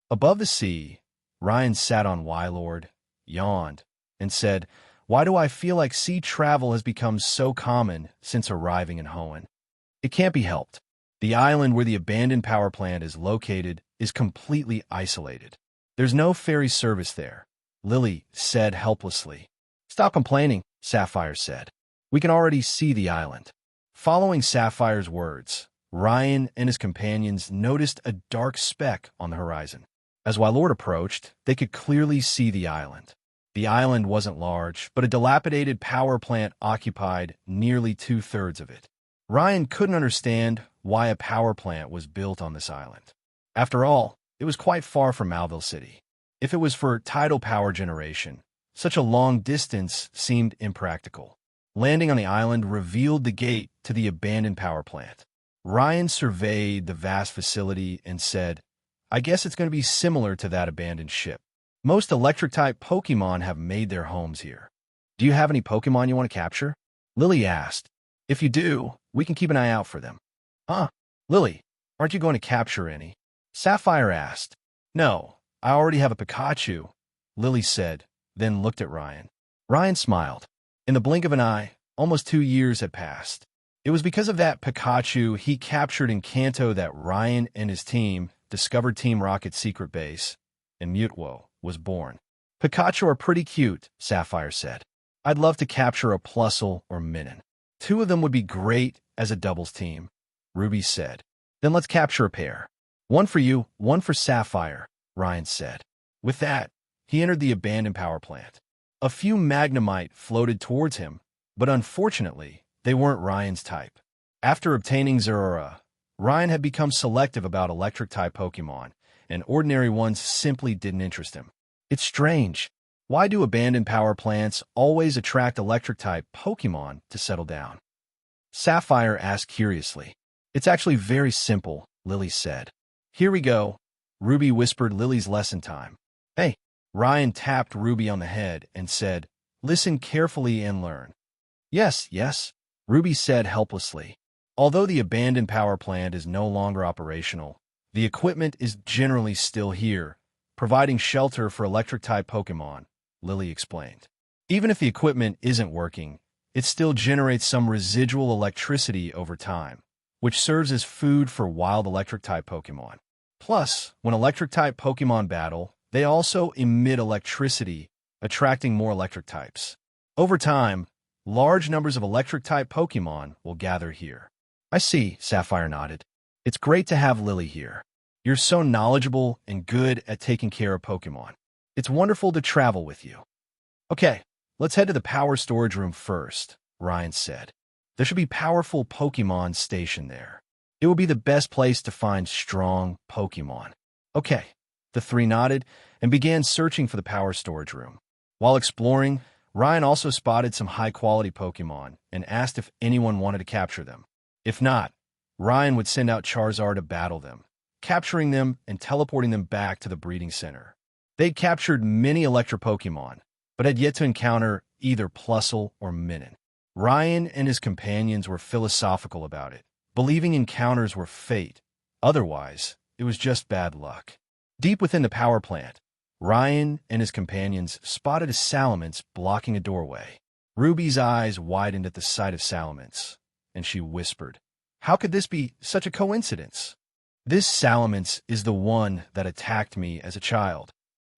Above the sea, Ryan sat on Wylord, yawned, and said, "Why do I feel like sea travel has become so common since arriving in Hoenn? It can't be helped. The island where the abandoned power plant is located is completely isolated. There's no ferry service there," Lily said helplessly. "Stop complaining," Sapphire said. "We can already see the island." Following Sapphire's words, Ryan and his companions noticed a dark speck on the horizon. As Wylord approached, they could clearly see the island. The island wasn't large, but a dilapidated power plant occupied nearly two-thirds of it. Ryan couldn't understand why a power plant was built on this island. After all, it was quite far from Malville City. If it was for tidal power generation, such a long distance seemed impractical. Landing on the island revealed the gate to the abandoned power plant. Ryan surveyed the vast facility and said, "I guess it's going to be similar to that abandoned ship. Most electric-type Pokémon have made their homes here. Do you have any Pokémon you want to capture?" Lily asked. "If you do, we can keep an eye out for them." "Huh? Lily, aren't you going to capture any?" Sapphire asked. "No, I already have a Pikachu," Lily said, then looked at Ryan. Ryan smiled. In the blink of an eye, almost 2 years had passed. It was because of that Pikachu he captured in Kanto that Ryan and his team discovered Team Rocket's secret base, and Mutwo was born. "Pikachu are pretty cute," Sapphire said. "I'd love to capture a Plusle or Minun. 2 of them would be great as a doubles team," Ruby said. "Then let's capture a pair. 1 for you, 1 for Sapphire," Ryan said. With that, he entered the abandoned power plant. A few Magnemite floated towards him, but unfortunately, they weren't Ryan's type. After obtaining Zeraora, Ryan had become selective about electric-type Pokémon, and ordinary ones simply didn't interest him. It's strange. Why do abandoned power plants always attract electric-type Pokémon to settle down? Sapphire asked curiously. "It's actually very simple," Lily said. "Here we go," Ruby whispered Lily's lesson time. "Hey." Ryan tapped Ruby on the head and said, "Listen carefully and learn." "Yes, yes," Ruby said helplessly. Although the abandoned power plant is no longer operational, the equipment is generally still here, providing shelter for electric-type Pokémon, Lily explained. Even if the equipment isn't working, it still generates some residual electricity over time, which serves as food for wild electric-type Pokémon. Plus, when electric-type Pokémon battle, they also emit electricity, attracting more electric types. Over time, large numbers of electric-type Pokémon will gather here. "I see," Sapphire nodded. "It's great to have Lily here. You're so knowledgeable and good at taking care of Pokémon. It's wonderful to travel with you." "Okay, let's head to the power storage room first," Ryan said. "There should be powerful Pokémon stationed there. It will be the best place to find strong Pokémon." "Okay." The 3 nodded and began searching for the power storage room. While exploring, Ryan also spotted some high-quality Pokémon and asked if anyone wanted to capture them. If not, Ryan would send out Charizard to battle them, capturing them and teleporting them back to the breeding center. They'd captured many Electro Pokémon, but had yet to encounter either Plusle or Minun. Ryan and his companions were philosophical about it, believing encounters were fate. Otherwise, it was just bad luck. Deep within the power plant, Ryan and his companions spotted a Salamence blocking a doorway. Ruby's eyes widened at the sight of Salamence, and she whispered, "How could this be such a coincidence? This Salamence is the one that attacked me as a child."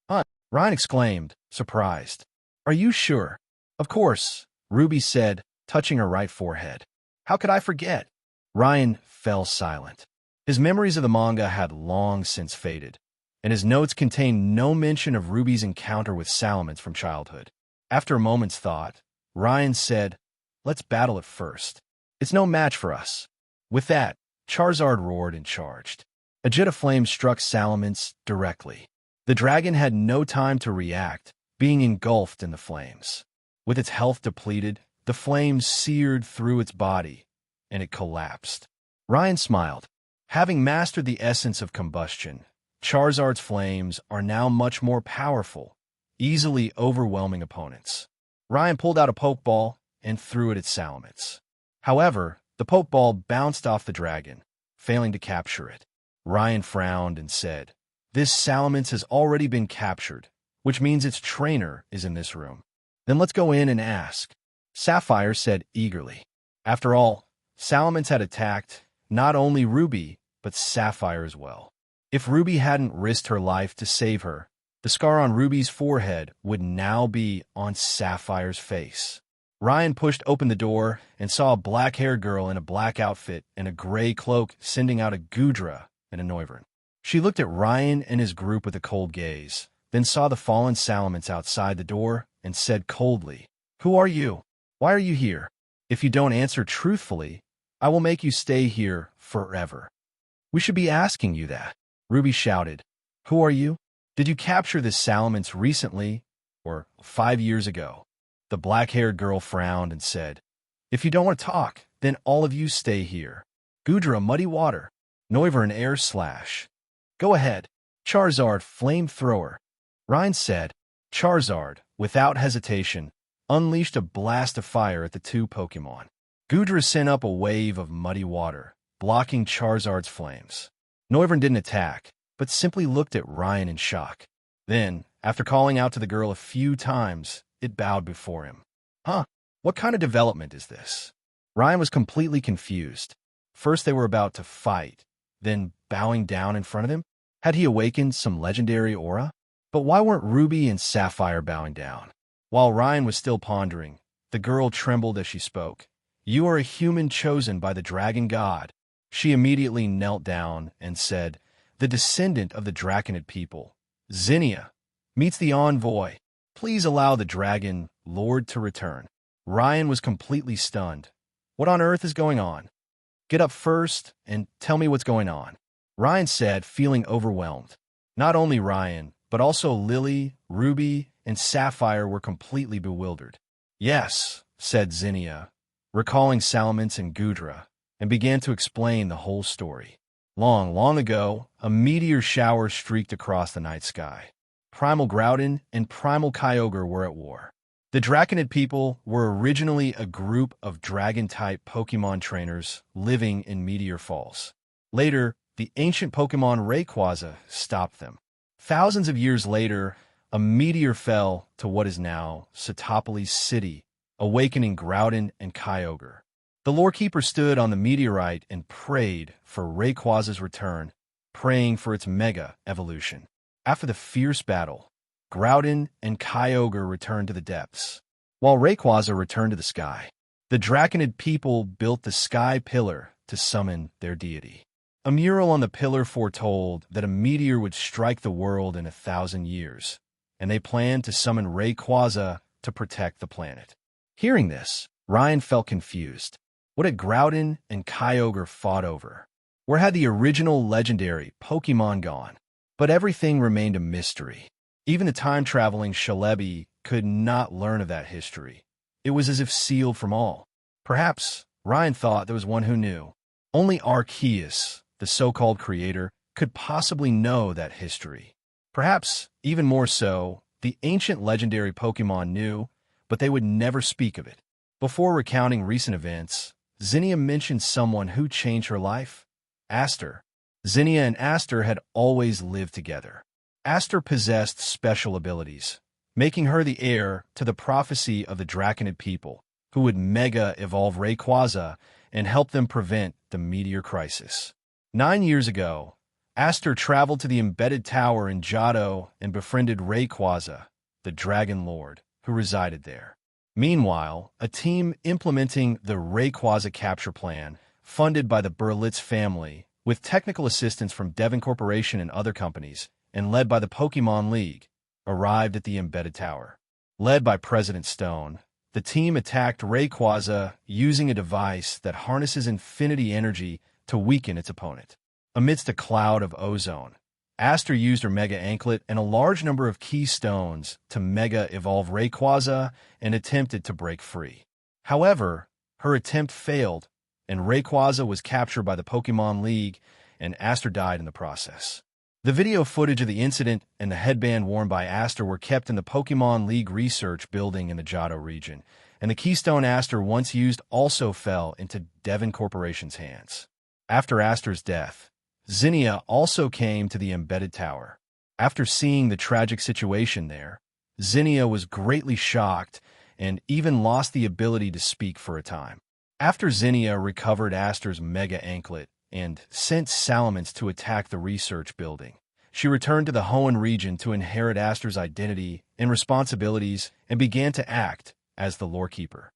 "Huh?" Ryan exclaimed, surprised. "Are you sure?" "Of course," Ruby said, touching her right forehead. "How could I forget?" Ryan fell silent. His memories of the manga had long since faded, and his notes contained no mention of Ruby's encounter with Salamence from childhood. After a moment's thought, Ryan said, "Let's battle it first. It's no match for us." With that, Charizard roared and charged. A jet of flame struck Salamence directly. The dragon had no time to react, being engulfed in the flames. With its health depleted, the flames seared through its body, and it collapsed. Ryan smiled. Having mastered the essence of combustion, Charizard's flames are now much more powerful, easily overwhelming opponents. Ryan pulled out a Pokeball and threw it at Salamence. However, the Pokeball bounced off the dragon, failing to capture it. Ryan frowned and said, This Salamence has already been captured, which means its trainer is in this room. Then let's go in and ask, Sapphire said eagerly. After all, Salamence had attacked not only Ruby, but Sapphire as well. If Ruby hadn't risked her life to save her, the scar on Ruby's forehead would now be on Sapphire's face. Ryan pushed open the door and saw a black-haired girl in a black outfit and a gray cloak sending out a Gudra and a Noivern. She looked at Ryan and his group with a cold gaze, then saw the fallen Salamence outside the door and said coldly, "Who are you? Why are you here? If you don't answer truthfully, I will make you stay here forever." "We should be asking you that," Ruby shouted. "Who are you? Did you capture this Salamence recently or 5 years ago?" The black-haired girl frowned and said, "If you don't want to talk, then all of you stay here. Gudra, muddy water. Noivern, air slash. Go ahead. Charizard, flamethrower." Ryan said. Charizard, without hesitation, unleashed a blast of fire at the two Pokémon. Gudra sent up a wave of muddy water, blocking Charizard's flames. Noivern didn't attack, but simply looked at Ryan in shock. Then, after calling out to the girl a few times, it bowed before him. Huh? What kind of development is this? Ryan was completely confused. First they were about to fight, then bowing down in front of him? Had he awakened some legendary aura? But why weren't Ruby and Sapphire bowing down? While Ryan was still pondering, the girl trembled as she spoke. "You are a human chosen by the dragon god." She immediately knelt down and said, "The descendant of the Draconid people, Zinnia, meets the envoy. Please allow the dragon lord to return." Ryan was completely stunned. What on earth is going on? "Get up first and tell me what's going on," Ryan said, feeling overwhelmed. Not only Ryan, but also Lily, Ruby, and Sapphire were completely bewildered. "Yes," said Zinnia, recalling Salamence and Gudra, and began to explain the whole story. Long, long ago, a meteor shower streaked across the night sky. Primal Groudon and Primal Kyogre were at war. The Draconid people were originally a group of dragon-type Pokémon trainers living in Meteor Falls. Later, the ancient Pokémon Rayquaza stopped them. Thousands of years later, a meteor fell to what is now Satopolis City, awakening Groudon and Kyogre. The Lorekeeper stood on the meteorite and prayed for Rayquaza's return, praying for its mega evolution. After the fierce battle, Groudon and Kyogre returned to the depths, while Rayquaza returned to the sky. The Draconid people built the Sky Pillar to summon their deity. A mural on the pillar foretold that a meteor would strike the world in 1,000 years, and they planned to summon Rayquaza to protect the planet. Hearing this, Ryan felt confused. What had Groudon and Kyogre fought over? Where had the original legendary Pokémon gone? But everything remained a mystery. Even the time-traveling Shalebi could not learn of that history. It was as if sealed from all. Perhaps, Ryan thought, there was one who knew. Only Arceus, the so-called creator, could possibly know that history. Perhaps, even more so, the ancient legendary Pokémon knew, but they would never speak of it. Before recounting recent events, Zinnia mentioned someone who changed her life, Aster. Zinnia and Aster had always lived together. Aster possessed special abilities, making her the heir to the prophecy of the Draconid people, who would mega-evolve Rayquaza and help them prevent the meteor crisis. 9 years ago, Aster traveled to the embedded tower in Johto and befriended Rayquaza, the Dragon Lord, who resided there. Meanwhile, a team implementing the Rayquaza capture plan, funded by the Berlitz family, with technical assistance from Devon Corporation and other companies, and led by the Pokémon League, arrived at the embedded tower. Led by President Stone, the team attacked Rayquaza using a device that harnesses infinity energy to weaken its opponent. Amidst a cloud of ozone, Aster used her Mega Anklet and a large number of key stones to mega-evolve Rayquaza and attempted to break free. However, her attempt failed, and Rayquaza was captured by the Pokémon League, and Aster died in the process. The video footage of the incident and the headband worn by Aster were kept in the Pokémon League research building in the Johto region, and the keystone Aster once used also fell into Devon Corporation's hands. After Aster's death, Zinnia also came to the embedded tower. After seeing the tragic situation there, Zinnia was greatly shocked and even lost the ability to speak for a time. After Zinnia recovered Aster's mega anklet and sent Salamence to attack the research building, she returned to the Hoenn region to inherit Aster's identity and responsibilities and began to act as the lorekeeper.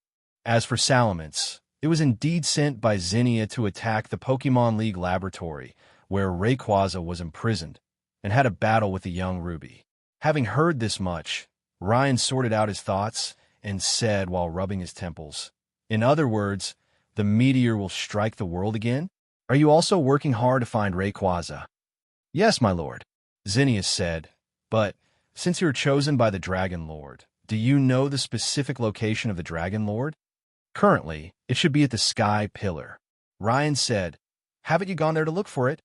As for Salamence, it was indeed sent by Zinnia to attack the Pokémon League laboratory, where Rayquaza was imprisoned, and had a battle with the young Ruby. Having heard this much, Ryan sorted out his thoughts and said while rubbing his temples, "In other words, the meteor will strike the world again? Are you also working hard to find Rayquaza?" "Yes, my lord," Zinnia said, "but since you're chosen by the Dragon Lord, do you know the specific location of the Dragon Lord?" "Currently, it should be at the Sky Pillar." Ryan said, "Haven't you gone there to look for it?"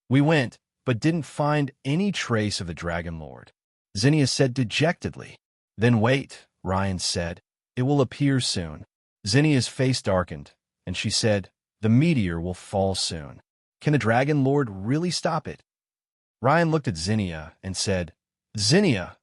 "We went, but didn't find any trace of the Dragon Lord," Zinnia said dejectedly. "Then wait," Ryan said. "It will appear soon." Zinnia's face darkened, and she said, "The meteor will fall soon. Can the Dragon Lord really stop it?" Ryan looked at Zinnia and said, "Zinnia,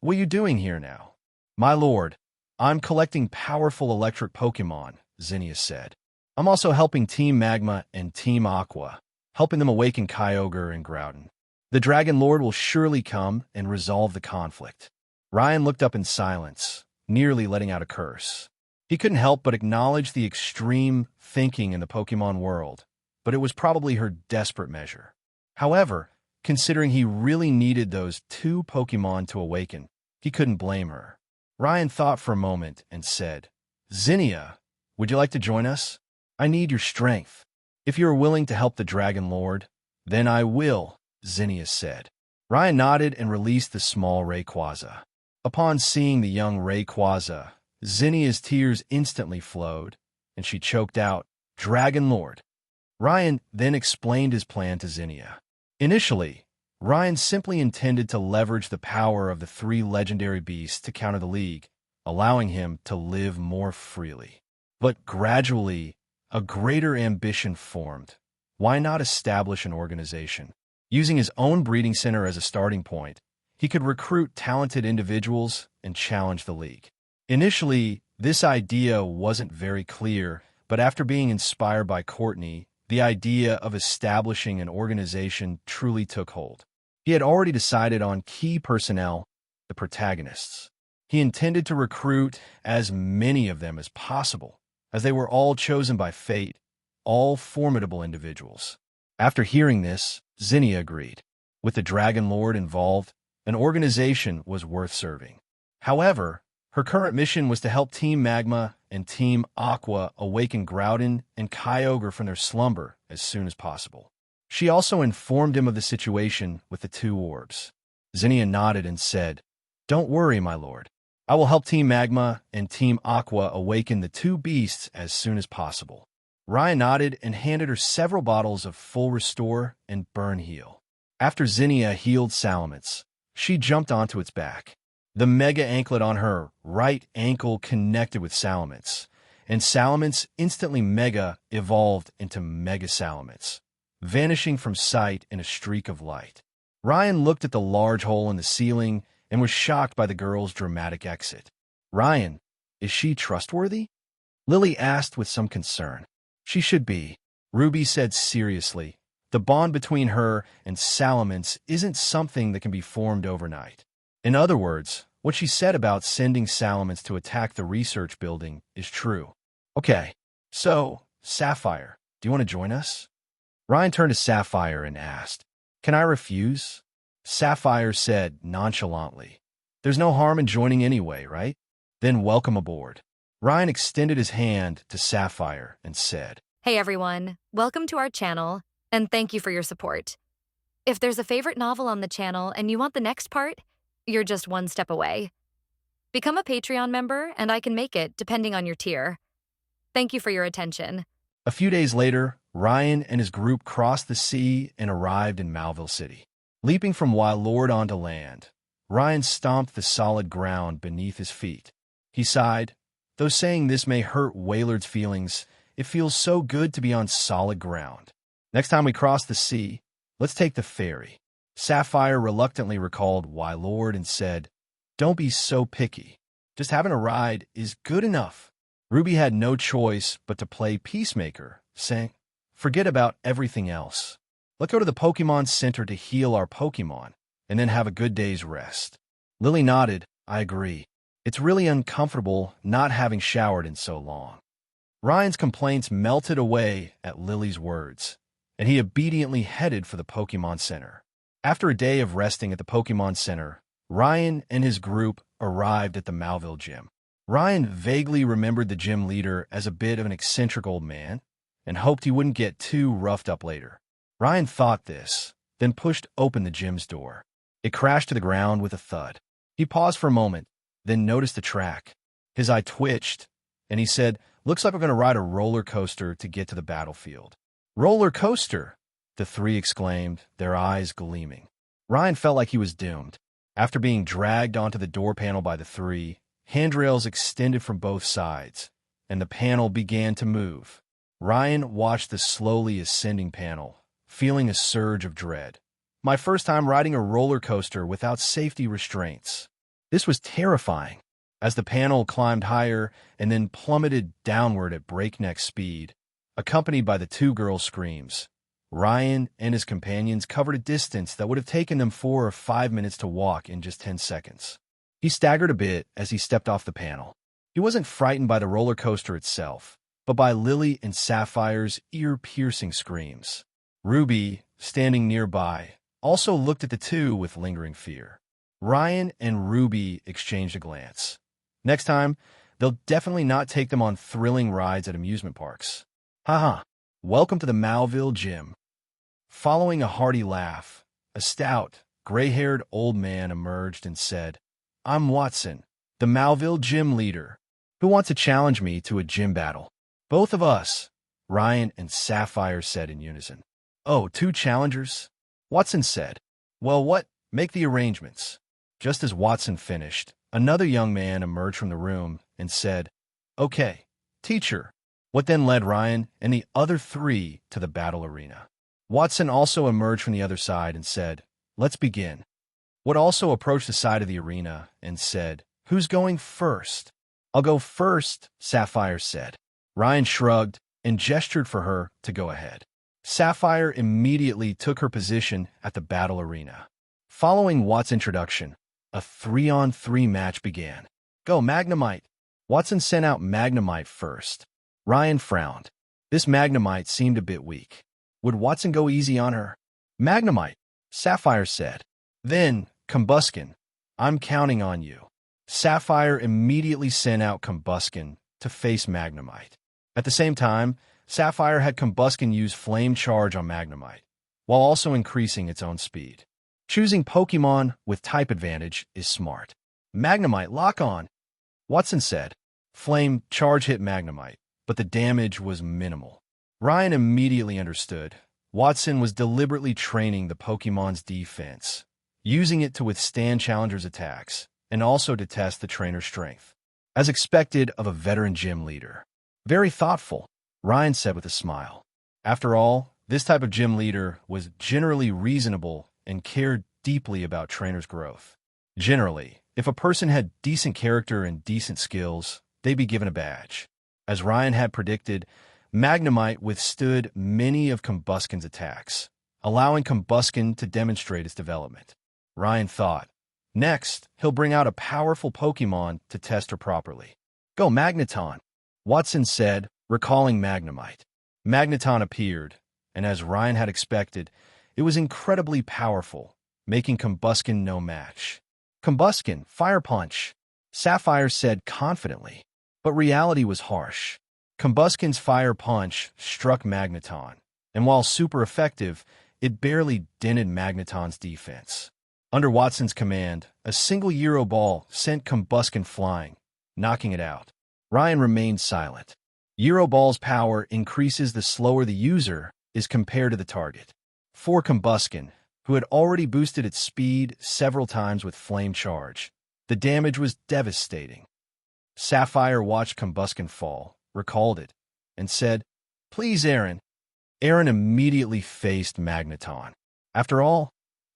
what are you doing here now?" "My lord, I'm collecting powerful electric Pokémon," Zinnia said. "I'm also helping Team Magma and Team Aqua, helping them awaken Kyogre and Groudon. The Dragon Lord will surely come and resolve the conflict." Ryan looked up in silence, nearly letting out a curse. He couldn't help but acknowledge the extreme thinking in the Pokémon world, but it was probably her desperate measure. However, considering he really needed those two Pokémon to awaken, he couldn't blame her. Ryan thought for a moment and said, "Zinnia, would you like to join us? I need your strength. If you are willing to help the Dragon Lord, then I will," Zinnia said. Ryan nodded and released the small Rayquaza. Upon seeing the young Rayquaza, Zinnia's tears instantly flowed, and she choked out, "Dragon Lord." Ryan then explained his plan to Zinnia. Initially, Ryan simply intended to leverage the power of the three legendary beasts to counter the League, allowing him to live more freely. But gradually, a greater ambition formed. Why not establish an organization? Using his own breeding center as a starting point, he could recruit talented individuals and challenge the League. Initially, this idea wasn't very clear, but after being inspired by Courtney, the idea of establishing an organization truly took hold. He had already decided on key personnel, the protagonists. He intended to recruit as many of them as possible, as they were all chosen by fate, all formidable individuals. After hearing this, Zinnia agreed. With the Dragon Lord involved, an organization was worth serving. However, her current mission was to help Team Magma and Team Aqua awaken Groudon and Kyogre from their slumber as soon as possible. She also informed him of the situation with the two orbs. Zinnia nodded and said, "Don't worry, my lord. I will help Team Magma and Team Aqua awaken the two beasts as soon as possible." Ryan nodded and handed her several bottles of Full Restore and Burn Heal. After Zinnia healed Salamence, she jumped onto its back. The mega anklet on her right ankle connected with Salamence, and Salamence instantly mega evolved into Mega Salamence, vanishing from sight in a streak of light. Ryan looked at the large hole in the ceiling and was shocked by the girl's dramatic exit. "Ryan, is she trustworthy?" Lily asked with some concern. "She should be," Ruby said seriously. "The bond between her and Salamence isn't something that can be formed overnight. In other words, what she said about sending Salamence to attack the research building is true." "Okay, so, Sapphire, do you want to join us?" Ryan turned to Sapphire and asked, "Can I refuse?" Sapphire said nonchalantly, "There's no harm in joining anyway, right? Then welcome aboard." Ryan extended his hand to Sapphire and said, Hey everyone, welcome to our channel, and thank you for your support. If there's a favorite novel on the channel and you want the next part, you're just one step away. Become a Patreon member and I can make it depending on your tier. Thank you for your attention. A few days later, Ryan and his group crossed the sea and arrived in Malville City. Leaping from Wylord onto land, Ryan stomped the solid ground beneath his feet. He sighed, though saying this may hurt Waylard's feelings, it feels so good to be on solid ground. "Next time we cross the sea, let's take the ferry." Sapphire reluctantly recalled Why Lord and said, "Don't be so picky. Just having a ride is good enough." Ruby had no choice but to play peacemaker, saying, "Forget about everything else. Let's go to the Pokemon Center to heal our Pokemon, and then have a good day's rest." Lily nodded. "I agree. It's really uncomfortable not having showered in so long." Ryan's complaints melted away at Lily's words, and he obediently headed for the Pokemon Center. After a day of resting at the Pokemon Center, Ryan and his group arrived at the Malville gym. Ryan vaguely remembered the gym leader as a bit of an eccentric old man and hoped he wouldn't get too roughed up later. Ryan thought this, then pushed open the gym's door. It crashed to the ground with a thud. He paused for a moment, then noticed the track. His eye twitched, and he said, "Looks like we're going to ride a roller coaster to get to the battlefield." "Roller coaster!" the three exclaimed, their eyes gleaming. Ryan felt like he was doomed. After being dragged onto the door panel by the three, handrails extended from both sides, and the panel began to move. Ryan watched the slowly ascending panel, feeling a surge of dread. "My first time riding a roller coaster without safety restraints." This was terrifying. As the panel climbed higher and then plummeted downward at breakneck speed, accompanied by the two girls' screams, Ryan and his companions covered a distance that would have taken them 4 or 5 minutes to walk in just 10 seconds. He staggered a bit as he stepped off the panel. He wasn't frightened by the roller coaster itself, but by Lily and Sapphire's ear-piercing screams. Ruby, standing nearby, also looked at the two with lingering fear. Ryan and Ruby exchanged a glance. Next time, they'll definitely not take them on thrilling rides at amusement parks. Haha, welcome to the Malville gym. Following a hearty laugh, a stout, gray-haired old man emerged and said, "I'm Watson, the Malville gym leader. Who wants to challenge me to a gym battle?" "Both of us," Ryan and Sapphire said in unison. "Oh, 2 challengers?" Watson said. "Well, what? Make the arrangements." Just as Watson finished, another young man emerged from the room and said, "Okay, teacher." What then led Ryan and the other 3 to the battle arena. Watson also emerged from the other side and said, "Let's begin." What also approached the side of the arena and said, "Who's going first?" "I'll go first," Sapphire said. Ryan shrugged and gestured for her to go ahead. Sapphire immediately took her position at the battle arena. Following Watson's introduction, a 3-on-3 match began. "Go, Magnemite!" Watson sent out Magnemite first. Ryan frowned. This Magnemite seemed a bit weak. Would Watson go easy on her? "Magnemite," Sapphire said. "Then, Combuskin. I'm counting on you." Sapphire immediately sent out Combuskin to face Magnemite. At the same time, Sapphire had Combuskin use Flame Charge on Magnemite, while also increasing its own speed. Choosing Pokemon with type advantage is smart. "Magnemite, lock on," Watson said. Flame Charge hit Magnemite, but the damage was minimal. Ryan immediately understood. Watson was deliberately training the Pokemon's defense, using it to withstand challengers' attacks, and also to test the trainer's strength. As expected of a veteran gym leader. "Very thoughtful," Ryan said with a smile. After all, this type of gym leader was generally reasonable and cared deeply about trainers' growth. Generally, if a person had decent character and decent skills, they'd be given a badge. As Ryan had predicted, Magnemite withstood many of Combuskin's attacks, allowing Combuskin to demonstrate its development. Ryan thought, next, he'll bring out a powerful Pokemon to test her properly. "Go, Magneton," Watson said, recalling Magnemite. Magneton appeared, and as Ryan had expected, it was incredibly powerful, making Combuskin no match. "Combuskin, Fire Punch," Sapphire said confidently. But reality was harsh. Combuskin's Fire Punch struck Magneton, and while super effective, it barely dented Magneton's defense. Under Watson's command, a single Euro Ball sent Combuskin flying, knocking it out. Ryan remained silent. Euro Ball's power increases the slower the user is compared to the target. For Combuskin, who had already boosted its speed several times with Flame Charge, the damage was devastating. Sapphire watched Combuskin fall, recalled it, and said, "Please, Aaron." Aaron immediately faced Magneton. After all,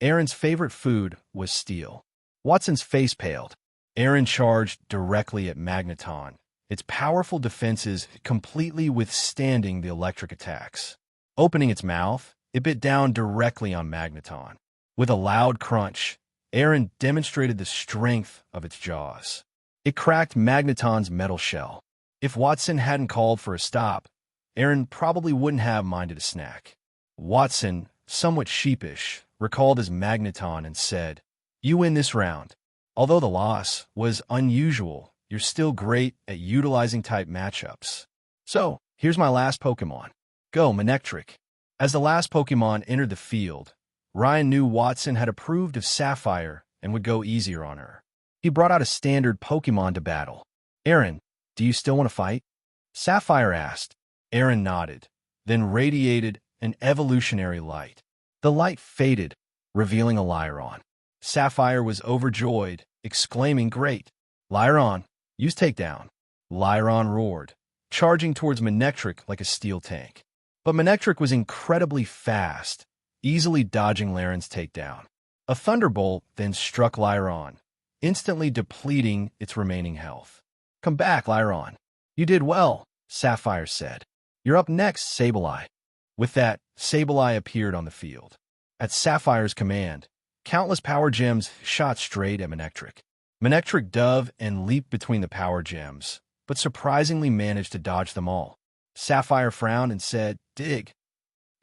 Aaron's favorite food was steel. Watson's face paled. Aaron charged directly at Magneton, its powerful defenses completely withstanding the electric attacks. Opening its mouth, it bit down directly on Magneton. With a loud crunch, Aaron demonstrated the strength of its jaws. It cracked Magneton's metal shell. If Watson hadn't called for a stop, Aaron probably wouldn't have minded a snack. Watson, somewhat sheepish, recalled his Magneton and said, "You win this round. Although the loss was unusual, you're still great at utilizing type matchups. So, here's my last Pokemon. Go, Manectric." As the last Pokemon entered the field, Ryan knew Watson had approved of Sapphire and would go easier on her. He brought out a standard Pokemon to battle. "Aaron, do you still want to fight?" Sapphire asked. Aaron nodded, then radiated an evolutionary light. The light faded, revealing a Lyron. Sapphire was overjoyed, exclaiming, "Great! Lyron, use takedown." Lyron roared, charging towards Manectric like a steel tank. But Manectric was incredibly fast, easily dodging Lyron's takedown. A thunderbolt then struck Lyron, instantly depleting its remaining health. "Come back, Lyron. You did well," Sapphire said. "You're up next, Sableye." With that, Sableye appeared on the field. At Sapphire's command, countless power gems shot straight at Manectric. Manectric dove and leaped between the power gems, but surprisingly managed to dodge them all. Sapphire frowned and said, "Dig."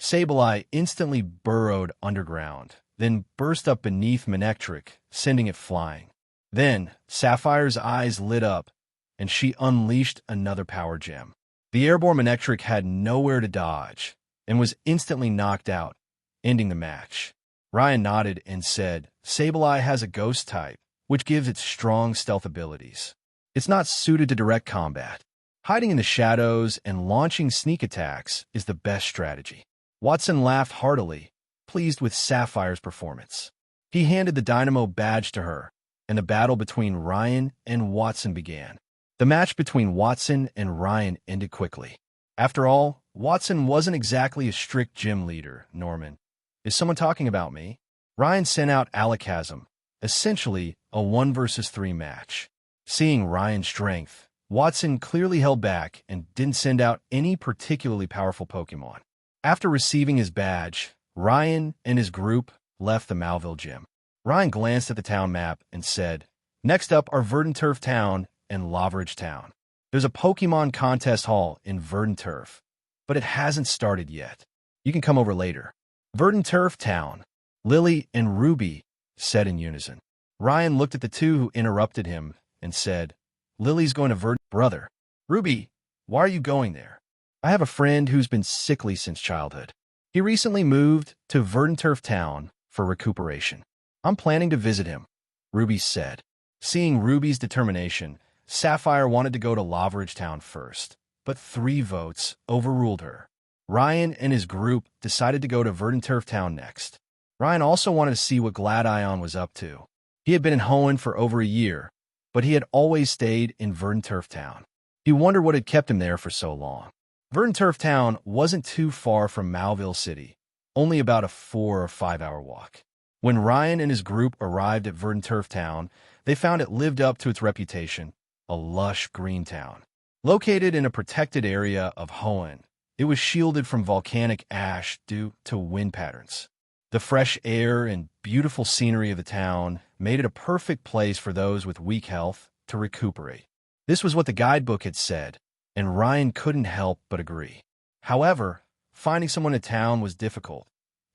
Sableye instantly burrowed underground, then burst up beneath Manectric, sending it flying. Then, Sapphire's eyes lit up, and she unleashed another power gem. The airborne Manectric had nowhere to dodge, and was instantly knocked out, ending the match. Ryan nodded and said, "Sableye has a ghost type, which gives it strong stealth abilities. It's not suited to direct combat. Hiding in the shadows and launching sneak attacks is the best strategy." Watson laughed heartily, pleased with Sapphire's performance. He handed the Dynamo badge to her, and the battle between Ryan and Watson began. The match between Watson and Ryan ended quickly. After all, Watson wasn't exactly a strict gym leader, Norman. "Is someone talking about me?" Ryan sent out Alakazam, essentially a 1 versus 3 match. Seeing Ryan's strength, Watson clearly held back and didn't send out any particularly powerful Pokemon. After receiving his badge, Ryan and his group left the Malville gym. Ryan glanced at the town map and said, "Next up are Verdanturf Town and Laveridge Town. There's a Pokemon contest hall in Verdanturf, but it hasn't started yet. You can come over later." "Verdanturf Town," Lily and Ruby said in unison. Ryan looked at the two who interrupted him and said, "Lily's going to Brother. Ruby, why are you going there?" "I have a friend who's been sickly since childhood. He recently moved to Verdanturf Town for recuperation. I'm planning to visit him," Ruby said. Seeing Ruby's determination, Sapphire wanted to go to Laveridge Town first, but 3 votes overruled her. Ryan and his group decided to go to Verdanturf Town next. Ryan also wanted to see what Gladion was up to. He had been in Hoenn for over a year, but he had always stayed in Verdanturf Town. He wondered what had kept him there for so long. Verdanturf Town wasn't too far from Malville City, only about a 4 or 5 hour walk. When Ryan and his group arrived at Verdanturf Town, they found it lived up to its reputation, a lush green town. Located in a protected area of Hoenn, it was shielded from volcanic ash due to wind patterns. The fresh air and beautiful scenery of the town made it a perfect place for those with weak health to recuperate. This was what the guidebook had said, and Ryan couldn't help but agree. However, finding someone in town was difficult,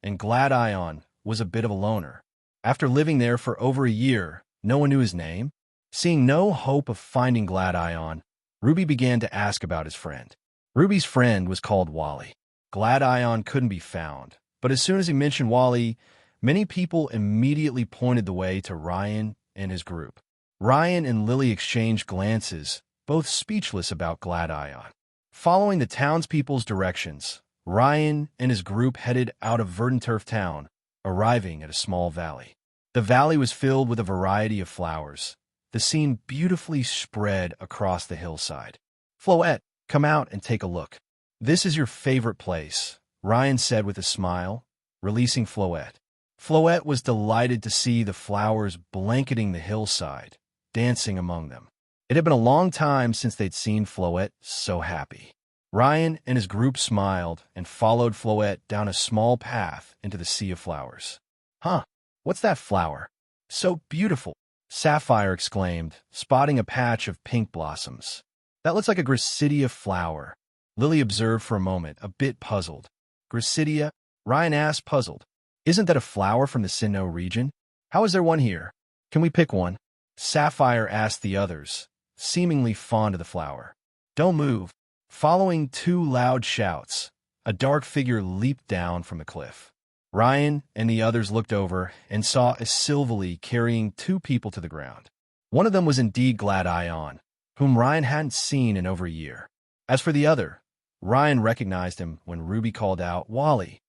and Gladion was a bit of a loner. After living there for over a year, no one knew his name. Seeing no hope of finding Gladion, Ruby began to ask about his friend. Ruby's friend was called Wally. Gladion couldn't be found, but as soon as he mentioned Wally, many people immediately pointed the way to Ryan and his group. Ryan and Lily exchanged glances, both speechless about Gladion. Following the townspeople's directions, Ryan and his group headed out of Verdanturf Town, arriving at a small valley. The valley was filled with a variety of flowers. The scene beautifully spread across the hillside. "Floette, come out and take a look. This is your favorite place," Ryan said with a smile, releasing Floette. Floette was delighted to see the flowers blanketing the hillside, dancing among them. It had been a long time since they'd seen Floette so happy. Ryan and his group smiled and followed Floette down a small path into the sea of flowers. "Huh, what's that flower? So beautiful," Sapphire exclaimed, spotting a patch of pink blossoms. "That looks like a Gracidia flower." Lily observed for a moment, a bit puzzled. "Gracidia?" Ryan asked, puzzled. "Isn't that a flower from the Sinnoh region? How is there one here? Can we pick one?" Sapphire asked the others, seemingly fond of the flower. "Don't move." Following two loud shouts, a dark figure leaped down from the cliff. Ryan and the others looked over and saw a Sylvie carrying two people to the ground. One of them was indeed Gladion, whom Ryan hadn't seen in over a year. As for the other, Ryan recognized him when Ruby called out, "Wally."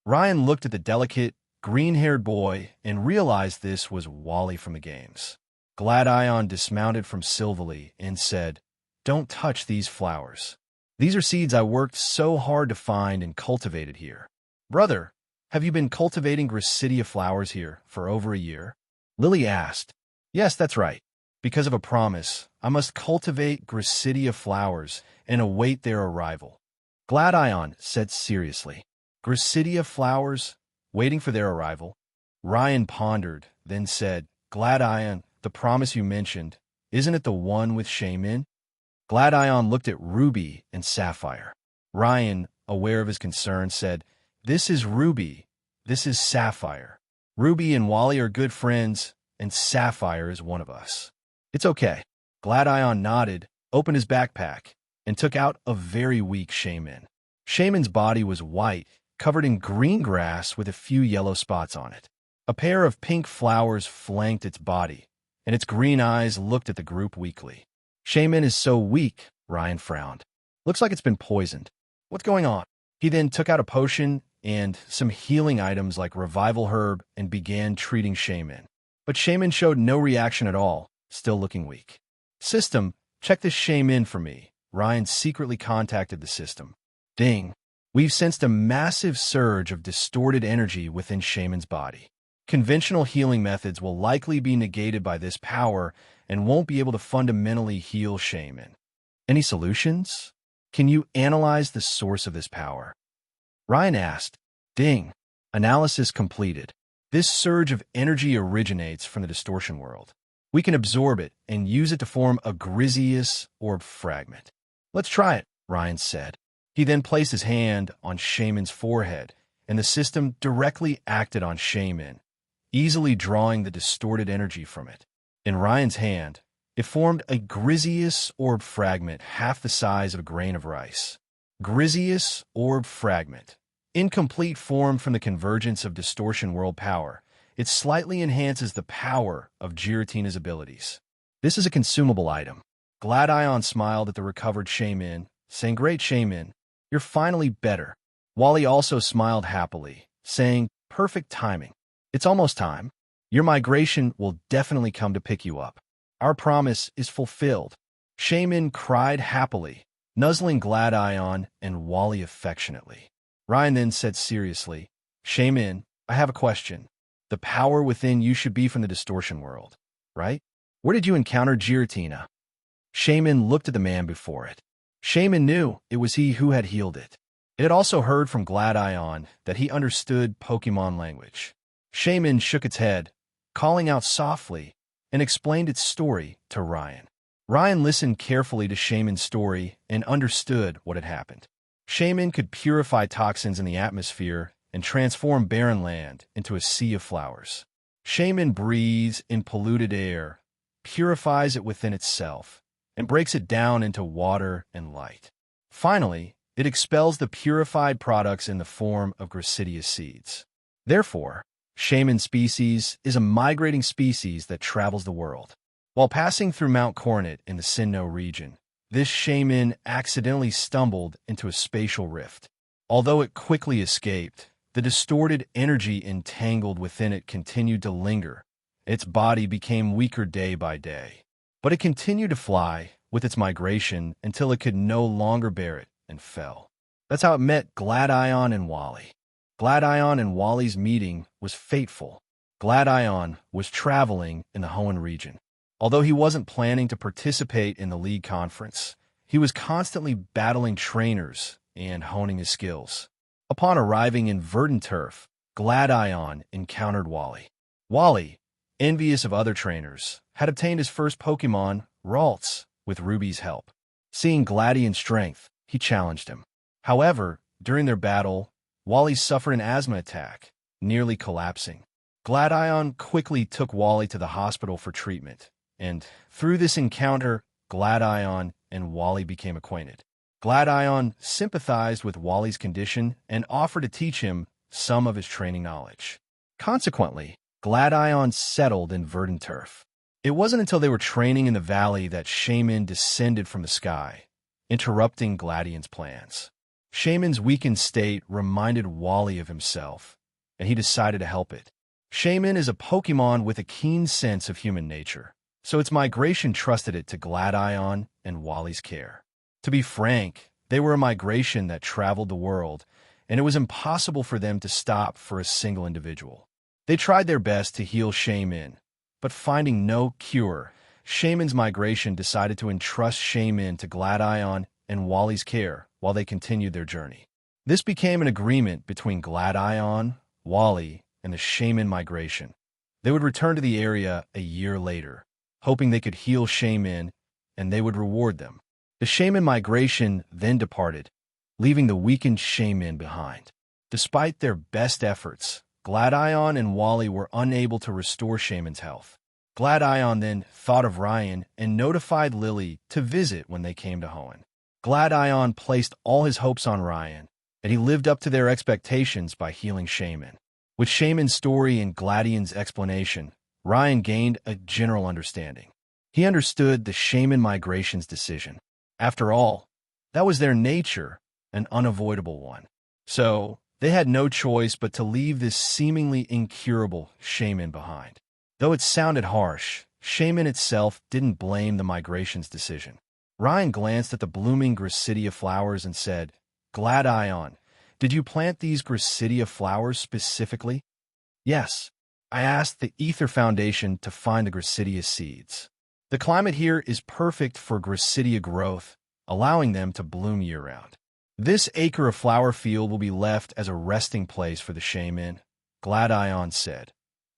Ryan looked at the delicate, green-haired boy and realized this was Wally from the games. Gladion dismounted from Sylvie and said, "Don't touch these flowers. These are seeds I worked so hard to find and cultivated here." "Brother, have you been cultivating Gracidia flowers here for over a year?" Lily asked. "Yes, that's right. Because of a promise, I must cultivate Gracidia flowers and await their arrival," Gladion said seriously. "Gracidia flowers, waiting for their arrival?" Ryan pondered, then said, "Gladion, the promise you mentioned, isn't it the one with Shaman?" Gladion looked at Ruby and Sapphire. Ryan, aware of his concern, said, "This is Ruby. This is Sapphire. Ruby and Wally are good friends, and Sapphire is one of us." "It's okay." Gladion nodded, opened his backpack, and took out a very weak Shaman. Shaman's body was white, covered in green grass with a few yellow spots on it. A pair of pink flowers flanked its body, and its green eyes looked at the group weakly. "Shaman is so weak," Ryan frowned. "Looks like it's been poisoned. What's going on?" He then took out a potion and some healing items like revival herb and began treating Shaman. But Shaman showed no reaction at all, still looking weak. "System, check this Shaman for me." Ryan secretly contacted the system. Ding. "We've sensed a massive surge of distorted energy within Shaman's body. Conventional healing methods will likely be negated by this power and won't be able to fundamentally heal Shaman. Any solutions? Can you analyze the source of this power?" Ryan asked. Ding. Analysis completed. This surge of energy originates from the distortion world. We can absorb it and use it to form a griseous orb fragment. "Let's try it," Ryan said. He then placed his hand on Shaman's forehead, and the system directly acted on Shaman, easily drawing the distorted energy from it. In Ryan's hand, it formed a griseous orb fragment half the size of a grain of rice. Griseous orb fragment. Incomplete form from the convergence of distortion world power. It slightly enhances the power of Giratina's abilities. This is a consumable item. Gladion smiled at the recovered Shaman, saying, "Great Shaman, you're finally better." Wally also smiled happily, saying, "Perfect timing. It's almost time. Your migration will definitely come to pick you up. Our promise is fulfilled." Shaman cried happily, nuzzling Gladion and Wally affectionately. Ryan then said seriously, "Shaman, I have a question. The power within you should be from the distortion world, right? Where did you encounter Giratina?" Shaman looked at the man before it. Shaman knew it was he who had healed it. It had also heard from Gladion that he understood Pokémon language. Shaman shook its head, calling out softly, and explained its story to Ryan. Ryan listened carefully to Shaman's story and understood what had happened. Shaman could purify toxins in the atmosphere and transform barren land into a sea of flowers. Shaman breathes in polluted air, purifies it within itself, and breaks it down into water and light. Finally, it expels the purified products in the form of Gracidia seeds. Therefore, Shaman species is a migrating species that travels the world. While passing through Mount Coronet in the Sinnoh region, this Shaman accidentally stumbled into a spatial rift. Although it quickly escaped, the distorted energy entangled within it continued to linger. Its body became weaker day by day. But it continued to fly with its migration until it could no longer bear it and fell. That's how it met Gladion and Wally. Gladion and Wally's meeting was fateful. Gladion was traveling in the Hoenn region. Although he wasn't planning to participate in the League Conference, he was constantly battling trainers and honing his skills. Upon arriving in Verdanturf, Gladion encountered Wally. Wally, envious of other trainers, had obtained his first Pokémon, Ralts, with Ruby's help. Seeing Gladion's strength, he challenged him. However, during their battle, Wally suffered an asthma attack, nearly collapsing. Gladion quickly took Wally to the hospital for treatment, and through this encounter, Gladion and Wally became acquainted. Gladion sympathized with Wally's condition and offered to teach him some of his training knowledge. Consequently, Gladion settled in Verdanturf. It wasn't until they were training in the valley that Shaman descended from the sky, interrupting Gladion's plans. Shaman's weakened state reminded Wally of himself, and he decided to help it. Shaman is a Pokémon with a keen sense of human nature, so its migration trusted it to Gladion and Wally's care. To be frank, they were a migration that traveled the world, and it was impossible for them to stop for a single individual. They tried their best to heal Shaman, but finding no cure, Shaman's migration decided to entrust Shaman to Gladion and Wally's care while they continued their journey. This became an agreement between Gladion, Wally, and the Shaman migration. They would return to the area a year later, hoping they could heal Shaman, and they would reward them. The Shaman migration then departed, leaving the weakened Shaman behind. Despite their best efforts, Gladion and Wally were unable to restore Shaman's health. Gladion then thought of Ryan and notified Lily to visit when they came to Hoenn. Gladion placed all his hopes on Ryan, and he lived up to their expectations by healing Shaman. With Shaman's story and Gladion's explanation, Ryan gained a general understanding. He understood the Shaman migration's decision. After all, that was their nature, an unavoidable one. So, they had no choice but to leave this seemingly incurable Shaman behind. Though it sounded harsh, Shaman itself didn't blame the migration's decision. Ryan glanced at the blooming Gracidia flowers and said, "Gladion, did you plant these Gracidia flowers specifically?" "Yes. I asked the Ether Foundation to find the Gracidia seeds. The climate here is perfect for Gracidia growth, allowing them to bloom year-round. This acre of flower field will be left as a resting place for the Shaman," Gladion said,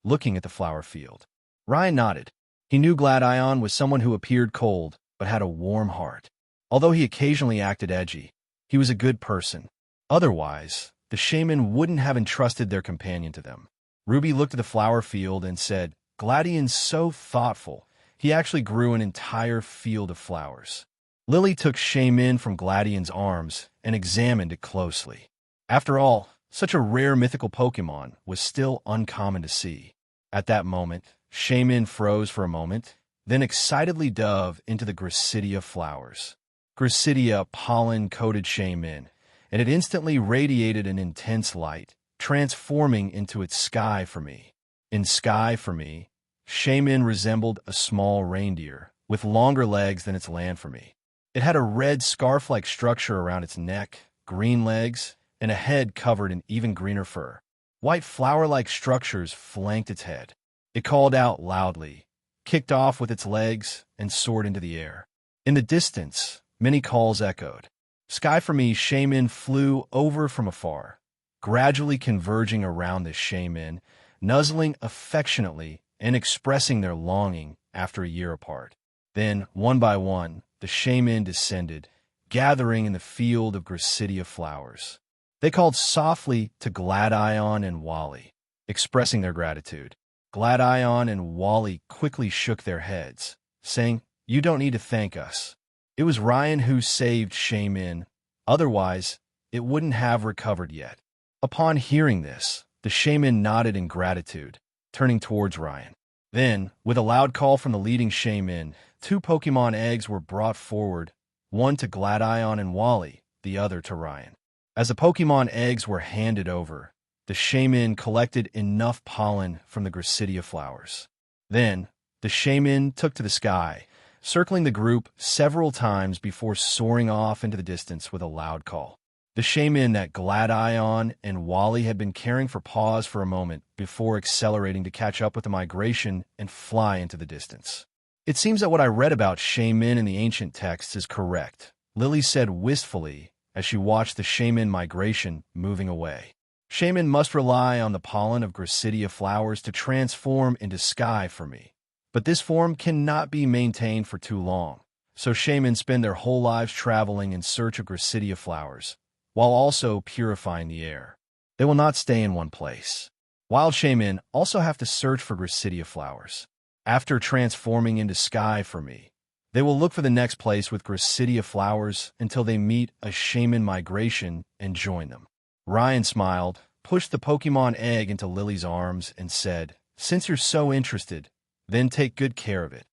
looking at the flower field. Ryan nodded. He knew Gladion was someone who appeared cold, but had a warm heart. Although he occasionally acted edgy, he was a good person. Otherwise, the Shaman wouldn't have entrusted their companion to them. Ruby looked at the flower field and said, "Gladion's so thoughtful. He actually grew an entire field of flowers." Lily took Shaman from Gladion's arms and examined it closely. After all, such a rare mythical Pokémon was still uncommon to see. At that moment, Shaman froze for a moment, then excitedly dove into the Gracidia flowers. Gracidia pollen-coated Shaman, and it instantly radiated an intense light, transforming into its Sky for me. In Sky for me, Shaman resembled a small reindeer, with longer legs than its Land for me. It had a red scarf-like structure around its neck, green legs, and a head covered in even greener fur. White flower-like structures flanked its head. It called out loudly, kicked off with its legs, and soared into the air. In the distance, many calls echoed. Sky for me, Shaman flew over from afar, gradually converging around the Shaman, nuzzling affectionately and expressing their longing after a year apart. Then, one by one, the Shaman descended, gathering in the field of Gracidia flowers. They called softly to Gladion and Wally, expressing their gratitude. Gladion and Wally quickly shook their heads, saying, "You don't need to thank us. It was Ryan who saved Shaman. Otherwise, it wouldn't have recovered yet." Upon hearing this, the Shaman nodded in gratitude, turning towards Ryan. Then, with a loud call from the leading Shaman, 2 Pokémon eggs were brought forward, one to Gladion and Wally, the other to Ryan. As the Pokémon eggs were handed over, the Shaman collected enough pollen from the Gracidia flowers. Then, the Shaman took to the sky, circling the group several times before soaring off into the distance with a loud call. The shaman that Gladion and Wally had been caring for paused for a moment before accelerating to catch up with the migration and fly into the distance. It seems that what I read about shaman in the ancient texts is correct, Lily said wistfully as she watched the shaman migration moving away. Shaman must rely on the pollen of Gracidia flowers to transform into sky for me. But this form cannot be maintained for too long, so shamans spend their whole lives traveling in search of Gracidia flowers, while also purifying the air. They will not stay in one place. Wild shaman also have to search for Gracidia flowers. After transforming into sky for me, they will look for the next place with Gracidia flowers until they meet a shaman migration and join them. Ryan smiled, pushed the Pokémon egg into Lily's arms, and said, "Since you're so interested, then take good care of it."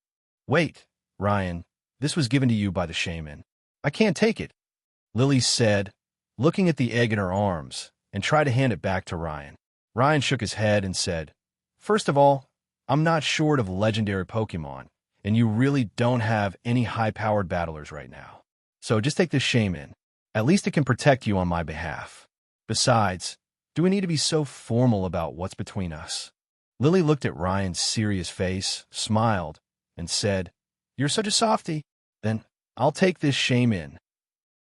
"Wait, Ryan, this was given to you by the shaman. I can't take it," Lily said, looking at the egg in her arms, and tried to hand it back to Ryan. Ryan shook his head and said, "First of all, I'm not short of legendary Pokémon, and you really don't have any high-powered battlers right now. So just take this shaman. At least it can protect you on my behalf. Besides, do we need to be so formal about what's between us?" Lily looked at Ryan's serious face, smiled, and said, "You're such a softie. Then I'll take this shaman."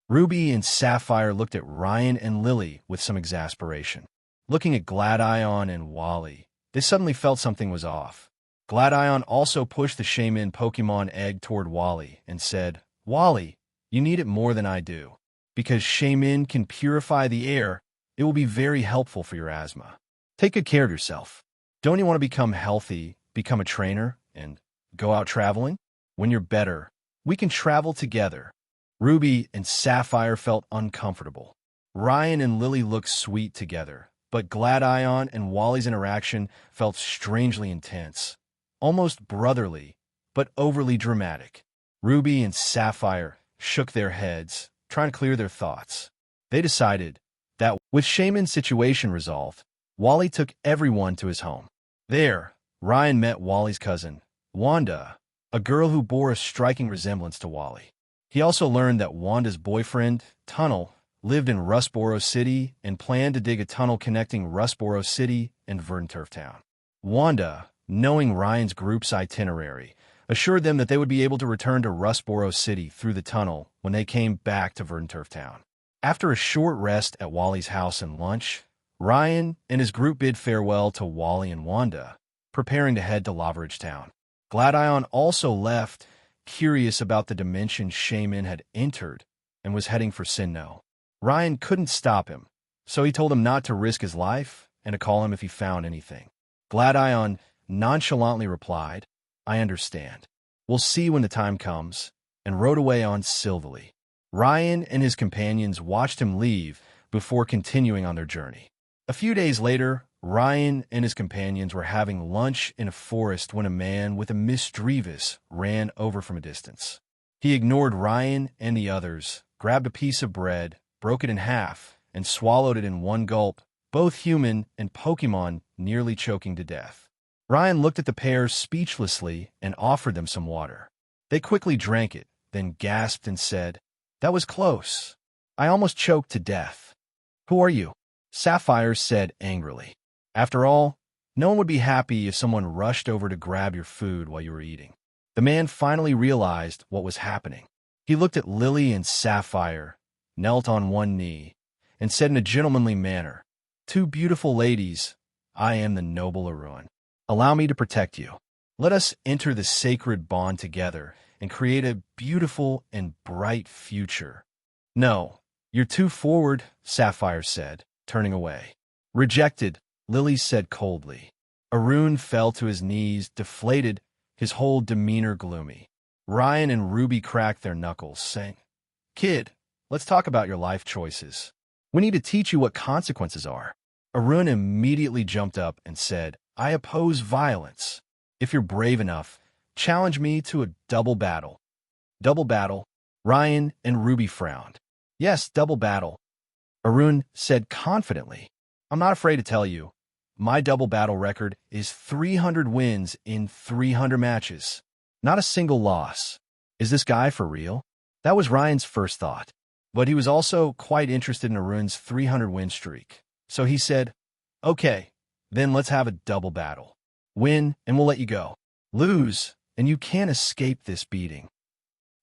Ruby and Sapphire looked at Ryan and Lily with some exasperation. Looking at Gladion and Wally, they suddenly felt something was off. Gladion also pushed the shaman Pokémon egg toward Wally and said, "Wally, you need it more than I do. Because shaman can purify the air, it will be very helpful for your asthma. Take good care of yourself. Don't you want to become healthy, become a trainer, and go out traveling? When you're better, we can travel together." Ruby and Sapphire felt uncomfortable. Ryan and Lily looked sweet together, but Gladion and Wally's interaction felt strangely intense, almost brotherly, but overly dramatic. Ruby and Sapphire shook their heads, trying to clear their thoughts. They decided that, with Shaman's situation resolved, Wally took everyone to his home. There, Ryan met Wally's cousin, Wanda, a girl who bore a striking resemblance to Wally. He also learned that Wanda's boyfriend, Tunnel, lived in Rustboro City and planned to dig a tunnel connecting Rustboro City and Verdanturf Town. Wanda, knowing Ryan's group's itinerary, assured them that they would be able to return to Rustboro City through the tunnel when they came back to Verdanturf Town. After a short rest at Wally's house and lunch, Ryan and his group bid farewell to Wally and Wanda, preparing to head to Lavaridge Town. Gladion also left, curious about the dimension Shaman had entered, and was heading for Sinnoh. Ryan couldn't stop him, so he told him not to risk his life and to call him if he found anything. Gladion nonchalantly replied, "I understand. We'll see when the time comes," and rode away on Silverly. Ryan and his companions watched him leave before continuing on their journey. A few days later, Ryan and his companions were having lunch in a forest when a man with a mischievous ran over from a distance. He ignored Ryan and the others, grabbed a piece of bread, broke it in half, and swallowed it in one gulp, both human and Pokémon nearly choking to death. Ryan looked at the pair speechlessly and offered them some water. They quickly drank it, then gasped and said, "That was close. I almost choked to death." "Who are you?" Sapphire said angrily. After all, no one would be happy if someone rushed over to grab your food while you were eating. The man finally realized what was happening. He looked at Lily and Sapphire, knelt on one knee, and said in a gentlemanly manner, "Two beautiful ladies, I am the noble Arun. Allow me to protect you. Let us enter the sacred bond together and create a beautiful and bright future." "No, you're too forward," Sapphire said, turning away. "Rejected," Lily said coldly. Arun fell to his knees, deflated, his whole demeanor gloomy. Ryan and Ruby cracked their knuckles, saying, "Kid, let's talk about your life choices. We need to teach you what consequences are." Arun immediately jumped up and said, "I oppose violence. If you're brave enough, challenge me to a double battle." "Double battle?" Ryan and Ruby frowned. "Yes, double battle," Arun said confidently. "I'm not afraid to tell you. My double battle record is 300 wins in 300 matches. Not a single loss. Is this guy for real?" That was Ryan's first thought. But he was also quite interested in Arun's 300 win streak. So he said, "Okay, then let's have a double battle. Win, and we'll let you go. Lose, and you can't escape this beating."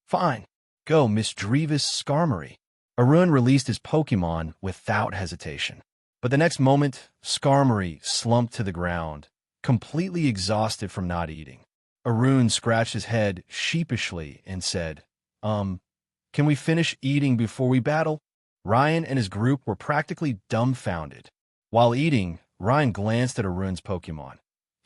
"Fine. Go, mischievous Skarmory." Arun released his Pokémon without hesitation. But the next moment, Skarmory slumped to the ground, completely exhausted from not eating. Arun scratched his head sheepishly and said, Can we finish eating before we battle?" Ryan and his group were practically dumbfounded. While eating, Ryan glanced at Arun's Pokémon.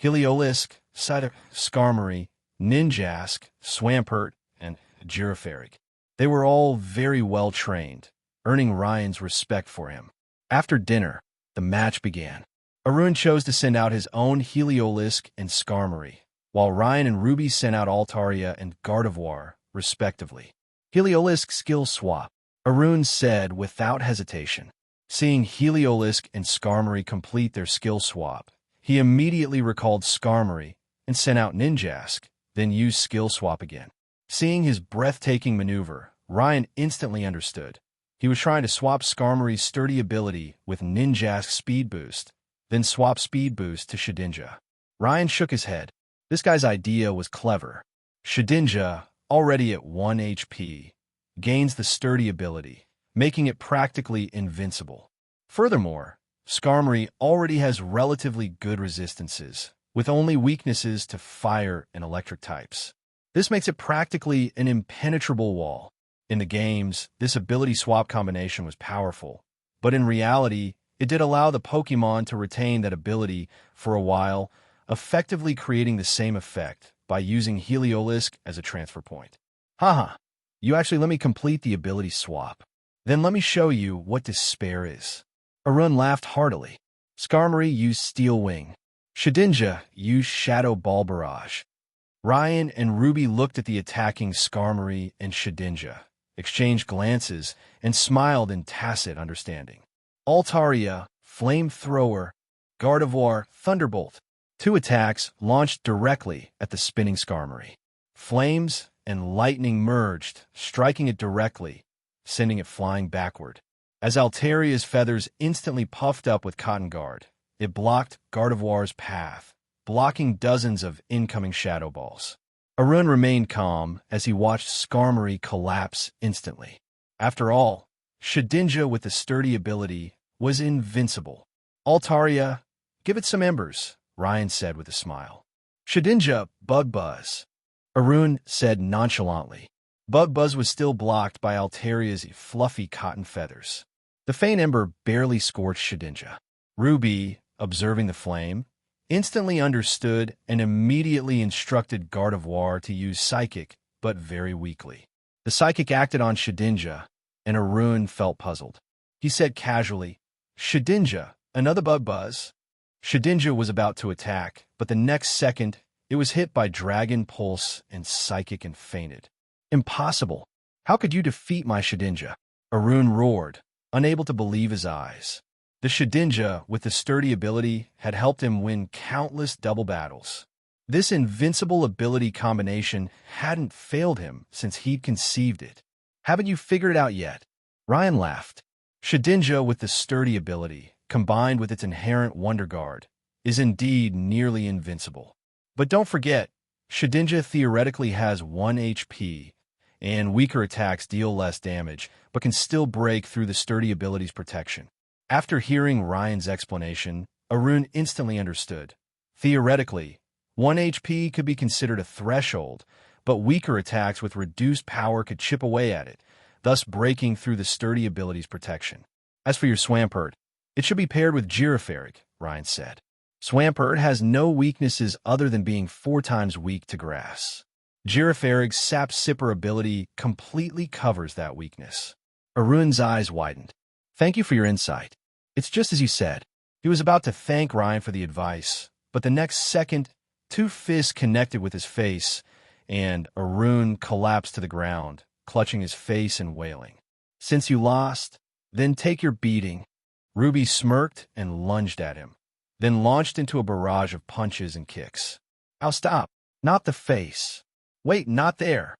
Heliolisk, Skarmory, Ninjask, Swampert, and Girafarig. They were all very well trained, earning Ryan's respect for him. After dinner, the match began. Arun chose to send out his own Heliolisk and Skarmory, while Ryan and Ruby sent out Altaria and Gardevoir, respectively. Heliolisk skill swap, Arun said without hesitation. Seeing Heliolisk and Skarmory complete their skill swap, he immediately recalled Skarmory and sent out Ninjask, then used skill swap again. Seeing his breathtaking maneuver, Ryan instantly understood. He was trying to swap Skarmory's sturdy ability with Ninjask's speed boost, then swap speed boost to Shedinja. Ryan shook his head. This guy's idea was clever. Shedinja, already at 1 HP, gains the sturdy ability, making it practically invincible. Furthermore, Skarmory already has relatively good resistances, with only weaknesses to fire and electric types. This makes it practically an impenetrable wall. In the games, this ability swap combination was powerful, but in reality, it did allow the Pokémon to retain that ability for a while, effectively creating the same effect by using Heliolisk as a transfer point. Haha, you actually let me complete the ability swap. Then let me show you what despair is. Arun laughed heartily. Skarmory used Steel Wing. Shedinja used Shadow Ball Barrage. Ryan and Ruby looked at the attacking Skarmory and Shedinja, exchanged glances, and smiled in tacit understanding. Altaria, Flamethrower, Gardevoir, Thunderbolt. 2 attacks launched directly at the spinning Skarmory. Flames and lightning merged, striking it directly, sending it flying backward. As Altaria's feathers instantly puffed up with Cotton Guard, it blocked Gardevoir's path, blocking dozens of incoming Shadow Balls. Arun remained calm as he watched Skarmory collapse instantly. After all, Shedinja with the sturdy ability was invincible. "Altaria, give it some embers," Ryan said with a smile. "Shedinja, Bug Buzz," Arun said nonchalantly. Bug Buzz was still blocked by Altaria's fluffy cotton feathers. The faint ember barely scorched Shedinja. Ruby, observing the flame, instantly understood and immediately instructed Gardevoir to use Psychic, but very weakly. The Psychic acted on Shedinja, and Arun felt puzzled. He said casually, "Shedinja, another Bug Buzz." Shedinja was about to attack, but the next second, it was hit by Dragon Pulse and Psychic and fainted. "Impossible! How could you defeat my Shedinja?" Arun roared, unable to believe his eyes. The Shedinja, with the sturdy ability, had helped him win countless double battles. This invincible ability combination hadn't failed him since he'd conceived it. "Haven't you figured it out yet?" Ryan laughed. Shedinja with the sturdy ability, combined with its inherent Wonder Guard, is indeed nearly invincible. But don't forget, Shedinja theoretically has 1 HP, and weaker attacks deal less damage, but can still break through the sturdy ability's protection. After hearing Ryan's explanation, Arun instantly understood. Theoretically, 1 HP could be considered a threshold, but weaker attacks with reduced power could chip away at it, thus breaking through the sturdy ability's protection. "As for your Swampert, it should be paired with Girafarig," Ryan said. "Swampert has no weaknesses other than being 4 times weak to grass. Girafarig's Sap Sipper ability completely covers that weakness." Arun's eyes widened. "Thank you for your insight. It's just as you said." He was about to thank Ryan for the advice, but the next second, 2 fists connected with his face, and Arun collapsed to the ground, clutching his face and wailing. "Since you lost, then take your beating." Ruby smirked and lunged at him, then launched into a barrage of punches and kicks. "I'll stop. Not the face. Wait, not there."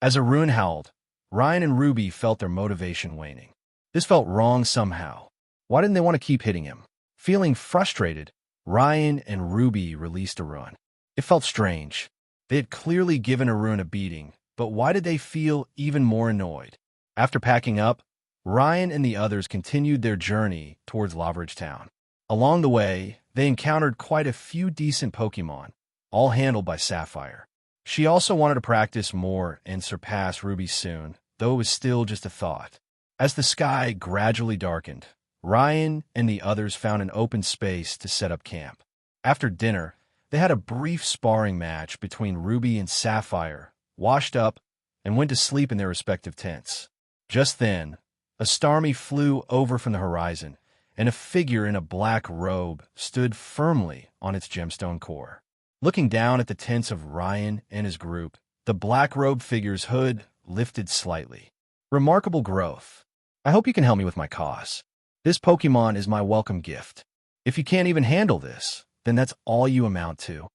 As Arun howled, Ryan and Ruby felt their motivation waning. This felt wrong somehow. Why didn't they want to keep hitting him? Feeling frustrated, Ryan and Ruby released Arun. It felt strange. They had clearly given Arun a beating, but why did they feel even more annoyed? After packing up, Ryan and the others continued their journey towards Lavaridge Town. Along the way, they encountered quite a few decent Pokémon, all handled by Sapphire. She also wanted to practice more and surpass Ruby soon, though it was still just a thought. As the sky gradually darkened, Ryan and the others found an open space to set up camp. After dinner, they had a brief sparring match between Ruby and Sapphire, washed up, and went to sleep in their respective tents. Just then, a Starmie flew over from the horizon, and a figure in a black robe stood firmly on its gemstone core. Looking down at the tents of Ryan and his group, the black robe figure's hood lifted slightly. Remarkable growth. I hope you can help me with my cause. This Pokemon is my welcome gift. If you can't even handle this, then that's all you amount to.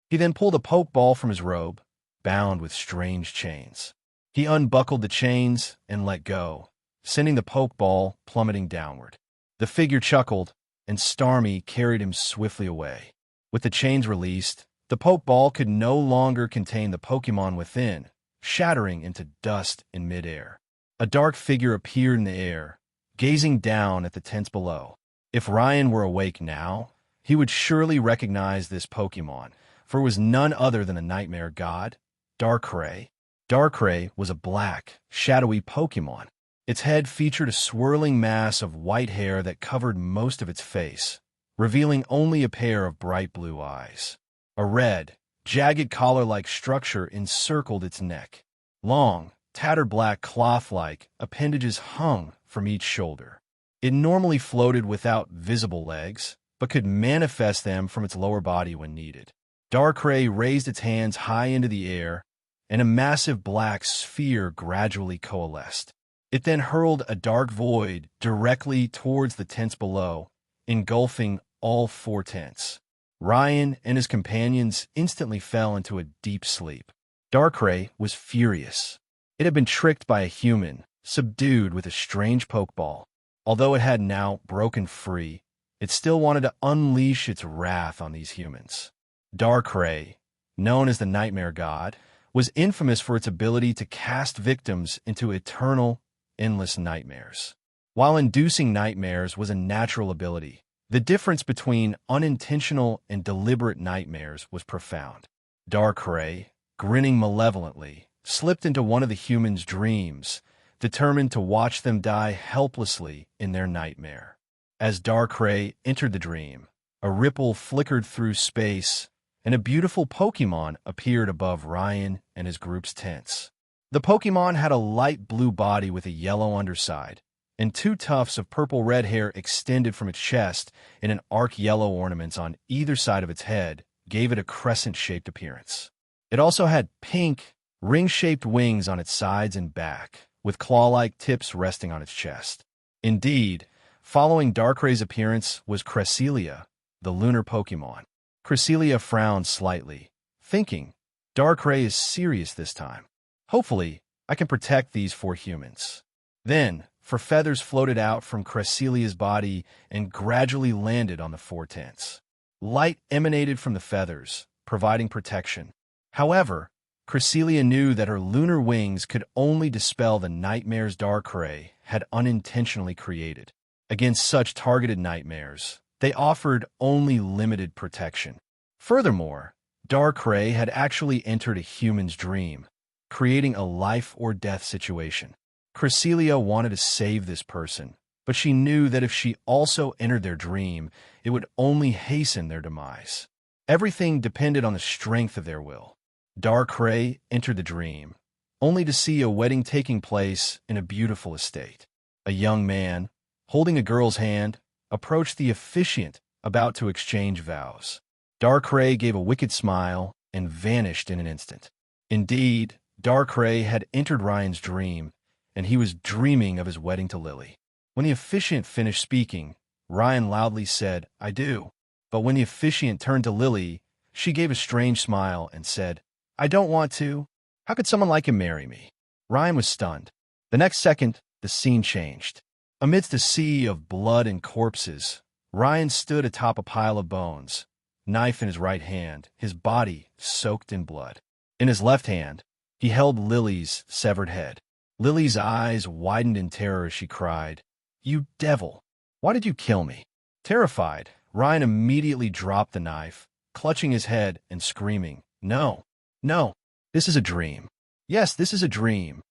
He then pulled a Pokeball from his robe, bound with strange chains. He unbuckled the chains and let go, sending the Pokeball plummeting downward. The figure chuckled, and Starmie carried him swiftly away. With the chains released, the Pokeball could no longer contain the Pokemon within, shattering into dust in midair. A dark figure appeared in the air, gazing down at the tents below. If Ryan were awake now, he would surely recognize this Pokemon, for it was none other than a nightmare god, Darkrai. Darkrai was a black, shadowy Pokemon. Its head featured a swirling mass of white hair that covered most of its face, revealing only a pair of bright blue eyes. A red, jagged collar-like structure encircled its neck. Long, tattered black cloth-like appendages hung from each shoulder. It normally floated without visible legs, but could manifest them from its lower body when needed. Darkrai raised its hands high into the air, and a massive black sphere gradually coalesced. It then hurled a dark void directly towards the tents below, engulfing all 4 tents. Ryan and his companions instantly fell into a deep sleep. Darkrai was furious. It had been tricked by a human, subdued with a strange Pokeball. Although it had now broken free, it still wanted to unleash its wrath on these humans. Darkrai, known as the Nightmare God, was infamous for its ability to cast victims into eternal, endless nightmares. While inducing nightmares was a natural ability, the difference between unintentional and deliberate nightmares was profound. Darkrai, grinning malevolently, slipped into one of the humans' dreams, determined to watch them die helplessly in their nightmare. As Darkrai entered the dream, a ripple flickered through space, and a beautiful Pokemon appeared above Ryan and his group's tents. The Pokemon had a light blue body with a yellow underside, and 2 tufts of purple-red hair extended from its chest, and an arc yellow ornaments on either side of its head gave it a crescent-shaped appearance. It also had pink, ring-shaped wings on its sides and back, with claw-like tips resting on its chest. Indeed, following Darkrai's appearance was Cresselia, the lunar Pokemon. Cresselia frowned slightly, thinking, Darkrai is serious this time. Hopefully, I can protect these 4 humans. Then, feathers floated out from Cresselia's body and gradually landed on the 4 tents. Light emanated from the feathers, providing protection. However, Cresselia knew that her lunar wings could only dispel the nightmares Darkrai had unintentionally created. Against such targeted nightmares, they offered only limited protection. Furthermore, Darkrai had actually entered a human's dream, creating a life-or-death situation. Cresselia wanted to save this person, but she knew that if she also entered their dream, it would only hasten their demise. Everything depended on the strength of their will. Darkrai entered the dream, only to see a wedding taking place in a beautiful estate. A young man, holding a girl's hand, approached the officiant about to exchange vows. Darkrai gave a wicked smile and vanished in an instant. Indeed, Darkrai had entered Ryan's dream, and he was dreaming of his wedding to Lily. When the officiant finished speaking, Ryan loudly said, "I do." But when the officiant turned to Lily, she gave a strange smile and said, "I don't want to. How could someone like him marry me?" Ryan was stunned. The next second, the scene changed. Amidst a sea of blood and corpses, Ryan stood atop a pile of bones, knife in his right hand, his body soaked in blood. In his left hand, he held Lily's severed head. Lily's eyes widened in terror as she cried, "You devil! Why did you kill me?" Terrified, Ryan immediately dropped the knife, clutching his head and screaming, "No, no, this is a dream. Yes, this is a dream."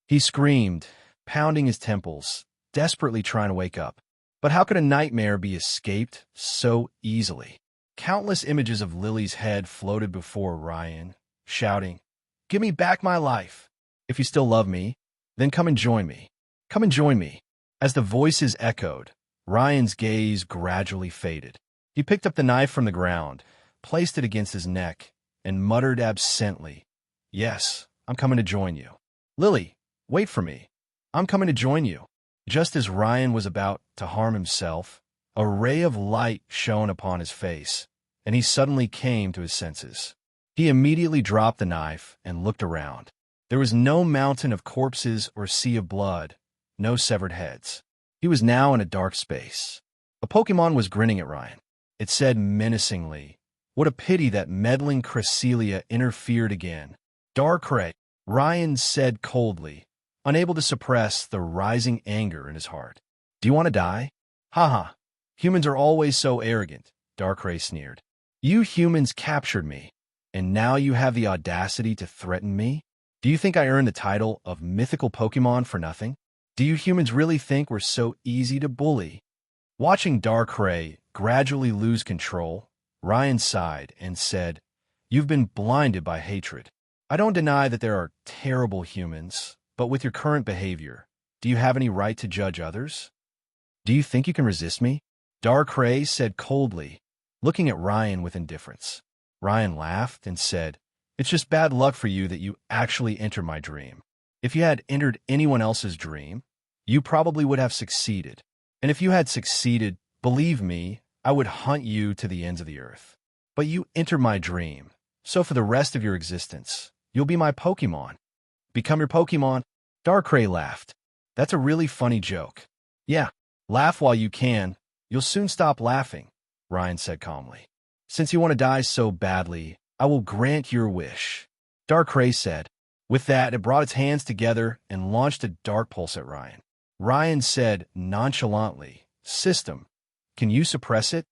He screamed, pounding his temples, desperately trying to wake up. But how could a nightmare be escaped so easily? Countless images of Lily's head floated before Ryan, shouting, "Give me back my life. If you still love me, then come and join me. Come and join me." As the voices echoed, Ryan's gaze gradually faded. He picked up the knife from the ground, placed it against his neck, and muttered absently, "Yes, I'm coming to join you. Lily, wait for me. I'm coming to join you." Just as Ryan was about to harm himself, a ray of light shone upon his face, and he suddenly came to his senses. He immediately dropped the knife and looked around. There was no mountain of corpses or sea of blood, no severed heads. He was now in a dark space. A Pokémon was grinning at Ryan. It said menacingly, "What a pity that meddling Cresselia interfered again." "Darkrai," Ryan said coldly, unable to suppress the rising anger in his heart. "Do you want to die?" "Haha, humans are always so arrogant," Darkrai sneered. "You humans captured me, and now you have the audacity to threaten me? Do you think I earned the title of mythical Pokémon for nothing? Do you humans really think we're so easy to bully?" Watching Darkrai gradually lose control, Ryan sighed and said, "You've been blinded by hatred. I don't deny that there are terrible humans, but with your current behavior, do you have any right to judge others? Do you think you can resist me?" Darkrai said coldly, looking at Ryan with indifference. Ryan laughed and said, "It's just bad luck for you that you actually entered my dream. If you had entered anyone else's dream, you probably would have succeeded. And if you had succeeded, believe me, I would hunt you to the ends of the earth. But you entered my dream, so for the rest of your existence, you'll be my Pokémon. Become your Pokémon." Darkrai laughed. "That's a really funny joke." "Yeah, laugh while you can. You'll soon stop laughing," Ryan said calmly. "Since you want to die so badly, I will grant your wish," Darkrai said. With that, it brought its hands together and launched a dark pulse at Ryan. Ryan said nonchalantly, "System, can you suppress it?"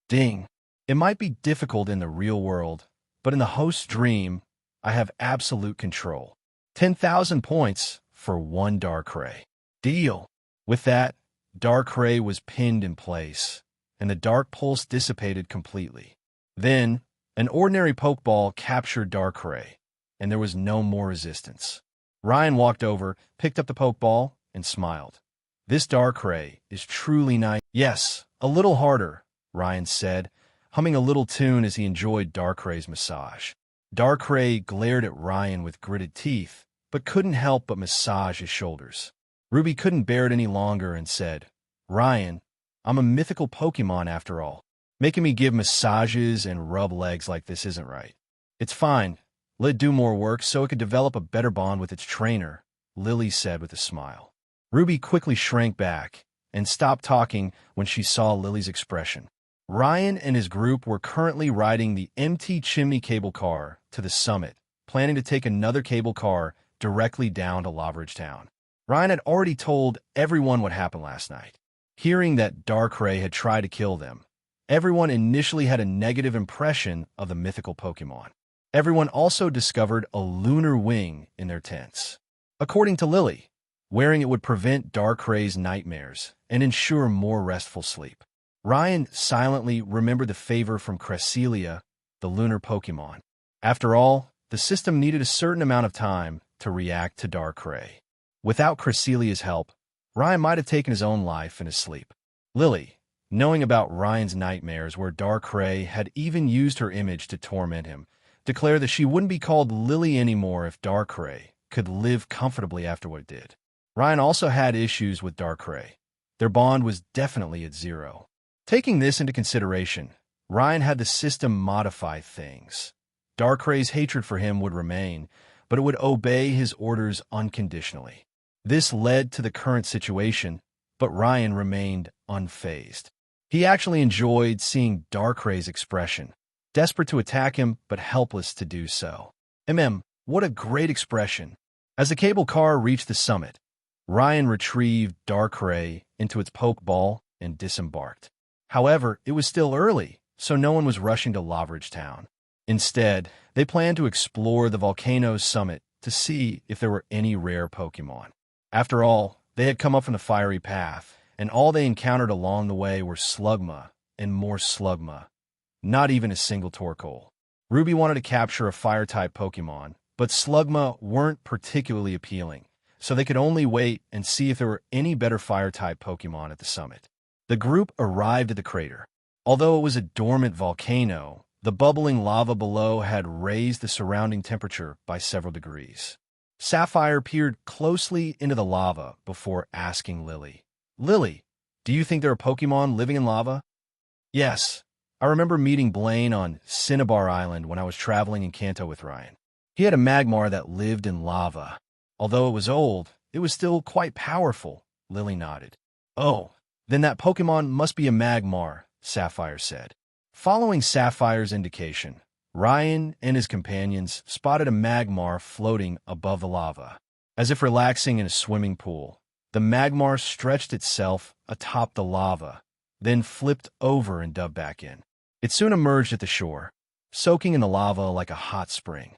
Ding. "It might be difficult in the real world, but in the host's dream, I have absolute control. 10,000 points for one Darkrai. Deal." With that, Darkrai was pinned in place, and the dark pulse dissipated completely. Then, an ordinary Pokeball captured Darkrai, and there was no more resistance. Ryan walked over, picked up the Pokeball, and smiled. "This Darkrai is truly nice." "Yes, a little harder," Ryan said, humming a little tune as he enjoyed Darkrai's massage. Darkrai glared at Ryan with gritted teeth, but couldn't help but massage his shoulders. Ruby couldn't bear it any longer and said, "Ryan, I'm a mythical Pokémon after all. Making me give massages and rub legs like this isn't right." "It's fine. Let it do more work so it could develop a better bond with its trainer," Lily said with a smile. Ruby quickly shrank back and stopped talking when she saw Lily's expression. Ryan and his group were currently riding the empty chimney cable car to the summit, planning to take another cable car directly down to Lavaridge Town. Ryan had already told everyone what happened last night. Hearing that Darkrai had tried to kill them, everyone initially had a negative impression of the mythical Pokémon. Everyone also discovered a lunar wing in their tents. According to Lily, wearing it would prevent Darkrai's nightmares and ensure more restful sleep. Ryan silently remembered the favor from Cresselia, the lunar Pokémon. After all, the system needed a certain amount of time to react to Darkrai. Without Cresselia's help, Ryan might have taken his own life in his sleep. Lily, knowing about Ryan's nightmares where Darkrai had even used her image to torment him, declared that she wouldn't be called Lily anymore if Darkrai could live comfortably after what it did. Ryan also had issues with Darkrai. Their bond was definitely at zero. Taking this into consideration, Ryan had the system modify things. Darkrai's hatred for him would remain, but it would obey his orders unconditionally. This led to the current situation, but Ryan remained unfazed. He actually enjoyed seeing Darkray's expression, desperate to attack him but helpless to do so. What a great expression. As the cable car reached the summit, Ryan retrieved Darkray into its pokeball and disembarked. However, it was still early, so no one was rushing to Lavaridge Town. Instead, they planned to explore the volcano's summit to see if there were any rare Pokémon. After all, they had come up from the fiery path, and all they encountered along the way were Slugma and more Slugma. Not even a single Torkoal. Ruby wanted to capture a fire-type Pokémon, but Slugma weren't particularly appealing, so they could only wait and see if there were any better fire-type Pokémon at the summit. The group arrived at the crater. Although it was a dormant volcano, the bubbling lava below had raised the surrounding temperature by several degrees. Sapphire peered closely into the lava before asking Lily, "Lily, do you think there are Pokémon living in lava?" "Yes. I remember meeting Blaine on Cinnabar Island when I was traveling in Kanto with Ryan. He had a Magmar that lived in lava. Although it was old, it was still quite powerful," Lily nodded. "Oh, then that Pokémon must be a Magmar," Sapphire said. Following Sapphire's indication, Ryan and his companions spotted a Magmar floating above the lava. As if relaxing in a swimming pool, the Magmar stretched itself atop the lava, then flipped over and dove back in. It soon emerged at the shore, soaking in the lava like a hot spring.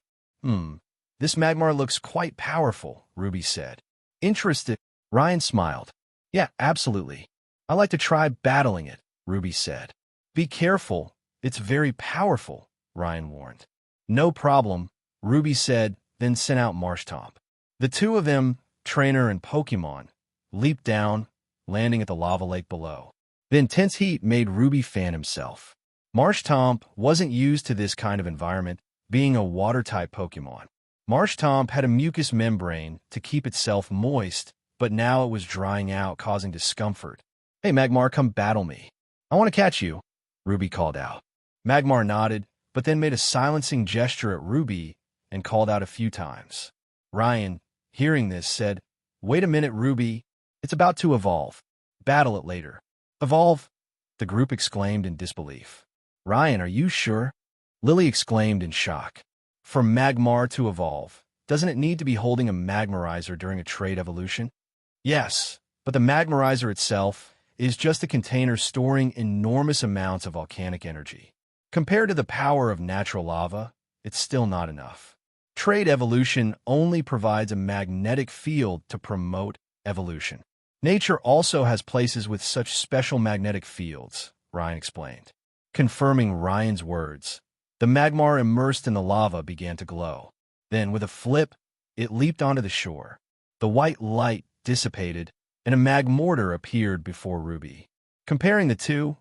This Magmar looks quite powerful," Ruby said. Interested, Ryan smiled. "Yeah, absolutely. I like to try battling it," Ruby said. "Be careful, it's very powerful," Ryan warned. "No problem," Ruby said, then sent out Marshtomp. The two of them, trainer and Pokémon, leaped down, landing at the lava lake below. The intense heat made Ruby fan himself. Marshtomp wasn't used to this kind of environment, being a water-type Pokémon. Marshtomp had a mucus membrane to keep itself moist, but now it was drying out, causing discomfort. "Hey, Magmar, come battle me. I want to catch you," Ruby called out. Magmar nodded, but then made a silencing gesture at Ruby and called out a few times. Ryan, hearing this, said, "Wait a minute, Ruby. It's about to evolve. Battle it later." "Evolve?" the group exclaimed in disbelief. "Ryan, are you sure?" Lily exclaimed in shock. "For Magmar to evolve, doesn't it need to be holding a Magmarizer during a trait evolution?" "Yes, but the Magmarizer itself is just a container storing enormous amounts of volcanic energy. Compared to the power of natural lava, it's still not enough. Trait evolution only provides a magnetic field to promote evolution. Nature also has places with such special magnetic fields," Ryan explained. Confirming Ryan's words, the Magmar immersed in the lava began to glow. Then, with a flip, it leaped onto the shore. The white light dissipated, and a Magmortar appeared before Ruby. Comparing the two,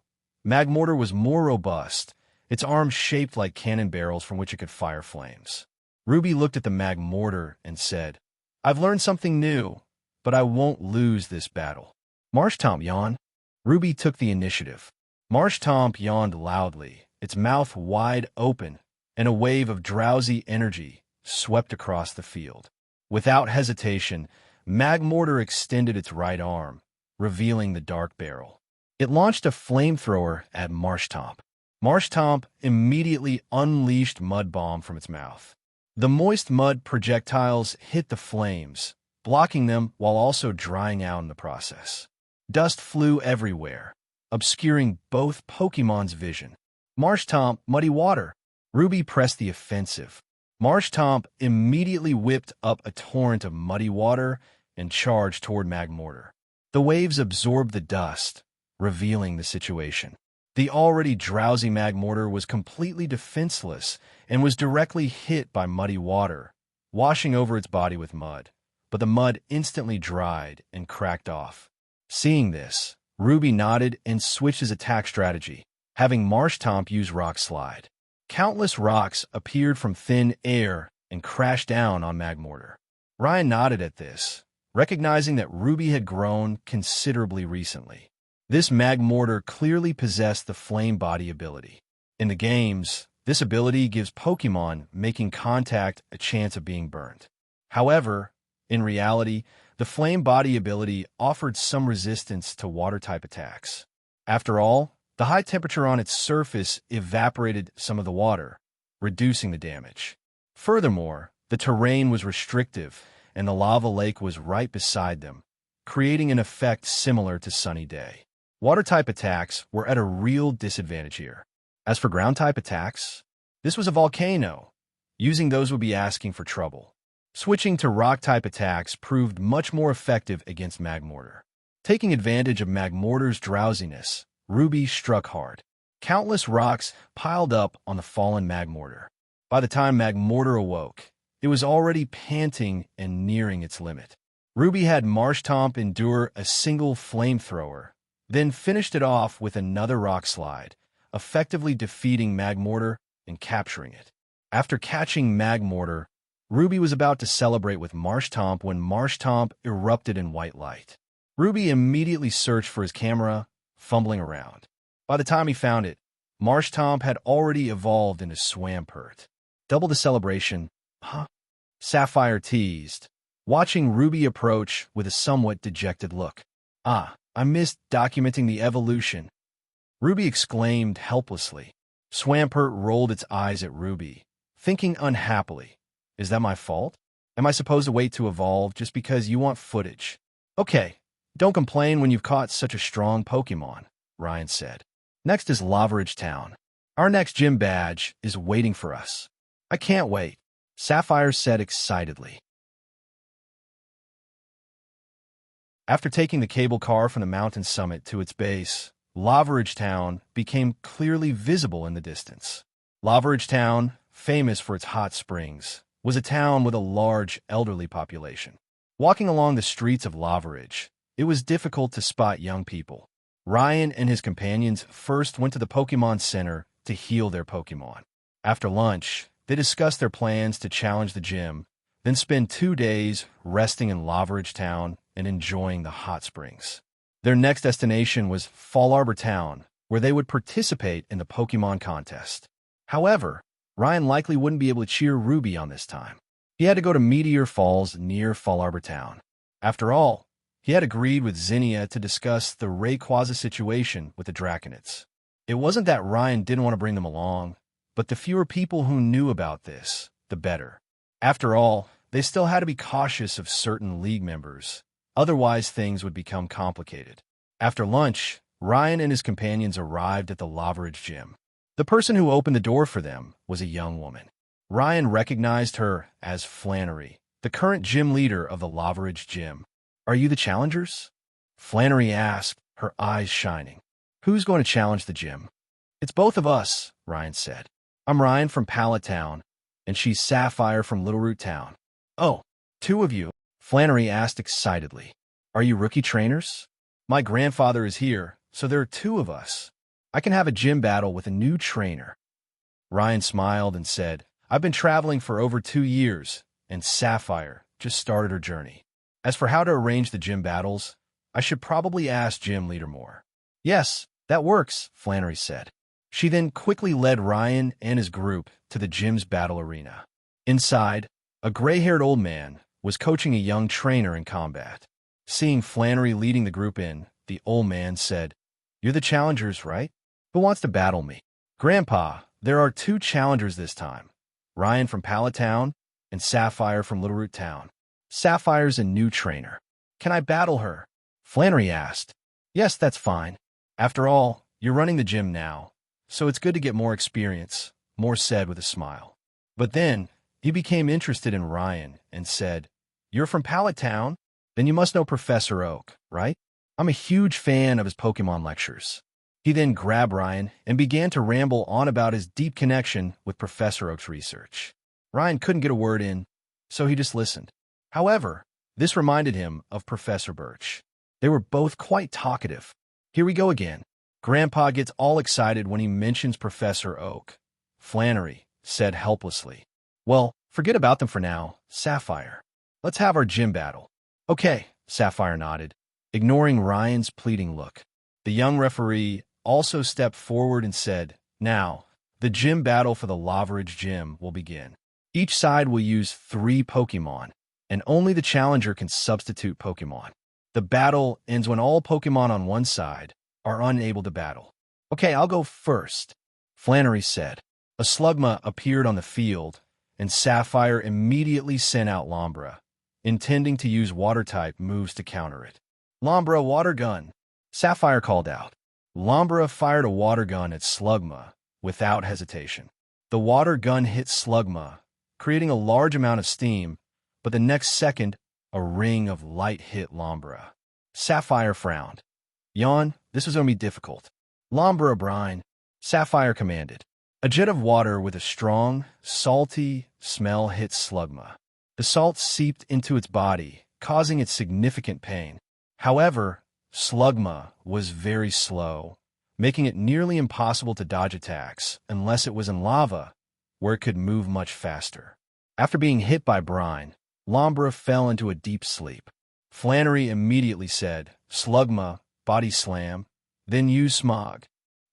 Magmortar was more robust, its arms shaped like cannon barrels from which it could fire flames. Ruby looked at the Magmortar and said, "I've learned something new, but I won't lose this battle." Marshtomp yawned. Ruby took the initiative. Marshtomp yawned loudly, its mouth wide open, and a wave of drowsy energy swept across the field. Without hesitation, Magmortar extended its right arm, revealing the dark barrel. It launched a flamethrower at Marshtomp. Marshtomp immediately unleashed Mud Bomb from its mouth. The moist mud projectiles hit the flames, blocking them while also drying out in the process. Dust flew everywhere, obscuring both Pokémon's vision. Marshtomp, Muddy Water. Ruby pressed the offensive. Marshtomp immediately whipped up a torrent of muddy water and charged toward Magmortar. The waves absorbed the dust, revealing the situation. The already drowsy Magmortar was completely defenseless and was directly hit by muddy water, washing over its body with mud. But the mud instantly dried and cracked off. Seeing this, Ruby nodded and switched his attack strategy, having Marshtomp use Rock Slide. Countless rocks appeared from thin air and crashed down on Magmortar. Ryan nodded at this, recognizing that Ruby had grown considerably recently. This Magmortar clearly possessed the Flame Body ability. In the games, this ability gives Pokémon making contact a chance of being burned. However, in reality, The Flame Body ability offered some resistance to water-type attacks. After all, the high temperature on its surface evaporated some of the water, reducing the damage. Furthermore, the terrain was restrictive, and the lava lake was right beside them, creating an effect similar to Sunny Day. Water-type attacks were at a real disadvantage here. As for ground-type attacks, this was a volcano. Using those would be asking for trouble. Switching to rock-type attacks proved much more effective against Magmortar. Taking advantage of Magmortar's drowsiness, Ruby struck hard. Countless rocks piled up on the fallen Magmortar. By the time Magmortar awoke, it was already panting and nearing its limit. Ruby had Marshtomp endure a single flamethrower, then finished it off with another rock slide, effectively defeating Magmortar and capturing it. After catching Magmortar, Ruby was about to celebrate with Marshtomp when Marshtomp erupted in white light. Ruby immediately searched for his camera, fumbling around. By the time he found it, Marshtomp had already evolved into Swampert. Double the celebration, huh? Sapphire teased, watching Ruby approach with a somewhat dejected look. Ah, I missed documenting the evolution, Ruby exclaimed helplessly. Swampert rolled its eyes at Ruby, thinking unhappily, is that my fault? Am I supposed to wait to evolve just because you want footage? Okay, don't complain when you've caught such a strong Pokémon, Ryan said. Next is Rivalries Town. Our next gym badge is waiting for us. I can't wait, Sapphire said excitedly. After taking the cable car from the mountain summit to its base, Rivalries Town became clearly visible in the distance. Rivalries Town, famous for its hot springs, was a town with a large elderly population. Walking along the streets of Rivalries, it was difficult to spot young people. Ryan and his companions first went to the Pokémon Center to heal their Pokémon. After lunch, they discussed their plans to challenge the gym, then spend 2 days resting in Rivalries Town and enjoying the hot springs. Their next destination was Fall Arbor Town, where they would participate in the Pokémon contest. However, Ryan likely wouldn't be able to cheer Ruby on this time. He had to go to Meteor Falls near Fall Arbor Town. After all, he had agreed with Zinnia to discuss the Rayquaza situation with the Draconids. It wasn't that Ryan didn't want to bring them along, but the fewer people who knew about this, the better. After all, they still had to be cautious of certain league members. Otherwise, things would become complicated. After lunch, Ryan and his companions arrived at the Rivalries gym. The person who opened the door for them was a young woman. Ryan recognized her as Flannery, the current gym leader of the Rivalries gym. Are you the challengers? Flannery asked, her eyes shining. Who's going to challenge the gym? It's both of us, Ryan said. I'm Ryan from Pallet Town, and she's Sapphire from Little Root Town. Oh, 2 of you? Flannery asked excitedly. Are you rookie trainers? My grandfather is here, so there are 2 of us. I can have a gym battle with a new trainer. Ryan smiled and said, I've been traveling for over 2 years, and Sapphire just started her journey. As for how to arrange the gym battles, I should probably ask Gym Leader more. Yes, that works, Flannery said. She then quickly led Ryan and his group to the gym's battle arena. Inside, a gray-haired old man was coaching a young trainer in combat. Seeing Flannery leading the group in, the old man said, You're the challengers, right? Who wants to battle me? Grandpa, there are 2 challengers this time. Ryan from Pallet Town and Sapphire from Little Root Town. Sapphire's a new trainer. Can I battle her? Flannery asked. Yes, that's fine. After all, you're running the gym now, so it's good to get more experience, Moore said with a smile. But then, he became interested in Ryan and said, You're from Pallet Town? Then you must know Professor Oak, right? I'm a huge fan of his Pokémon lectures. He then grabbed Ryan and began to ramble on about his deep connection with Professor Oak's research. Ryan couldn't get a word in, so he just listened. However, this reminded him of Professor Birch. They were both quite talkative. Here we go again. Grandpa gets all excited when he mentions Professor Oak. Flannery said helplessly. Well, forget about them for now, Sapphire. Let's have our gym battle. Okay, Sapphire nodded, ignoring Ryan's pleading look. The young referee also stepped forward and said, Now, the gym battle for the Rivalries gym will begin. Each side will use 3 Pokémon. and only the challenger can substitute Pokémon. The battle ends when all Pokémon on one side are unable to battle. Okay, I'll go first, Flannery said. A Slugma appeared on the field, and Sapphire immediately sent out Lombra, intending to use Water-type moves to counter it. Lombra, Water Gun, Sapphire called out. Lombra fired a Water Gun at Slugma without hesitation. The Water Gun hit Slugma, creating a large amount of steam, but the next second, a ring of light hit Lombra. Sapphire frowned. Yawn, this was going to be difficult. Lombra, brine, Sapphire commanded. A jet of water with a strong, salty smell hit Slugma. The salt seeped into its body, causing it significant pain. However, Slugma was very slow, making it nearly impossible to dodge attacks unless it was in lava, where it could move much faster. After being hit by brine, Lombra fell into a deep sleep. Flannery immediately said, Slugma, body slam, then use smog.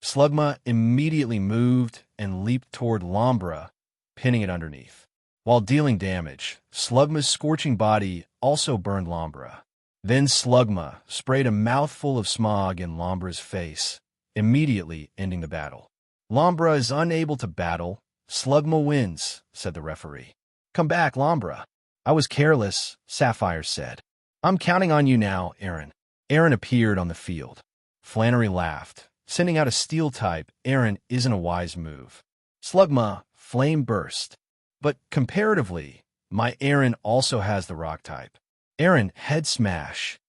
Slugma immediately moved and leaped toward Lombra, pinning it underneath. While dealing damage, Slugma's scorching body also burned Lombra. Then Slugma sprayed a mouthful of smog in Lombra's face, immediately ending the battle. Lombra is unable to battle. Slugma wins, said the referee. Come back, Lombra. I was careless, Sapphire said. I'm counting on you now, Aaron. Aaron appeared on the field. Flannery laughed. Sending out a steel type, Aaron isn't a wise move. Slugma, flame burst. But comparatively, my Aaron also has the rock type. Aaron, head smash.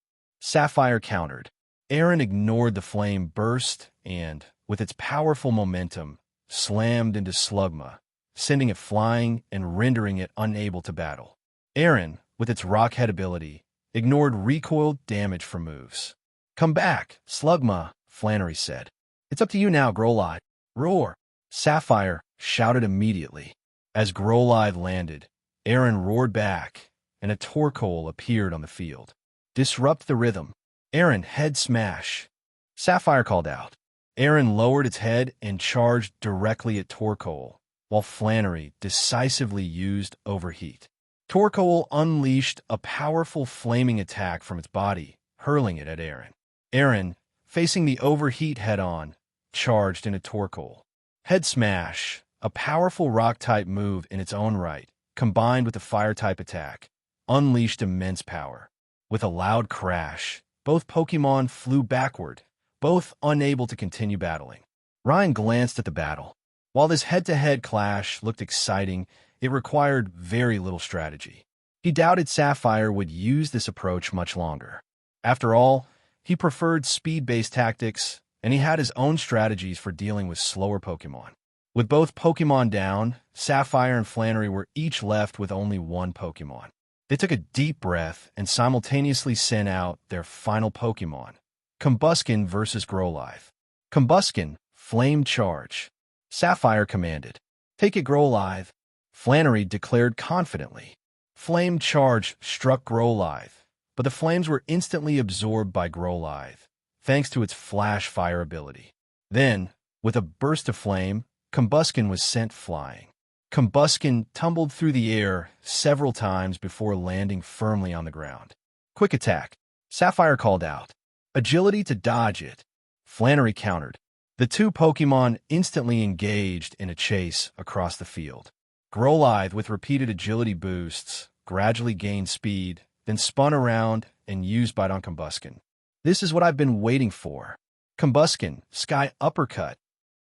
Sapphire countered. Aaron ignored the flame burst and, with its powerful momentum, slammed into Slugma, sending it flying and rendering it unable to battle. Aaron, with its rock head ability, ignored recoil damage from moves. Come back, Slugma, Flannery said. It's up to you now, Growlithe. Roar! Sapphire shouted immediately. As Growlithe landed, Aaron roared back, and a Torkoal appeared on the field. Disrupt the rhythm. Aaron, head smash. Sapphire called out. Aaron lowered its head and charged directly at Torkoal, while Flannery decisively used Overheat. Torkoal unleashed a powerful flaming attack from its body, hurling it at Aaron. Aaron, facing the Overheat head-on, charged into Torkoal. Head Smash, a powerful rock-type move in its own right, combined with a fire-type attack, unleashed immense power. With a loud crash, both Pokémon flew backward, both unable to continue battling. Ryan glanced at the battle. While this head-to-head clash looked exciting, it required very little strategy. He doubted Sapphire would use this approach much longer. After all, he preferred speed-based tactics, and he had his own strategies for dealing with slower Pokémon. With both Pokémon down, Sapphire and Flannery were each left with only one Pokémon. They took a deep breath and simultaneously sent out their final Pokémon, Combuskin versus Growlithe. Combuskin, Flame Charge. Sapphire commanded. Take it, Growlithe. Flannery declared confidently. Flame Charge struck Growlithe, but the flames were instantly absorbed by Growlithe, thanks to its flash fire ability. Then, with a burst of flame, Combuskin was sent flying. Combuskin tumbled through the air several times before landing firmly on the ground. Quick attack, Sapphire called out. Agility to dodge it, Flannery countered. The two Pokémon instantly engaged in a chase across the field. Growlithe, with repeated agility boosts, gradually gained speed, then spun around and used Bite on Combuskin. This is what I've been waiting for. Combuskin, Sky Uppercut.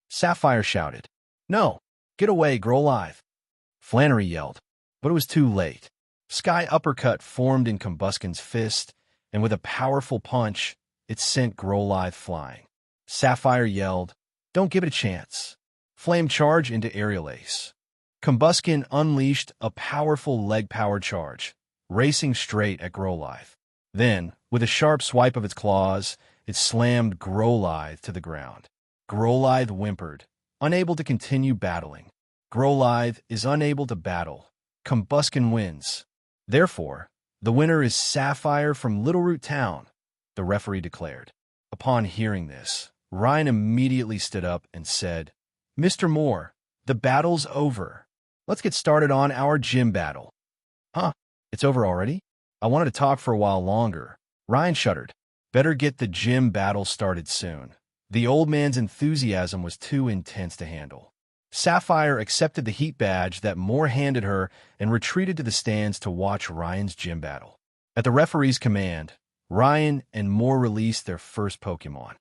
Sapphire shouted. No, get away, Growlithe. Flannery yelled, but it was too late. Sky Uppercut formed in Combuskin's fist, and with a powerful punch, it sent Growlithe flying. Sapphire yelled, don't give it a chance. Flame Charge into Aerial Ace. Combuskin unleashed a powerful leg power charge, racing straight at Growlithe. Then, with a sharp swipe of its claws, it slammed Growlithe to the ground. Growlithe whimpered, unable to continue battling. Growlithe is unable to battle. Combuskin wins. Therefore, the winner is Sapphire from Little Root Town, the referee declared. Upon hearing this, Ryan immediately stood up and said, Mr. Moore, the battle's over. Let's get started on our gym battle. Huh? It's over already? I wanted to talk for a while longer. Ryan shuddered. Better get the gym battle started soon. The old man's enthusiasm was too intense to handle. Sapphire accepted the heat badge that Moore handed her and retreated to the stands to watch Ryan's gym battle. At the referee's command, Ryan and Moore released their first Pokémon.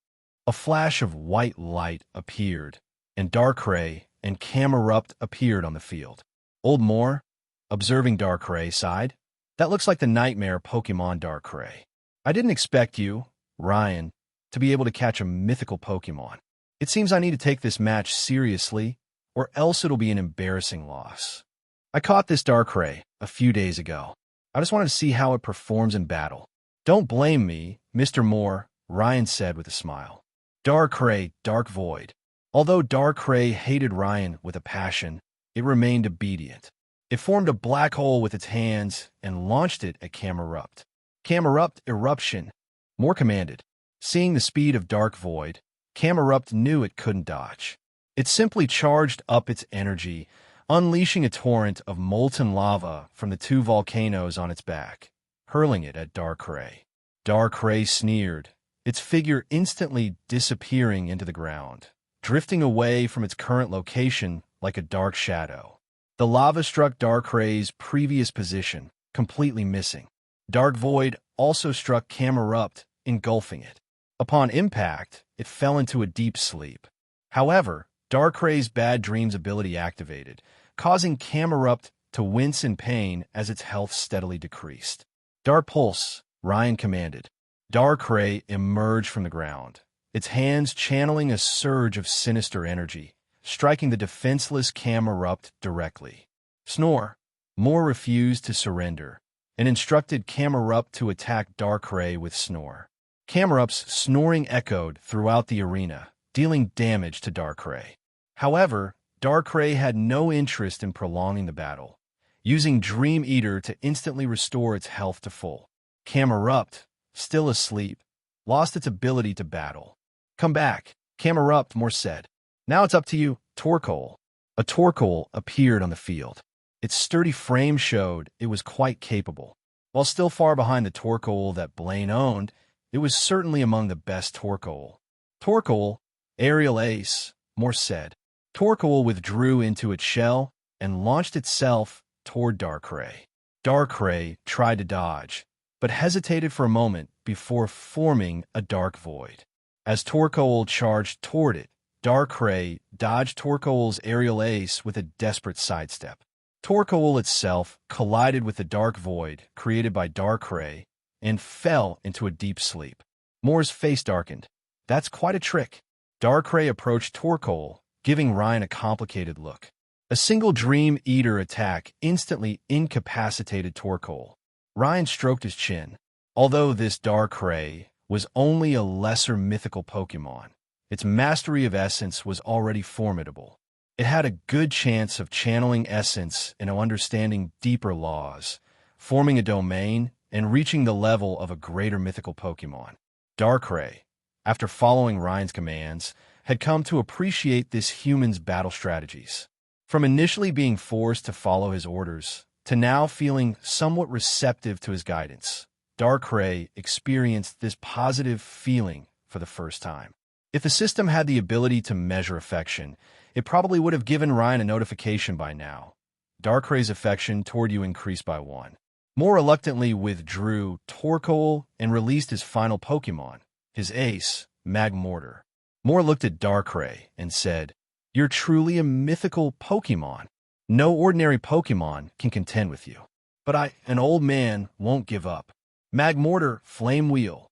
A flash of white light appeared, and Darkrai and Camerupt appeared on the field. Old Moore, observing Darkrai, sighed. That looks like the nightmare Pokémon Darkrai. I didn't expect you, Ryan, to be able to catch a mythical Pokémon. It seems I need to take this match seriously, or else it'll be an embarrassing loss. I caught this Darkrai a few days ago. I just wanted to see how it performs in battle. Don't blame me, Mr. Moore, Ryan said with a smile. Darkrai, Dark Void. Although Darkrai hated Ryan with a passion, it remained obedient. It formed a black hole with its hands and launched it at Camerupt. Camerupt Eruption. Moore commanded. Seeing the speed of Dark Void, Camerupt knew it couldn't dodge. It simply charged up its energy, unleashing a torrent of molten lava from the two volcanoes on its back, hurling it at Darkrai. Darkrai sneered, its figure instantly disappearing into the ground, drifting away from its current location like a dark shadow. The lava struck Darkrai's previous position, completely missing. Dark Void also struck Camerupt, engulfing it. Upon impact, it fell into a deep sleep. However, Darkrai's Bad Dreams ability activated, causing Camerupt to wince in pain as its health steadily decreased. Dark Pulse, Ryan commanded. Darkrai emerged from the ground, its hands channeling a surge of sinister energy, striking the defenseless Camerupt directly. Snore. Moore refused to surrender, and instructed Camerupt to attack Darkrai with Snore. Camerupt's snoring echoed throughout the arena, dealing damage to Darkrai. However, Darkrai had no interest in prolonging the battle, using Dream Eater to instantly restore its health to full. Camerupt, still asleep, lost its ability to battle. Come back, Camerupt, Moore said. Now it's up to you, Torkoal. A Torkoal appeared on the field. Its sturdy frame showed it was quite capable. While still far behind the Torkoal that Blaine owned, it was certainly among the best Torkoal. Torkoal, Aerial Ace, Moore said. Torkoal withdrew into its shell and launched itself toward Darkrai. Darkrai tried to dodge, but hesitated for a moment before forming a Dark Void. As Torkoal charged toward it, Darkrai dodged Torkoal's Aerial Ace with a desperate sidestep. Torkoal itself collided with the Dark Void created by Darkrai and fell into a deep sleep. Moore's face darkened. That's quite a trick. Darkrai approached Torkoal, giving Ryan a complicated look. A single Dream Eater attack instantly incapacitated Torkoal. Ryan stroked his chin. Although this Darkrai was only a lesser mythical Pokémon, its mastery of Essence was already formidable. It had a good chance of channeling Essence and understanding deeper laws, forming a domain, and reaching the level of a greater mythical Pokémon. Darkrai, after following Ryan's commands, had come to appreciate this human's battle strategies. From initially being forced to follow his orders, to now feeling somewhat receptive to his guidance, Darkrai experienced this positive feeling for the first time. If the system had the ability to measure affection, it probably would have given Ryan a notification by now. Darkrai's affection toward you increased by 1. Moore reluctantly withdrew Torkoal and released his final Pokémon, his ace, Magmortar. Moore looked at Darkrai and said, "You're truly a mythical Pokémon. No ordinary Pokémon can contend with you. But an old man, won't give up." Magmortar, Flame Wheel.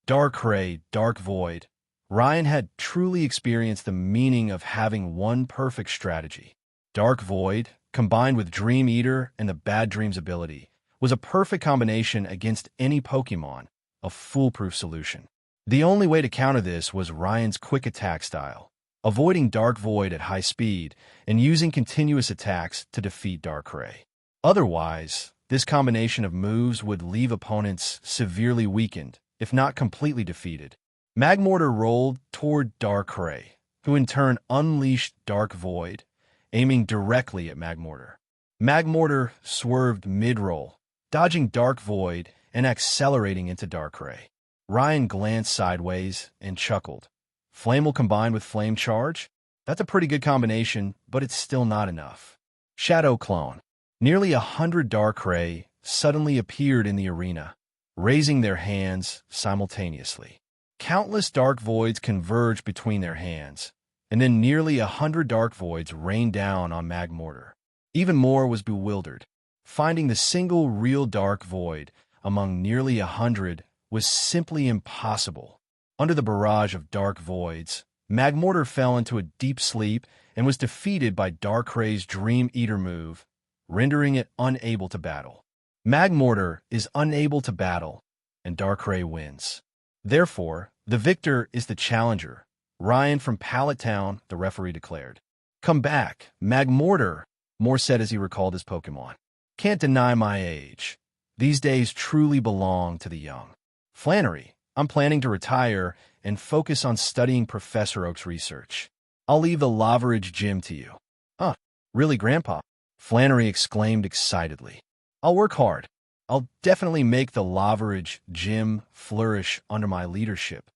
Darkrai, Dark Void. Ryan had truly experienced the meaning of having one perfect strategy. Dark Void, combined with Dream Eater and the Bad Dreams ability, was a perfect combination against any Pokémon, a foolproof solution. The only way to counter this was Ryan's quick attack style, avoiding Dark Void at high speed and using continuous attacks to defeat Darkrai. Otherwise, this combination of moves would leave opponents severely weakened, if not completely defeated. Magmortar rolled toward Darkrai, who in turn unleashed Dark Void, aiming directly at Magmortar. Magmortar swerved mid-roll, dodging Dark Void and accelerating into Darkrai. Ryan glanced sideways and chuckled. Flamel combined with Flame Charge? That's a pretty good combination, but it's still not enough. Shadow Clone. Nearly 100 Darkrai suddenly appeared in the arena, raising their hands simultaneously. Countless Dark Voids converged between their hands, and then nearly 100 Dark Voids rained down on Magmortar. Even more was bewildered. Finding the single real Dark Void among nearly 100 was simply impossible. Under the barrage of Dark Voids, Magmortar fell into a deep sleep and was defeated by Darkray's Dream Eater move, rendering it unable to battle. Magmortar is unable to battle, and Darkrai wins. Therefore, the victor is the challenger. Ryan from Pallet Town, the referee declared. Come back, Magmortar, Moore said as he recalled his Pokémon. Can't deny my age. These days truly belong to the young. Flannery, I'm planning to retire and focus on studying Professor Oak's research. I'll leave the Lavaridge gym to you. Huh, really, Grandpa? Flannery exclaimed excitedly. I'll work hard. I'll definitely make the Lavaridge gym flourish under my leadership.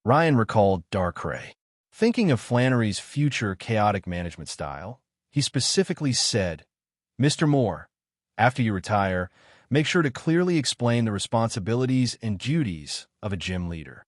Ryan recalled Darkrai. Thinking of Flannery's future chaotic management style, he specifically said, Mr. Moore, after you retire, make sure to clearly explain the responsibilities and duties of a gym leader.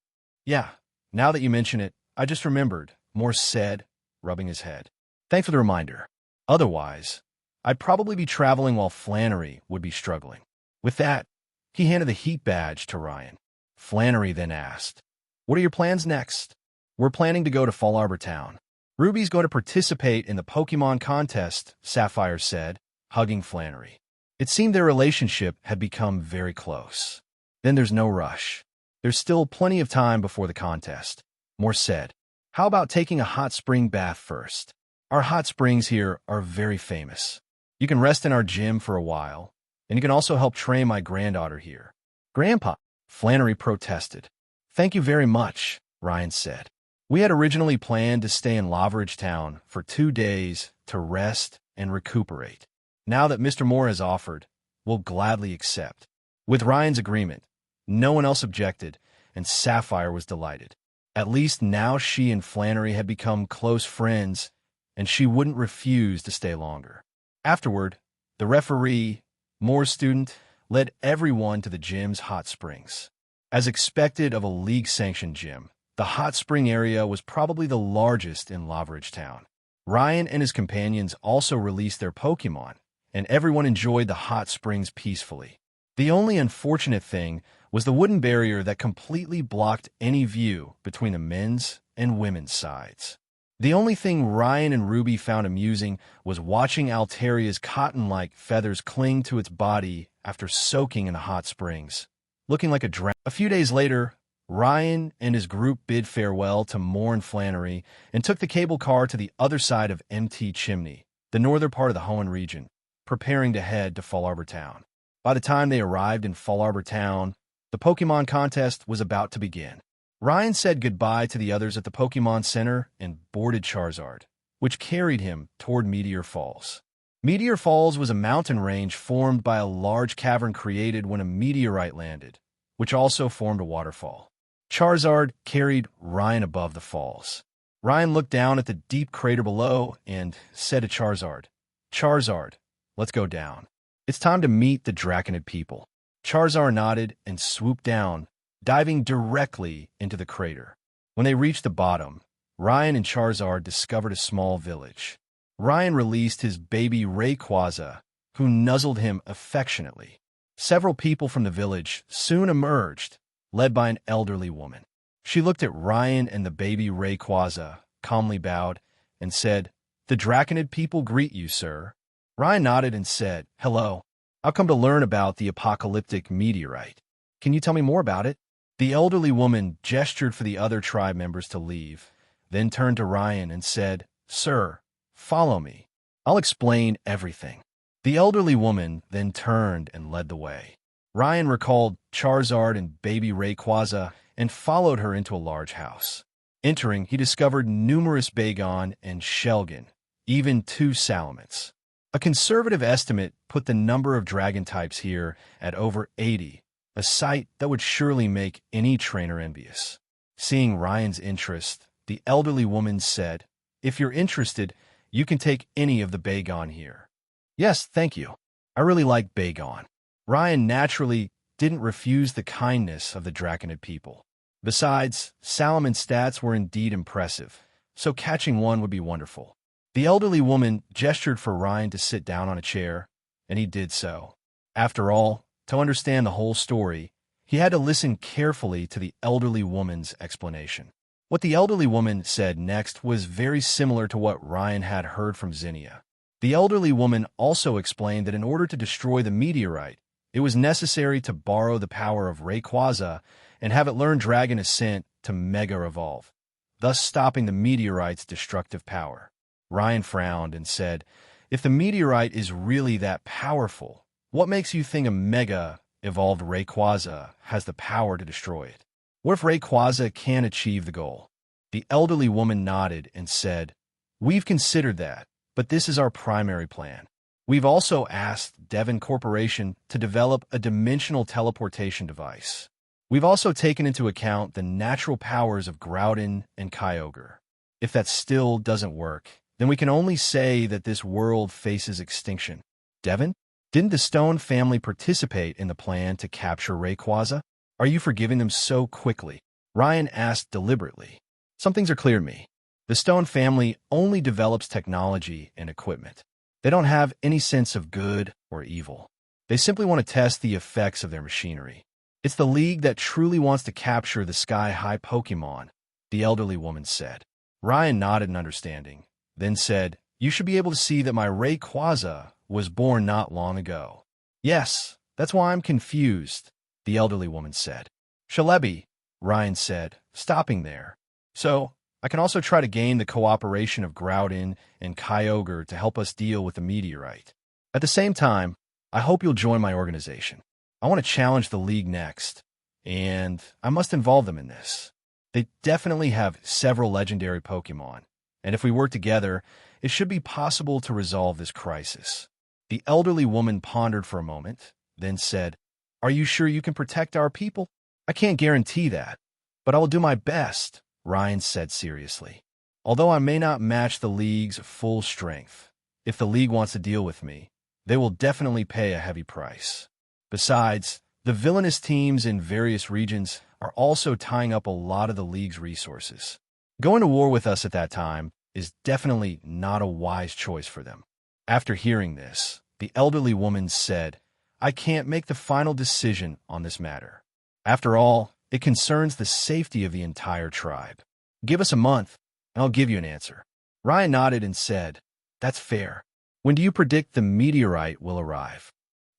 Yeah, now that you mention it, I just remembered, Moore said, rubbing his head. Thanks for the reminder. Otherwise, I'd probably be traveling while Flannery would be struggling. With that, he handed the heat badge to Ryan. Flannery then asked, What are your plans next? We're planning to go to Fall Arbor Town. Ruby's going to participate in the Pokémon contest, Sapphire said, hugging Flannery. It seemed their relationship had become very close. Then there's no rush. There's still plenty of time before the contest, Moore said. How about taking a hot spring bath first? Our hot springs here are very famous. You can rest in our gym for a while, and you can also help train my granddaughter here. Grandpa, Flannery protested. Thank you very much, Ryan said. We had originally planned to stay in Lavaridge Town for 2 days to rest and recuperate. Now that Mr. Moore has offered, we'll gladly accept. With Ryan's agreement, no one else objected, and Sapphire was delighted. At least now she and Flannery had become close friends, and she wouldn't refuse to stay longer. Afterward, the referee, Moore's student, led everyone to the gym's hot springs. As expected of a league-sanctioned gym, the hot spring area was probably the largest in Lavaridge Town. Ryan and his companions also released their Pokémon, and everyone enjoyed the hot springs peacefully. The only unfortunate thing was the wooden barrier that completely blocked any view between the men's and women's sides. The only thing Ryan and Ruby found amusing was watching Alteria's cotton-like feathers cling to its body after soaking in the hot springs, looking like a drown. A few days later, Ryan and his group bid farewell to Moore and Flannery and took the cable car to the other side of MT Chimney, the northern part of the Hoenn region, preparing to head to Fall Arbor Town. By the time they arrived in Fall Arbor Town, the Pokémon contest was about to begin. Ryan said goodbye to the others at the Pokémon Center and boarded Charizard, which carried him toward Meteor Falls. Meteor Falls was a mountain range formed by a large cavern created when a meteorite landed, which also formed a waterfall. Charizard carried Ryan above the falls. Ryan looked down at the deep crater below and said to Charizard, Charizard, let's go down. It's time to meet the Draconid people. Charizard nodded and swooped down, diving directly into the crater. When they reached the bottom, Ryan and Charizard discovered a small village. Ryan released his baby Rayquaza, who nuzzled him affectionately. Several people from the village soon emerged, led by an elderly woman. She looked at Ryan and the baby Rayquaza, calmly bowed, and said, The Draconid people greet you, sir. Ryan nodded and said, Hello. I've come to learn about the apocalyptic meteorite. Can you tell me more about it? The elderly woman gestured for the other tribe members to leave, then turned to Ryan and said, Sir, follow me. I'll explain everything. The elderly woman then turned and led the way. Ryan recalled Charizard and baby Rayquaza and followed her into a large house. Entering, he discovered numerous Bagon and Shelgon, even 2 Salamence. A conservative estimate put the number of dragon types here at over 80, a sight that would surely make any trainer envious. Seeing Ryan's interest, the elderly woman said, "If you're interested, you can take any of the Bagon here." "Yes, thank you. I really like Bagon." Ryan naturally didn't refuse the kindness of the Draconid people. Besides, Salamon's stats were indeed impressive, so catching one would be wonderful. The elderly woman gestured for Ryan to sit down on a chair, and he did so. After all, to understand the whole story, he had to listen carefully to the elderly woman's explanation. What the elderly woman said next was very similar to what Ryan had heard from Zinnia. The elderly woman also explained that in order to destroy the meteorite, it was necessary to borrow the power of Rayquaza and have it learn Dragon Ascent to Mega Evolve, thus stopping the meteorite's destructive power. Ryan frowned and said, "If the meteorite is really that powerful, what makes you think a Mega Evolved Rayquaza has the power to destroy it? What if Rayquaza can't achieve the goal?" The elderly woman nodded and said, "We've considered that, but this is our primary plan. We've also asked Devon Corporation to develop a dimensional teleportation device. We've also taken into account the natural powers of Groudon and Kyogre. If that still doesn't work, then we can only say that this world faces extinction." "Devon, didn't the Stone family participate in the plan to capture Rayquaza? Are you forgiving them so quickly?" Ryan asked deliberately. "Some things are clear to me. The Stone family only develops technology and equipment. They don't have any sense of good or evil. They simply want to test the effects of their machinery. It's the League that truly wants to capture the sky-high Pokémon," the elderly woman said. Ryan nodded in understanding, then said, "You should be able to see that my Rayquaza was born not long ago." "Yes, that's why I'm confused," the elderly woman said. "Shalebi," Ryan said, stopping there. "So, I can also try to gain the cooperation of Groudon and Kyogre to help us deal with the meteorite. At the same time, I hope you'll join my organization. I want to challenge the League next, and I must involve them in this. They definitely have several legendary Pokémon, and if we work together, it should be possible to resolve this crisis." The elderly woman pondered for a moment, then said, "Are you sure you can protect our people?" "I can't guarantee that, but I will do my best," Ryan said seriously. "Although I may not match the League's full strength, if the League wants to deal with me, they will definitely pay a heavy price. Besides, the villainous teams in various regions are also tying up a lot of the League's resources. Going to war with us at that time is definitely not a wise choice for them." After hearing this, the elderly woman said, "I can't make the final decision on this matter. After all, it concerns the safety of the entire tribe. Give us a month, and I'll give you an answer." Ryan nodded and said, "That's fair. When do you predict the meteorite will arrive?"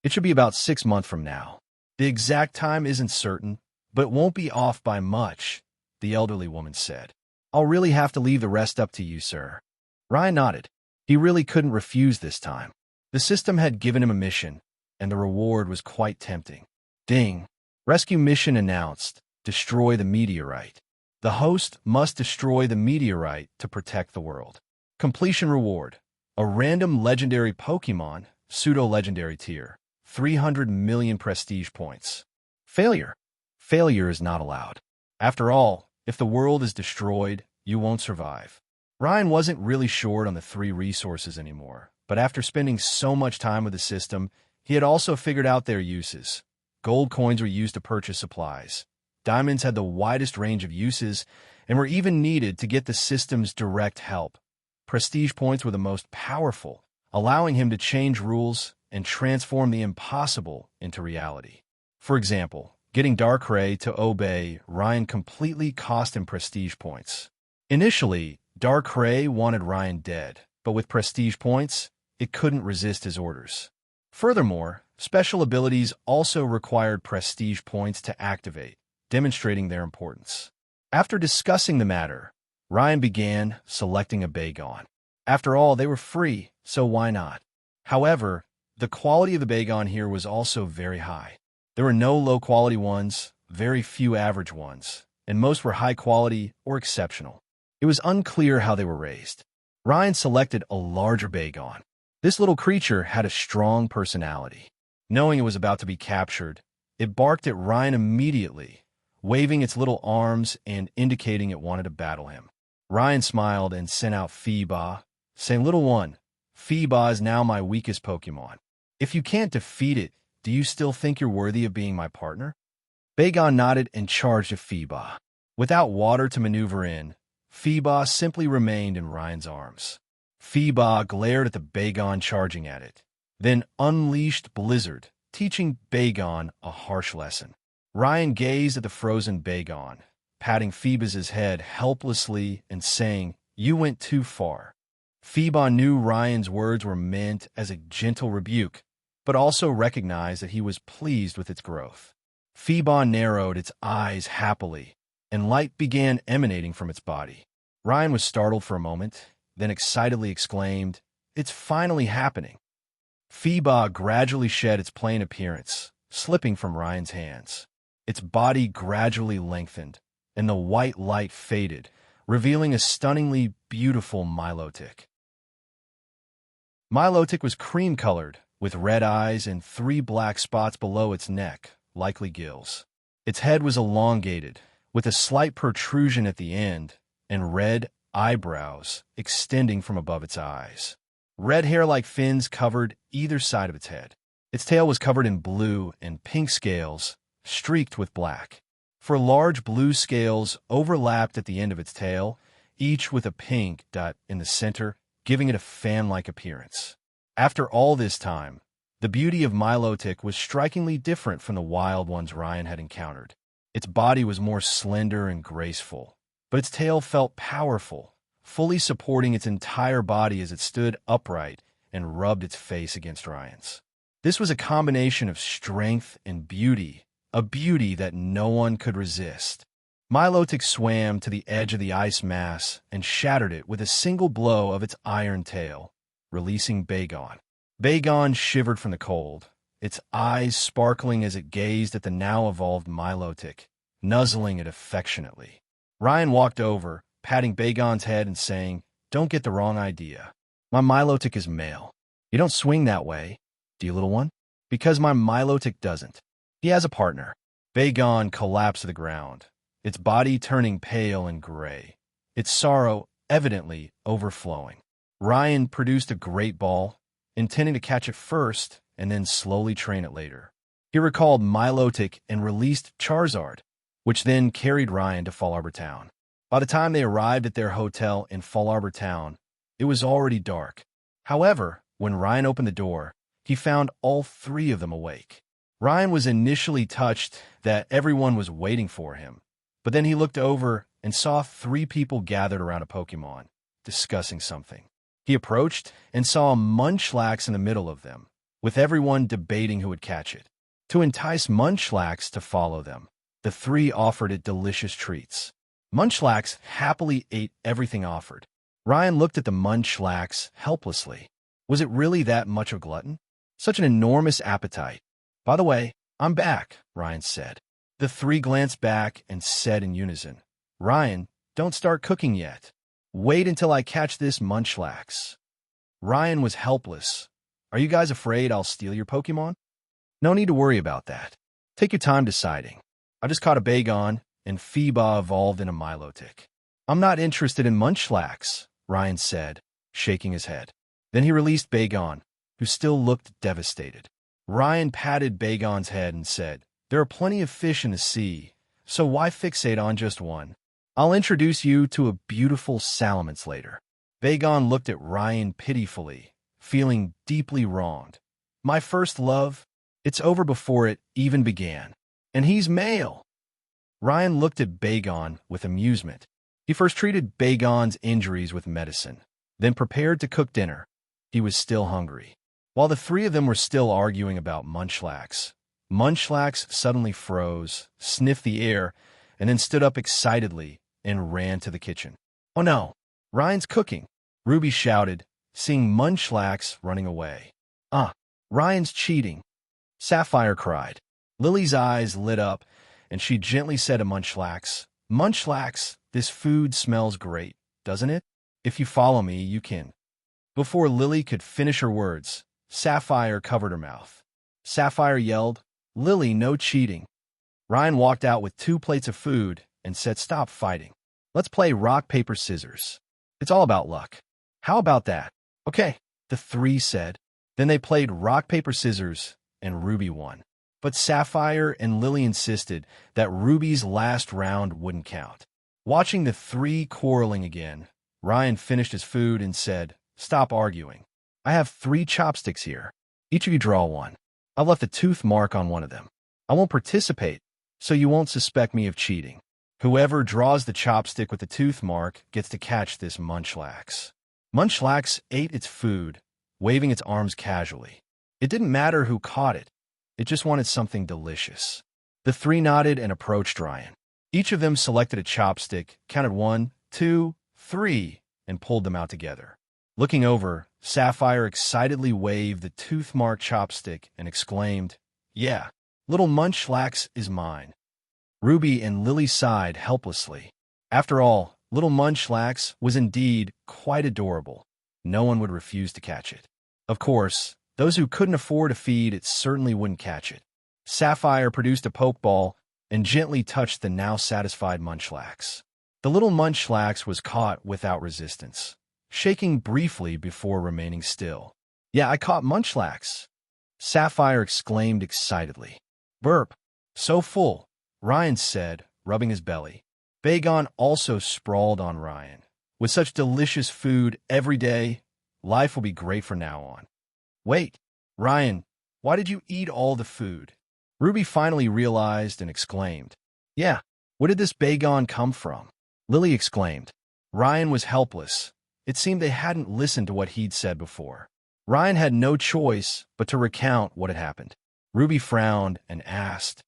"It should be about 6 months from now. The exact time isn't certain, but it won't be off by much," the elderly woman said. "I'll really have to leave the rest up to you, sir." Ryan nodded. He really couldn't refuse this time. The system had given him a mission, and the reward was quite tempting. Ding! Rescue mission announced. Destroy the meteorite. The host must destroy the meteorite to protect the world. Completion reward. A random legendary Pokémon, pseudo-legendary tier. 300 million prestige points. Failure. Failure is not allowed. After all, if the world is destroyed, you won't survive. Ryan wasn't really short on the 3 resources anymore, but after spending so much time with the system, he had also figured out their uses. Gold coins were used to purchase supplies. Diamonds had the widest range of uses and were even needed to get the system's direct help. Prestige points were the most powerful, allowing him to change rules and transform the impossible into reality. For example, getting Darkrai to obey Ryan completely cost him prestige points. Initially, Darkrai wanted Ryan dead, but with prestige points, it couldn't resist his orders. Furthermore, special abilities also required prestige points to activate, demonstrating their importance. After discussing the matter, Ryan began selecting a Bagon. After all, they were free, so why not? However, the quality of the Bagon here was also very high. There were no low-quality ones, very few average ones, and most were high-quality or exceptional. It was unclear how they were raised. Ryan selected a larger Bagon. This little creature had a strong personality. Knowing it was about to be captured, it barked at Ryan immediately, waving its little arms and indicating it wanted to battle him. Ryan smiled and sent out Feeba, saying, "Little one, Feeba is now my weakest Pokémon. If you can't defeat it, do you still think you're worthy of being my partner?" Bagon nodded and charged at Feeba. Without water to maneuver in, Feeba simply remained in Ryan's arms. Feeba glared at the Bagon charging at it, then unleashed Blizzard, teaching Bagon a harsh lesson. Ryan gazed at the frozen Bagon, patting Feeba's head helplessly and saying, "You went too far." Feeba knew Ryan's words were meant as a gentle rebuke, but also recognized that he was pleased with its growth. Feeba narrowed its eyes happily, and light began emanating from its body. Ryan was startled for a moment, then excitedly exclaimed, "It's finally happening." Feeba gradually shed its plain appearance, slipping from Ryan's hands. Its body gradually lengthened, and the white light faded, revealing a stunningly beautiful Milotic. Milotic was cream-colored, with red eyes and 3 black spots below its neck, likely gills. Its head was elongated, with a slight protrusion at the end, and red eyebrows extending from above its eyes. Red hair like fins covered either side of its head. Its tail was covered in blue and pink scales, streaked with black. 4 large blue scales overlapped at the end of its tail, each with a pink dot in the center, giving it a fan-like appearance. After all this time, the beauty of Milotic was strikingly different from the wild ones Ryan had encountered. Its body was more slender and graceful, but its tail felt powerful, fully supporting its entire body as it stood upright and rubbed its face against Ryan's. This was a combination of strength and beauty, a beauty that no one could resist. Milotic swam to the edge of the ice mass and shattered it with a single blow of its iron tail, releasing Bagon. Bagon shivered from the cold, its eyes sparkling as it gazed at the now evolved Milotic, nuzzling it affectionately. Ryan walked over, patting Bagon's head and saying, "Don't get the wrong idea. My Milotic is male. You don't swing that way, do you, little one? Because my Milotic doesn't. He has a partner." Bagon collapsed to the ground, its body turning pale and gray, its sorrow evidently overflowing. Ryan produced a great ball, intending to catch it first and then slowly train it later. He recalled Milotic and released Charizard, which then carried Ryan to Fall Arbor Town. By the time they arrived at their hotel in Fall Arbor Town, it was already dark. However, when Ryan opened the door, he found all 3 of them awake. Ryan was initially touched that everyone was waiting for him, but then he looked over and saw 3 people gathered around a Pokémon, discussing something. He approached and saw a Munchlax in the middle of them, with everyone debating who would catch it. To entice Munchlax to follow them, the 3 offered it delicious treats. Munchlax happily ate everything offered. Ryan looked at the Munchlax helplessly. Was it really that much of a glutton? Such an enormous appetite. "By the way, I'm back," Ryan said. The 3 glanced back and said in unison, "Ryan, don't start cooking yet. Wait until I catch this Munchlax." Ryan was helpless. "Are you guys afraid I'll steal your Pokémon?" "No need to worry about that. Take your time deciding. I just caught a Bagon, and Feeba evolved in a Milotic." "I'm not interested in Munchlax," Ryan said, shaking his head. Then he released Bagon, who still looked devastated. Ryan patted Bagon's head and said, "There are plenty of fish in the sea, so why fixate on just one? I'll introduce you to a beautiful Salamence later." Bagon looked at Ryan pitifully, feeling deeply wronged. "My first love? It's over before it even began. And he's male." Ryan looked at Bagon with amusement. He first treated Bagon's injuries with medicine, then prepared to cook dinner. He was still hungry. While the 3 of them were still arguing about Munchlax, Munchlax suddenly froze, sniffed the air, and then stood up excitedly and ran to the kitchen. "Oh no, Ryan's cooking!" Ruby shouted, seeing Munchlax running away. Ryan's cheating!" Sapphire cried. Lily's eyes lit up, and she gently said to Munchlax, "Munchlax, this food smells great, doesn't it? If you follow me, you can." Before Lily could finish her words, Sapphire covered her mouth. Sapphire yelled, "Lily, no cheating." Ryan walked out with 2 plates of food and said, "Stop fighting. Let's play rock, paper, scissors. It's all about luck." "How about that?" "Okay," the 3 said. Then they played rock, paper, scissors, and Ruby won. But Sapphire and Lily insisted that Ruby's last round wouldn't count. Watching the 3 quarreling again, Ryan finished his food and said, "Stop arguing. I have 3 chopsticks here. Each of you draw one. I've left a tooth mark on one of them. I won't participate, so you won't suspect me of cheating. Whoever draws the chopstick with the tooth mark gets to catch this Munchlax." Munchlax ate its food, waving its arms casually. It didn't matter who caught it. It just wanted something delicious. The 3 nodded and approached Ryan. Each of them selected a chopstick, counted 1, 2, 3, and pulled them out together. Looking over, Sapphire excitedly waved the tooth-marked chopstick and exclaimed, "Yeah, little Munchlax is mine." Ruby and Lily sighed helplessly. After all, little Munchlax was indeed quite adorable. No one would refuse to catch it. Of course, those who couldn't afford to feed it certainly wouldn't catch it. Sapphire produced a pokeball and gently touched the now satisfied Munchlax. The little Munchlax was caught without resistance, shaking briefly before remaining still. "Yeah, I caught Munchlax," Sapphire exclaimed excitedly. "Burp. So full," Ryan said, rubbing his belly. Bagon also sprawled on Ryan. "With such delicious food every day, life will be great from now on." "Wait, Ryan, why did you eat all the food?" Ruby finally realized and exclaimed. "Yeah, where did this Bagon come from?" Lily exclaimed. Ryan was helpless. It seemed they hadn't listened to what he'd said before. Ryan had no choice but to recount what had happened. Ruby frowned and asked,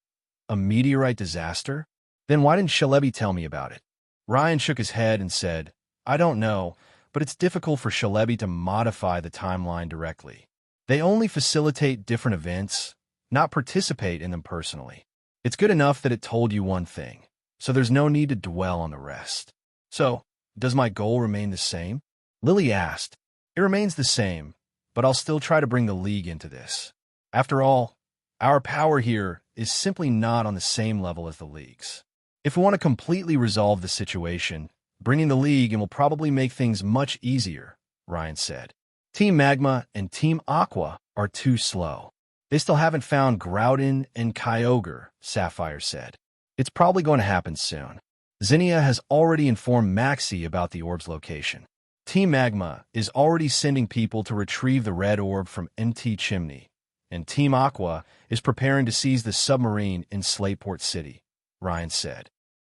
"A meteorite disaster? Then why didn't Shalebi tell me about it?" Ryan shook his head and said, "I don't know, but it's difficult for Shalebi to modify the timeline directly. They only facilitate different events, not participate in them personally. It's good enough that it told you one thing, so there's no need to dwell on the rest." "So, does my goal remain the same?" Lily asked. "It remains the same, but I'll still try to bring the League into this. After all, our power here is simply not on the same level as the League's. If we want to completely resolve the situation, bringing the League in will probably make things much easier," Ryan said. "Team Magma and Team Aqua are too slow. They still haven't found Groudon and Kyogre," Sapphire said. "It's probably going to happen soon. Zinnia has already informed Maxie about the orb's location. Team Magma is already sending people to retrieve the red orb from MT Chimney, and Team Aqua is preparing to seize the submarine in Slateport City," Ryan said.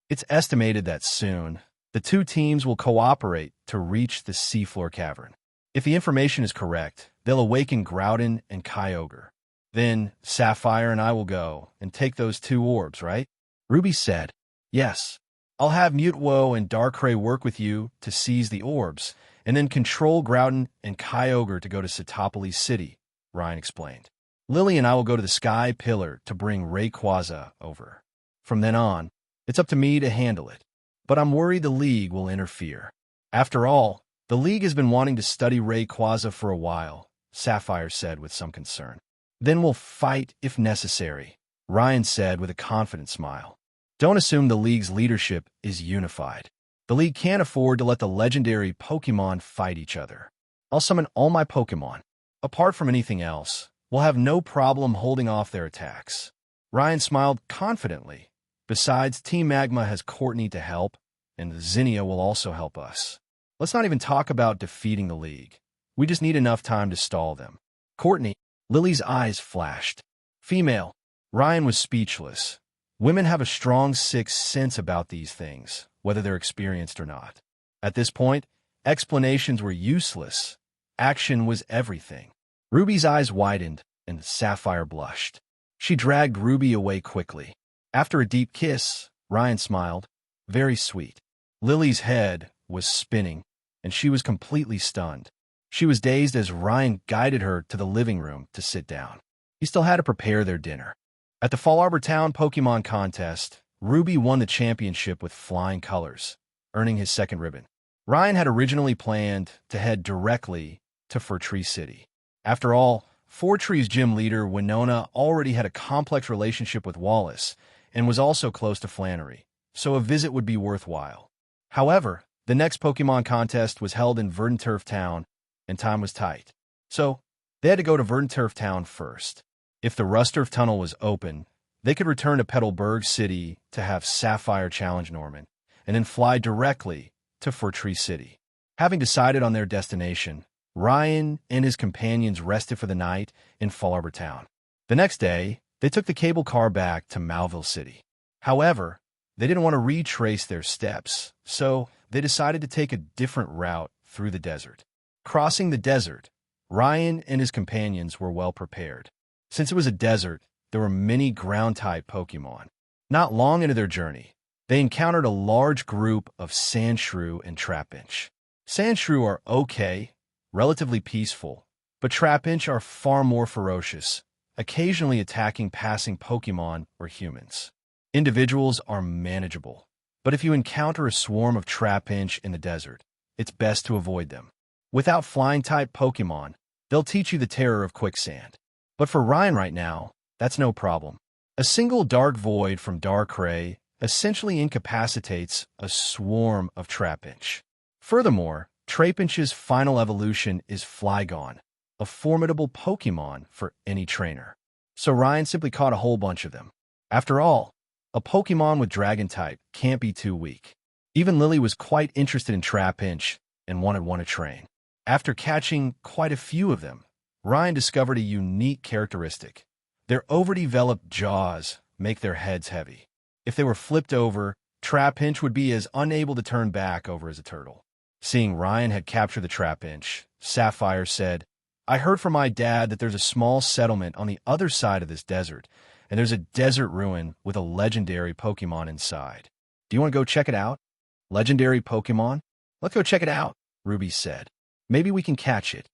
"It's estimated that soon, the 2 teams will cooperate to reach the seafloor cavern. If the information is correct, they'll awaken Groudon and Kyogre. Then Sapphire and I will go and take those 2 orbs, right?" Ruby said, "Yes. I'll have Mutwo and Darkrai work with you to seize the orbs, and then control Groudon and Kyogre to go to Satopolis City," Ryan explained. "Lily and I will go to the Sky Pillar to bring Rayquaza over. From then on, it's up to me to handle it. But I'm worried the League will interfere. After all, the League has been wanting to study Rayquaza for a while," Sapphire said with some concern. "Then we'll fight if necessary," Ryan said with a confident smile. "Don't assume the League's leadership is unified. The League can't afford to let the legendary Pokémon fight each other. I'll summon all my Pokémon. Apart from anything else, we'll have no problem holding off their attacks." Ryan smiled confidently. "Besides, Team Magma has Courtney to help, and Zinnia will also help us. Let's not even talk about defeating the League. We just need enough time to stall them." "Courtney," Lily's eyes flashed. "Female." Ryan was speechless. Women have a strong sixth sense about these things, whether they're experienced or not. At this point, explanations were useless. Action was everything. Ruby's eyes widened, and Sapphire blushed. She dragged Ruby away quickly. After a deep kiss, Ryan smiled. Very sweet. Lily's head was spinning, and she was completely stunned. She was dazed as Ryan guided her to the living room to sit down. He still had to prepare their dinner. At the Fall Arbor Town Pokemon contest, Ruby won the championship with flying colors, earning his second ribbon. Ryan had originally planned to head directly to Tree City. After all, Tree's gym leader Winona already had a complex relationship with Wallace and was also close to Flannery, so a visit would be worthwhile. However, the next Pokemon contest was held in Turf Town, and time was tight. So, they had to go to Turf Town first. If the Rusturf Tunnel was open, they could return to Petalburg City to have Sapphire challenge Norman, and then fly directly to Tree City. Having decided on their destination, Ryan and his companions rested for the night in Fall Harbor Town. The next day, they took the cable car back to Malville City. However, they didn't want to retrace their steps, so they decided to take a different route through the desert. Crossing the desert, Ryan and his companions were well prepared. Since it was a desert, there were many ground-type Pokemon. Not long into their journey, they encountered a large group of Sandshrew and Trapinch. Sandshrew are okay, relatively peaceful, but Trapinch are far more ferocious, occasionally attacking passing Pokemon or humans. Individuals are manageable, but if you encounter a swarm of Trapinch in the desert, it's best to avoid them. Without flying-type Pokemon, they'll teach you the terror of quicksand. But for Ryan right now, that's no problem. A single Dark Void from Darkrai essentially incapacitates a swarm of Trapinch. Furthermore, Trapinch's final evolution is Flygon, a formidable Pokemon for any trainer. So Ryan simply caught a whole bunch of them. After all, a Pokemon with Dragon-type can't be too weak. Even Lily was quite interested in Trapinch and wanted one to train. After catching quite a few of them, Ryan discovered a unique characteristic. Their overdeveloped jaws make their heads heavy. If they were flipped over, Trapinch would be as unable to turn back over as a turtle. Seeing Ryan had captured the Trapinch, Sapphire said, "I heard from my dad that there's a small settlement on the other side of this desert, and there's a desert ruin with a legendary Pokemon inside. Do you want to go check it out?" "Legendary Pokemon? Let's go check it out," Ruby said. "Maybe we can catch it."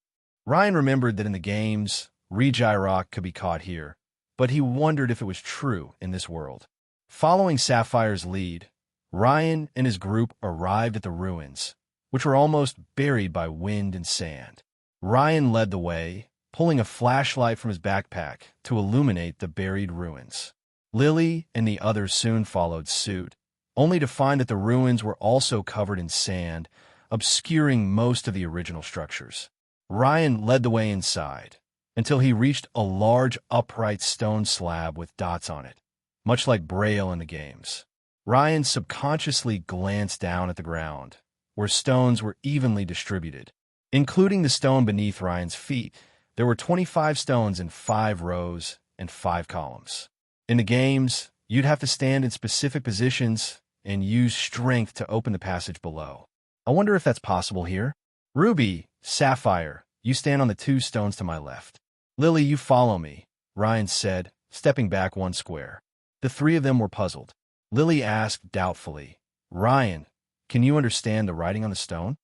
Ryan remembered that in the games, Regirock could be caught here, but he wondered if it was true in this world. Following Sapphire's lead, Ryan and his group arrived at the ruins, which were almost buried by wind and sand. Ryan led the way, pulling a flashlight from his backpack to illuminate the buried ruins. Lily and the others soon followed suit, only to find that the ruins were also covered in sand, obscuring most of the original structures. Ryan led the way inside, until he reached a large upright stone slab with dots on it, much like Braille in the games. Ryan subconsciously glanced down at the ground, where stones were evenly distributed. Including the stone beneath Ryan's feet, there were 25 stones in 5 rows and 5 columns. In the games, you'd have to stand in specific positions and use strength to open the passage below. I wonder if that's possible here. "Ruby, Sapphire, you stand on the 2 stones to my left. Lily, you follow me," Ryan said, stepping back 1 square. The 3 of them were puzzled. Lily asked doubtfully, "Ryan, can you understand the writing on the stone?"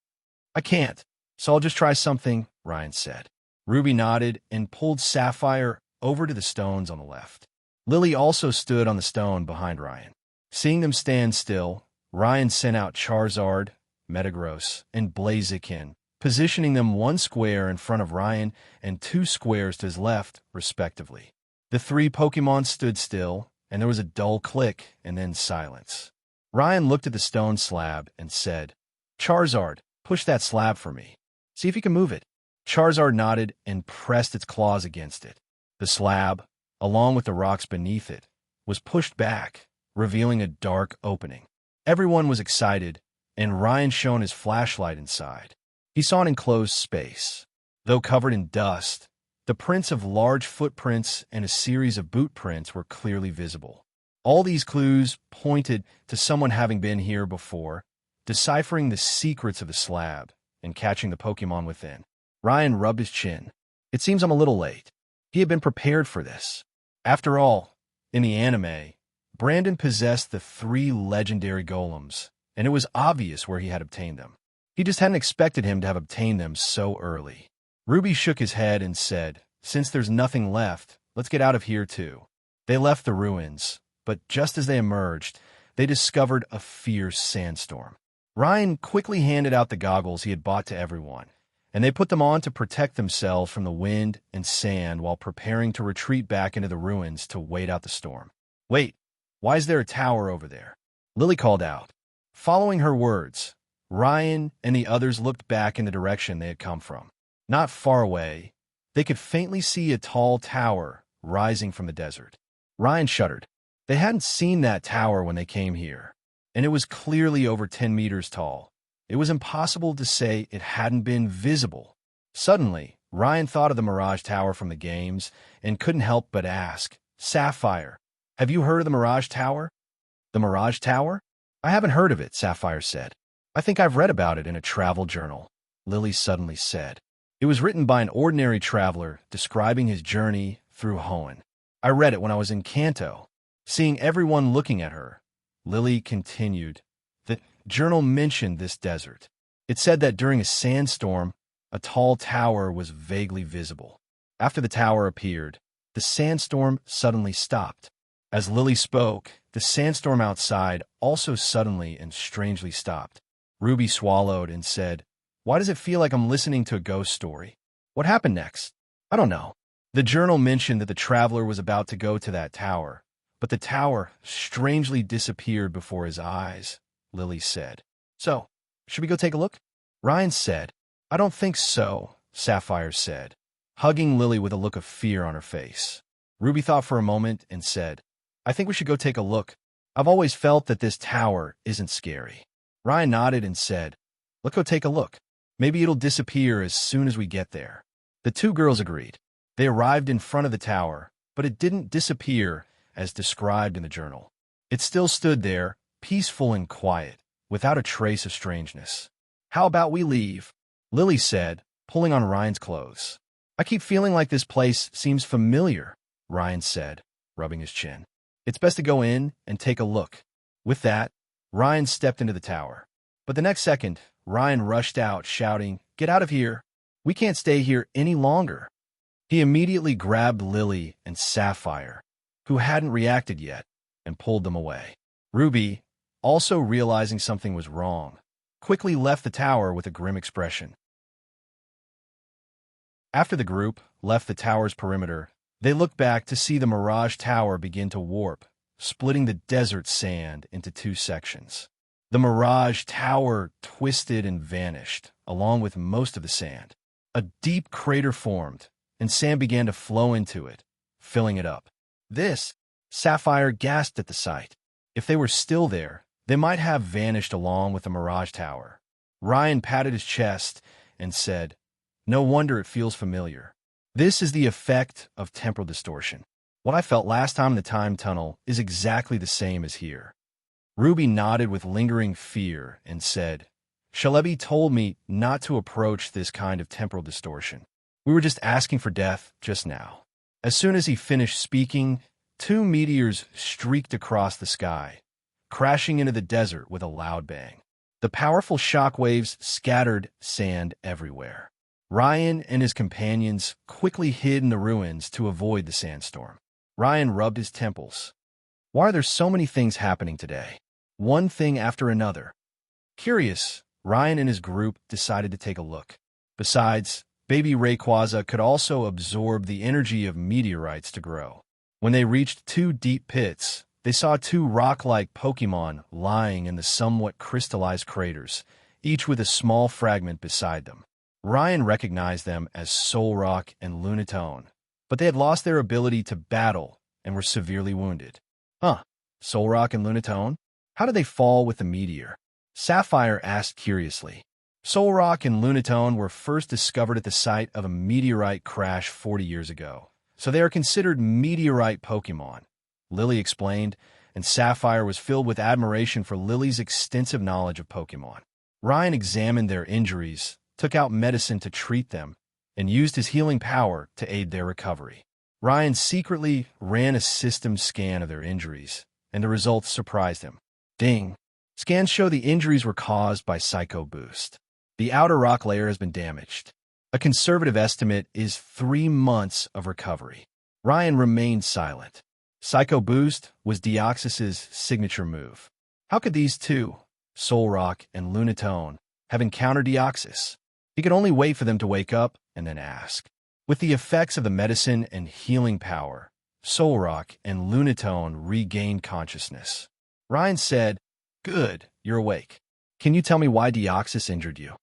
"I can't, so I'll just try something," Ryan said. Ruby nodded and pulled Sapphire over to the stones on the left. Lily also stood on the stone behind Ryan. Seeing them stand still, Ryan sent out Charizard, Metagross, and Blaziken, positioning them 1 square in front of Ryan and 2 squares to his left, respectively. The 3 Pokemon stood still, and there was a dull click and then silence. Ryan looked at the stone slab and said, "Charizard, push that slab for me. See if you can move it." Charizard nodded and pressed its claws against it. The slab, along with the rocks beneath it, was pushed back, revealing a dark opening. Everyone was excited, and Ryan shone his flashlight inside. He saw an enclosed space. Though covered in dust, the prints of large footprints and a series of boot prints were clearly visible. All these clues pointed to someone having been here before, deciphering the secrets of the slab and catching the Pokemon within. Ryan rubbed his chin. "It seems I'm a little late." He had been prepared for this. After all, in the anime, Brandon possessed the 3 legendary golems, and it was obvious where he had obtained them. He just hadn't expected him to have obtained them so early. Ruby shook his head and said, "Since there's nothing left, let's get out of here too." They left the ruins, but just as they emerged, they discovered a fierce sandstorm. Ryan quickly handed out the goggles he had bought to everyone, and they put them on to protect themselves from the wind and sand while preparing to retreat back into the ruins to wait out the storm. "Wait, why is there a tower over there?" Lily called out. Following her words, Ryan and the others looked back in the direction they had come from. Not far away, they could faintly see a tall tower rising from the desert. Ryan shuddered. They hadn't seen that tower when they came here, and it was clearly over 10 meters tall. It was impossible to say it hadn't been visible. Suddenly, Ryan thought of the Mirage Tower from the games and couldn't help but ask, "Sapphire, have you heard of the Mirage Tower?" "The Mirage Tower? I haven't heard of it," Sapphire said. "I think I've read about it in a travel journal," Lily suddenly said. It was written by an ordinary traveler describing his journey through Hoenn. "I read it when I was in Kanto." Seeing everyone looking at her, Lily continued. The journal mentioned this desert. It said that during a sandstorm, a tall tower was vaguely visible. After the tower appeared, the sandstorm suddenly stopped. As Lily spoke, the sandstorm outside also suddenly and strangely stopped. Ruby swallowed and said, "Why does it feel like I'm listening to a ghost story? What happened next?" "I don't know." The journal mentioned that the traveler was about to go to that tower, but the tower strangely disappeared before his eyes, Lily said. "So, should we go take a look?" Ryan said. "I don't think so," Sapphire said, hugging Lily with a look of fear on her face. Ruby thought for a moment and said, "I think we should go take a look. I've always felt that this tower isn't scary." Ryan nodded and said, "Let's go take a look. Maybe it'll disappear as soon as we get there." The two girls agreed. They arrived in front of the tower, but it didn't disappear as described in the journal. It still stood there, peaceful and quiet, without a trace of strangeness. "How about we leave?" Lily said, pulling on Ryan's clothes. "I keep feeling like this place seems familiar," Ryan said, rubbing his chin. "It's best to go in and take a look." With that, Ryan stepped into the tower. But the next second, Ryan rushed out, shouting, "Get out of here! We can't stay here any longer." He immediately grabbed Lily and Sapphire, who hadn't reacted yet, and pulled them away. Ruby, also realizing something was wrong, quickly left the tower with a grim expression. After the group left the tower's perimeter, they looked back to see the Mirage Tower begin to warp, splitting the desert sand into two sections. The Mirage Tower twisted and vanished, along with most of the sand. A deep crater formed, and sand began to flow into it, filling it up. This, Sapphire gasped at the sight. If they were still there, they might have vanished along with the Mirage Tower. Ryan patted his chest and said, "No wonder it feels familiar. This is the effect of temporal distortion. What I felt last time in the time tunnel is exactly the same as here." Ruby nodded with lingering fear and said, "Shalebi told me not to approach this kind of temporal distortion. We were just asking for death just now." As soon as he finished speaking, two meteors streaked across the sky, crashing into the desert with a loud bang. The powerful shock waves scattered sand everywhere. Ryan and his companions quickly hid in the ruins to avoid the sandstorm. Ryan rubbed his temples. Why are there so many things happening today? One thing after another. Curious, Ryan and his group decided to take a look. Besides, baby Rayquaza could also absorb the energy of meteorites to grow. When they reached two deep pits, they saw two rock-like Pokémon lying in the somewhat crystallized craters, each with a small fragment beside them. Ryan recognized them as Solrock and Lunatone, but they had lost their ability to battle and were severely wounded. Solrock and Lunatone? How did they fall with the meteor? Sapphire asked curiously. Solrock and Lunatone were first discovered at the site of a meteorite crash 40 years ago, so they are considered meteorite Pokémon, Lily explained, and Sapphire was filled with admiration for Lily's extensive knowledge of Pokémon. Ryan examined their injuries, took out medicine to treat them, and used his healing power to aid their recovery. Ryan secretly ran a system scan of their injuries, and the results surprised him. Ding! Scans show the injuries were caused by Psycho Boost. The outer rock layer has been damaged. A conservative estimate is 3 months of recovery. Ryan remained silent. Psycho Boost was Deoxys's signature move. How could these two, Solrock and Lunatone, have encountered Deoxys? He could only wait for them to wake up and then ask. With the effects of the medicine and healing power, Solrock and Lunatone regained consciousness. Ryan said, "Good, you're awake. Can you tell me why Deoxys injured you?"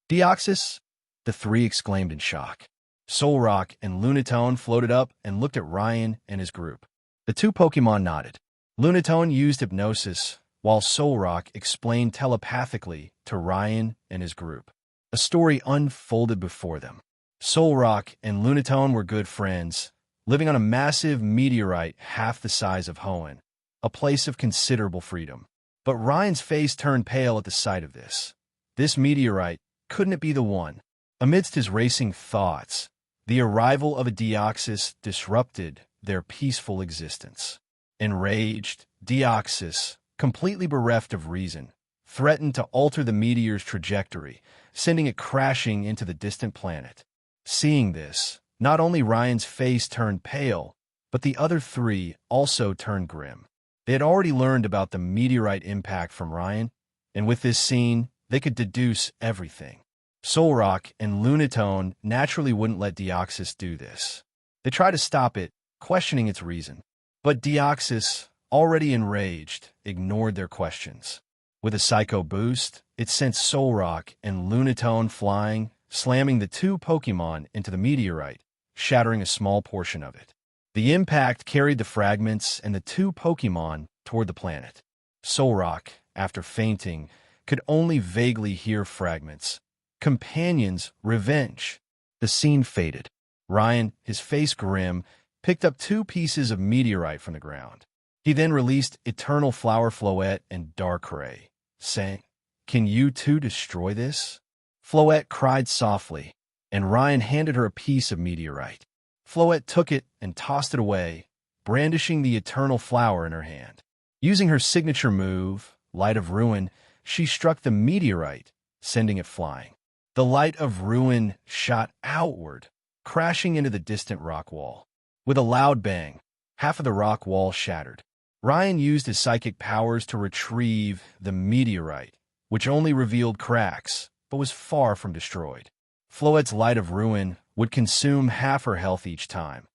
"Deoxys?" the three exclaimed in shock. Solrock and Lunatone floated up and looked at Ryan and his group. The two Pokémon nodded. Lunatone used hypnosis, while Solrock explained telepathically to Ryan and his group. A story unfolded before them. Solrock and Lunatone were good friends, living on a massive meteorite half the size of Hoenn, a place of considerable freedom. But Ryan's face turned pale at the sight of this. This meteorite, couldn't it be the one? Amidst his racing thoughts, the arrival of a Deoxys disrupted their peaceful existence. Enraged, Deoxys, completely bereft of reason, threatened to alter the meteor's trajectory, sending it crashing into the distant planet. Seeing this, not only Ryan's face turned pale, but the other three also turned grim. They had already learned about the meteorite impact from Ryan, and with this scene, they could deduce everything. Solrock and Lunatone naturally wouldn't let Deoxys do this. They tried to stop it, questioning its reason. But Deoxys, already enraged, ignored their questions. With a psycho boost, it sent Solrock and Lunatone flying, slamming the two Pokémon into the meteorite, shattering a small portion of it. The impact carried the fragments and the two Pokémon toward the planet. Solrock, after fainting, could only vaguely hear fragments. "Companions, revenge." The scene faded. Ryan, his face grim, picked up two pieces of meteorite from the ground. He then released Eternal Flower Floette and Darkrai, saying, "Can you two destroy this?" Floette cried softly, and Ryan handed her a piece of meteorite. Floette took it and tossed it away, brandishing the Eternal Flower in her hand. Using her signature move, Light of Ruin, she struck the meteorite, sending it flying. The Light of Ruin shot outward, crashing into the distant rock wall. With a loud bang, half of the rock wall shattered. Ryan used his psychic powers to retrieve the meteorite, which only revealed cracks, but was far from destroyed. Floette's Light of Ruin would consume half her health each time,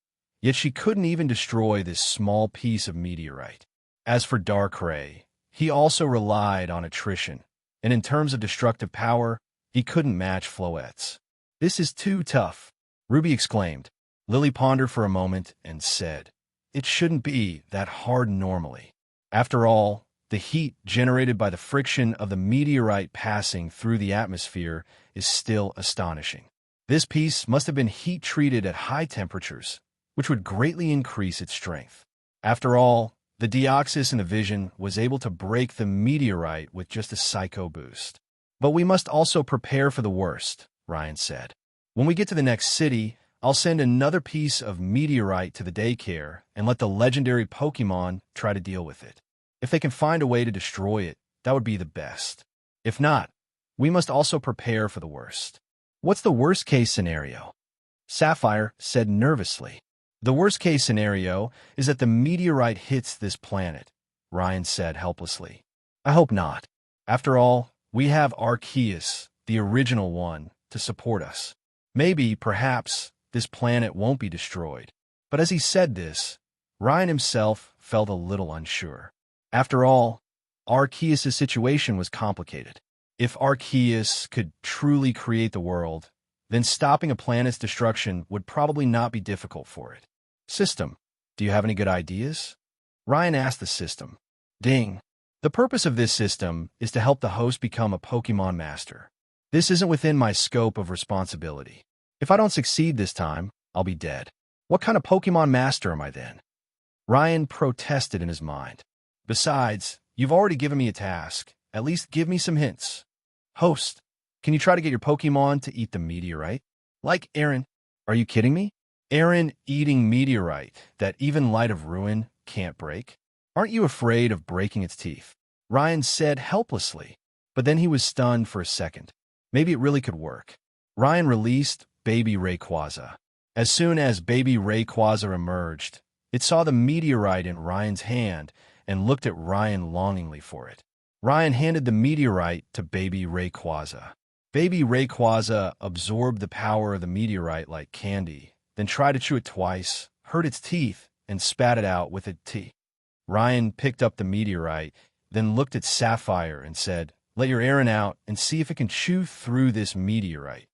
yet she couldn't even destroy this small piece of meteorite. As for Darkrai, he also relied on attrition, and in terms of destructive power, he couldn't match Floette's. "This is too tough," Ruby exclaimed. Lily pondered for a moment and said, "It shouldn't be that hard normally. After all, the heat generated by the friction of the meteorite passing through the atmosphere is still astonishing. This piece must have been heat-treated at high temperatures, which would greatly increase its strength. After all, the Deoxys in the vision was able to break the meteorite with just a psycho boost. But we must also prepare for the worst," Ryan said. "When we get to the next city, I'll send another piece of meteorite to the daycare and let the legendary Pokémon try to deal with it. If they can find a way to destroy it, that would be the best. If not, we must also prepare for the worst." "What's the worst-case scenario?" Sapphire said nervously. "The worst-case scenario is that the meteorite hits this planet," Ryan said helplessly. "I hope not. After all, we have Arceus, the original one, to support us. Maybe, perhaps, this planet won't be destroyed." But as he said this, Ryan himself felt a little unsure. After all, Arceus' situation was complicated. If Arceus could truly create the world, then stopping a planet's destruction would probably not be difficult for it. "System, do you have any good ideas?" Ryan asked the system. Ding. "The purpose of this system is to help the host become a Pokémon Master. This isn't within my scope of responsibility. If I don't succeed this time, I'll be dead. What kind of Pokémon Master am I then?" Ryan protested in his mind. "Besides, you've already given me a task. At least give me some hints. Host, can you try to get your Pokémon to eat the meteorite? Like Aaron." "Are you kidding me? Aaron eating meteorite that even Light of Ruin can't break? Aren't you afraid of breaking its teeth?" Ryan said helplessly, but then he was stunned for a second. Maybe it really could work. Ryan released Baby Rayquaza. As soon as Baby Rayquaza emerged, it saw the meteorite in Ryan's hand and looked at Ryan longingly for it. Ryan handed the meteorite to Baby Rayquaza. Baby Rayquaza absorbed the power of the meteorite like candy, then tried to chew it twice, hurt its teeth, and spat it out with its teeth. Ryan picked up the meteorite, then looked at Sapphire and said, "Let your Aaron out and see if it can chew through this meteorite."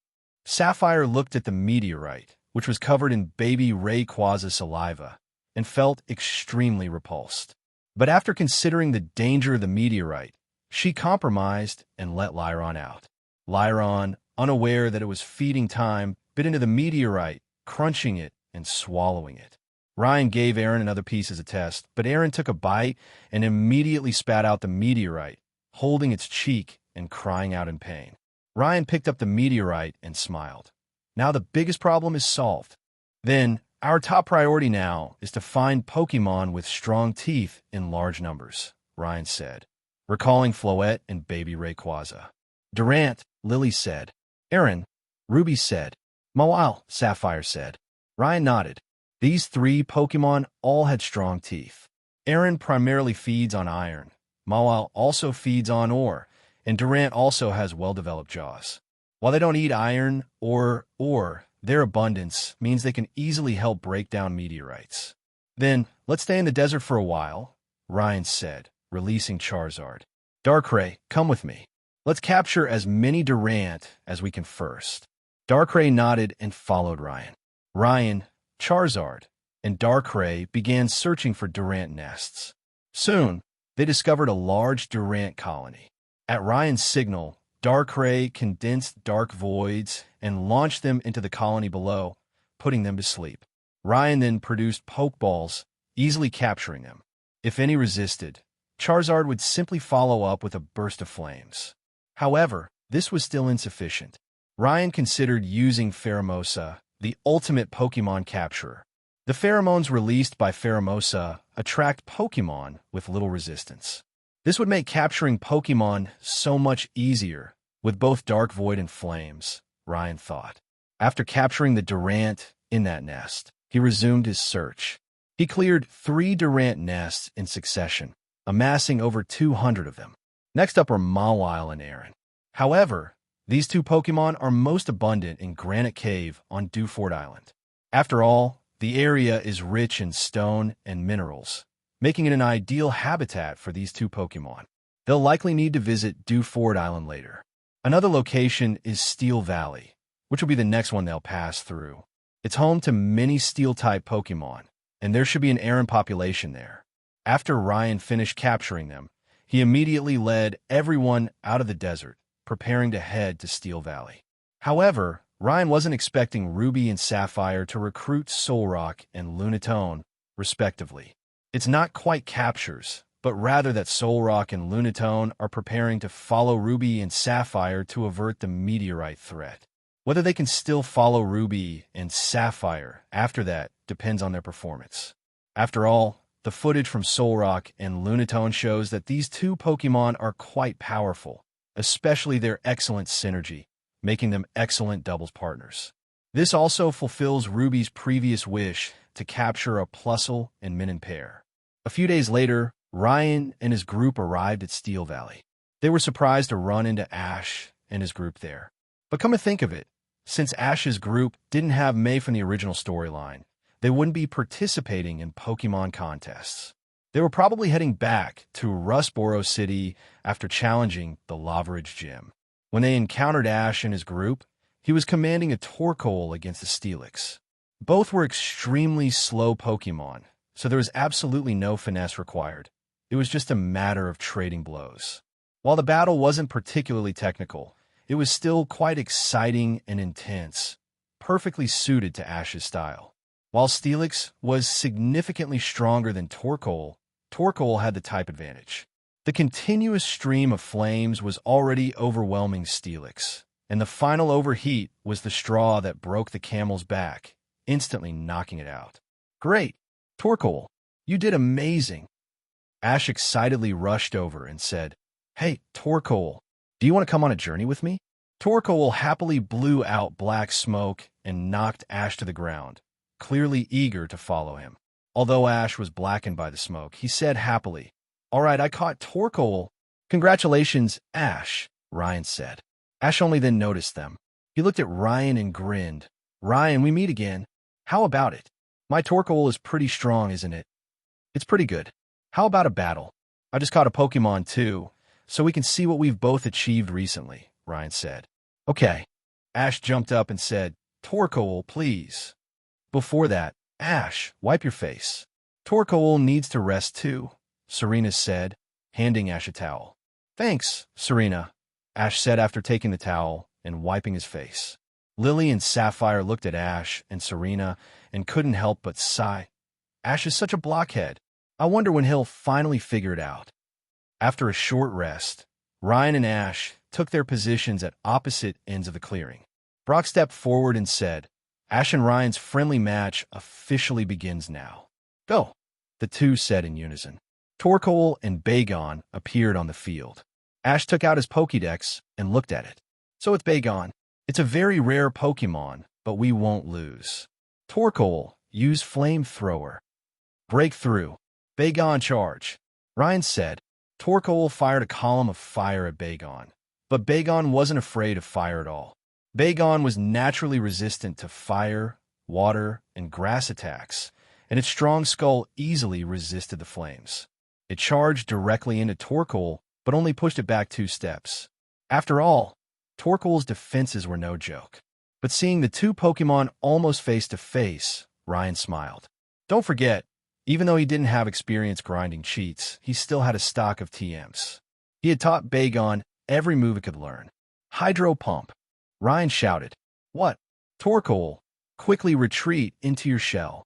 Sapphire looked at the meteorite, which was covered in Baby Rayquaza saliva, and felt extremely repulsed. But after considering the danger of the meteorite, she compromised and let Lyron out. Lyron, unaware that it was feeding time, bit into the meteorite, crunching it and swallowing it. Ryan gave Aaron another piece as a test, but Aaron took a bite and immediately spat out the meteorite, holding its cheek and crying out in pain. Ryan picked up the meteorite and smiled. Now the biggest problem is solved. Then, our top priority now is to find Pokémon with strong teeth in large numbers, Ryan said, recalling Floette and Baby Rayquaza. Durant, Lily said. Aaron, Ruby said. Mawile, Sapphire said. Ryan nodded. These three Pokémon all had strong teeth. Aaron primarily feeds on iron. Mawile also feeds on ore, and Durant also has well-developed jaws. While they don't eat iron or ore, their abundance means they can easily help break down meteorites. Then, let's stay in the desert for a while, Ryan said, releasing Charizard. Darkrai, come with me. Let's capture as many Durant as we can first. Darkrai nodded and followed Ryan. Ryan, Charizard, and Darkrai began searching for Durant nests. Soon, they discovered a large Durant colony. At Ryan's signal, Darkrai condensed dark voids and launched them into the colony below, putting them to sleep. Ryan then produced Pokeballs, easily capturing them. If any resisted, Charizard would simply follow up with a burst of flames. However, this was still insufficient. Ryan considered using Pheromosa, the ultimate Pokemon capturer. The pheromones released by Pheromosa attract Pokemon with little resistance. This would make capturing Pokemon so much easier, with both Dark Void and Flames, Ryan thought. After capturing the Durant in that nest, he resumed his search. He cleared 3 Durant nests in succession, amassing over 200 of them. Next up are Mawile and Aaron. However, these two Pokemon are most abundant in Granite Cave on Dewford Island. After all, the area is rich in stone and minerals, making it an ideal habitat for these two Pokemon. They'll likely need to visit Dewford Island later. Another location is Steel Valley, which will be the next one they'll pass through. It's home to many Steel-type Pokemon, and there should be an Aaron population there. After Ryan finished capturing them, he immediately led everyone out of the desert, preparing to head to Steel Valley. However, Ryan wasn't expecting Ruby and Sapphire to recruit Solrock and Lunatone, respectively. It's not quite captures, but rather that Solrock and Lunatone are preparing to follow Ruby and Sapphire to avert the meteorite threat. Whether they can still follow Ruby and Sapphire after that depends on their performance. After all, the footage from Solrock and Lunatone shows that these two Pokemon are quite powerful, especially their excellent synergy, making them excellent doubles partners. This also fulfills Ruby's previous wish to capture a Plusle and Minun pair. A few days later, Ryan and his group arrived at Steel Valley. They were surprised to run into Ash and his group there. But come to think of it, since Ash's group didn't have May from the original storyline, they wouldn't be participating in Pokemon contests. They were probably heading back to Rustboro City after challenging the Lavaridge Gym. When they encountered Ash and his group, he was commanding a Torkoal against the Steelix. Both were extremely slow Pokemon, so there was absolutely no finesse required. It was just a matter of trading blows. While the battle wasn't particularly technical, it was still quite exciting and intense, perfectly suited to Ash's style. While Steelix was significantly stronger than Torkoal, Torkoal had the type advantage. The continuous stream of flames was already overwhelming Steelix, and the final overheat was the straw that broke the camel's back, instantly knocking it out. Great! Torkoal, you did amazing! Ash excitedly rushed over and said, "Hey, Torkoal, do you want to come on a journey with me?" Torkoal happily blew out black smoke and knocked Ash to the ground, clearly eager to follow him. Although Ash was blackened by the smoke, he said happily, "All right, I caught Torkoal." "Congratulations, Ash," Ryan said. Ash only then noticed them. He looked at Ryan and grinned. Ryan, we meet again. How about it? My Torkoal is pretty strong, isn't it? It's pretty good. How about a battle? I just caught a Pokémon too, so we can see what we've both achieved recently, Ryan said. Okay. Ash jumped up and said, Torkoal, please. Before that, Ash, wipe your face. Torkoal needs to rest too, Serena said, handing Ash a towel. Thanks, Serena, Ash said after taking the towel and wiping his face. Lily and Sapphire looked at Ash and Serena and couldn't help but sigh. Ash is such a blockhead. I wonder when he'll finally figure it out. After a short rest, Ryan and Ash took their positions at opposite ends of the clearing. Brock stepped forward and said, Ash and Ryan's friendly match officially begins now. Go, the two said in unison. Torkoal and Bagon appeared on the field. Ash took out his Pokédex and looked at it. So it's Bagon. It's a very rare Pokémon, but we won't lose. Torkoal, use Flamethrower. Breakthrough. Bagon charge. Ryan said. Torkoal fired a column of fire at Bagon, but Bagon wasn't afraid of fire at all. Bagon was naturally resistant to fire, water, and grass attacks, and its strong skull easily resisted the flames. It charged directly into Torkoal, but only pushed it back 2 steps. After all, Torkoal's defenses were no joke. But seeing the two Pokémon almost face-to-face, Ryan smiled. Don't forget, even though he didn't have experience grinding cheats, he still had a stock of TMs. He had taught Bagon every move it could learn. Hydro Pump. Ryan shouted. What? Torkoal, quickly retreat into your shell.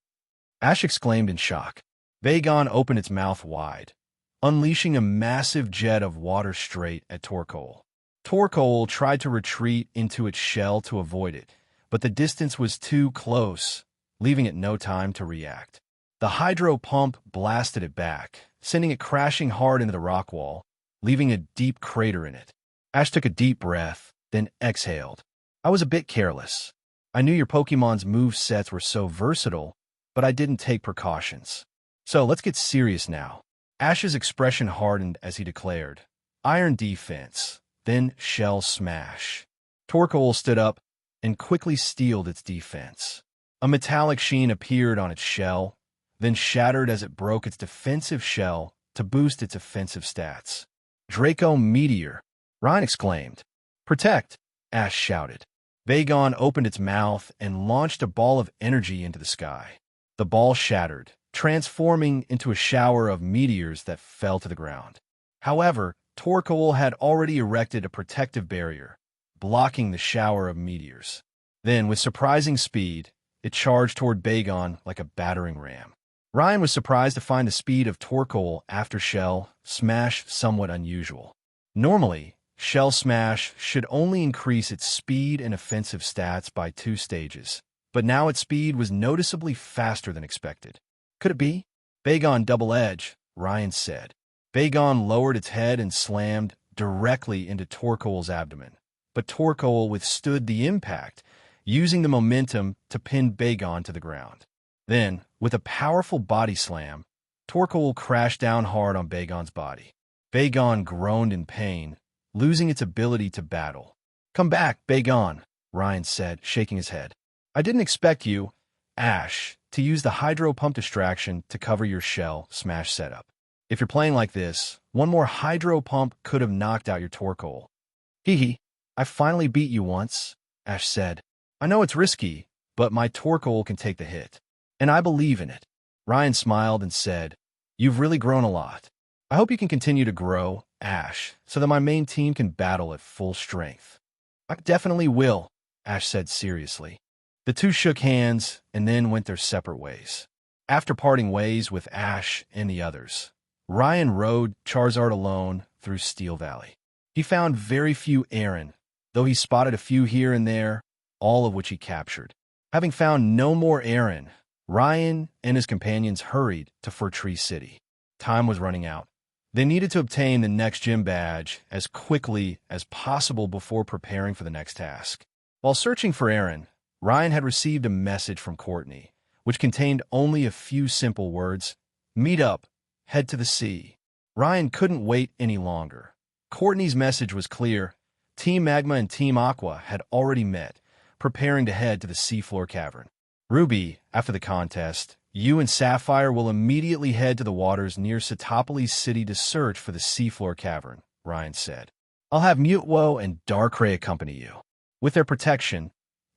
Ash exclaimed in shock. Bagon opened its mouth wide, unleashing a massive jet of water straight at Torkoal. Torkoal tried to retreat into its shell to avoid it, but the distance was too close, leaving it no time to react. The Hydro Pump blasted it back, sending it crashing hard into the rock wall, leaving a deep crater in it. Ash took a deep breath, then exhaled. I was a bit careless. I knew your Pokémon's move sets were so versatile, but I didn't take precautions. So let's get serious now. Ash's expression hardened as he declared, Iron Defense, then Shell Smash. Torkoal stood up and quickly steeled its defense. A metallic sheen appeared on its shell, then shattered as it broke its defensive shell to boost its offensive stats. Draco Meteor, Ryan exclaimed. Protect, Ash shouted. Bagon opened its mouth and launched a ball of energy into the sky. The ball shattered, transforming into a shower of meteors that fell to the ground. However, Torkoal had already erected a protective barrier, blocking the shower of meteors. Then, with surprising speed, it charged toward Bagon like a battering ram. Ryan was surprised to find the speed of Torkoal after Shell Smash somewhat unusual. Normally, Shell Smash should only increase its speed and offensive stats by 2 stages, but now its speed was noticeably faster than expected. Could it be? Bagon Double Edge, Ryan said. Bagon lowered its head and slammed directly into Torkoal's abdomen, but Torkoal withstood the impact, using the momentum to pin Bagon to the ground. Then, with a powerful body slam, Torkoal crashed down hard on Bagon's body. Bagon groaned in pain, losing its ability to battle. Come back, Bagon, Ryan said, shaking his head. I didn't expect you, Ash, to use the Hydro Pump distraction to cover your Shell Smash setup. If you're playing like this, one more Hydro Pump could have knocked out your Torkoal. Hee, I finally beat you once, Ash said. I know it's risky, but my Torkoal can take the hit. And I believe in it. Ryan smiled and said, You've really grown a lot. I hope you can continue to grow, Ash, so that my main team can battle at full strength. I definitely will, Ash said seriously. The two shook hands and then went their separate ways. After parting ways with Ash and the others, Ryan rode Charizard alone through Steel Valley. He found very few Aaron, though he spotted a few here and there, all of which he captured. Having found no more Aaron, Ryan and his companions hurried to Fir Tree City. Time was running out. They needed to obtain the next gym badge as quickly as possible before preparing for the next task. While searching for Aaron, Ryan had received a message from Courtney, which contained only a few simple words. Meet up. Head to the sea. Ryan couldn't wait any longer. Courtney's message was clear. Team Magma and Team Aqua had already met, preparing to head to the seafloor cavern. Ruby, after the contest, you and Sapphire will immediately head to the waters near Satopolis City to search for the seafloor cavern, Ryan said. I'll have Mutwo and Darkrai accompany you. With their protection,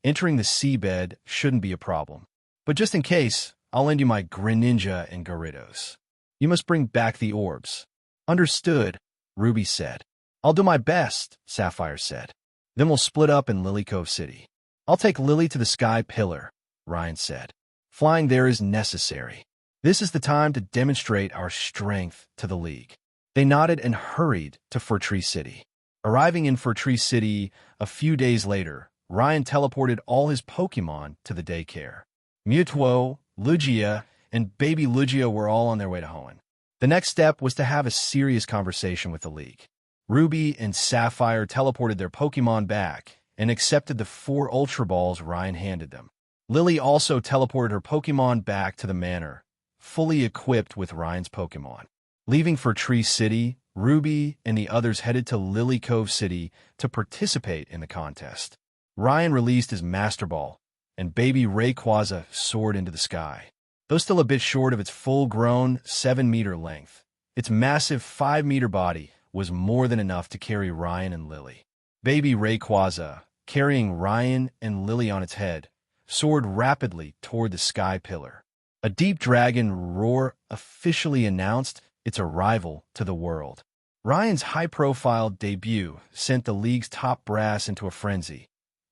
entering the seabed shouldn't be a problem. But just in case, I'll lend you my Greninja and Gyarados. You must bring back the orbs. Understood, Ruby said. I'll do my best, Sapphire said. Then we'll split up in Lily Cove City. I'll take Lily to the Sky Pillar, Ryan said. Flying there is necessary. This is the time to demonstrate our strength to the League. They nodded and hurried to Furtree City. Arriving in Furtree City a few days later, Ryan teleported all his Pokémon to the daycare. Mutwo, Lugia, and baby Lugia were all on their way to Hoenn. The next step was to have a serious conversation with the League. Ruby and Sapphire teleported their Pokémon back and accepted the 4 Ultra Balls Ryan handed them. Lily also teleported her Pokémon back to the manor, fully equipped with Ryan's Pokémon. Leaving Furtree City, Ruby and the others headed to Lily Cove City to participate in the contest. Ryan released his Master Ball, and baby Rayquaza soared into the sky. Though still a bit short of its full-grown 7-meter length, its massive 5-meter body was more than enough to carry Ryan and Lily. Baby Rayquaza, carrying Ryan and Lily on its head, soared rapidly toward the Sky Pillar. A deep dragon roar officially announced its arrival to the world. Ryan's high-profile debut sent the League's top brass into a frenzy.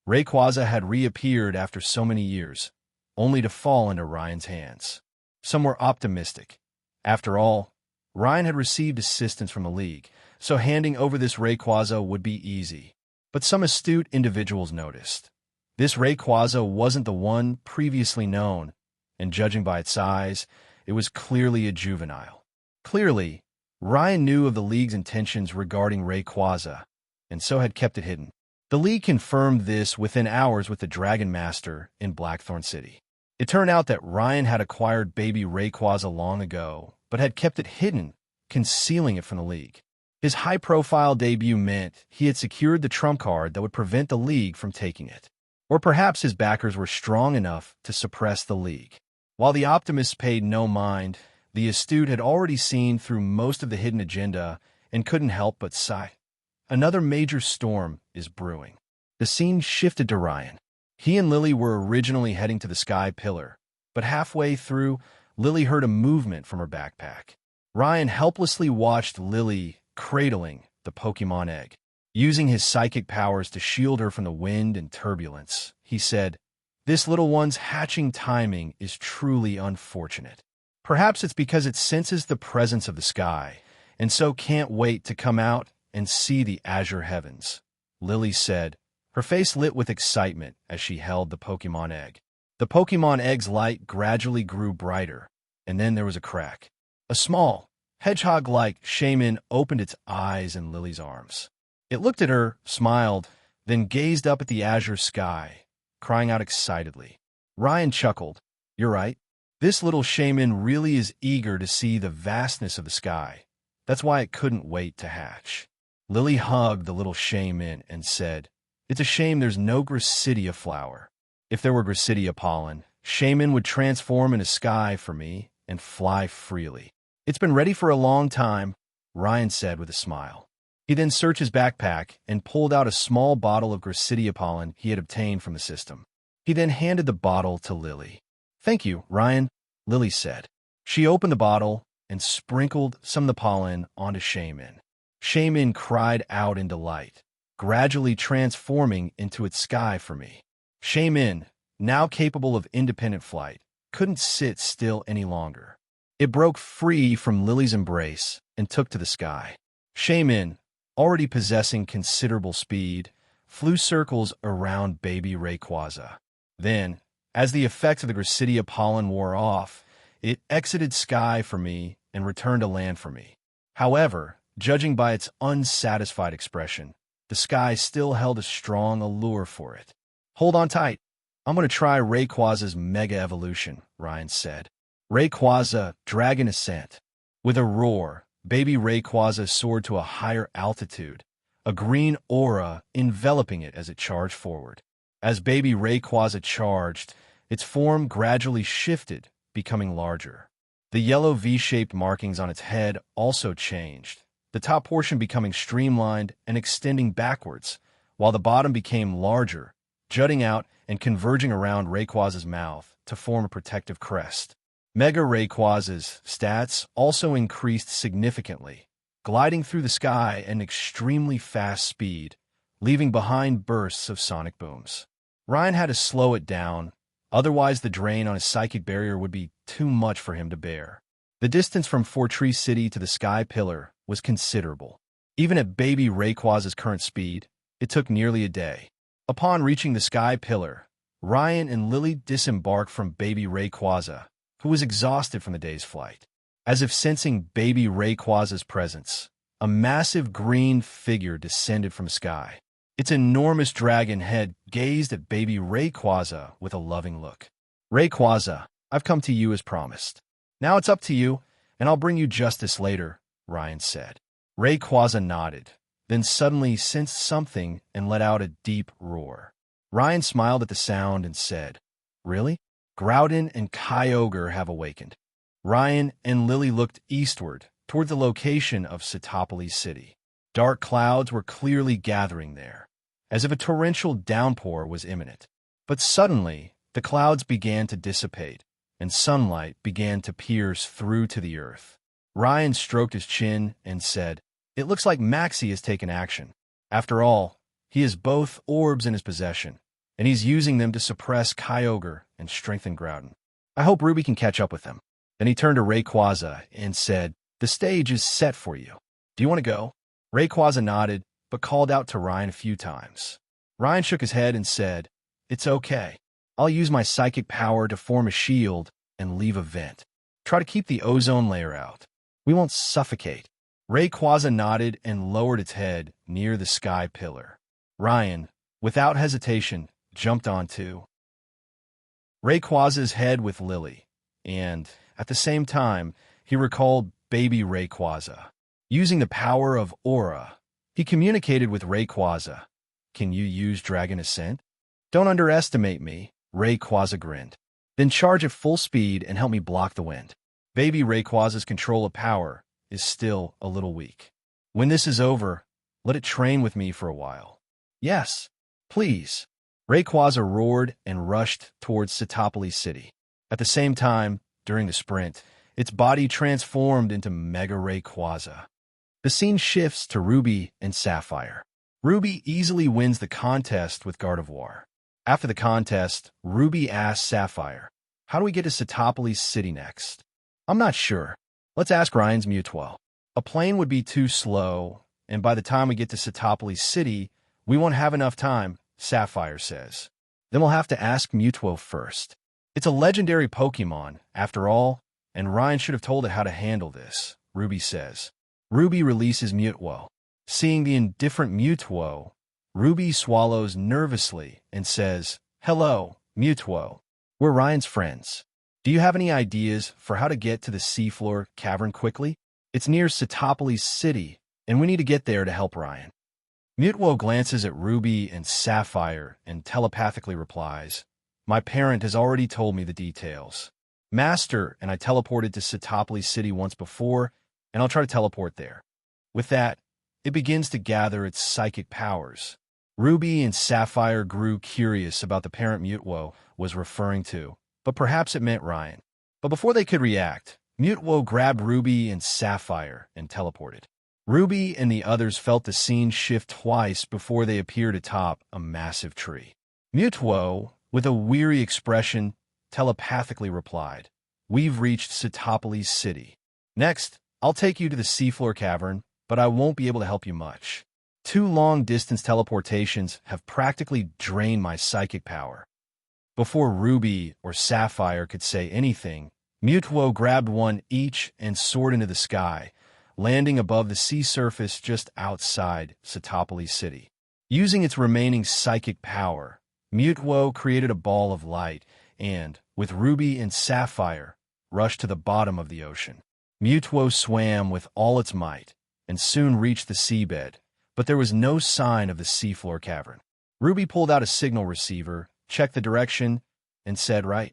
Rayquaza had reappeared after so many years, only to fall into Ryan's hands. Some were optimistic. After all, Ryan had received assistance from the League, so handing over this Rayquaza would be easy. But some astute individuals noticed. This Rayquaza wasn't the one previously known, and judging by its size, it was clearly a juvenile. Clearly, Ryan knew of the League's intentions regarding Rayquaza, and so had kept it hidden. The League confirmed this within hours with the Dragon Master in Blackthorn City. It turned out that Ryan had acquired baby Rayquaza long ago, but had kept it hidden, concealing it from the League. His high-profile debut meant he had secured the trump card that would prevent the League from taking it. Or perhaps his backers were strong enough to suppress the League. While the optimists paid no mind, the astute had already seen through most of the hidden agenda and couldn't help but sigh. Another major storm is brewing. The scene shifted to Ryan. He and Lily were originally heading to the Sky Pillar, but halfway through, Lily heard a movement from her backpack. Ryan helplessly watched Lily cradling the Pokémon egg. Using his psychic powers to shield her from the wind and turbulence, he said, "This little one's hatching timing is truly unfortunate. Perhaps it's because it senses the presence of the sky, and so can't wait to come out and see the azure heavens," Lily said, her face lit with excitement as she held the Pokémon egg. The Pokémon egg's light gradually grew brighter, and then there was a crack. A small, hedgehog-like shaman opened its eyes in Lily's arms. It looked at her, smiled, then gazed up at the azure sky, crying out excitedly. Ryan chuckled. "You're right. This little shaman really is eager to see the vastness of the sky. That's why it couldn't wait to hatch." Lily hugged the little shaman and said, "It's a shame there's no Gracidia flower. If there were Gracidia pollen, shaman would transform into sky for me and fly freely." "It's been ready for a long time," Ryan said with a smile. He then searched his backpack and pulled out a small bottle of Gracidia pollen he had obtained from the system. He then handed the bottle to Lily. "Thank you, Ryan," Lily said. She opened the bottle and sprinkled some of the pollen onto Shaman. Shaman cried out in delight, gradually transforming into its sky for me. Shaman, now capable of independent flight, couldn't sit still any longer. It broke free from Lily's embrace and took to the sky. Shaman, already possessing considerable speed, flew circles around baby Rayquaza. Then, as the effects of the Gracidia pollen wore off, it exited sky for me and returned to land for me. However, judging by its unsatisfied expression, the sky still held a strong allure for it. "Hold on tight. I'm going to try Rayquaza's Mega Evolution," Ryan said. Rayquaza, Dragon Ascent. With a roar, baby Rayquaza soared to a higher altitude, a green aura enveloping it as it charged forward. As baby Rayquaza charged, its form gradually shifted, becoming larger. The yellow V-shaped markings on its head also changed, the top portion becoming streamlined and extending backwards, while the bottom became larger, jutting out and converging around Rayquaza's mouth to form a protective crest. Mega Rayquaza's stats also increased significantly, gliding through the sky at an extremely fast speed, leaving behind bursts of sonic booms. Ryan had to slow it down, otherwise the drain on his psychic barrier would be too much for him to bear. The distance from Fortree City to the Sky Pillar was considerable. Even at baby Rayquaza's current speed, it took nearly a day. Upon reaching the Sky Pillar, Ryan and Lily disembarked from baby Rayquaza, who was exhausted from the day's flight. As if sensing baby Rayquaza's presence, a massive green figure descended from the sky. Its enormous dragon head gazed at baby Rayquaza with a loving look. "Rayquaza, I've come to you as promised. Now it's up to you, and I'll bring you justice later," Ryan said. Rayquaza nodded, then suddenly sensed something and let out a deep roar. Ryan smiled at the sound and said, "Really? Groudon and Kyogre have awakened." Ryan and Lily looked eastward, toward the location of Sitopolis City. Dark clouds were clearly gathering there, as if a torrential downpour was imminent. But suddenly, the clouds began to dissipate, and sunlight began to pierce through to the earth. Ryan stroked his chin and said, "It looks like Maxie has taken action. After all, he has both orbs in his possession, and he's using them to suppress Kyogre and strengthen Groudon. I hope Ruby can catch up with him." Then he turned to Rayquaza and said, "The stage is set for you. Do you want to go?" Rayquaza nodded, but called out to Ryan a few times. Ryan shook his head and said, "It's okay. I'll use my psychic power to form a shield and leave a vent. Try to keep the ozone layer out. We won't suffocate." Rayquaza nodded and lowered its head near the Sky Pillar. Ryan, without hesitation, jumped onto Rayquaza's head with Lily, and, at the same time, he recalled baby Rayquaza. Using the power of Aura, he communicated with Rayquaza. "Can you use Dragon Ascent?" "Don't underestimate me," Rayquaza grinned. "Then charge at full speed and help me block the wind." Baby Rayquaza's control of power is still a little weak. "When this is over, let it train with me for a while." "Yes, please." Rayquaza roared and rushed towards Sitopolis City. At the same time, during the sprint, its body transformed into Mega Rayquaza. The scene shifts to Ruby and Sapphire. Ruby easily wins the contest with Gardevoir. After the contest, Ruby asks Sapphire, "How do we get to Sitopolis City next?" "I'm not sure. Let's ask Ryan's Mutuo." "A plane would be too slow, and by the time we get to Sitopolis City, we won't have enough time," Sapphire says. "Then we'll have to ask Mutuo first. It's a legendary Pokémon, after all, and Ryan should have told it how to handle this," Ruby says. Ruby releases Mutuo. Seeing the indifferent Mutuo, Ruby swallows nervously and says, "Hello, Mutuo. We're Ryan's friends. Do you have any ideas for how to get to the seafloor cavern quickly? It's near Sitopolis City, and we need to get there to help Ryan." Mutuo glances at Ruby and Sapphire and telepathically replies, "My parent has already told me the details. Master and I teleported to Sitopolis City once before, and I'll try to teleport there." With that, it begins to gather its psychic powers. Ruby and Sapphire grew curious about the parent Mutuo was referring to, but perhaps it meant Ryan. But before they could react, Mutuo grabbed Ruby and Sapphire and teleported. Ruby and the others felt the scene shift twice before they appeared atop a massive tree. Mutuo, with a weary expression, telepathically replied, "We've reached Sitopolis City. Next, I'll take you to the seafloor cavern, but I won't be able to help you much. 2 long-distance teleportations have practically drained my psychic power." Before Ruby or Sapphire could say anything, Mutuo grabbed one each and soared into the sky, landing above the sea surface just outside Sitopolis City. Using its remaining psychic power, Mutuo created a ball of light and, with Ruby and Sapphire, rushed to the bottom of the ocean. Mutuo swam with all its might and soon reached the seabed, but there was no sign of the seafloor cavern. Ruby pulled out a signal receiver, checked the direction, and said right.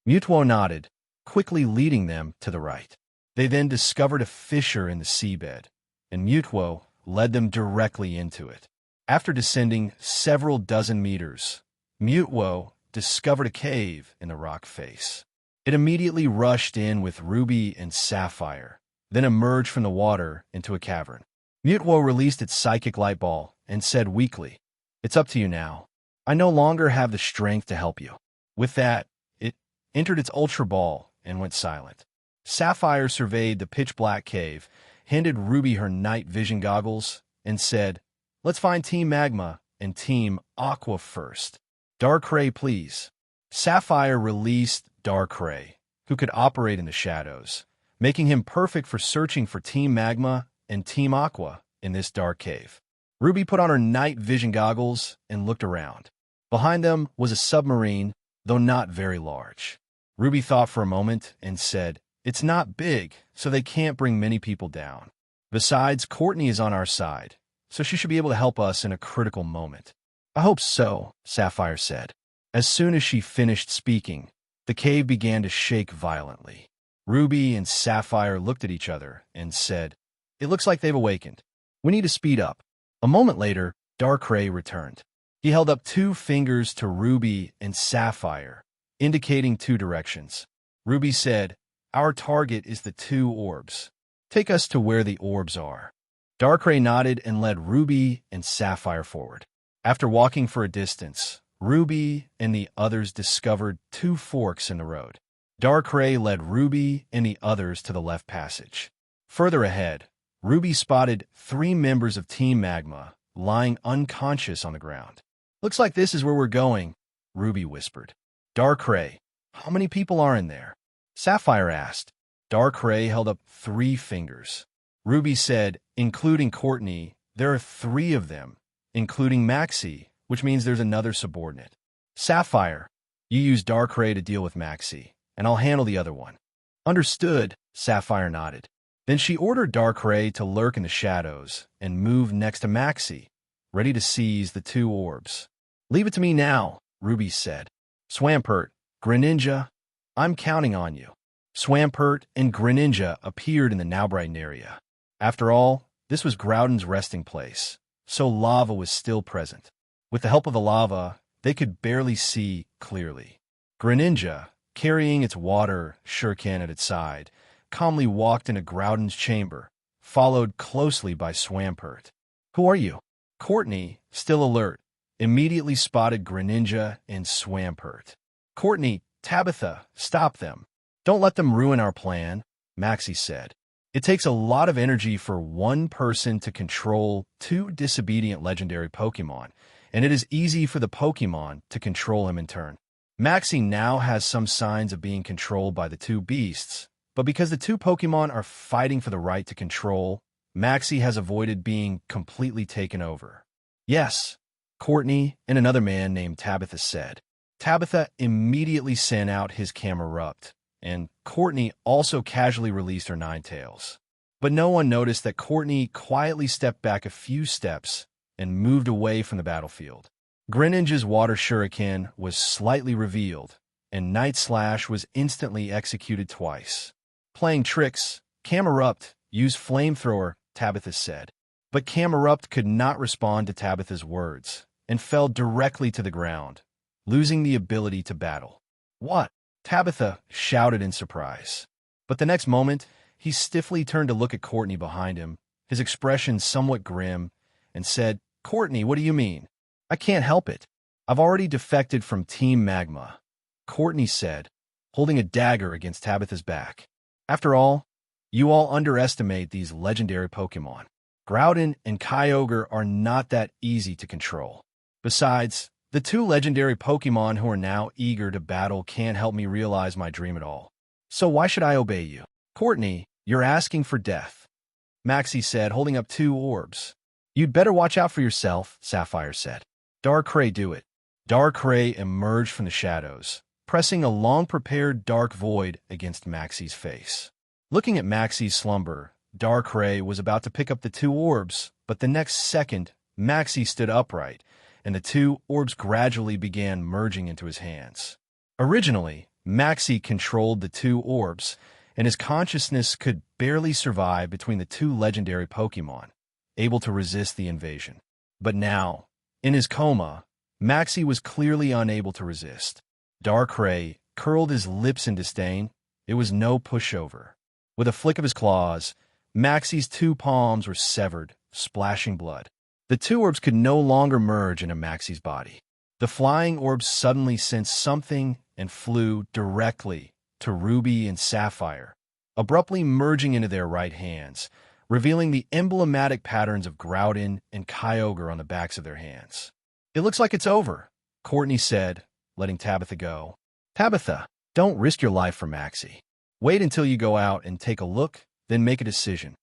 Mutuo nodded, quickly leading them to the right. They then discovered a fissure in the seabed, and Mutuo led them directly into it. After descending several dozen meters, Mutuo discovered a cave in the rock face. It immediately rushed in with Ruby and Sapphire, then emerged from the water into a cavern. Mutuo released its psychic light ball and said weakly, "It's up to you now. I no longer have the strength to help you." With that, it entered its ultra ball and went silent. Sapphire surveyed the pitch-black cave, handed Ruby her night vision goggles, and said, "Let's find Team Magma and Team Aqua first. Darkrai, please." Sapphire released Darkrai, who could operate in the shadows, making him perfect for searching for Team Magma and Team Aqua in this dark cave. Ruby put on her night vision goggles and looked around. Behind them was a submarine, though not very large. Ruby thought for a moment and said, "It's not big, so they can't bring many people down. Besides, Courtney is on our side, so she should be able to help us in a critical moment." "I hope so," Sapphire said. As soon as she finished speaking, the cave began to shake violently. Ruby and Sapphire looked at each other and said, "It looks like they've awakened. We need to speed up." A moment later, Darkrai returned. He held up 2 fingers to Ruby and Sapphire, indicating 2 directions. Ruby said, "Our target is the 2 orbs. Take us to where the orbs are." Darkrai nodded and led Ruby and Sapphire forward. After walking for a distance, Ruby and the others discovered 2 forks in the road. Darkrai led Ruby and the others to the left passage. Further ahead, Ruby spotted 3 members of Team Magma lying unconscious on the ground. "Looks like this is where we're going," Ruby whispered. "Darkrai, how many people are in there?" Sapphire asked. Darkrai held up 3 fingers. Ruby said, "Including Courtney, there are 3 of them, including Maxie, which means there's another subordinate." "Sapphire, you use Darkrai to deal with Maxie, and I'll handle the other one." "Understood," Sapphire nodded. Then she ordered Darkrai to lurk in the shadows and move next to Maxie, ready to seize the 2 orbs. "Leave it to me now," Ruby said. "Swampert, Greninja, I'm counting on you." Swampert and Greninja appeared in the now brightened area. After all, this was Groudon's resting place, so lava was still present. With the help of the lava, they could barely see clearly. Greninja, carrying its water shuriken at its side, calmly walked into Groudon's chamber, followed closely by Swampert. "Who are you?" Courtney, still alert, immediately spotted Greninja and Swampert. "Courtney, Tabitha, stop them. Don't let them ruin our plan," Maxie said. "It takes a lot of energy for one person to control 2 disobedient legendary Pokémon, and it is easy for the Pokémon to control him in turn." Maxie now has some signs of being controlled by the 2 beasts, but because the 2 Pokémon are fighting for the right to control, Maxie has avoided being completely taken over. "Yes," Courtney and another man named Tabitha said. Tabitha immediately sent out his Camerupt, and Courtney also casually released her Ninetales. But no one noticed that Courtney quietly stepped back a few steps and moved away from the battlefield. Greninja's water shuriken was slightly revealed, and Night Slash was instantly executed twice. "Playing tricks, Camerupt, use Flamethrower," Tabitha said. But Camerupt could not respond to Tabitha's words, and fell directly to the ground, losing the ability to battle. "What?" Tabitha shouted in surprise. But the next moment, he stiffly turned to look at Courtney behind him, his expression somewhat grim, and said, "Courtney, what do you mean? I can't help it. I've already defected from Team Magma," Courtney said, holding a dagger against Tabitha's back. "After all, you all underestimate these legendary Pokémon. Groudon and Kyogre are not that easy to control. Besides, the 2 legendary Pokémon who are now eager to battle can't help me realize my dream at all. So why should I obey you?" "Courtney, you're asking for death," Maxie said, holding up 2 orbs. "You'd better watch out for yourself," Sapphire said. "Darkrai, do it." Darkrai emerged from the shadows, pressing a long-prepared dark void against Maxie's face. Looking at Maxie's slumber, Darkrai was about to pick up the 2 orbs, but the next second, Maxi stood upright, and the two orbs gradually began merging into his hands. Originally, Maxi controlled the two orbs, and his consciousness could barely survive between the two legendary Pokémon, able to resist the invasion. But now, in his coma, Maxi was clearly unable to resist. Darkrai curled his lips in disdain. It was no pushover. With a flick of his claws, Maxi's two palms were severed, splashing blood. The two orbs could no longer merge into Maxi's body. The flying orbs suddenly sensed something and flew directly to Ruby and Sapphire, abruptly merging into their right hands, revealing the emblematic patterns of Groudon and Kyogre on the backs of their hands. "It looks like it's over," Courtney said, letting Tabitha go. "Tabitha, don't risk your life for Maxi. Wait until you go out and take a look, then make a decision."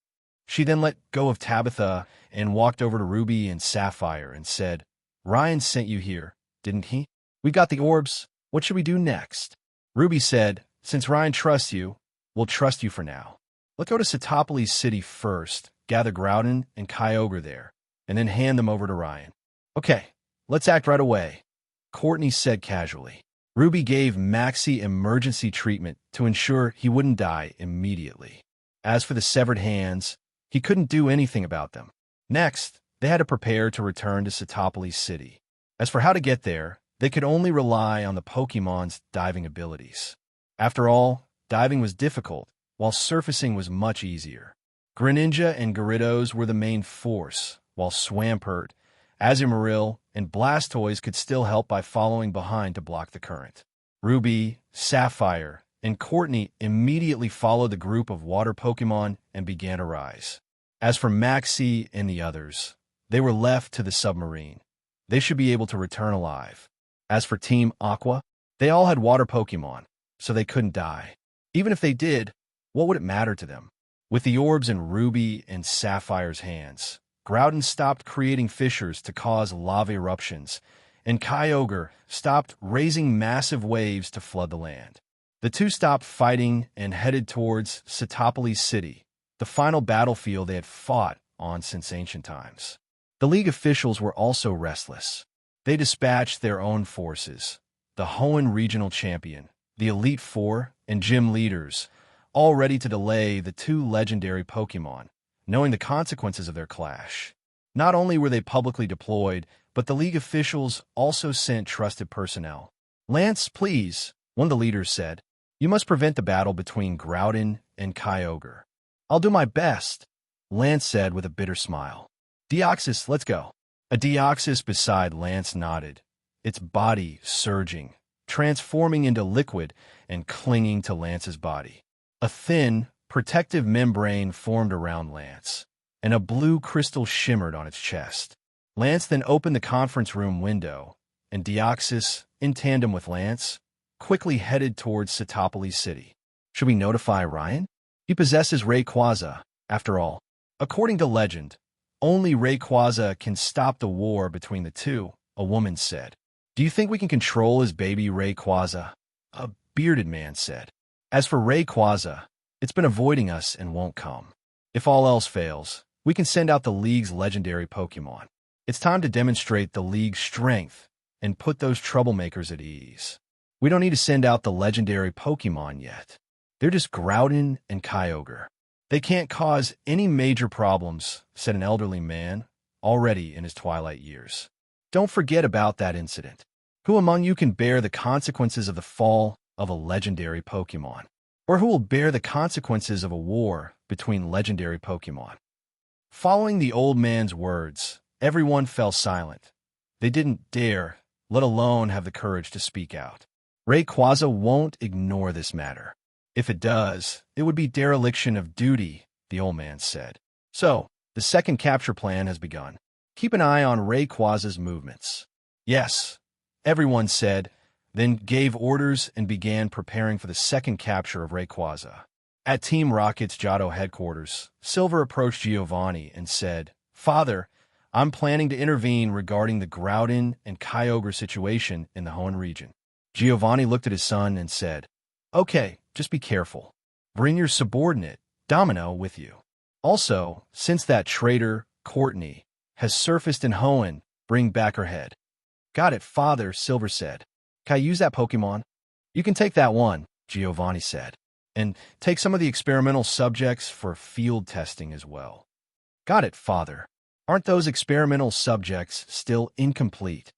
She then let go of Tabitha and walked over to Ruby and Sapphire and said, "Ryan sent you here, didn't he? We got the orbs. What should we do next?" Ruby said, "Since Ryan trusts you, we'll trust you for now. Let's go to Satopolis City first, gather Groudon and Kyogre there, and then hand them over to Ryan." "Okay, let's act right away," Courtney said casually. Ruby gave Maxi emergency treatment to ensure he wouldn't die immediately. As for the severed hands, he couldn't do anything about them. Next, they had to prepare to return to Satopolis City. As for how to get there, they could only rely on the Pokémon's diving abilities. After all, diving was difficult, while surfacing was much easier. Greninja and Gyarados were the main force, while Swampert, Azumarill, and Blastoise could still help by following behind to block the current. Ruby, Sapphire, and Courtney immediately followed the group of water Pokémon and began to rise. As for Maxi and the others, they were left to the submarine. They should be able to return alive. As for Team Aqua, they all had water Pokémon, so they couldn't die. Even if they did, what would it matter to them? With the orbs in Ruby and Sapphire's hands, Groudon stopped creating fissures to cause lava eruptions, and Kyogre stopped raising massive waves to flood the land. The two stopped fighting and headed towards Satopolis City, the final battlefield they had fought on since ancient times. The League officials were also restless. They dispatched their own forces, the Hoenn Regional Champion, the Elite Four, and gym leaders, all ready to delay the two legendary Pokémon, knowing the consequences of their clash. Not only were they publicly deployed, but the League officials also sent trusted personnel. "Lance, please," one of the leaders said. "You must prevent the battle between Groudon and Kyogre." "I'll do my best," Lance said with a bitter smile. "Deoxys, let's go." A Deoxys beside Lance nodded, its body surging, transforming into liquid and clinging to Lance's body. A thin, protective membrane formed around Lance, and a blue crystal shimmered on its chest. Lance then opened the conference room window, and Deoxys, in tandem with Lance, quickly headed towards Satopolis City. Should we notify Ryan? He possesses Rayquaza, after all. According to legend, only Rayquaza can stop the war between the two, a woman said. "Do you think we can control his baby Rayquaza?" a bearded man said. "As for Rayquaza, it's been avoiding us and won't come. If all else fails, we can send out the League's legendary Pokémon. It's time to demonstrate the League's strength and put those troublemakers at ease. We don't need to send out the legendary Pokémon yet. They're just Groudon and Kyogre. They can't cause any major problems," said an elderly man, already in his twilight years. "Don't forget about that incident. Who among you can bear the consequences of the fall of a legendary Pokémon? Or who will bear the consequences of a war between legendary Pokémon?" Following the old man's words, everyone fell silent. They didn't dare, let alone have the courage to speak out. Rayquaza won't ignore this matter. If it does, it would be dereliction of duty, the old man said. So, the second capture plan has begun. Keep an eye on Rayquaza's movements. Yes, everyone said, then gave orders and began preparing for the second capture of Rayquaza. At Team Rocket's Johto headquarters, Silver approached Giovanni and said, "Father, I'm planning to intervene regarding the Groudon and Kyogre situation in the Hoenn region." Giovanni looked at his son and said, "Okay, just be careful. Bring your subordinate, Domino, with you. Also, since that traitor, Courtney, has surfaced in Hoenn. Bring back her head. Got it, Father, Silver said. Can I use that Pokemon? You can take that one, Giovanni said, and take some of the experimental subjects for field testing as well. Got it, Father. Aren't those experimental subjects still incomplete?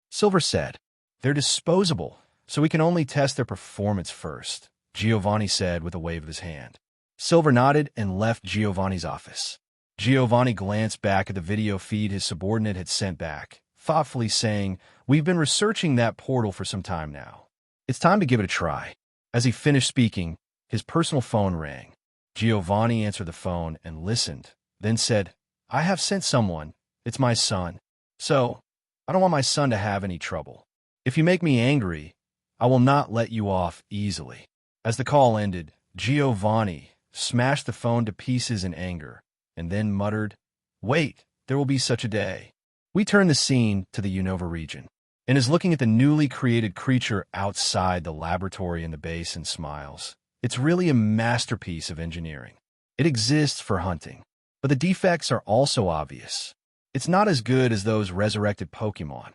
Silver said. They're disposable, so we can only test their performance first, Giovanni said with a wave of his hand. Silver nodded and left Giovanni's office. Giovanni glanced back at the video feed his subordinate had sent back, thoughtfully saying, "We've been researching that portal for some time now. It's time to give it a try." As he finished speaking, his personal phone rang. Giovanni answered the phone and listened, then said, "I have sent someone. It's my son. So, I don't want my son to have any trouble. If you make me angry, I will not let you off easily." As the call ended, Giovanni smashed the phone to pieces in anger, and then muttered, "Wait, there will be such a day." We turn the scene to the Unova region, and is looking at the newly created creature outside the laboratory in the base and smiles. It's really a masterpiece of engineering. It exists for hunting, but the defects are also obvious. It's not as good as those resurrected Pokémon.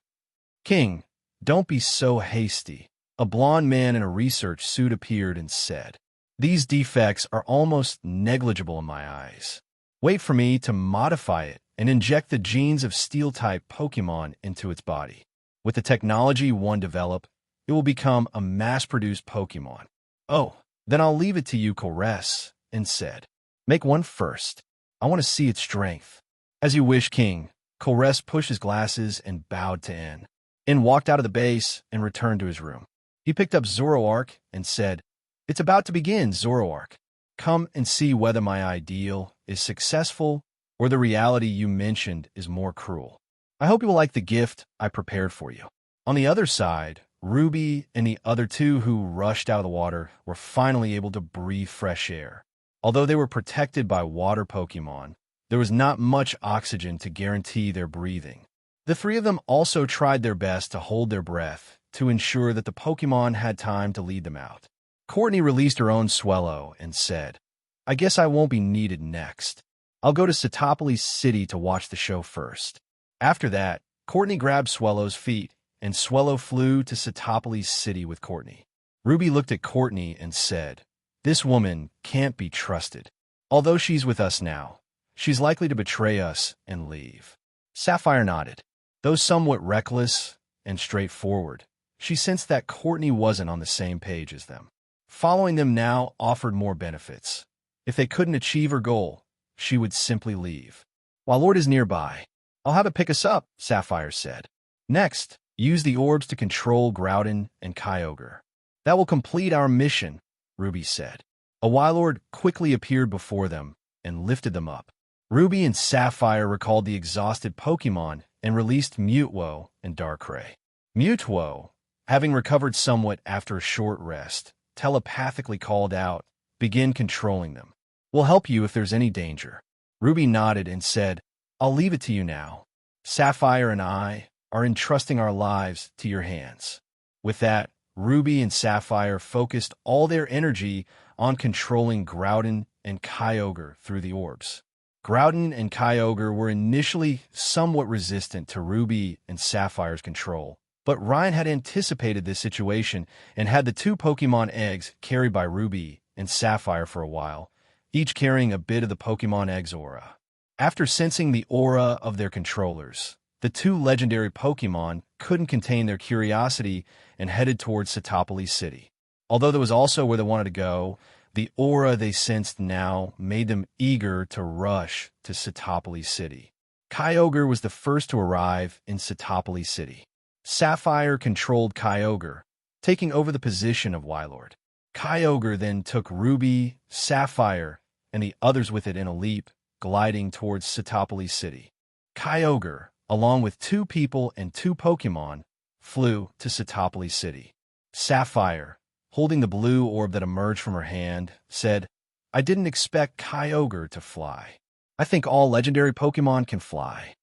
"King, don't be so hasty." A blond man in a research suit appeared and said, "These defects are almost negligible in my eyes. Wait for me to modify it and inject the genes of Steel-type Pokémon into its body. With the technology one develop, it will become a mass-produced Pokémon." "Oh, then I'll leave it to you, Corres," and said, "Make one first. I want to see its strength." "As you wish, King." Corres pushed his glasses and bowed to N. N walked out of the base and returned to his room. He picked up Zoroark and said, "It's about to begin, Zoroark. Come and see whether my ideal is successful or the reality you mentioned is more cruel. I hope you will like the gift I prepared for you." On the other side, Ruby and the other two who rushed out of the water were finally able to breathe fresh air. Although they were protected by water Pokemon, there was not much oxygen to guarantee their breathing. The three of them also tried their best to hold their breath to ensure that the Pokemon had time to lead them out. Courtney released her own Swellow and said, "I guess I won't be needed next. I'll go to Satopolis City to watch the show first." After that, Courtney grabbed Swellow's feet, and Swellow flew to Satopolis City with Courtney. Ruby looked at Courtney and said, "This woman can't be trusted. Although she's with us now, she's likely to betray us and leave." Sapphire nodded. Though somewhat reckless and straightforward, she sensed that Courtney wasn't on the same page as them. Following them now offered more benefits. If they couldn't achieve her goal, she would simply leave. "While Lord is nearby, I'll have it pick us up," Sapphire said. "Next, use the orbs to control Groudon and Kyogre. That will complete our mission," Ruby said. A Wailord quickly appeared before them and lifted them up. Ruby and Sapphire recalled the exhausted Pokemon and released Mutwo and Darkrai. Mutwo, having recovered somewhat after a short rest, telepathically called out, "Begin controlling them. We'll help you if there's any danger." Ruby nodded and said, "I'll leave it to you now. Sapphire and I are entrusting our lives to your hands." With that, Ruby and Sapphire focused all their energy on controlling Groudon and Kyogre through the orbs. Groudon and Kyogre were initially somewhat resistant to Ruby and Sapphire's control, but Ryan had anticipated this situation and had the two Pokemon eggs carried by Ruby and Sapphire for a while, each carrying a bit of the Pokemon egg's aura. After sensing the aura of their controllers, the two legendary Pokemon couldn't contain their curiosity and headed towards Satopolis City. Although that was also where they wanted to go, the aura they sensed now made them eager to rush to Satopolis City. Kyogre was the first to arrive in Satopolis City. Sapphire controlled Kyogre, taking over the position of Wailord. Kyogre then took Ruby, Sapphire, and the others with it in a leap, gliding towards Satopolis City. Kyogre, along with 2 people and 2 Pokemon, flew to Satopolis City. Sapphire, holding the blue orb that emerged from her hand, said, "I didn't expect Kyogre to fly. I think all legendary Pokemon can fly."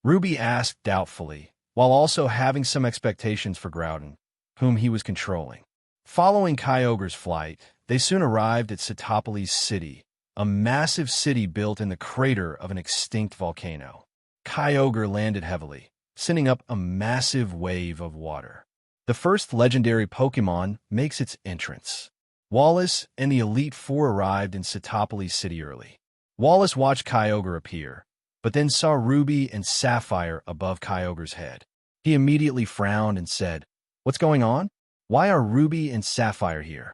Ruby asked doubtfully, while also having some expectations for Groudon, whom he was controlling. Following Kyogre's flight, they soon arrived at Satopolis City, a massive city built in the crater of an extinct volcano. Kyogre landed heavily, sending up a massive wave of water. The first legendary Pokémon makes its entrance. Wallace and the Elite Four arrived in Sitopolis City early. Wallace watched Kyogre appear, but then saw Ruby and Sapphire above Kyogre's head. He immediately frowned and said, "What's going on? Why are Ruby and Sapphire here?"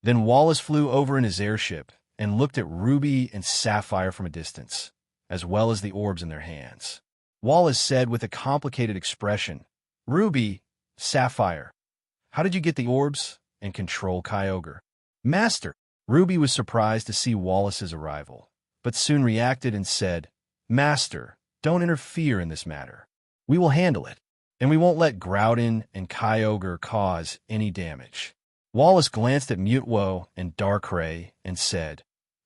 Then Wallace flew over in his airship and looked at Ruby and Sapphire from a distance, as well as the orbs in their hands. Wallace said with a complicated expression, "Ruby, Sapphire, how did you get the orbs and control Kyogre?" "Master." Ruby was surprised to see Wallace's arrival, but soon reacted and said, "Master, don't interfere in this matter. We will handle it, and we won't let Groudon and Kyogre cause any damage." Wallace glanced at Mutwo and Darkrai and said,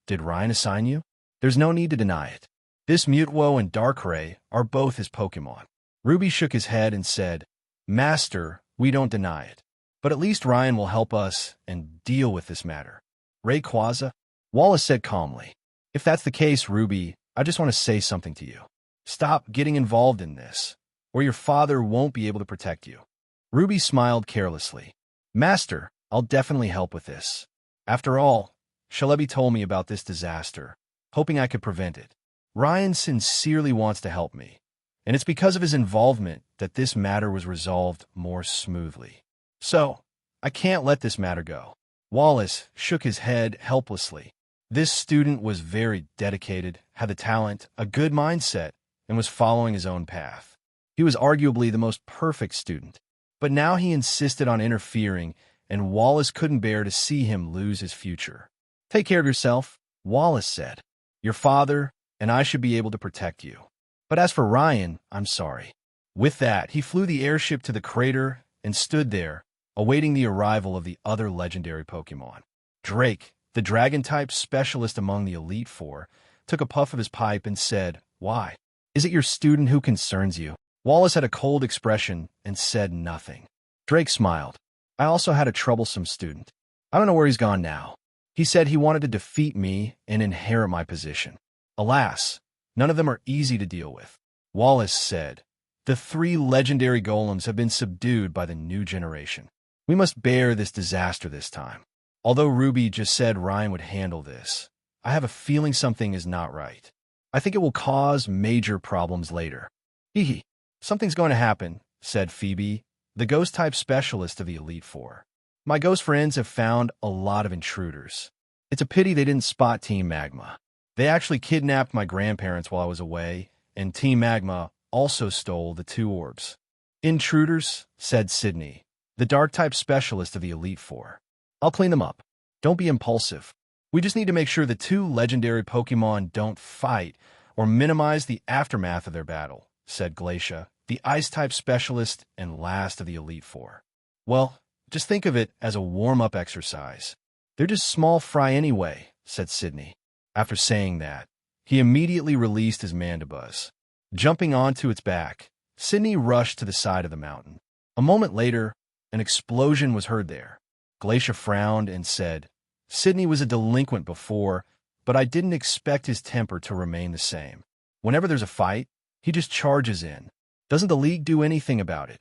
"Did Ryan assign you?" "There's no need to deny it. This Mutwo and Darkrai are both his Pokémon." Ruby shook his head and said, "Master, we don't deny it. But at least Ryan will help us and deal with this matter." "Rayquaza?" Wallace said calmly. "If that's the case, Ruby, I just want to say something to you. Stop getting involved in this, or your father won't be able to protect you." Ruby smiled carelessly. "Master, I'll definitely help with this. After all, Shalebi told me about this disaster, hoping I could prevent it. Ryan sincerely wants to help me, and it's because of his involvement that this matter was resolved more smoothly. So, I can't let this matter go." Wallace shook his head helplessly. This student was very dedicated, had the talent, a good mindset, and was following his own path. He was arguably the most perfect student, but now he insisted on interfering, and Wallace couldn't bear to see him lose his future. "Take care of yourself," Wallace said. "Your father and I should be able to protect you. But as for Ryan, I'm sorry." With that, he flew the airship to the crater and stood there, awaiting the arrival of the other legendary Pokémon. Drake, the Dragon-type specialist among the Elite Four, took a puff of his pipe and said, "Why? Is it your student who concerns you?" Wallace had a cold expression and said nothing. Drake smiled. "I also had a troublesome student. I don't know where he's gone now. He said he wanted to defeat me and inherit my position. Alas, none of them are easy to deal with." Wallace said, "The 3 legendary golems have been subdued by the new generation. We must bear this disaster this time. Although Ruby just said Ryan would handle this, I have a feeling something is not right. I think it will cause major problems later." "Hee. Something's going to happen," said Phoebe, the ghost-type specialist of the Elite Four. "My ghost friends have found a lot of intruders. It's a pity they didn't spot Team Magma. They actually kidnapped my grandparents while I was away, and Team Magma also stole the 2 orbs." "Intruders," said Sydney, the dark-type specialist of the Elite Four. "I'll clean them up. Don't be impulsive. We just need to make sure the 2 legendary Pokémon don't fight or minimize the aftermath of their battle," said Glacia, the Ice-type specialist and last of the Elite Four. "Well, just think of it as a warm-up exercise. They're just small fry anyway," said Sydney. After saying that, he immediately released his Mandibuzz. Jumping onto its back, Sydney rushed to the side of the mountain. A moment later, an explosion was heard there. Glacia frowned and said, "Sydney was a delinquent before, but I didn't expect his temper to remain the same. Whenever there's a fight, he just charges in. Doesn't the League do anything about it?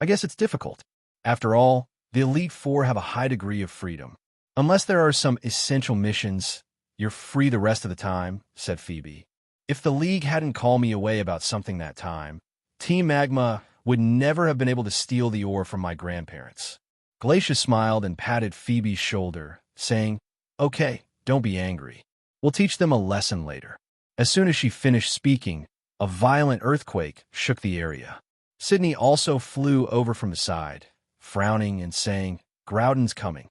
I guess it's difficult. After all, the Elite Four have a high degree of freedom. Unless there are some essential missions, you're free the rest of the time," said Phoebe. "If the League hadn't called me away about something that time, Team Magma would never have been able to steal the ore from my grandparents." Glacia smiled and patted Phoebe's shoulder, saying, "Okay, don't be angry. We'll teach them a lesson later." As soon as she finished speaking, a violent earthquake shook the area. Sydney also flew over from the side, frowning and saying, "Groudon's coming."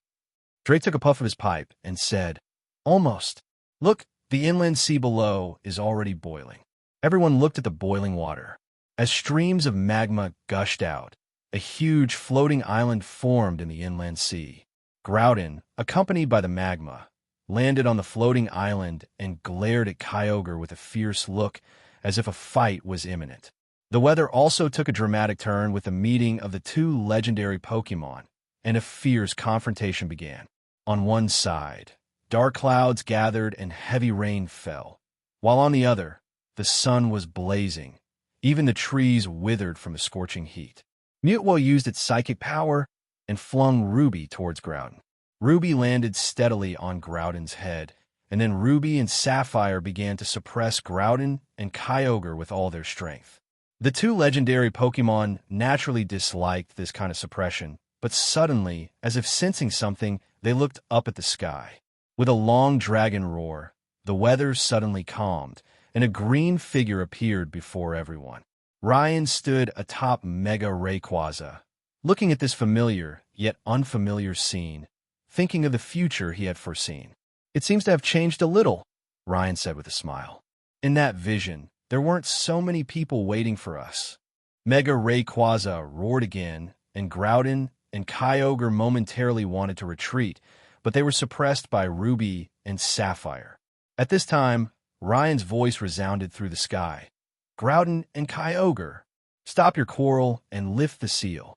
Drake took a puff of his pipe and said, "Almost. Look, the inland sea below is already boiling." Everyone looked at the boiling water. As streams of magma gushed out, a huge floating island formed in the inland sea. Groudon, accompanied by the magma, landed on the floating island and glared at Kyogre with a fierce look as if a fight was imminent. The weather also took a dramatic turn with the meeting of the 2 legendary Pokémon, and a fierce confrontation began. On one side, dark clouds gathered and heavy rain fell, while on the other, the sun was blazing. Even the trees withered from the scorching heat. Mutwo used its psychic power and flung Ruby towards Groudon. Ruby landed steadily on Groudon's head, and then Ruby and Sapphire began to suppress Groudon and Kyogre with all their strength. The two legendary Pokémon naturally disliked this kind of suppression, but suddenly, as if sensing something, they looked up at the sky. With a long dragon roar, the weather suddenly calmed, and a green figure appeared before everyone. Ryan stood atop Mega Rayquaza, looking at this familiar yet unfamiliar scene, thinking of the future he had foreseen. "It seems to have changed a little," Ryan said with a smile. In that vision, there weren't so many people waiting for us. Mega Rayquaza roared again, and Groudon and Kyogre momentarily wanted to retreat, but they were suppressed by Ruby and Sapphire. At this time, Ryan's voice resounded through the sky. "Groudon and Kyogre, stop your quarrel and lift the seal."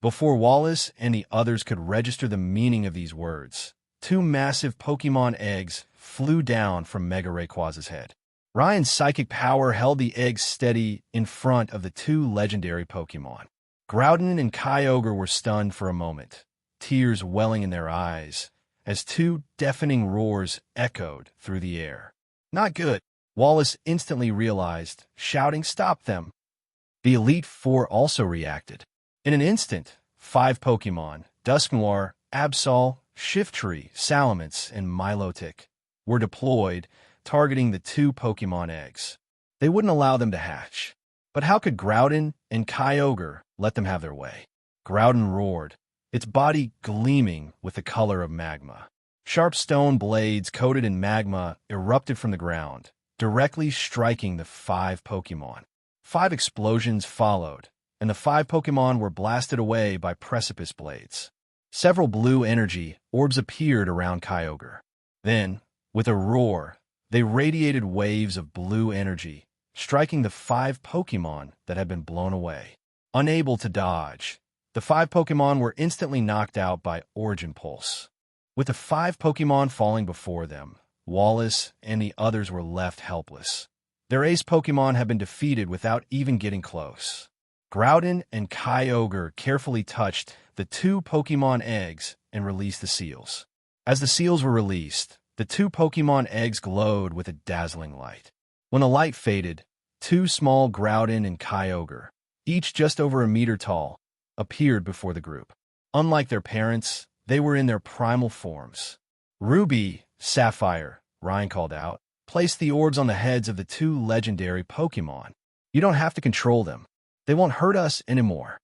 Before Wallace and the others could register the meaning of these words, two massive Pokémon eggs flew down from Mega Rayquaza's head. Ryan's psychic power held the eggs steady in front of the two legendary Pokémon. Groudon and Kyogre were stunned for a moment, tears welling in their eyes, as two deafening roars echoed through the air. "Not good," Wallace instantly realized, shouting, "Stop them!" The Elite Four also reacted. In an instant, 5 Pokémon, Dusknoir, Absol, Shiftry, Salamence, and Milotic, were deployed, targeting the two Pokémon eggs. They wouldn't allow them to hatch. But how could Groudon and Kyogre let them have their way? Groudon roared, its body gleaming with the color of magma. Sharp stone blades coated in magma erupted from the ground, directly striking the 5 Pokémon. 5 explosions followed, and the 5 Pokémon were blasted away by precipice blades. Several blue energy orbs appeared around Kyogre. Then, with a roar, they radiated waves of blue energy, striking the 5 Pokémon that had been blown away. Unable to dodge, the 5 Pokémon were instantly knocked out by Origin Pulse. With the 5 Pokémon falling before them, Wallace and the others were left helpless. Their ace Pokémon had been defeated without even getting close. Groudon and Kyogre carefully touched the 2 Pokémon eggs and released the seals. As the seals were released, the 2 Pokémon eggs glowed with a dazzling light. When the light faded, 2 small Groudon and Kyogre, each just over a meter tall, appeared before the group. Unlike their parents, they were in their primal forms. "Ruby, Sapphire," Ryan called out, "place the orbs on the heads of the 2 legendary Pokémon. You don't have to control them. They won't hurt us anymore."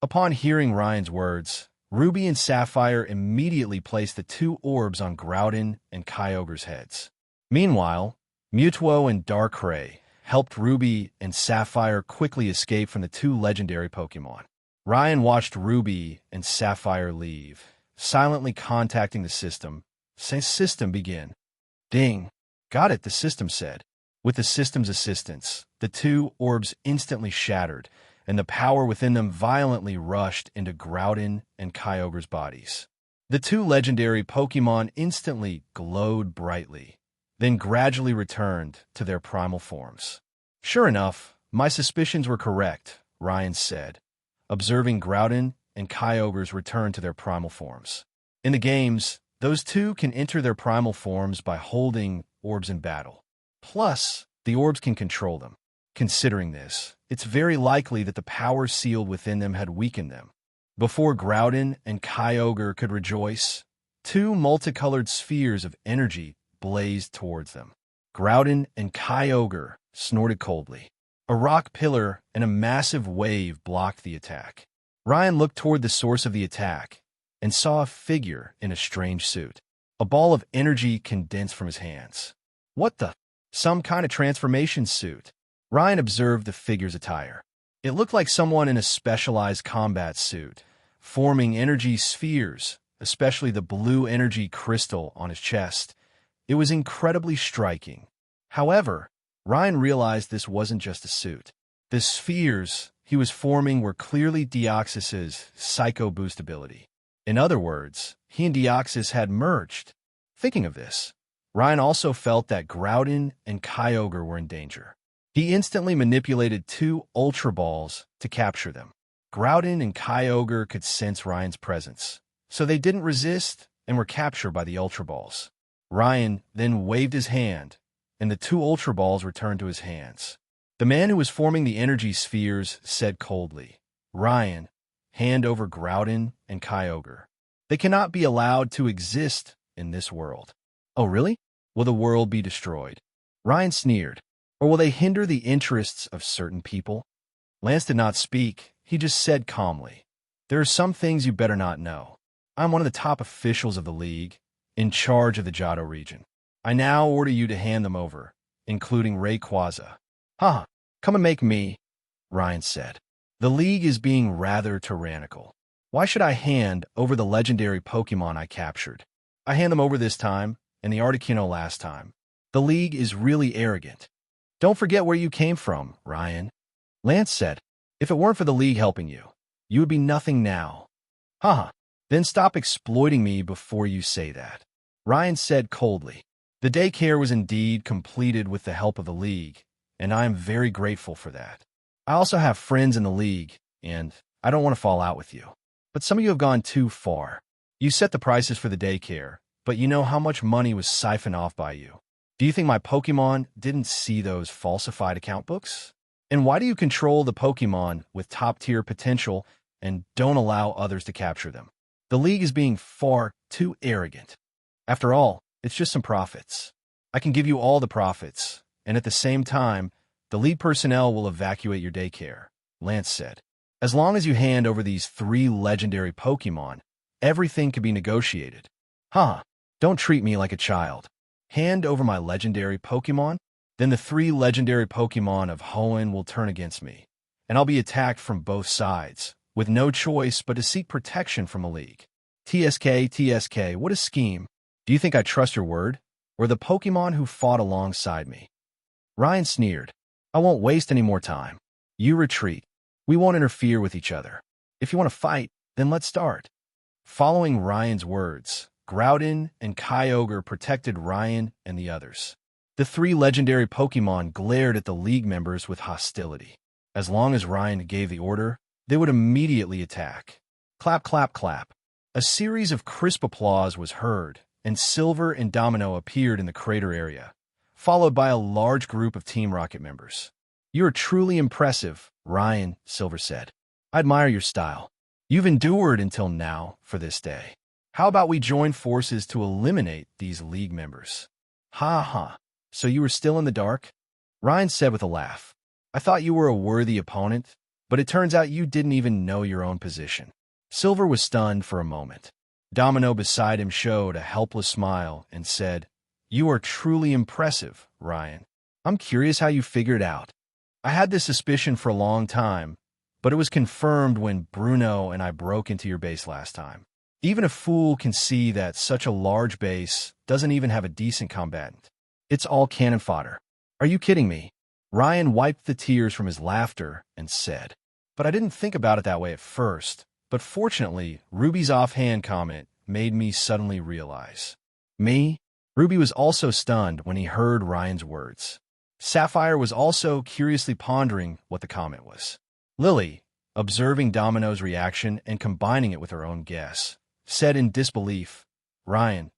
Upon hearing Ryan's words, Ruby and Sapphire immediately placed the 2 orbs on Groudon and Kyogre's heads. Meanwhile, Mutwo and Darkrai helped Ruby and Sapphire quickly escape from the 2 legendary Pokémon. Ryan watched Ruby and Sapphire leave, silently contacting the system. "Say system begin." "Ding. Got it," the system said. With the system's assistance, the 2 orbs instantly shattered, and the power within them violently rushed into Groudon and Kyogre's bodies. The 2 legendary Pokémon instantly glowed brightly, then gradually returned to their primal forms. "Sure enough, my suspicions were correct," Ryan said, observing Groudon and Kyogre's return to their primal forms. In the games, those 2 can enter their primal forms by holding orbs in battle. Plus, the orbs can control them. Considering this, it's very likely that the power sealed within them had weakened them. Before Groudon and Kyogre could rejoice, 2 multicolored spheres of energy blazed towards them. Groudon and Kyogre snorted coldly. A rock pillar and a massive wave blocked the attack. Ryan looked toward the source of the attack and saw a figure in a strange suit. A ball of energy condensed from his hands. "What the? Some kind of transformation suit." Ryan observed the figure's attire. It looked like someone in a specialized combat suit, forming energy spheres, especially the blue energy crystal on his chest. It was incredibly striking. However, Ryan realized this wasn't just a suit. The spheres he was forming were clearly Deoxys's psycho boost ability. In other words, he and Deoxys had merged. Thinking of this, Ryan also felt that Groudon and Kyogre were in danger. He instantly manipulated two Ultra Balls to capture them. Groudon and Kyogre could sense Ryan's presence, so they didn't resist and were captured by the Ultra Balls. Ryan then waved his hand, and the two Ultra Balls returned to his hands. The man who was forming the energy spheres said coldly, "Ryan, hand over Groudon and Kyogre. They cannot be allowed to exist in this world." "Oh, really? Will the world be destroyed?" Ryan sneered. "Or will they hinder the interests of certain people?" Lance did not speak. He just said calmly, "There are some things you better not know. I'm one of the top officials of the League, in charge of the Johto region. I now order you to hand them over, including Rayquaza." "Huh, come and make me," Ryan said. "The League is being rather tyrannical. Why should I hand over the legendary Pokémon I captured? I hand them over this time, and the Articuno last time. The League is really arrogant." "Don't forget where you came from, Ryan," Lance said. "If it weren't for the League helping you, you would be nothing now." "Haha, then stop exploiting me before you say that," Ryan said coldly. "The daycare was indeed completed with the help of the League, and I am very grateful for that. I also have friends in the League, and I don't want to fall out with you. But some of you have gone too far. You set the prices for the daycare, but you know how much money was siphoned off by you. Do you think my Pokémon didn't see those falsified account books? And why do you control the Pokémon with top-tier potential and don't allow others to capture them? The League is being far too arrogant. After all, it's just some profits. I can give you all the profits, and at the same time, the League personnel will evacuate your daycare," Lance said. "As long as you hand over these 3 legendary Pokémon, everything can be negotiated." "Huh, don't treat me like a child. Hand over my legendary Pokémon? Then the 3 legendary Pokémon of Hoenn will turn against me, and I'll be attacked from both sides, with no choice but to seek protection from the League. TSK, what a scheme. Do you think I trust your word, or the Pokémon who fought alongside me?" Ryan sneered. "I won't waste any more time. You retreat. We won't interfere with each other. If you want to fight, then let's start." Following Ryan's words, Groudon and Kyogre protected Ryan and the others. The 3 legendary Pokémon glared at the League members with hostility. As long as Ryan gave the order, they would immediately attack. Clap, clap, clap. A series of crisp applause was heard, and Silver and Domino appeared in the crater area, followed by a large group of Team Rocket members. "You are truly impressive, Ryan," Silver said. "I admire your style. You've endured until now for this day. How about we join forces to eliminate these League members?" "Ha ha. So you were still in the dark?" Ryan said with a laugh. "I thought you were a worthy opponent, but it turns out you didn't even know your own position." Silver was stunned for a moment. Domino beside him showed a helpless smile and said, "You are truly impressive, Ryan. I'm curious how you figured it out. I had this suspicion for a long time, but it was confirmed when Bruno and I broke into your base last time. Even a fool can see that such a large base doesn't even have a decent combatant. It's all cannon fodder." "Are you kidding me?" Ryan wiped the tears from his laughter and said, "But I didn't think about it that way at first. But fortunately, Ruby's offhand comment made me suddenly realize." "Me?" Ruby was also stunned when he heard Ryan's words. Sapphire was also curiously pondering what the comment was. Lily, observing Domino's reaction and combining it with her own guess, said in disbelief, "Ryan,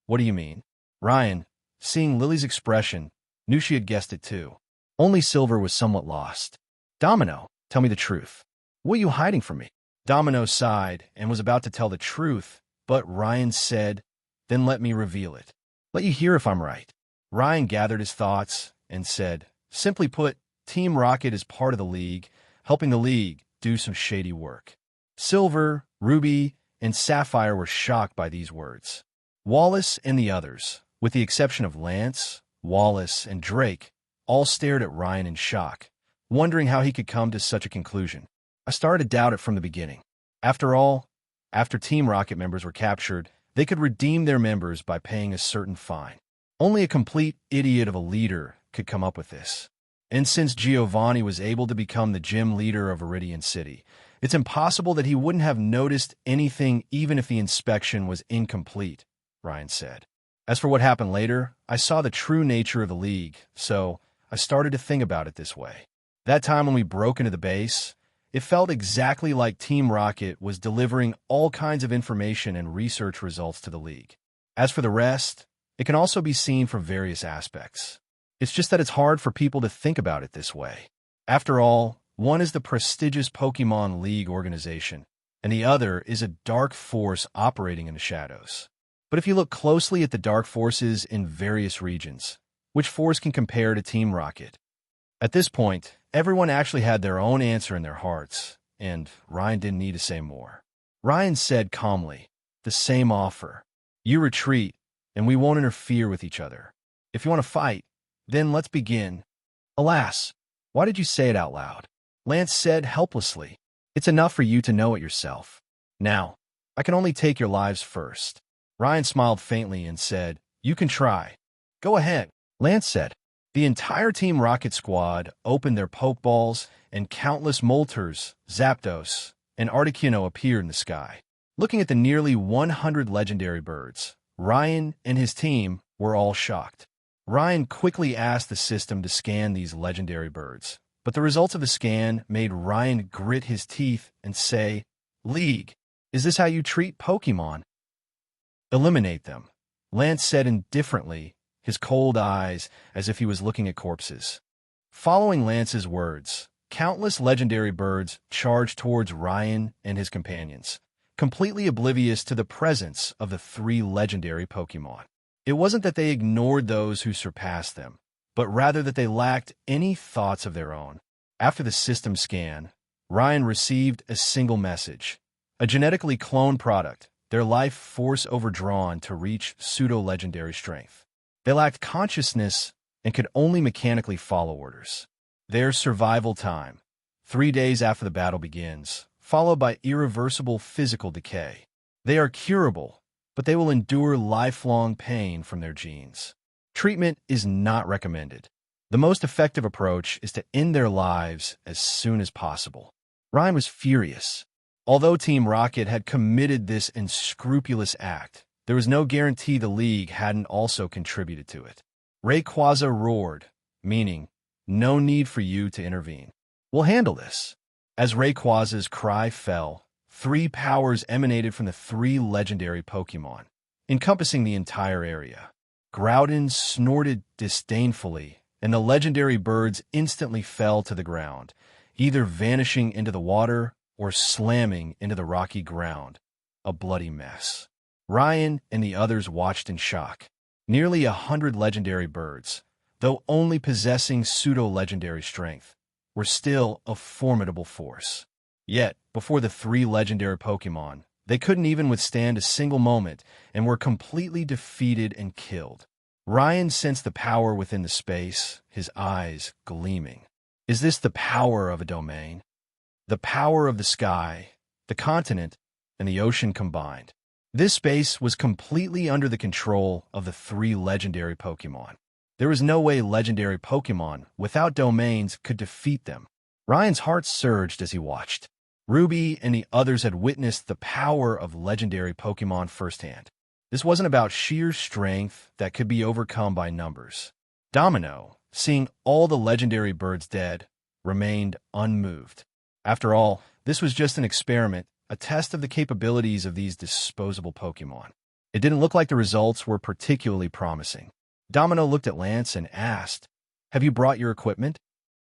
what do you mean?" Ryan, seeing Lily's expression, knew she had guessed it too. Only Silver was somewhat lost. "Domino, tell me the truth. What are you hiding from me?" Domino sighed and was about to tell the truth, but Ryan said, "Then let me reveal it. Let you hear if I'm right." Ryan gathered his thoughts and said, "Simply put, Team Rocket is part of the League, helping the League do some shady work." Silver, Ruby, and Sapphire were shocked by these words. Wallace and the others, with the exception of Lance, Wallace, and Drake, all stared at Ryan in shock, wondering how he could come to such a conclusion. "I started to doubt it from the beginning. After all, after Team Rocket members were captured, they could redeem their members by paying a certain fine. Only a complete idiot of a leader could come up with this. And since Giovanni was able to become the gym leader of Viridian City, it's impossible that he wouldn't have noticed anything even if the inspection was incomplete," Ryan said. As for what happened later, I saw the true nature of the League, so I started to think about it this way. That time when we broke into the base, it felt exactly like Team Rocket was delivering all kinds of information and research results to the League. As for the rest, it can also be seen from various aspects. It's just that it's hard for people to think about it this way. After all, one is the prestigious Pokémon League organization, and the other is a dark force operating in the shadows. But if you look closely at the dark forces in various regions, which force can compare to Team Rocket? At this point, everyone actually had their own answer in their hearts, and Ryan didn't need to say more. Ryan said calmly, "The same offer. You retreat, and we won't interfere with each other. If you want to fight, then let's begin." "Alas, why did you say it out loud?" Lance said helplessly. "It's enough for you to know it yourself. Now, I can only take your lives first." Ryan smiled faintly and said, "You can try." "Go ahead," Lance said. The entire Team Rocket squad opened their Pokeballs, and countless Moltres, Zapdos, and Articuno appeared in the sky. Looking at the nearly 100 legendary birds, Ryan and his team were all shocked. Ryan quickly asked the system to scan these legendary birds, but the results of the scan made Ryan grit his teeth and say, "League, is this how you treat Pokemon?" "Eliminate them," Lance said indifferently, his cold eyes as if he was looking at corpses. Following Lance's words, countless legendary birds charged towards Ryan and his companions, completely oblivious to the presence of the 3 legendary Pokemon. It wasn't that they ignored those who surpassed them, but rather that they lacked any thoughts of their own. After the system scan, Ryan received a single message: a genetically cloned product, their life force overdrawn to reach pseudo-legendary strength. They lacked consciousness and could only mechanically follow orders. Their survival time, 3 days after the battle begins, followed by irreversible physical decay. They are curable, but they will endure lifelong pain from their genes. Treatment is not recommended. The most effective approach is to end their lives as soon as possible. Ryan was furious. Although Team Rocket had committed this unscrupulous act, there was no guarantee the League hadn't also contributed to it. Rayquaza roared, meaning, "No need for you to intervene. We'll handle this." As Rayquaza's cry fell, 3 powers emanated from the 3 legendary Pokemon, encompassing the entire area. Groudon snorted disdainfully, and the legendary birds instantly fell to the ground, either vanishing into the water or slamming into the rocky ground, a bloody mess. Ryan and the others watched in shock. Nearly 100 legendary birds, though only possessing pseudo-legendary strength, were still a formidable force. Yet, before the 3 legendary Pokemon, they couldn't even withstand a single moment and were completely defeated and killed. Ryan sensed the power within the space, his eyes gleaming. Is this the power of a domain? The power of the sky, the continent, and the ocean combined. This space was completely under the control of the 3 legendary Pokemon. There was no way legendary Pokemon without domains could defeat them. Ryan's heart surged as he watched. Ruby and the others had witnessed the power of legendary Pokemon firsthand. This wasn't about sheer strength that could be overcome by numbers. Domino, seeing all the legendary birds dead, remained unmoved. After all, this was just an experiment, a test of the capabilities of these disposable Pokemon. It didn't look like the results were particularly promising. Domino looked at Lance and asked, "Have you brought your equipment?"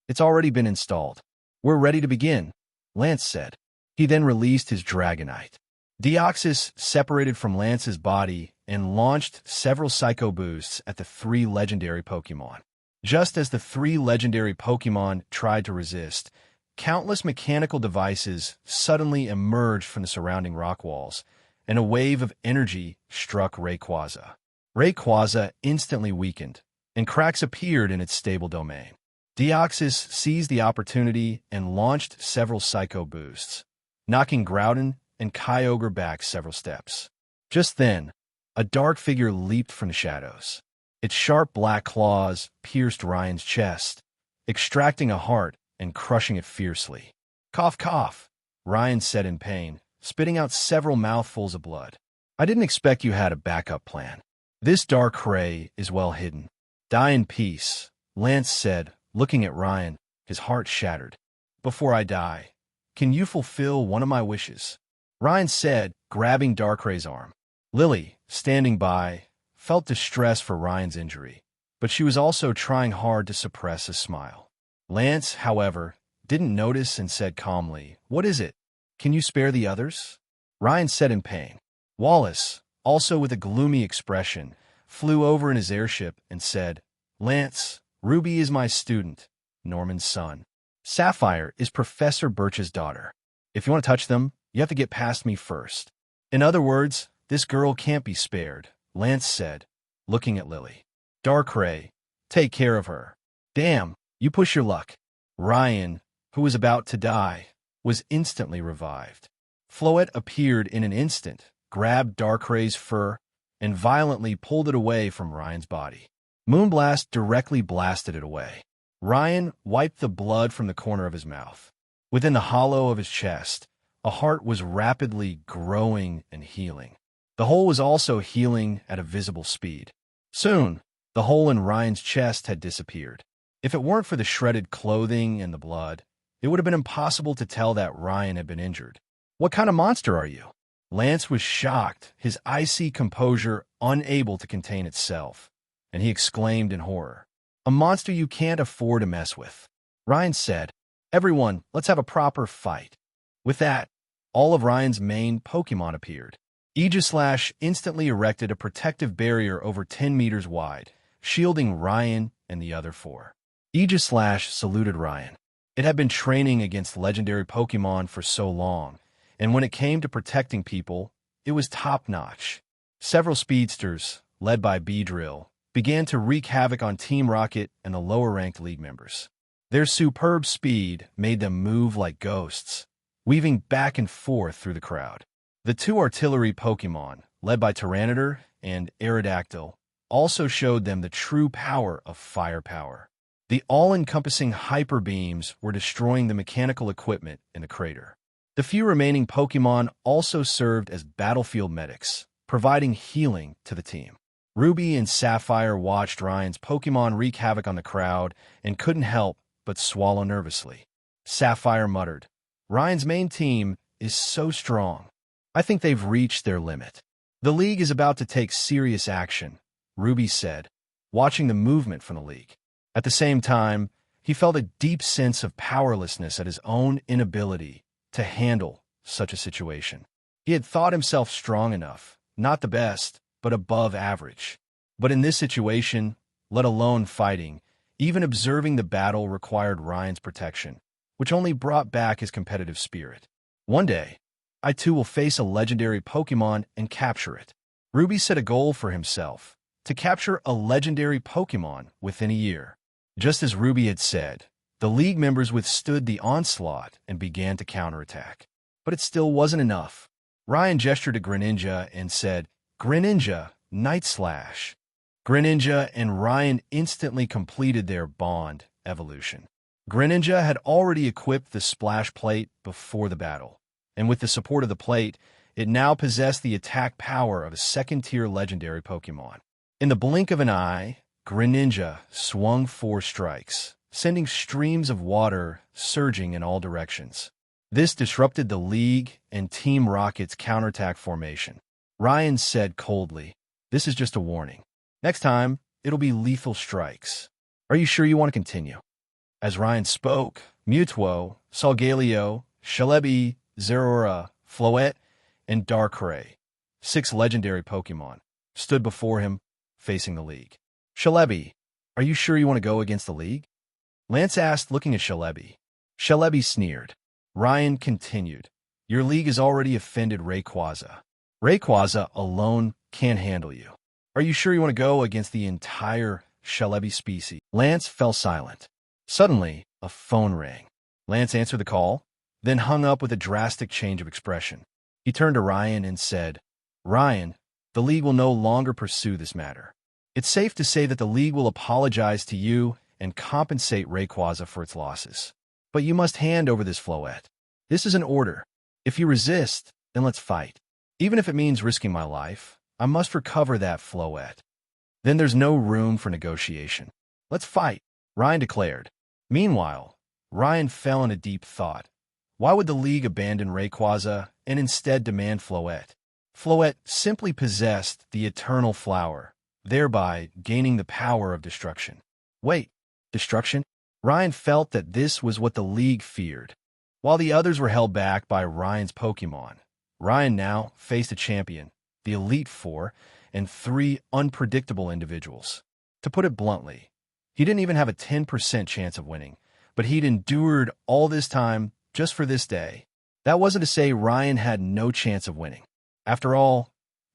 "It's already been installed. We're ready to begin," Lance said. He then released his Dragonite. Deoxys separated from Lance's body and launched several Psycho Boosts at the 3 legendary Pokemon. Just as the 3 legendary Pokemon tried to resist, countless mechanical devices suddenly emerged from the surrounding rock walls, and a wave of energy struck Rayquaza. Rayquaza instantly weakened, and cracks appeared in its stable domain. Deoxys seized the opportunity and launched several Psycho Boosts, knocking Groudon and Kyogre back several steps. Just then, a dark figure leaped from the shadows. Its sharp black claws pierced Ryan's chest, extracting a heart and crushing it fiercely. "Cough, cough," Ryan said in pain, spitting out several mouthfuls of blood. "I didn't expect you had a backup plan." This dark ray is well hidden. Die in peace, Lance said, looking at Ryan, his heart shattered. Before I die, can you fulfill one of my wishes? Ryan said, grabbing Darkray's arm. Lily, standing by, felt distress for Ryan's injury, but she was also trying hard to suppress a smile. Lance, however, didn't notice and said calmly, "What is it? Can you spare the others?" Ryan said in pain. Wallace, also with a gloomy expression, flew over in his airship and said, "Lance, Ruby is my student, Norman's son. Sapphire is Professor Birch's daughter. If you want to touch them, you have to get past me first." In other words, this girl can't be spared, Lance said, looking at Lily. Darkray, take care of her. Damn, you push your luck. Ryan, who was about to die, was instantly revived. Floette appeared in an instant, grabbed Darkray's fur, and violently pulled it away from Ryan's body. Moonblast directly blasted it away. Ryan wiped the blood from the corner of his mouth. Within the hollow of his chest, a heart was rapidly growing and healing. The hole was also healing at a visible speed. Soon, the hole in Ryan's chest had disappeared. If it weren't for the shredded clothing and the blood, it would have been impossible to tell that Ryan had been injured. "What kind of monster are you?" Lance was shocked, his icy composure unable to contain itself, and he exclaimed in horror. "A monster you can't afford to mess with." Ryan said, "Everyone, let's have a proper fight." With that, all of Ryan's main Pokémon appeared. Aegislash instantly erected a protective barrier over 10 meters wide, shielding Ryan and the other four. Aegislash saluted Ryan. It had been training against legendary Pokémon for so long, and when it came to protecting people, it was top-notch. Several speedsters, led by Beedrill, began to wreak havoc on Team Rocket and the lower-ranked league members. Their superb speed made them move like ghosts, weaving back and forth through the crowd. The two artillery Pokémon, led by Tyranitar and Aerodactyl, also showed them the true power of firepower. The all-encompassing hyper beams were destroying the mechanical equipment in the crater. The few remaining Pokémon also served as battlefield medics, providing healing to the team. Ruby and Sapphire watched Ryan's Pokémon wreak havoc on the crowd and couldn't help but swallow nervously. Sapphire muttered, "Ryan's main team is so strong. I think they've reached their limit." "The League is about to take serious action," Ruby said, watching the movement from the League. At the same time, he felt a deep sense of powerlessness at his own inability to handle such a situation. He had thought himself strong enough, not the best, but above average. But in this situation, let alone fighting, even observing the battle required Ryan's protection, which only brought back his competitive spirit. One day, I too will face a legendary Pokémon and capture it. Ruby set a goal for himself, to capture a legendary Pokémon within a year. Just as Ruby had said, the League members withstood the onslaught and began to counterattack. But it still wasn't enough. Ryan gestured to Greninja and said, "Greninja, Night Slash." Greninja and Ryan instantly completed their bond evolution. Greninja had already equipped the Splash Plate before the battle, and with the support of the plate, it now possessed the attack power of a second-tier legendary Pokémon. In the blink of an eye, Greninja swung 4 strikes, sending streams of water surging in all directions. This disrupted the League and Team Rocket's counterattack formation. Ryan said coldly, "This is just a warning. Next time, it'll be lethal strikes. Are you sure you want to continue?" As Ryan spoke, Mewtwo, Solgaleo, Celebi, Zeraora, Floette, and Darkrai, 6 legendary Pokémon, stood before him, facing the League. "Celebi, are you sure you want to go against the League?" Lance asked, looking at Celebi. Celebi sneered. Ryan continued, "Your League has already offended Rayquaza. Rayquaza alone can't handle you. Are you sure you want to go against the entire Celebi species?" Lance fell silent. Suddenly, a phone rang. Lance answered the call, then hung up with a drastic change of expression. He turned to Ryan and said, "Ryan, the League will no longer pursue this matter. It's safe to say that the League will apologize to you and compensate Rayquaza for its losses. But you must hand over this Floette. This is an order. If you resist, then let's fight. Even if it means risking my life, I must recover that Floette." then there's no room for negotiation. Let's fight, Ryan declared. Meanwhile, Ryan fell into deep thought. Why would the League abandon Rayquaza and instead demand Floette? Floette simply possessed the eternal flower, thereby gaining the power of destruction. Wait, destruction? Ryan felt that this was what the League feared. While the others were held back by Ryan's Pokémon, Ryan now faced a champion, the Elite Four, and three unpredictable individuals. To put it bluntly, he didn't even have a 10% chance of winning, but he'd endured all this time just for this day. That wasn't to say Ryan had no chance of winning. After all,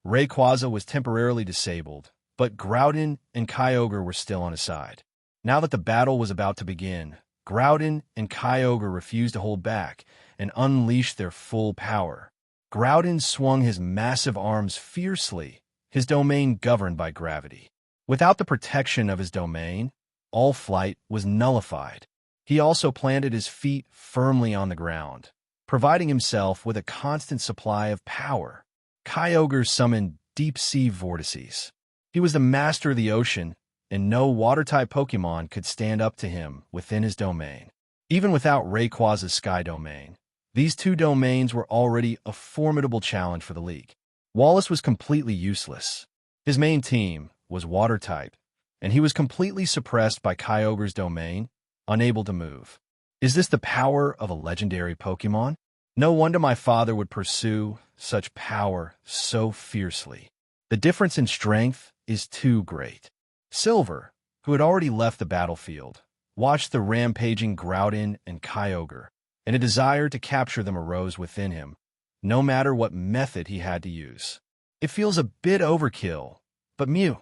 Rayquaza was temporarily disabled, but Groudon and Kyogre were still on his side. Now that the battle was about to begin, Groudon and Kyogre refused to hold back and unleashed their full power. Groudon swung his massive arms fiercely, his domain governed by gravity. Without the protection of his domain, all flight was nullified. He also planted his feet firmly on the ground, providing himself with a constant supply of power. Kyogre summoned deep-sea vortices. He was the master of the ocean, and no water-type Pokémon could stand up to him within his domain. Even without Rayquaza's Sky Domain, these two domains were already a formidable challenge for the League. Wallace was completely useless. His main team was water-type, and he was completely suppressed by Kyogre's domain, unable to move. Is this the power of a legendary Pokémon? No wonder my father would pursue such power so fiercely. The difference in strength is too great. Silver, who had already left the battlefield, watched the rampaging Groudon and Kyogre, and a desire to capture them arose within him, no matter what method he had to use. It feels a bit overkill, but Mew,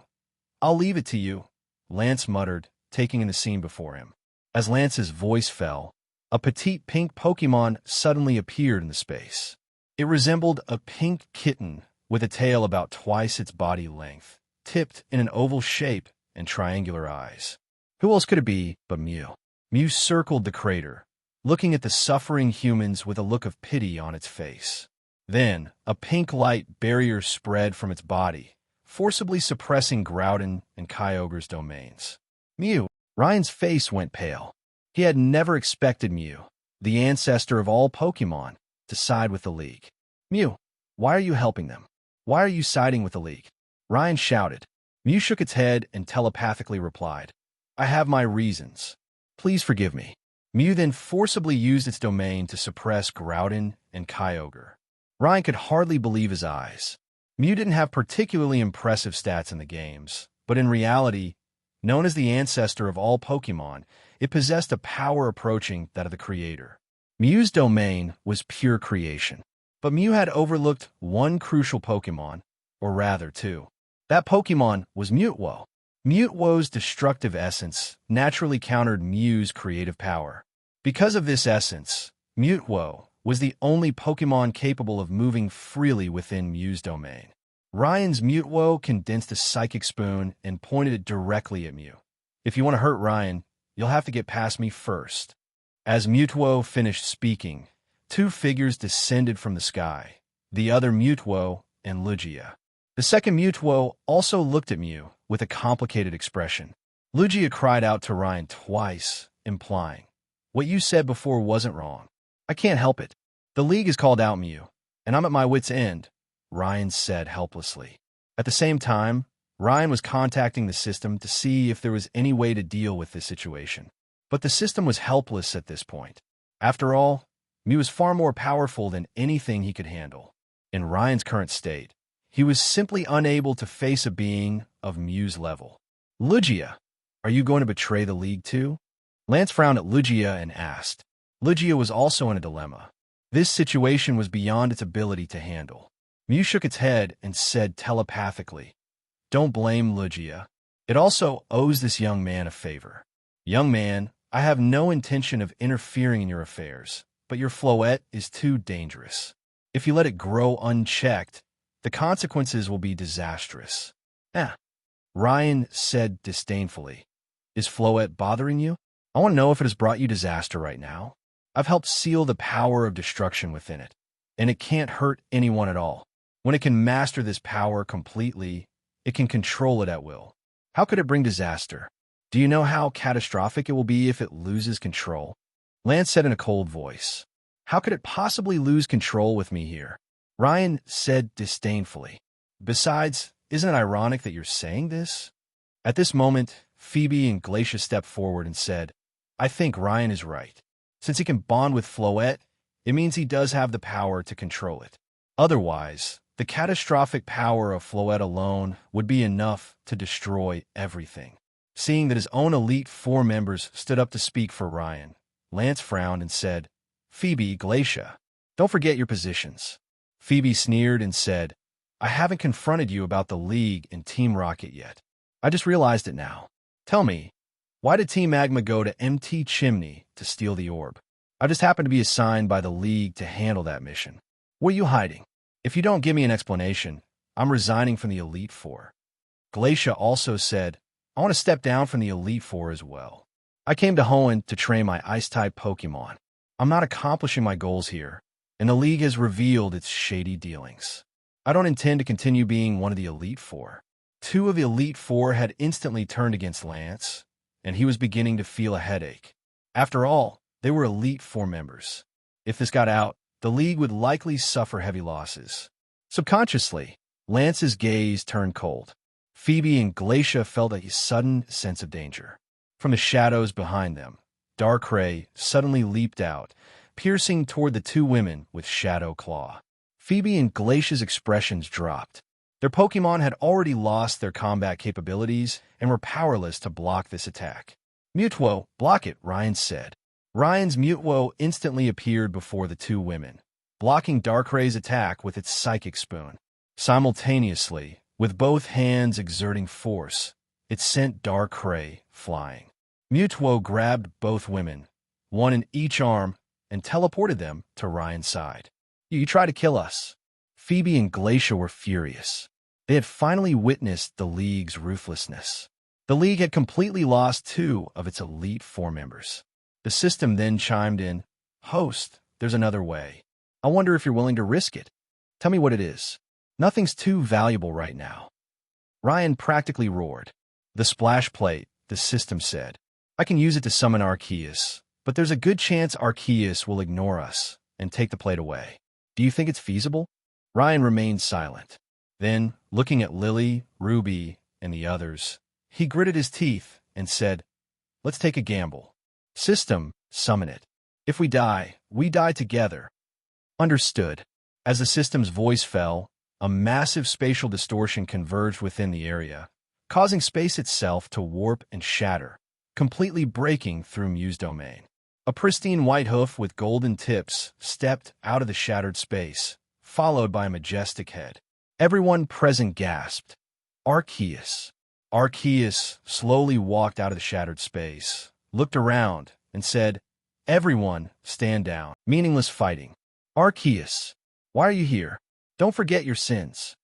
I'll leave it to you, Lance muttered, taking in the scene before him. As Lance's voice fell, a petite pink Pokémon suddenly appeared in the space. It resembled a pink kitten with a tail about twice its body length, tipped in an oval shape and triangular eyes. Who else could it be but Mew? Mew circled the crater, looking at the suffering humans with a look of pity on its face. Then, a pink light barrier spread from its body, forcibly suppressing Groudon and Kyogre's domains. Mew! Ryan's face went pale. He had never expected Mew, the ancestor of all Pokémon, to side with the League. Mew, why are you helping them? Why are you siding with the League? Ryan shouted. Mew shook its head and telepathically replied, I have my reasons. Please forgive me. Mew then forcibly used its domain to suppress Groudon and Kyogre. Ryan could hardly believe his eyes. Mew didn't have particularly impressive stats in the games, but in reality, known as the ancestor of all Pokémon, it possessed a power approaching that of the creator. Mew's domain was pure creation, but Mew had overlooked one crucial Pokémon, or rather two. That Pokémon was Mutwo. Mutwo's destructive essence naturally countered Mew's creative power. Because of this essence, Mutwo was the only Pokémon capable of moving freely within Mew's domain. Ryan's Mutwo condensed a psychic spoon and pointed it directly at Mew. If you want to hurt Ryan, you'll have to get past me first. As Mutwo finished speaking, two figures descended from the sky, the other Mutwo and Lugia. The second Mutwo also looked at Mew with a complicated expression. Lugia cried out to Ryan twice, implying, what you said before wasn't wrong. I can't help it. The League has called out Mew, and I'm at my wit's end, Ryan said helplessly. At the same time, Ryan was contacting the system to see if there was any way to deal with this situation. But the system was helpless at this point. After all, Mew was far more powerful than anything he could handle. In Ryan's current state, he was simply unable to face a being of Mew's level. Lugia, are you going to betray the League too? Lance frowned at Lugia and asked. Lugia was also in a dilemma. This situation was beyond its ability to handle. Mew shook its head and said telepathically, Don't blame Lugia. It also owes this young man a favor. Young man, I have no intention of interfering in your affairs, but your Floette is too dangerous. If you let it grow unchecked, the consequences will be disastrous. Ryan said disdainfully. Is Floette bothering you? I want to know if it has brought you disaster right now. I've helped seal the power of destruction within it, and it can't hurt anyone at all. When it can master this power completely, it can control it at will. How could it bring disaster? Do you know how catastrophic it will be if it loses control? Lance said in a cold voice. How could it possibly lose control with me here? Ryan said disdainfully. Besides, isn't it ironic that you're saying this? At this moment, Phoebe and Glacia stepped forward and said, I think Ryan is right. Since he can bond with Floette, it means he does have the power to control it. Otherwise, the catastrophic power of Floette alone would be enough to destroy everything. Seeing that his own Elite Four members stood up to speak for Ryan, Lance frowned and said, Phoebe, Glacia, don't forget your positions. Phoebe sneered and said, I haven't confronted you about the League and Team Rocket yet. I just realized it now. Tell me, why did Team Magma go to MT Chimney to steal the orb? I just happened to be assigned by the League to handle that mission. What are you hiding? If you don't give me an explanation, I'm resigning from the Elite Four. Glacia also said, I want to step down from the Elite Four as well. I came to Hoenn to train my Ice-type Pokémon. I'm not accomplishing my goals here, and the League has revealed its shady dealings. I don't intend to continue being one of the Elite Four. Two of the Elite Four had instantly turned against Lance, and he was beginning to feel a headache. After all, they were Elite Four members. If this got out, the League would likely suffer heavy losses. Subconsciously, Lance's gaze turned cold. Phoebe and Glacia felt a sudden sense of danger. From the shadows behind them, Darkrai suddenly leaped out, piercing toward the two women with Shadow Claw. Phoebe and Glacia's expressions dropped. Their Pokémon had already lost their combat capabilities and were powerless to block this attack. Mutwo, block it, Ryan said. Ryan's Mutwo instantly appeared before the two women, blocking Darkray's attack with its Psychic Spoon. Simultaneously, with both hands exerting force, it sent Darkrai flying. Mutwo grabbed both women, one in each arm, and teleported them to Ryan's side. You try to kill us. Phoebe and Glacia were furious. They had finally witnessed the League's ruthlessness. The League had completely lost two of its Elite Four members. The system then chimed in, Host, there's another way. I wonder if you're willing to risk it. Tell me what it is. Nothing's too valuable right now. Ryan practically roared. The splash plate, the system said. I can use it to summon Arceus, but there's a good chance Arceus will ignore us and take the plate away. Do you think it's feasible? Ryan remained silent. Then, looking at Lily, Ruby, and the others, he gritted his teeth and said, Let's take a gamble. System, summon it. If we die together. Understood. As the system's voice fell, a massive spatial distortion converged within the area, causing space itself to warp and shatter, completely breaking through Mew's domain. A pristine white hoof with golden tips stepped out of the shattered space, followed by a majestic head. Everyone present gasped. Arceus. Arceus slowly walked out of the shattered space, looked around, and said, Everyone, stand down. Meaningless fighting. Arceus, why are you here? Don't forget your sins.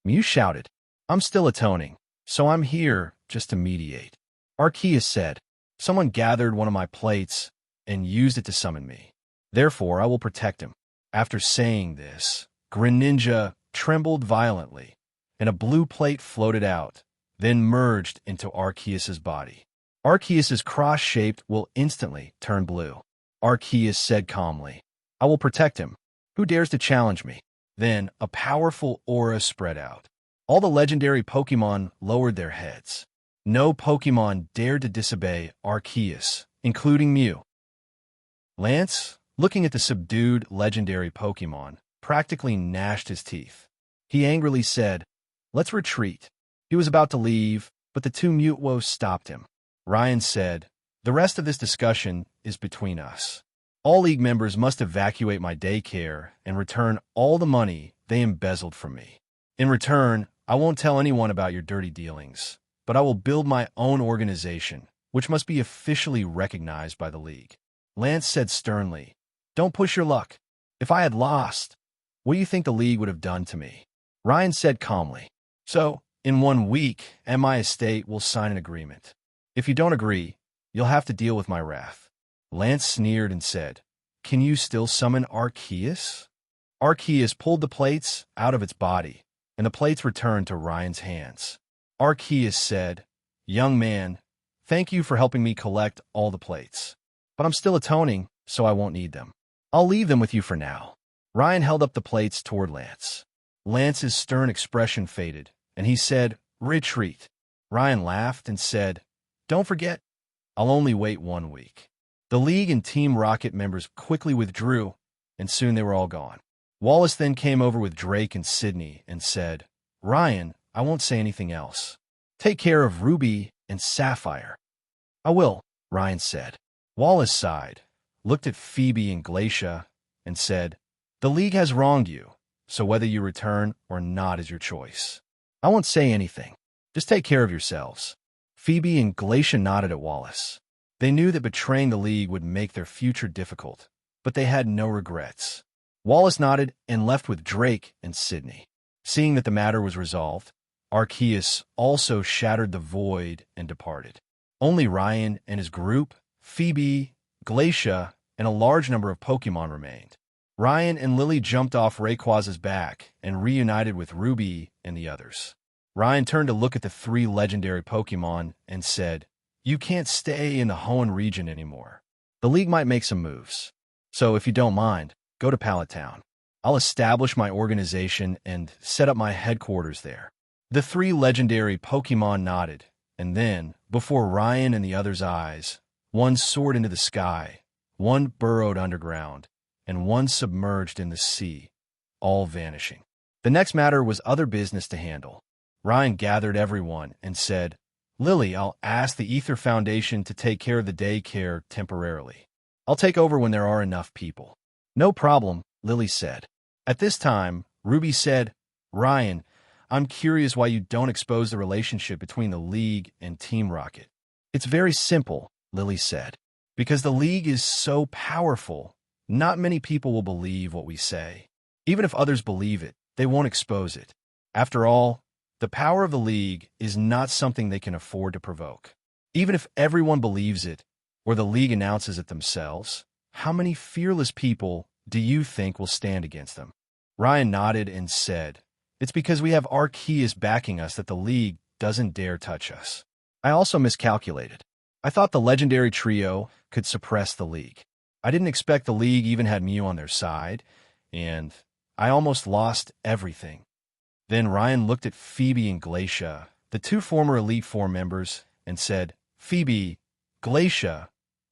Mew shouted, I'm still atoning, so I'm here just to mediate. Arceus said, Someone gathered one of my plates and used it to summon me. Therefore, I will protect him. After saying this, Greninja trembled violently, and a blue plate floated out, then merged into Arceus's body. Arceus's cross-shaped will instantly turn blue. Arceus said calmly, I will protect him. Who dares to challenge me? Then a powerful aura spread out. All the legendary Pokémon lowered their heads. No Pokémon dared to disobey Arceus, including Mew. Lance, looking at the subdued legendary Pokémon, practically gnashed his teeth. He angrily said, Let's retreat. He was about to leave, but the two Mutwo stopped him. Ryan said, The rest of this discussion is between us. All League members must evacuate my daycare and return all the money they embezzled from me. In return, I won't tell anyone about your dirty dealings, but I will build my own organization, which must be officially recognized by the League. Lance said sternly, Don't push your luck. If I had lost, what do you think the League would have done to me? Ryan said calmly, So, in 1 week, MI Estate will sign an agreement. If you don't agree, you'll have to deal with my wrath. Lance sneered and said, Can you still summon Arceus? Arceus pulled the plates out of its body, and the plates returned to Ryan's hands. Arceus said, "Young man, thank you for helping me collect all the plates. But I'm still atoning, so I won't need them. I'll leave them with you for now." Ryan held up the plates toward Lance. Lance's stern expression faded, and he said, "Retreat." Ryan laughed and said, "Don't forget, I'll only wait 1 week." The League and Team Rocket members quickly withdrew, and soon they were all gone. Wallace then came over with Drake and Sydney and said, "Ryan, I won't say anything else. Take care of Ruby and Sapphire." "I will," Ryan said. Wallace sighed, looked at Phoebe and Glacia, and said, "The League has wronged you, so whether you return or not is your choice. I won't say anything. Just take care of yourselves." Phoebe and Glacia nodded at Wallace. They knew that betraying the League would make their future difficult, but they had no regrets. Wallace nodded and left with Drake and Sydney. Seeing that the matter was resolved, Arceus also shattered the void and departed. Only Ryan and his group, Phoebe, Glacia, and a large number of Pokémon remained. Ryan and Lily jumped off Rayquaza's back and reunited with Ruby and the others. Ryan turned to look at the 3 legendary Pokémon and said, "You can't stay in the Hoenn region anymore. The League might make some moves. So if you don't mind, go to Pallet Town. I'll establish my organization and set up my headquarters there." The 3 legendary Pokémon nodded, and then, before Ryan and the others' eyes, one soared into the sky, one burrowed underground, and one submerged in the sea, all vanishing. The next matter was other business to handle. Ryan gathered everyone and said, "Lily, I'll ask the Ether Foundation to take care of the daycare temporarily. I'll take over when there are enough people." "No problem," Lily said. At this time, Ruby said, "Ryan, I'm curious why you don't expose the relationship between the League and Team Rocket." "It's very simple," Lily said. "Because the League is so powerful, not many people will believe what we say. Even if others believe it, they won't expose it. After all, the power of the League is not something they can afford to provoke. Even if everyone believes it, or the League announces it themselves, how many fearless people do you think will stand against them?" Ryan nodded and said, "It's because we have Arceus backing us that the League doesn't dare touch us. I also miscalculated. I thought the legendary trio could suppress the League. I didn't expect the League even had Mew on their side, and I almost lost everything." Then Ryan looked at Phoebe and Glacia, the 2 former Elite Four members, and said, "Phoebe, Glacia,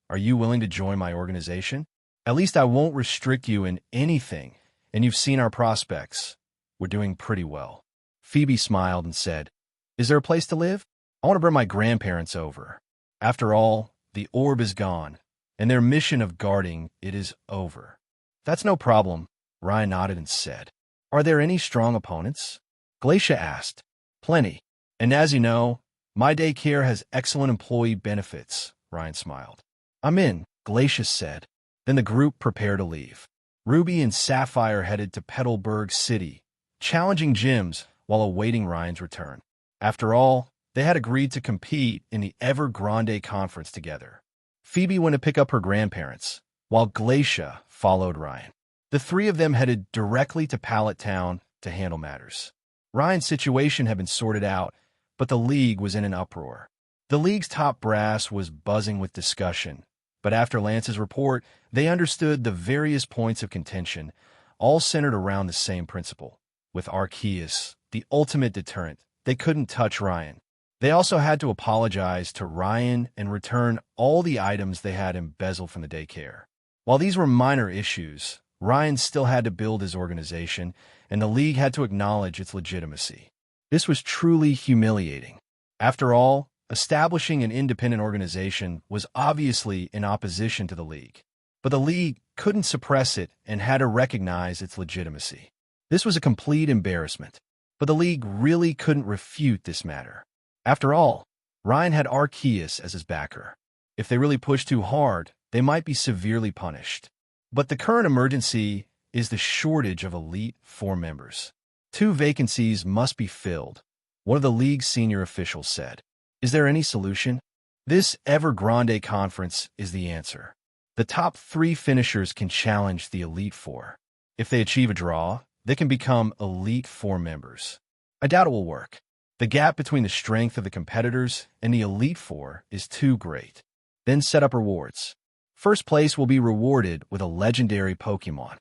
are you willing to join my organization? At least I won't restrict you in anything, and you've seen our prospects. We're doing pretty well." Phoebe smiled and said, "Is there a place to live? I want to bring my grandparents over. After all, the orb is gone, and their mission of guarding it is over." "That's no problem," Ryan nodded and said. "Are there any strong opponents?" Glacia asked. "Plenty. And as you know, my daycare has excellent employee benefits," Ryan smiled. "I'm in," Glacia said. Then the group prepared to leave. Ruby and Sapphire headed to Petalburg City, challenging gyms while awaiting Ryan's return. After all, they had agreed to compete in the Evergrande Conference together. Phoebe went to pick up her grandparents, while Glacia followed Ryan. The 3 of them headed directly to Pallet Town to handle matters. Ryan's situation had been sorted out, but the League was in an uproar. The League's top brass was buzzing with discussion, but after Lance's report, they understood the various points of contention, all centered around the same principle. With Arceus, the ultimate deterrent, they couldn't touch Ryan. They also had to apologize to Ryan and return all the items they had embezzled from the daycare. While these were minor issues, Ryan still had to build his organization, and the League had to acknowledge its legitimacy. This was truly humiliating. After all, establishing an independent organization was obviously in opposition to the League, but the League couldn't suppress it and had to recognize its legitimacy. This was a complete embarrassment, but the League really couldn't refute this matter. After all, Ryan had Arceus as his backer. If they really pushed too hard, they might be severely punished. But the current emergency is the shortage of Elite Four members. 2 vacancies must be filled, one of the League's senior officials said. Is there any solution? This Evergrande Conference is the answer. The top 3 finishers can challenge the Elite Four. If they achieve a draw, they can become Elite Four members. I doubt it will work. The gap between the strength of the competitors and the Elite Four is too great. Then set up rewards. First place will be rewarded with a legendary Pokémon.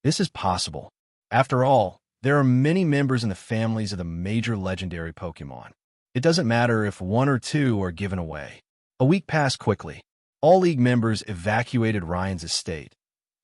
This is possible. After all, there are many members in the families of the major legendary Pokémon. It doesn't matter if one or two are given away. A week passed quickly. All League members evacuated Ryan's estate,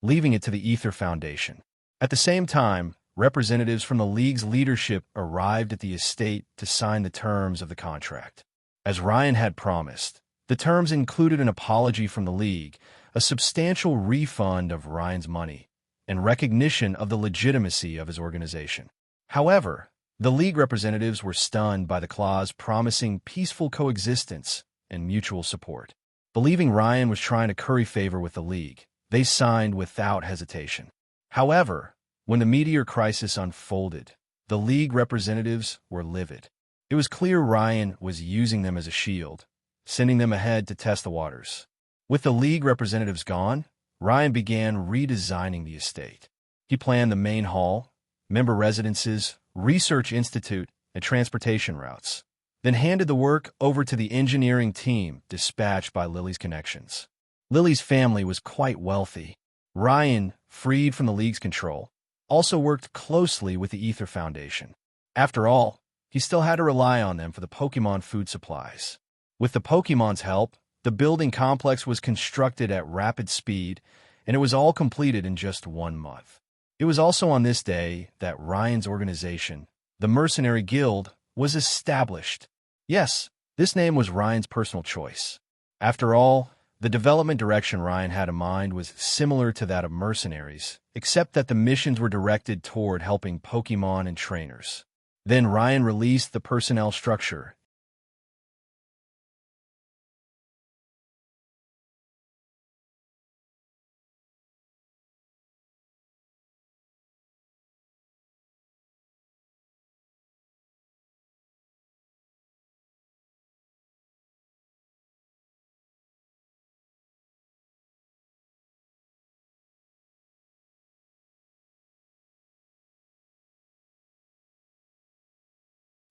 leaving it to the Ether Foundation. At the same time, representatives from the League's leadership arrived at the estate to sign the terms of the contract. As Ryan had promised, the terms included an apology from the League, a substantial refund of Ryan's money, and recognition of the legitimacy of his organization. However, the League representatives were stunned by the clause promising peaceful coexistence and mutual support. Believing Ryan was trying to curry favor with the League, they signed without hesitation. However, when the meteor crisis unfolded, the League representatives were livid. It was clear Ryan was using them as a shield, sending them ahead to test the waters. With the League representatives gone, Ryan began redesigning the estate. He planned the main hall, member residences, research institute, and transportation routes, then handed the work over to the engineering team dispatched by Lily's connections. Lily's family was quite wealthy. Ryan, freed from the League's control, also worked closely with the Ether Foundation. After all, he still had to rely on them for the Pokémon food supplies. With the Pokémon's help, the building complex was constructed at rapid speed, and it was all completed in just 1 month. It was also on this day that Ryan's organization, the Mercenary Guild, was established. Yes, this name was Ryan's personal choice. After all, the development direction Ryan had in mind was similar to that of mercenaries, except that the missions were directed toward helping Pokémon and trainers. Then Ryan released the personnel structure.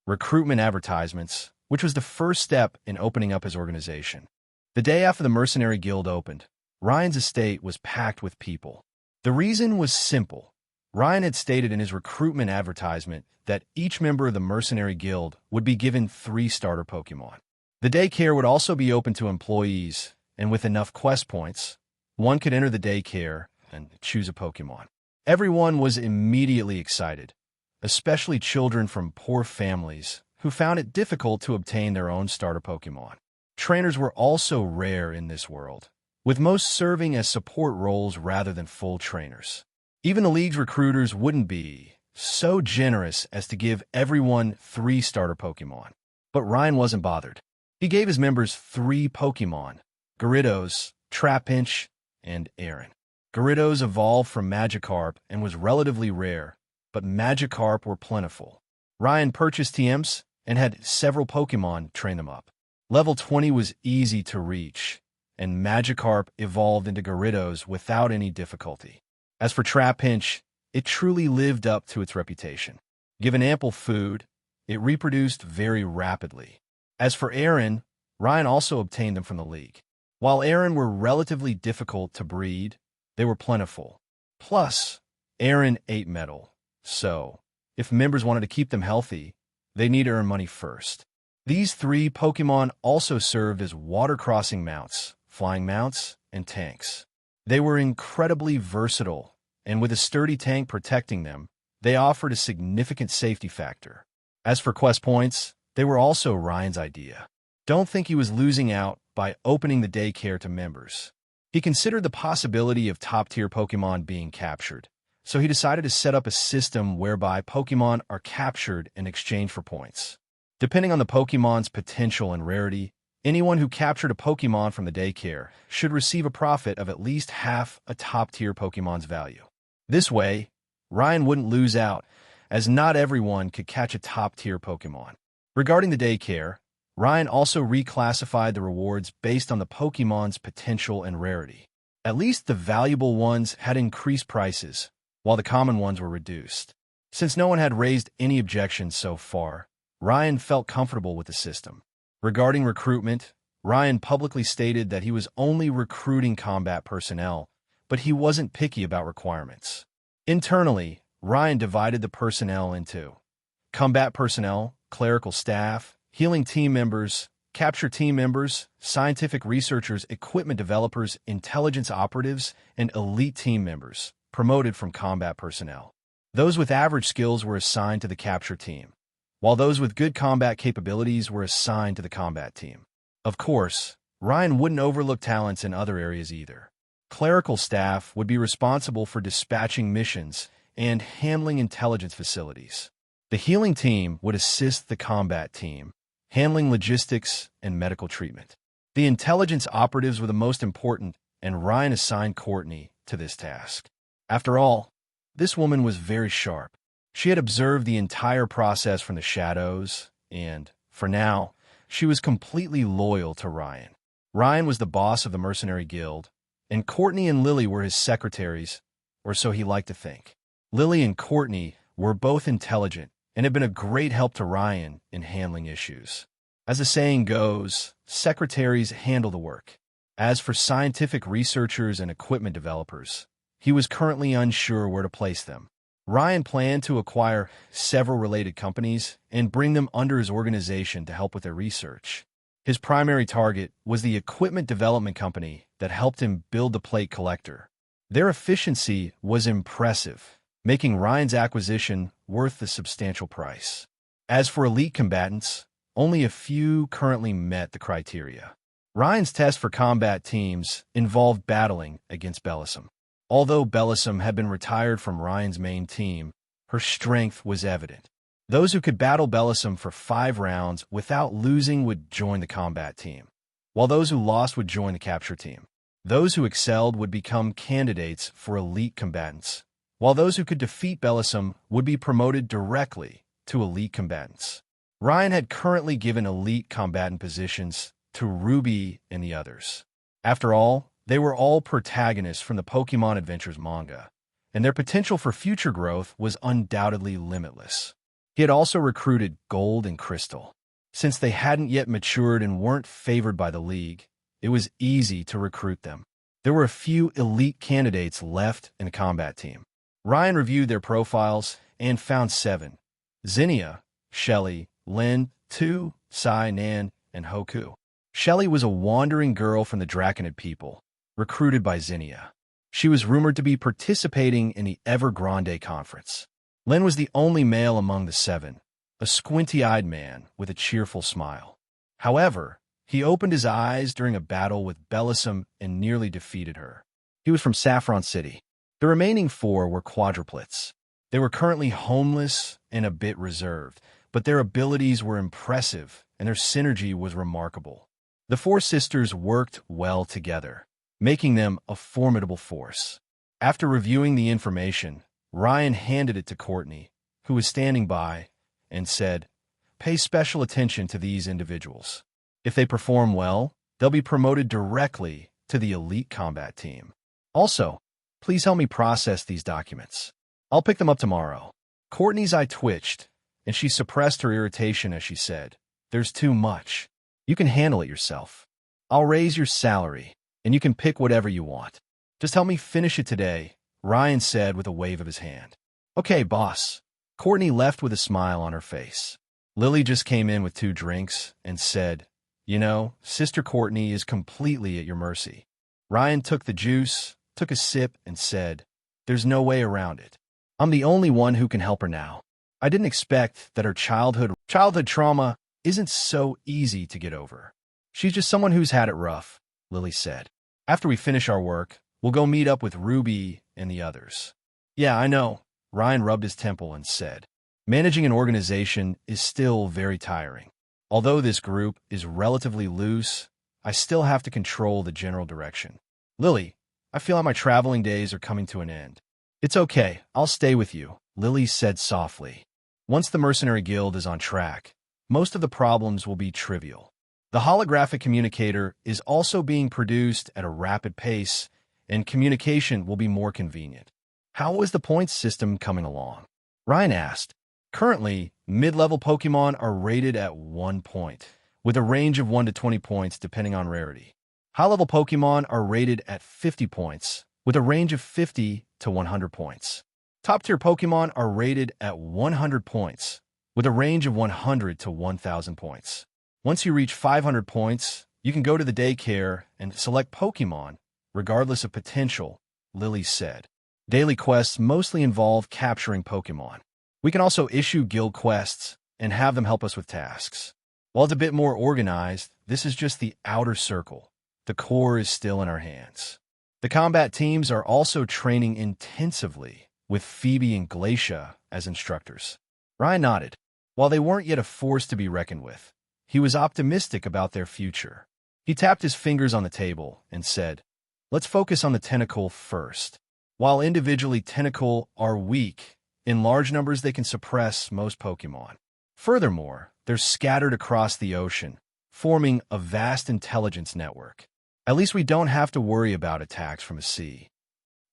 Recruitment advertisements, which was the first step in opening up his organization. The day after the Mercenary Guild opened, Ryan's estate was packed with people. The reason was simple. Ryan had stated in his recruitment advertisement that each member of the Mercenary Guild would be given 3 starter Pokémon. The daycare would also be open to employees, and with enough quest points, one could enter the daycare and choose a Pokémon. Everyone was immediately excited, especially children from poor families who found it difficult to obtain their own starter Pokémon. Trainers were also rare in this world, with most serving as support roles rather than full trainers. Even the League's recruiters wouldn't be so generous as to give everyone 3 starter Pokémon. But Ryan wasn't bothered. He gave his members 3 Pokémon: Gyarados, Trapinch, and Aaron. Gyarados evolved from Magikarp and was relatively rare, but Magikarp were plentiful. Ryan purchased TMs and had several Pokémon train them up. Level 20 was easy to reach, and Magikarp evolved into Gyarados without any difficulty. As for Trapinch, it truly lived up to its reputation. Given ample food, it reproduced very rapidly. As for Aaron, Ryan also obtained them from the League. While Aaron were relatively difficult to breed, they were plentiful. Plus, Aaron ate metal. So, if members wanted to keep them healthy, they need to earn money first. These 3 Pokémon also served as water-crossing mounts, flying mounts, and tanks. They were incredibly versatile, and with a sturdy tank protecting them, they offered a significant safety factor. As for quest points, they were also Ryan's idea. Don't think he was losing out by opening the daycare to members. He considered the possibility of top-tier Pokémon being captured, so he decided to set up a system whereby Pokémon are captured in exchange for points. Depending on the Pokémon's potential and rarity, anyone who captured a Pokémon from the daycare should receive a profit of at least half a top-tier Pokémon's value. This way, Ryan wouldn't lose out, as not everyone could catch a top-tier Pokémon. Regarding the daycare, Ryan also reclassified the rewards based on the Pokémon's potential and rarity. At least the valuable ones had increased prices, while the common ones were reduced. Since no one had raised any objections so far, Ryan felt comfortable with the system. Regarding recruitment, Ryan publicly stated that he was only recruiting combat personnel, but he wasn't picky about requirements. Internally, Ryan divided the personnel into combat personnel, clerical staff, healing team members, capture team members, scientific researchers, equipment developers, intelligence operatives, and elite team members, promoted from combat personnel. Those with average skills were assigned to the capture team, while those with good combat capabilities were assigned to the combat team. Of course, Ryan wouldn't overlook talents in other areas either. Clerical staff would be responsible for dispatching missions and handling intelligence facilities. The healing team would assist the combat team, handling logistics and medical treatment. The intelligence operatives were the most important, and Ryan assigned Courtney to this task. After all, this woman was very sharp. She had observed the entire process from the shadows, and, for now, she was completely loyal to Ryan. Ryan was the boss of the Mercenary Guild, and Courtney and Lily were his secretaries, or so he liked to think. Lily and Courtney were both intelligent and had been a great help to Ryan in handling issues. As the saying goes, secretaries handle the work. As for scientific researchers and equipment developers, he was currently unsure where to place them. Ryan planned to acquire several related companies and bring them under his organization to help with their research. His primary target was the equipment development company that helped him build the plate collector. Their efficiency was impressive, making Ryan's acquisition worth the substantial price. As for elite combatants, only a few currently met the criteria. Ryan's test for combat teams involved battling against Bellisum. Although Bellisum had been retired from Ryan's main team, her strength was evident. Those who could battle Bellisum for 5 rounds without losing would join the combat team, while those who lost would join the capture team. Those who excelled would become candidates for elite combatants, while those who could defeat Bellisum would be promoted directly to elite combatants. Ryan had currently given elite combatant positions to Ruby and the others. After all, they were all protagonists from the Pokémon Adventures manga, and their potential for future growth was undoubtedly limitless. He had also recruited Gold and Crystal. Since they hadn't yet matured and weren't favored by the League, it was easy to recruit them. There were a few elite candidates left in the combat team. Ryan reviewed their profiles and found 7: Zinnia, Shelly, Lin, Tu, Sai, Nan, and Hoku. Shelly was a wandering girl from the Draconid people, recruited by Zinnia. She was rumored to be participating in the Evergrande conference. Lin was the only male among the 7, a squinty-eyed man with a cheerful smile. However, he opened his eyes during a battle with Bellisum and nearly defeated her. He was from Saffron City. The remaining 4 were quadruplets. They were currently homeless and a bit reserved, but their abilities were impressive and their synergy was remarkable. The 4 sisters worked well together, making them a formidable force. After reviewing the information, Ryan handed it to Courtney, who was standing by, and said, "Pay special attention to these individuals. If they perform well, they'll be promoted directly to the elite combat team. Also, please help me process these documents. I'll pick them up tomorrow." Courtney's eye twitched, and she suppressed her irritation as she said, "There's too much. You can handle it yourself. I'll raise your salary, and you can pick whatever you want. Just help me finish it today," Ryan said with a wave of his hand. "Okay, boss." Courtney left with a smile on her face. Lily just came in with 2 drinks and said, "You know, Sister Courtney is completely at your mercy." Ryan took the juice, took a sip, and said, "There's no way around it. I'm the only one who can help her now. I didn't expect that her childhood trauma isn't so easy to get over. She's just someone who's had it rough," Lily said. "After we finish our work, we'll go meet up with Ruby and the others." "Yeah, I know," Ryan rubbed his temple and said, "Managing an organization is still very tiring. Although this group is relatively loose, I still have to control the general direction. Lily, I feel like my traveling days are coming to an end." "It's okay, I'll stay with you," Lily said softly. "Once the Mercenary Guild is on track, most of the problems will be trivial. The holographic communicator is also being produced at a rapid pace, and communication will be more convenient." "How is the points system coming along?" Ryan asked. Currently, Mid-level Pokémon are rated at 1 point, with a range of 1 to 20 points depending on rarity. High-level Pokémon are rated at 50 points, with a range of 50 to 100 points. Top-tier Pokémon are rated at 100 points, with a range of 100 to 1,000 points. Once you reach 500 points, you can go to the daycare and select Pokémon, regardless of potential, Lily said. Daily quests mostly involve capturing Pokémon. We can also issue guild quests and have them help us with tasks. While it's a bit more organized, this is just the outer circle. The core is still in our hands. The combat teams are also training intensively, with Phoebe and Glacia as instructors. Ryan nodded. While they weren't yet a force to be reckoned with, he was optimistic about their future. He tapped his fingers on the table and said, "Let's focus on the tentacle first. While individually tentacle are weak, in large numbers they can suppress most Pokémon. Furthermore, they're scattered across the ocean, forming a vast intelligence network. At least we don't have to worry about attacks from a sea."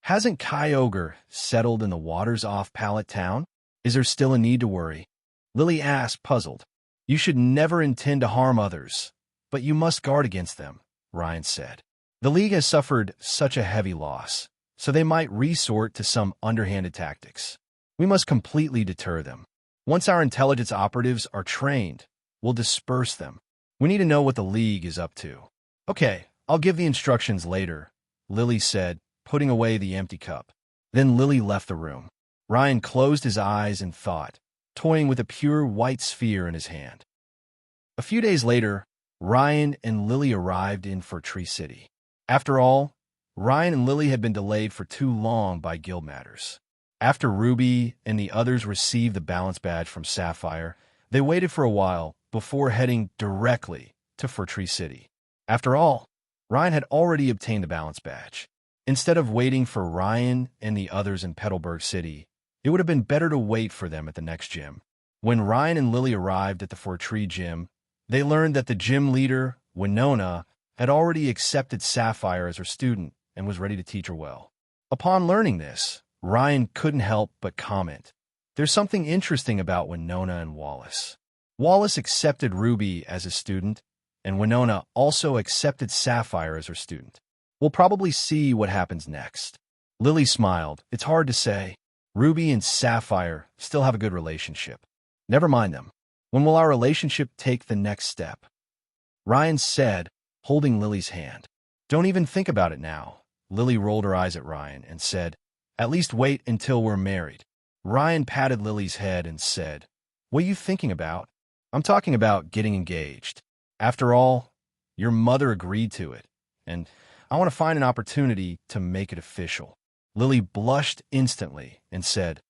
Hasn't Kyogre settled in the waters off Pallet Town? Is there still a need to worry? Lily asked, puzzled. You should never intend to harm others, but you must guard against them, Ryan said. The League has suffered such a heavy loss, so they might resort to some underhanded tactics. We must completely deter them. Once our intelligence operatives are trained, we'll disperse them. We need to know what the League is up to. Okay, I'll give the instructions later, Lily said, putting away the empty cup. Then Lily left the room. Ryan closed his eyes and thought, toying with a pure white sphere in his hand. A few days later, Ryan and Lily arrived in Fortree City. After all, Ryan and Lily had been delayed for too long by guild matters. After Ruby and the others received the balance badge from Sapphire, they waited for a while before heading directly to Fortree City. After all, Ryan had already obtained the balance badge. Instead of waiting for Ryan and the others in Petalburg City, it would have been better to wait for them at the next gym. When Ryan and Lily arrived at the Fortree gym, they learned that the gym leader, Winona, had already accepted Sapphire as her student and was ready to teach her well. Upon learning this, Ryan couldn't help but comment, "There's something interesting about Winona and Wallace." Wallace accepted Ruby as his student, and Winona also accepted Sapphire as her student. We'll probably see what happens next. Lily smiled. It's hard to say. Ruby and Sapphire still have a good relationship. Never mind them. When will our relationship take the next step? Ryan said, holding Lily's hand. Don't even think about it now. Lily rolled her eyes at Ryan and said, At least wait until we're married. Ryan patted Lily's head and said, What are you thinking about? I'm talking about getting engaged. After all, your mother agreed to it, and I want to find an opportunity to make it official. Lily blushed instantly and said,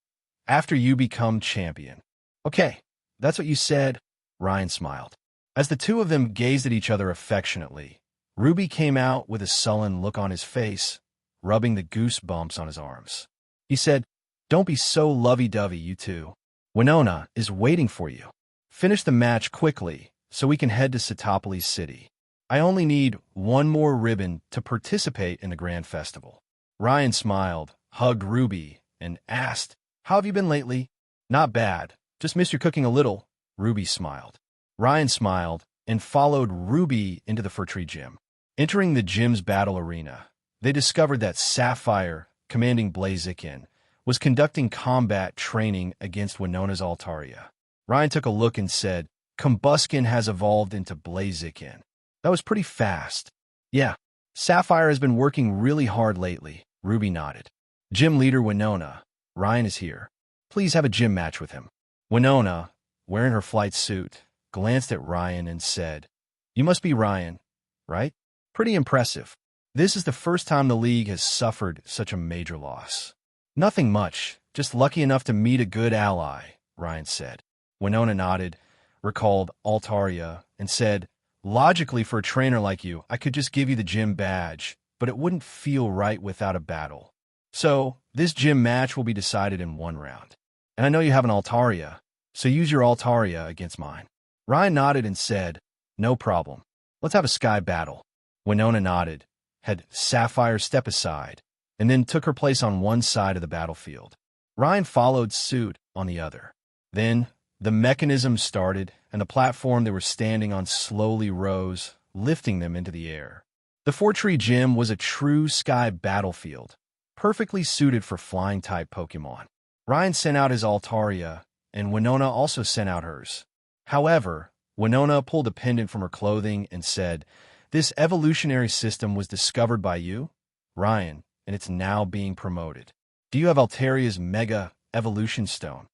After you become champion. Okay, that's what you said, Ryan smiled. As the two of them gazed at each other affectionately, Ruby came out with a sullen look on his face, rubbing the goosebumps on his arms. He said, Don't be so lovey-dovey, you two. Winona is waiting for you. Finish the match quickly so we can head to Satopolis City. I only need one more ribbon to participate in the grand festival. Ryan smiled, hugged Ruby, and asked, How have you been lately? Not bad. Just miss your cooking a little. Ruby smiled. Ryan smiled and followed Ruby into the Fortree gym. Entering the gym's battle arena, they discovered that Sapphire, commanding Blaziken, was conducting combat training against Winona's Altaria. Ryan took a look and said, Combuskin has evolved into Blaziken. That was pretty fast. Yeah, Sapphire has been working really hard lately, Ruby nodded. Gym leader Winona, Ryan is here. Please have a gym match with him. Winona, wearing her flight suit, glanced at Ryan and said, You must be Ryan, right? Pretty impressive. This is the first time the League has suffered such a major loss. Nothing much, just lucky enough to meet a good ally, Ryan said. Winona nodded, recalled Altaria, and said, Logically, for a trainer like you, I could just give you the gym badge, but it wouldn't feel right without a battle. So, this gym match will be decided in one round. And I know you have an Altaria, so use your Altaria against mine. Ryan nodded and said, No problem. Let's have a sky battle. Winona nodded, had Sapphire step aside, and then took her place on one side of the battlefield. Ryan followed suit on the other. Then, The mechanism started, and the platform they were standing on slowly rose, lifting them into the air. The four-tree gym was a true sky battlefield, perfectly suited for flying-type Pokémon. Ryan sent out his Altaria, and Winona also sent out hers. However, Winona pulled a pendant from her clothing and said, "This evolutionary system was discovered by you, Ryan, and it's now being promoted. Do you have Altaria's Mega Evolution Stone?"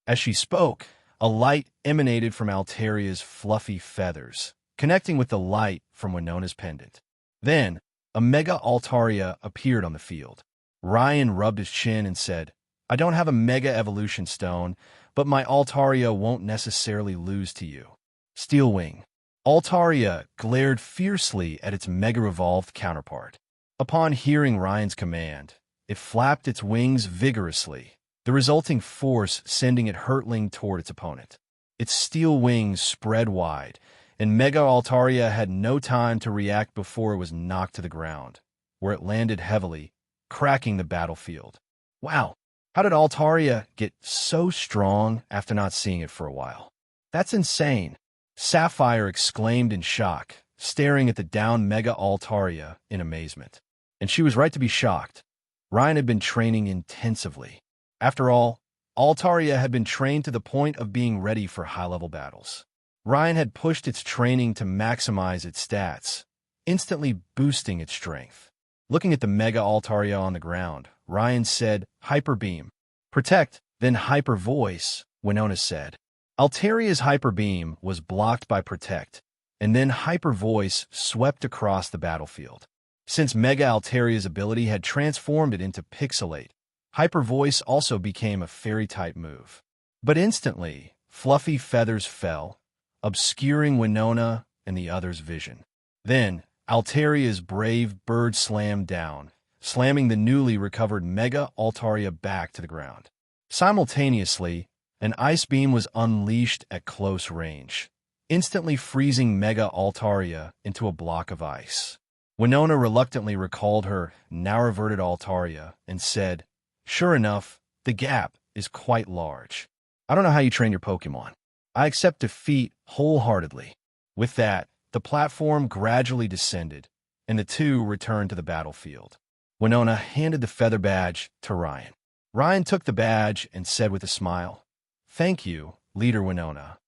As she spoke, a light emanated from Altaria's fluffy feathers, connecting with the light from Winona's pendant. Then, a Mega Altaria appeared on the field. Ryan rubbed his chin and said, "I don't have a Mega Evolution Stone, but my Altaria won't necessarily lose to you." Steel Wing. Altaria glared fiercely at its Mega-evolved counterpart. Upon hearing Ryan's command, it flapped its wings vigorously, the resulting force sending it hurtling toward its opponent. Its steel wings spread wide, and Mega Altaria had no time to react before it was knocked to the ground, where it landed heavily, cracking the battlefield. Wow, how did Altaria get so strong after not seeing it for a while? That's insane. Sapphire exclaimed in shock, staring at the downed Mega Altaria in amazement. And she was right to be shocked. Ryan had been training intensively. After all, Altaria had been trained to the point of being ready for high-level battles. Ryan had pushed its training to maximize its stats, instantly boosting its strength. Looking at the Mega Altaria on the ground, Ryan said, "Hyper Beam." "Protect, then Hyper Voice," Winona said. Altaria's Hyper Beam was blocked by Protect, and then Hyper Voice swept across the battlefield. Since Mega Altaria's ability had transformed it into Pixelate, Hyper Voice also became a fairy-type move. But instantly, fluffy feathers fell, obscuring Winona and the other's vision. Then, Altaria's brave bird slammed down, slamming the newly recovered Mega Altaria back to the ground. Simultaneously, an ice beam was unleashed at close range, instantly freezing Mega Altaria into a block of ice. Winona reluctantly recalled her now-reverted Altaria and said, "Sure enough, the gap is quite large. I don't know how you train your Pokémon. I accept defeat wholeheartedly." With that, the platform gradually descended, and the two returned to the battlefield. Winona handed the feather badge to Ryan. Ryan took the badge and said with a smile, "Thank you, Leader Winona."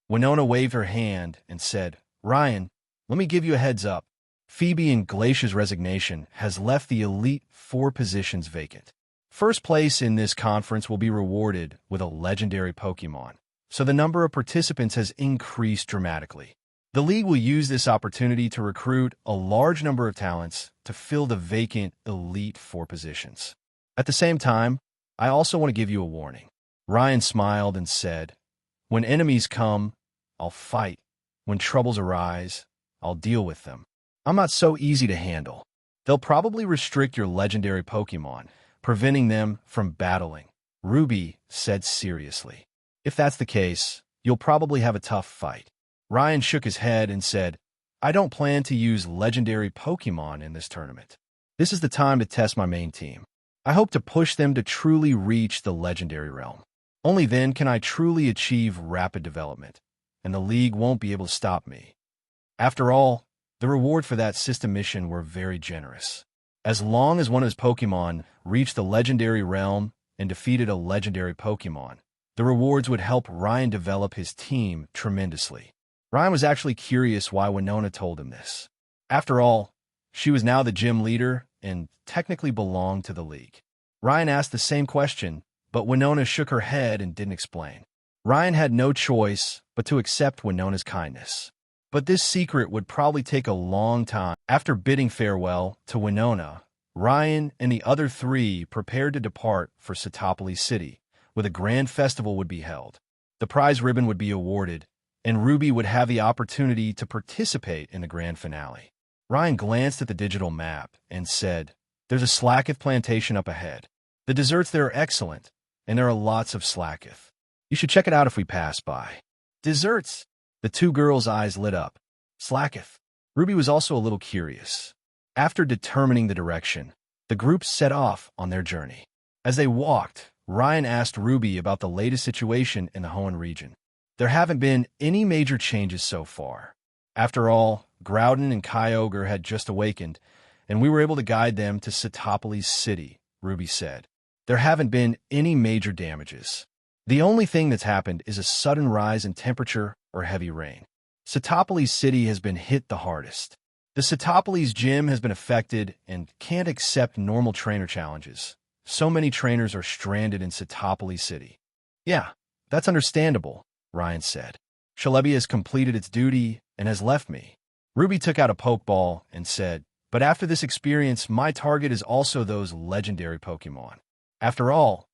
Winona waved her hand and said, "Ryan, let me give you a heads up. Phoebe and Glacia's resignation has left the Elite Four positions vacant. First place in this conference will be rewarded with a legendary Pokémon, so the number of participants has increased dramatically. The league will use this opportunity to recruit a large number of talents to fill the vacant Elite Four positions. At the same time, I also want to give you a warning." Ryan smiled and said, "When enemies come, I'll fight. When troubles arise, I'll deal with them. I'm not so easy to handle. They'll probably restrict your legendary Pokémon, preventing them from battling," Ruby said seriously. "If that's the case, you'll probably have a tough fight." Ryan shook his head and said, "I don't plan to use legendary Pokémon in this tournament. This is the time to test my main team. I hope to push them to truly reach the legendary realm. Only then can I truly achieve rapid development, and the league won't be able to stop me. After all, the reward for that system mission were very generous. As long as one of his Pokémon reached the legendary realm and defeated a legendary Pokémon, the rewards would help Ryan develop his team tremendously." Ryan was actually curious why Winona told him this. After all, she was now the gym leader and technically belonged to the league. Ryan asked the same question, but Winona shook her head and didn't explain. Ryan had no choice but to accept Winona's kindness. But this secret would probably take a long time. After bidding farewell to Winona, Ryan and the other three prepared to depart for Satopolis City, where the grand festival would be held. The prize ribbon would be awarded, and Ruby would have the opportunity to participate in the grand finale. Ryan glanced at the digital map and said, "There's a Slacketh plantation up ahead. The desserts there are excellent, and there are lots of Slacketh. You should check it out if we pass by." "Desserts?" The two girls' eyes lit up. Slacketh. Ruby was also a little curious. After determining the direction, the group set off on their journey. As they walked, Ryan asked Ruby about the latest situation in the Hoenn region. There haven't been any major changes so far. After all, Groudon and Kyogre had just awakened, and we were able to guide them to Satopolis City, Ruby said. There haven't been any major damages. The only thing that's happened is a sudden rise in temperature or heavy rain. Satopolis City has been hit the hardest. The Satopolis gym has been affected and can't accept normal trainer challenges. So many trainers are stranded in Satopolis City. Yeah, that's understandable, Ryan said. Celebi has completed its duty and has left me. Ruby took out a Pokeball and said, but after this experience, my target is also those legendary Pokemon. After all,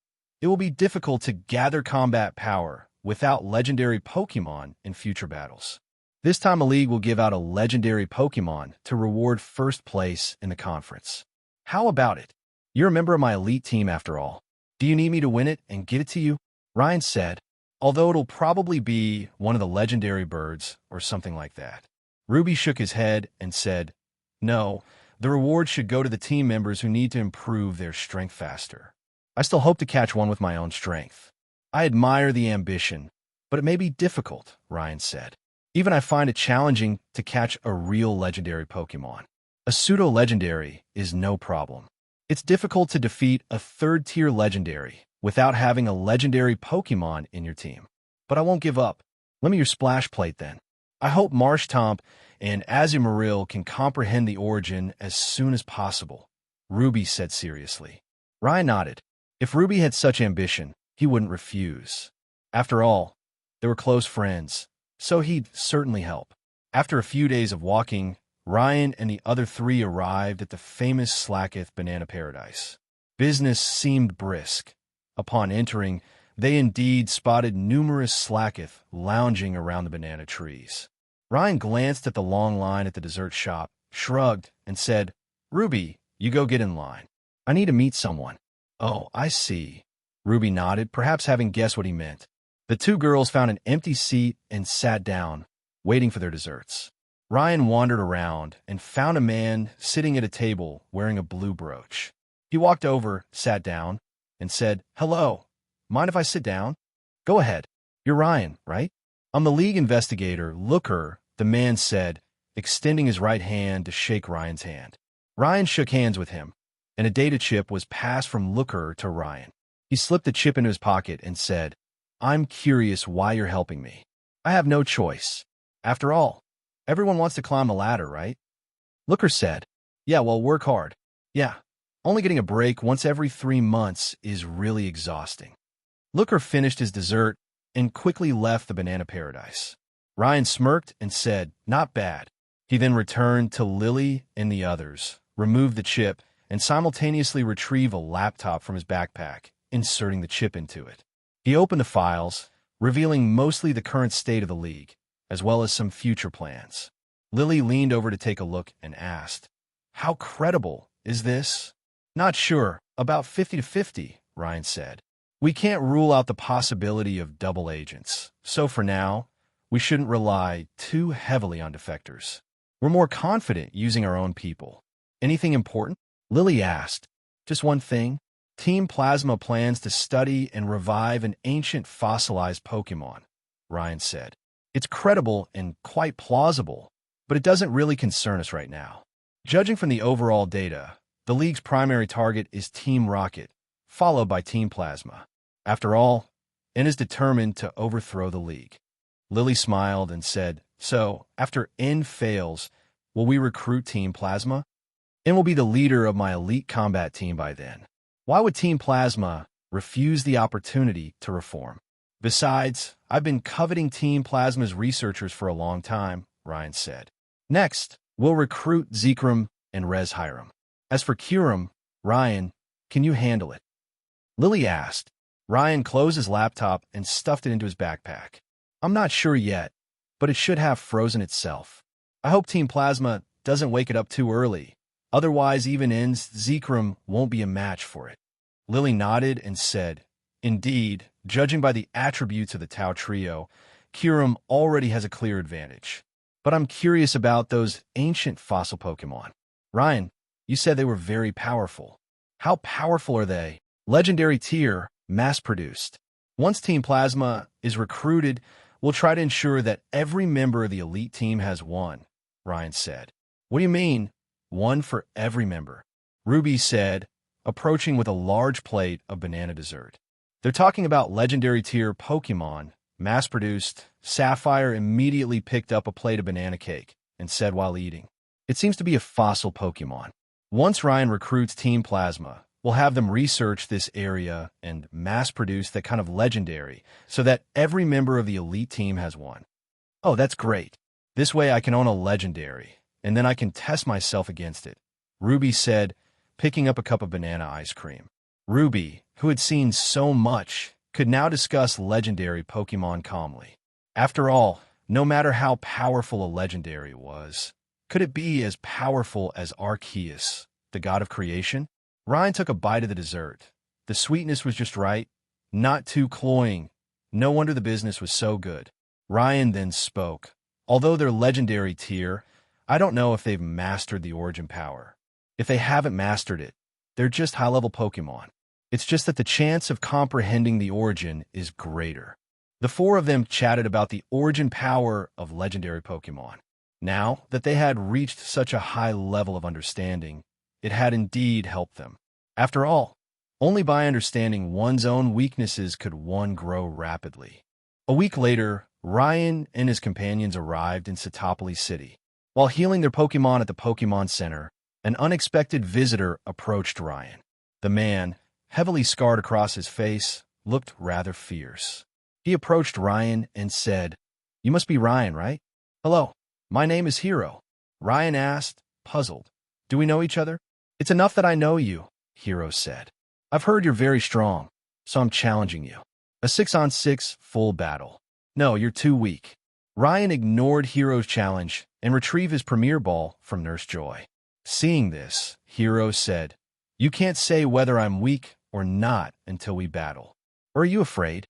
it will be difficult to gather combat power without legendary Pokemon in future battles. This time a league will give out a legendary Pokemon to reward first place in the conference. How about it? You're a member of my elite team after all. Do you need me to win it and get it to you? Ryan said, although it'll probably be one of the legendary birds or something like that. Ruby shook his head and said, no, the reward should go to the team members who need to improve their strength faster. I still hope to catch one with my own strength. I admire the ambition, but it may be difficult, Ryan said. Even I find it challenging to catch a real legendary Pokemon. A pseudo-legendary is no problem. It's difficult to defeat a third-tier legendary without having a legendary Pokemon in your team. But I won't give up. Lend me your splash plate then. I hope Marshtomp and Azumarill can comprehend the origin as soon as possible, Ruby said seriously. Ryan nodded. If Ruby had such ambition, he wouldn't refuse. After all, they were close friends, so he'd certainly help. After a few days of walking, Ryan and the other three arrived at the famous Slacketh Banana Paradise. Business seemed brisk. Upon entering, they indeed spotted numerous Slacketh lounging around the banana trees. Ryan glanced at the long line at the dessert shop, shrugged, and said, Ruby, you go get in line. I need to meet someone. Oh, I see. Ruby nodded, perhaps having guessed what he meant. The two girls found an empty seat and sat down, waiting for their desserts. Ryan wandered around and found a man sitting at a table wearing a blue brooch. He walked over, sat down, and said, hello, mind if I sit down? Go ahead. You're Ryan, right? I'm the league investigator, Looker, the man said, extending his right hand to shake Ryan's hand. Ryan shook hands with him, and a data chip was passed from Looker to Ryan. He slipped the chip into his pocket and said, I'm curious why you're helping me. I have no choice. After all, everyone wants to climb a ladder, right? Looker said, yeah, well, work hard. Yeah, only getting a break once every 3 months is really exhausting. Looker finished his dessert and quickly left the banana paradise. Ryan smirked and said, not bad. He then returned to Lily and the others, removed the chip, and simultaneously retrieved a laptop from his backpack, inserting the chip into it. He opened the files, revealing mostly the current state of the league, as well as some future plans. Lily leaned over to take a look and asked, how credible is this? Not sure, about 50-50, Ryan said. We can't rule out the possibility of double agents, so for now, we shouldn't rely too heavily on defectors. We're more confident using our own people. Anything important? Lily asked. Just one thing. Team Plasma plans to study and revive an ancient fossilized Pokémon, Ryan said. It's credible and quite plausible, but it doesn't really concern us right now. Judging from the overall data, the league's primary target is Team Rocket, followed by Team Plasma. After all, N is determined to overthrow the league. Lily smiled and said, so, after N fails, will we recruit Team Plasma? N will be the leader of my elite combat team by then. Why would Team Plasma refuse the opportunity to reform? Besides, I've been coveting Team Plasma's researchers for a long time, Ryan said. Next, we'll recruit Zekrom and Reshiram. As for Kyurem, Ryan, can you handle it? Lily asked. Ryan closed his laptop and stuffed it into his backpack. I'm not sure yet, but it should have frozen itself. I hope Team Plasma doesn't wake it up too early. Otherwise, even N's Zekrom won't be a match for it. Lily nodded and said, indeed, judging by the attributes of the Tau Trio, Kyurem already has a clear advantage. But I'm curious about those ancient fossil Pokemon. Ryan, you said they were very powerful. How powerful are they? Legendary tier, mass-produced. Once Team Plasma is recruited, We'll try to ensure that every member of the elite team has one, Ryan said. What do you mean, one for every member? Ruby said, approaching with a large plate of banana dessert. They're talking about legendary tier Pokémon, mass-produced. Sapphire immediately picked up a plate of banana cake and said while eating, "It seems to be a fossil Pokémon. Once Ryan recruits Team Plasma, we'll have them research this area and mass-produce that kind of legendary so that every member of the elite team has one." "Oh, that's great. This way I can own a legendary, and then I can test myself against it," Ruby said, picking up a cup of banana ice cream. Ruby, who had seen so much, could now discuss legendary Pokémon calmly. After all, no matter how powerful a legendary was, could it be as powerful as Arceus, the god of creation? Ryan took a bite of the dessert. The sweetness was just right, not too cloying. No wonder the business was so good. Ryan then spoke. "Although they're legendary tier, I don't know if they've mastered the origin power. If they haven't mastered it, they're just high-level Pokémon. It's just that the chance of comprehending the origin is greater." The four of them chatted about the origin power of legendary Pokémon. Now that they had reached such a high level of understanding, it had indeed helped them. After all, only by understanding one's own weaknesses could one grow rapidly. A week later, Ryan and his companions arrived in Satopoly City. While healing their Pokémon at the Pokémon Center, an unexpected visitor approached Ryan. The man, heavily scarred across his face, looked rather fierce. He approached Ryan and said, "You must be Ryan, right?" "Hello, my name is Hero," Ryan asked, puzzled. "Do we know each other?" "It's enough that I know you," Hero said. "I've heard you're very strong, so I'm challenging you. A 6-on-6 full battle." "No, you're too weak." Ryan ignored Hero's challenge and retrieved his Premier Ball from Nurse Joy. Seeing this, Hero said, "You can't say whether I'm weak or not until we battle. Or are you afraid?"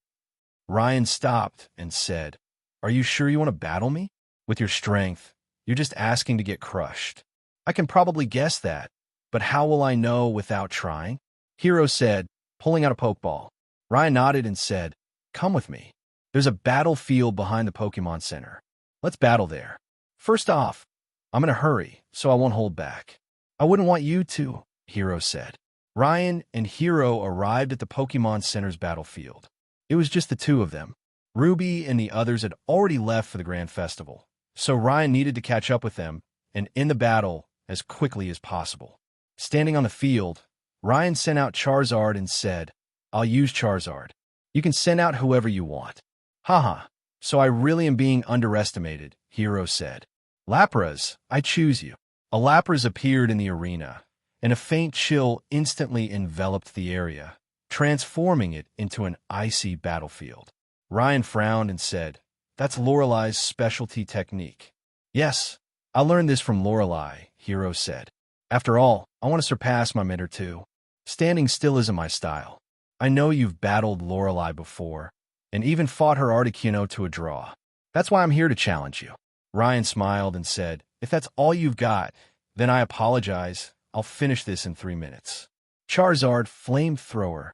Ryan stopped and said, "Are you sure you want to battle me? With your strength, you're just asking to get crushed." "I can probably guess that, but how will I know without trying?" Hero said, pulling out a Pokeball. Ryan nodded and said, "Come with me. There's a battlefield behind the Pokémon Center. Let's battle there. First off, I'm in a hurry, so I won't hold back." "I wouldn't want you to," Hero said. Ryan and Hero arrived at the Pokémon Center's battlefield. It was just the two of them. Ruby and the others had already left for the Grand Festival, so Ryan needed to catch up with them and end the battle as quickly as possible. Standing on the field, Ryan sent out Charizard and said, "I'll use Charizard. You can send out whoever you want." "Haha, so I really am being underestimated," Hero said. "Lapras, I choose you." A Lapras appeared in the arena, and a faint chill instantly enveloped the area, transforming it into an icy battlefield. Ryan frowned and said, "That's Lorelei's specialty technique." "Yes, I learned this from Lorelei," Hero said. "After all, I want to surpass my mentor too. Standing still isn't my style. I know you've battled Lorelei before, and even fought her Articuno to a draw. That's why I'm here to challenge you." Ryan smiled and said, "If that's all you've got, then I apologize. I'll finish this in 3 minutes." Charizard Flamethrower.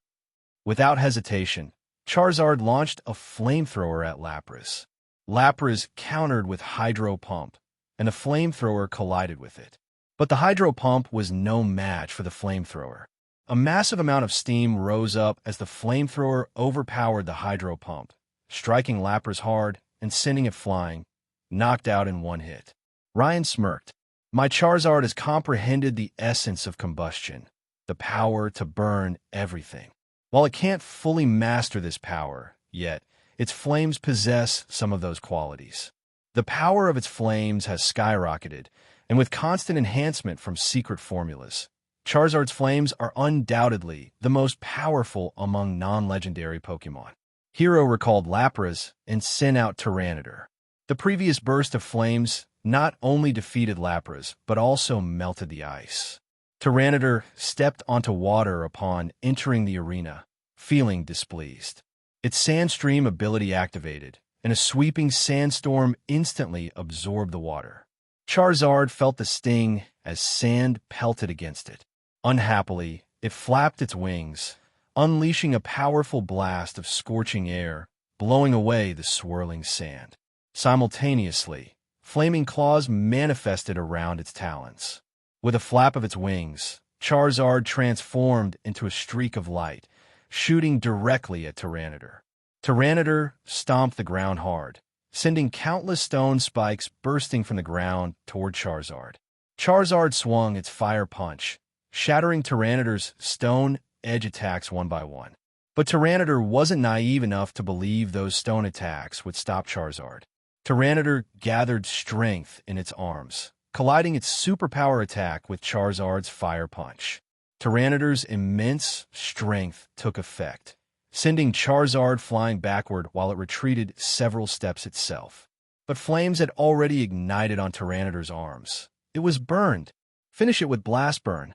Without hesitation, Charizard launched a flamethrower at Lapras. Lapras countered with Hydro Pump, and the flamethrower collided with it. But the Hydro Pump was no match for the flamethrower. A massive amount of steam rose up as the flamethrower overpowered the Hydro Pump, striking Lapras hard and sending it flying, knocked out in one hit. Ryan smirked. "My Charizard has comprehended the essence of combustion, the power to burn everything. While it can't fully master this power, yet its flames possess some of those qualities. The power of its flames has skyrocketed, and with constant enhancement from secret formulas, Charizard's flames are undoubtedly the most powerful among non-legendary Pokémon." Hero recalled Lapras and sent out Tyranitar. The previous burst of flames not only defeated Lapras, but also melted the ice. Tyranitar stepped onto water upon entering the arena, feeling displeased. Its Sandstream ability activated, and a sweeping sandstorm instantly absorbed the water. Charizard felt the sting as sand pelted against it. Unhappily, it flapped its wings, unleashing a powerful blast of scorching air blowing away the swirling sand. Simultaneously, flaming claws manifested around its talons. With a flap of its wings, Charizard transformed into a streak of light, shooting directly at Tyranitar. Tyranitar stomped the ground hard, sending countless stone spikes bursting from the ground toward Charizard. Charizard swung its fire punch, shattering Tyranitar's stone edge attacks one by one. But Tyranitar wasn't naive enough to believe those stone attacks would stop Charizard. Tyranitar gathered strength in its arms, colliding its superpower attack with Charizard's fire punch. Tyranitar's immense strength took effect, sending Charizard flying backward while it retreated several steps itself. But flames had already ignited on Tyranitar's arms. It was burned. Finish it with Blast Burn.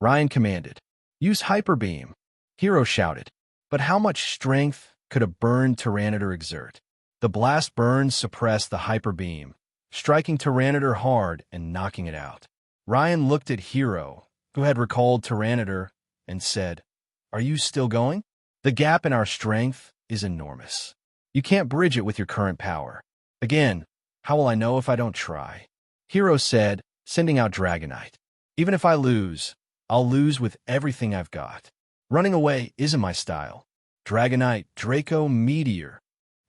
Ryan commanded. Use Hyper Beam. Hero shouted. But how much strength could a burned Tyranitar exert? The Blast Burn suppressed the Hyper Beam, striking Tyranitar hard and knocking it out. Ryan looked at Hero, who had recalled Tyranitar, and said, "Are you still going? The gap in our strength is enormous. You can't bridge it with your current power. Again, how will I know if I don't try?" Hero said, sending out Dragonite. "Even if I lose, I'll lose with everything I've got. Running away isn't my style." Dragonite Draco Meteor.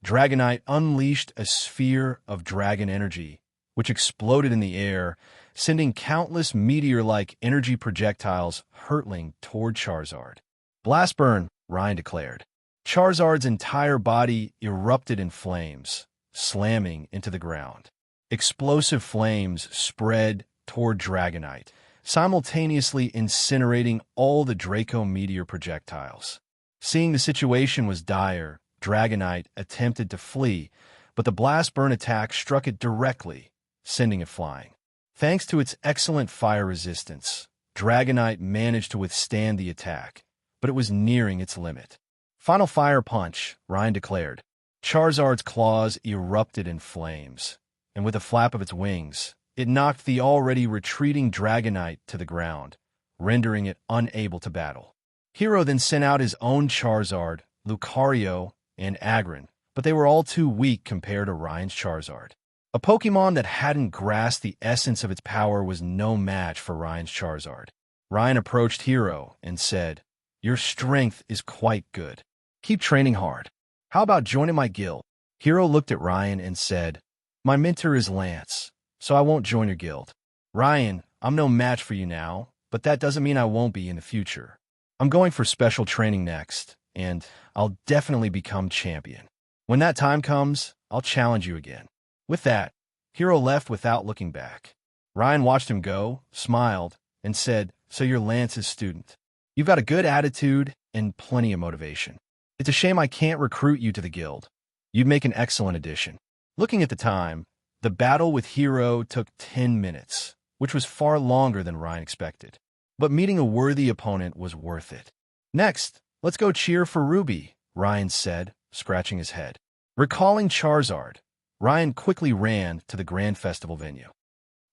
Dragonite unleashed a sphere of dragon energy, which exploded in the air, sending countless meteor-like energy projectiles hurtling toward Charizard. "Blast Burn," Ryan declared. Charizard's entire body erupted in flames, slamming into the ground. Explosive flames spread toward Dragonite, simultaneously incinerating all the Draco Meteor projectiles. Seeing the situation was dire, Dragonite attempted to flee, but the Blast Burn attack struck it directly, sending it flying. Thanks to its excellent fire resistance, Dragonite managed to withstand the attack, but it was nearing its limit. "Final Fire Punch," Ryan declared. Charizard's claws erupted in flames, and with a flap of its wings, it knocked the already retreating Dragonite to the ground, rendering it unable to battle. Hero then sent out his own Charizard, Lucario, and Agron, but they were all too weak compared to Ryan's Charizard. A Pokémon that hadn't grasped the essence of its power was no match for Ryan's Charizard. Ryan approached Hero and said, "Your strength is quite good. Keep training hard. How about joining my guild?" Hero looked at Ryan and said, "My mentor is Lance, so I won't join your guild." "Ryan, I'm no match for you now, but that doesn't mean I won't be in the future. I'm going for special training next, and I'll definitely become champion. When that time comes, I'll challenge you again." With that, Hero left without looking back. Ryan watched him go, smiled, and said, "So you're Lance's student. You've got a good attitude and plenty of motivation. It's a shame I can't recruit you to the guild. You'd make an excellent addition." Looking at the time, the battle with Hero took 10 minutes, which was far longer than Ryan expected. But meeting a worthy opponent was worth it. "Next, let's go cheer for Ruby," Ryan said, scratching his head. Recalling Charizard, Ryan quickly ran to the Grand Festival venue.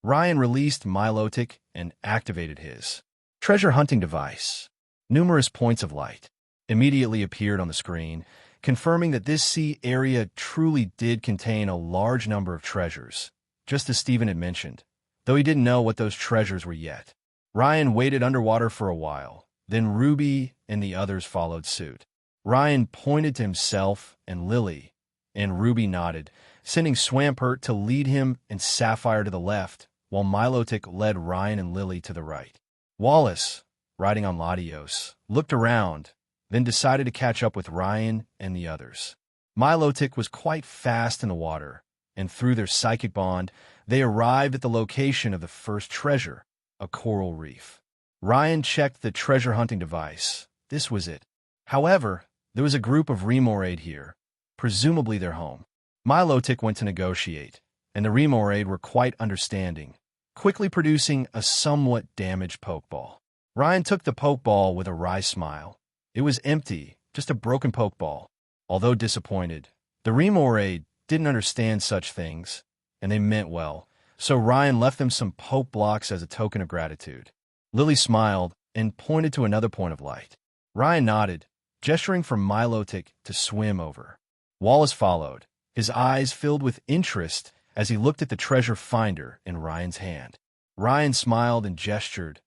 Ryan released Milotic and activated his treasure hunting device. Numerous points of light immediately appeared on the screen, confirming that this sea area truly did contain a large number of treasures, just as Steven had mentioned, though he didn't know what those treasures were yet. Ryan waited underwater for a while, then Ruby and the others followed suit. Ryan pointed to himself and Lily, and Ruby nodded, sending Swampert to lead him and Sapphire to the left, while Milotic led Ryan and Lily to the right. Wallace, riding on Latios, looked around, then decided to catch up with Ryan and the others. Milotic was quite fast in the water, and through their psychic bond, they arrived at the location of the first treasure, a coral reef. Ryan checked the treasure hunting device. This was it. However, there was a group of Remoraid here, presumably their home. Milotic went to negotiate, and the Remoraid were quite understanding, quickly producing a somewhat damaged Pokeball. Ryan took the Pokeball with a wry smile. It was empty, just a broken Pokeball. Although disappointed, the Remoraid didn't understand such things, and they meant well, so Ryan left them some Poke Blocks as a token of gratitude. Lily smiled and pointed to another point of light. Ryan nodded, gesturing for Milotic to swim over. Wallace followed, his eyes filled with interest as he looked at the treasure finder in Ryan's hand. Ryan smiled and gestured.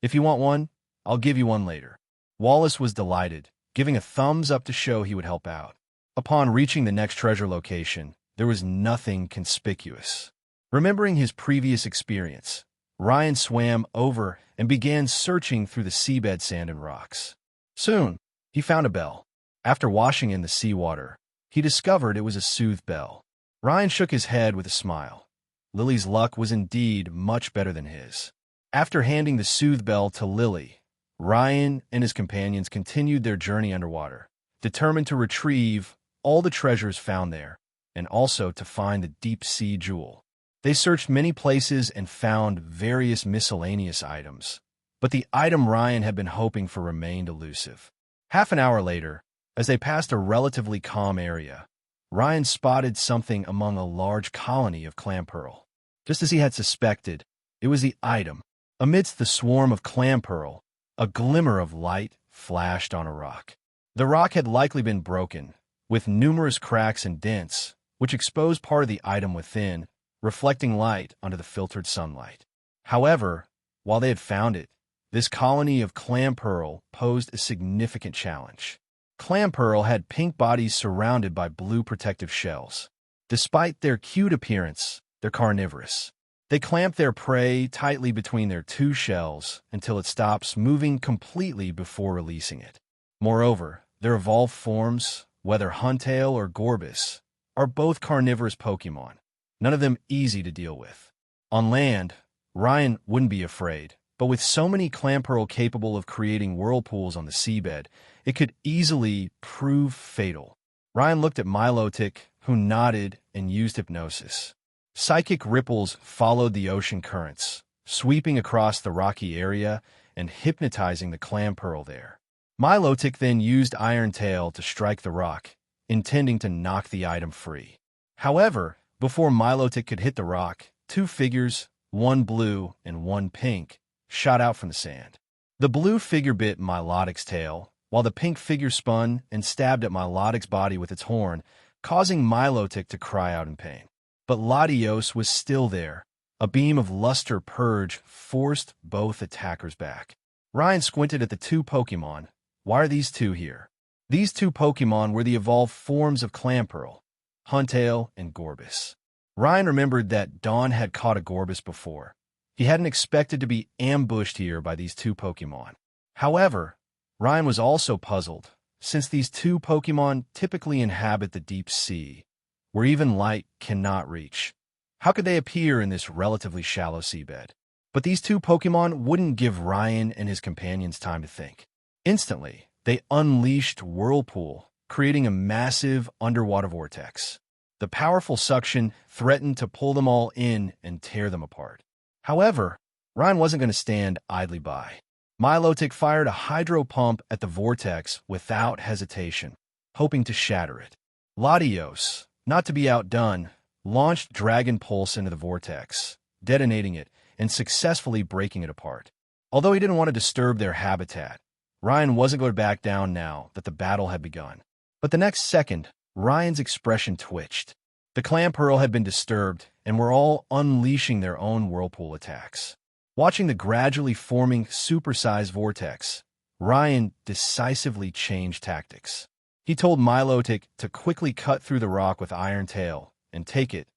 "If you want one, I'll give you one later." Wallace was delighted, giving a thumbs up to show he would help out. Upon reaching the next treasure location, there was nothing conspicuous. Remembering his previous experience, Ryan swam over and began searching through the seabed sand and rocks. Soon, he found a bell. After washing in the seawater, he discovered it was a soothe bell. Ryan shook his head with a smile. Lily's luck was indeed much better than his. After handing the soothe bell to Lily, Ryan and his companions continued their journey underwater, determined to retrieve all the treasures found there, and also to find the deep-sea jewel. They searched many places and found various miscellaneous items, but the item Ryan had been hoping for remained elusive. Half an hour later, as they passed a relatively calm area, Ryan spotted something among a large colony of clam pearl. Just as he had suspected, it was the item. Amidst the swarm of clam pearl, a glimmer of light flashed on a rock. The rock had likely been broken, with numerous cracks and dents, which exposed part of the item within, reflecting light onto the filtered sunlight. However, while they had found it, this colony of clam pearl posed a significant challenge. Clam pearl had pink bodies surrounded by blue protective shells. Despite their cute appearance, they're carnivorous. They clamp their prey tightly between their two shells until it stops moving completely before releasing it. Moreover, their evolved forms, whether Huntail or Gorbis, are both carnivorous Pokémon, none of them easy to deal with. On land, Ryan wouldn't be afraid, but with so many clam pearl capable of creating whirlpools on the seabed, it could easily prove fatal. Ryan looked at Milotic, who nodded and used hypnosis. Psychic ripples followed the ocean currents, sweeping across the rocky area and hypnotizing the clam pearl there. Milotic then used Iron Tail to strike the rock, intending to knock the item free. However, before Milotic could hit the rock, two figures, one blue and one pink, shot out from the sand. The blue figure bit Milotic's tail, while the pink figure spun and stabbed at Milotic's body with its horn, causing Milotic to cry out in pain. But Latios was still there. A beam of luster purge forced both attackers back. Ryan squinted at the two Pokémon. Why are these two here? These two Pokémon were the evolved forms of Clamperl, Huntail and Gorbis. Ryan remembered that Dawn had caught a Gorbis before. He hadn't expected to be ambushed here by these two Pokémon. However, Ryan was also puzzled, since these two Pokémon typically inhabit the deep sea, where even light cannot reach. How could they appear in this relatively shallow seabed? But these two Pokémon wouldn't give Ryan and his companions time to think. Instantly, they unleashed Whirlpool, creating a massive underwater vortex. The powerful suction threatened to pull them all in and tear them apart. However, Ryan wasn't going to stand idly by. Milotic fired a hydro pump at the vortex without hesitation, hoping to shatter it. Latios, not to be outdone, launched Dragon Pulse into the vortex, detonating it and successfully breaking it apart. Although he didn't want to disturb their habitat, Ryan wasn't going to back down now that the battle had begun. But the next second, Ryan's expression twitched. The Clamperl had been disturbed and were all unleashing their own whirlpool attacks. Watching the gradually forming supersized vortex, Ryan decisively changed tactics. He told Milotic to quickly cut through the rock with Iron Tail and take it,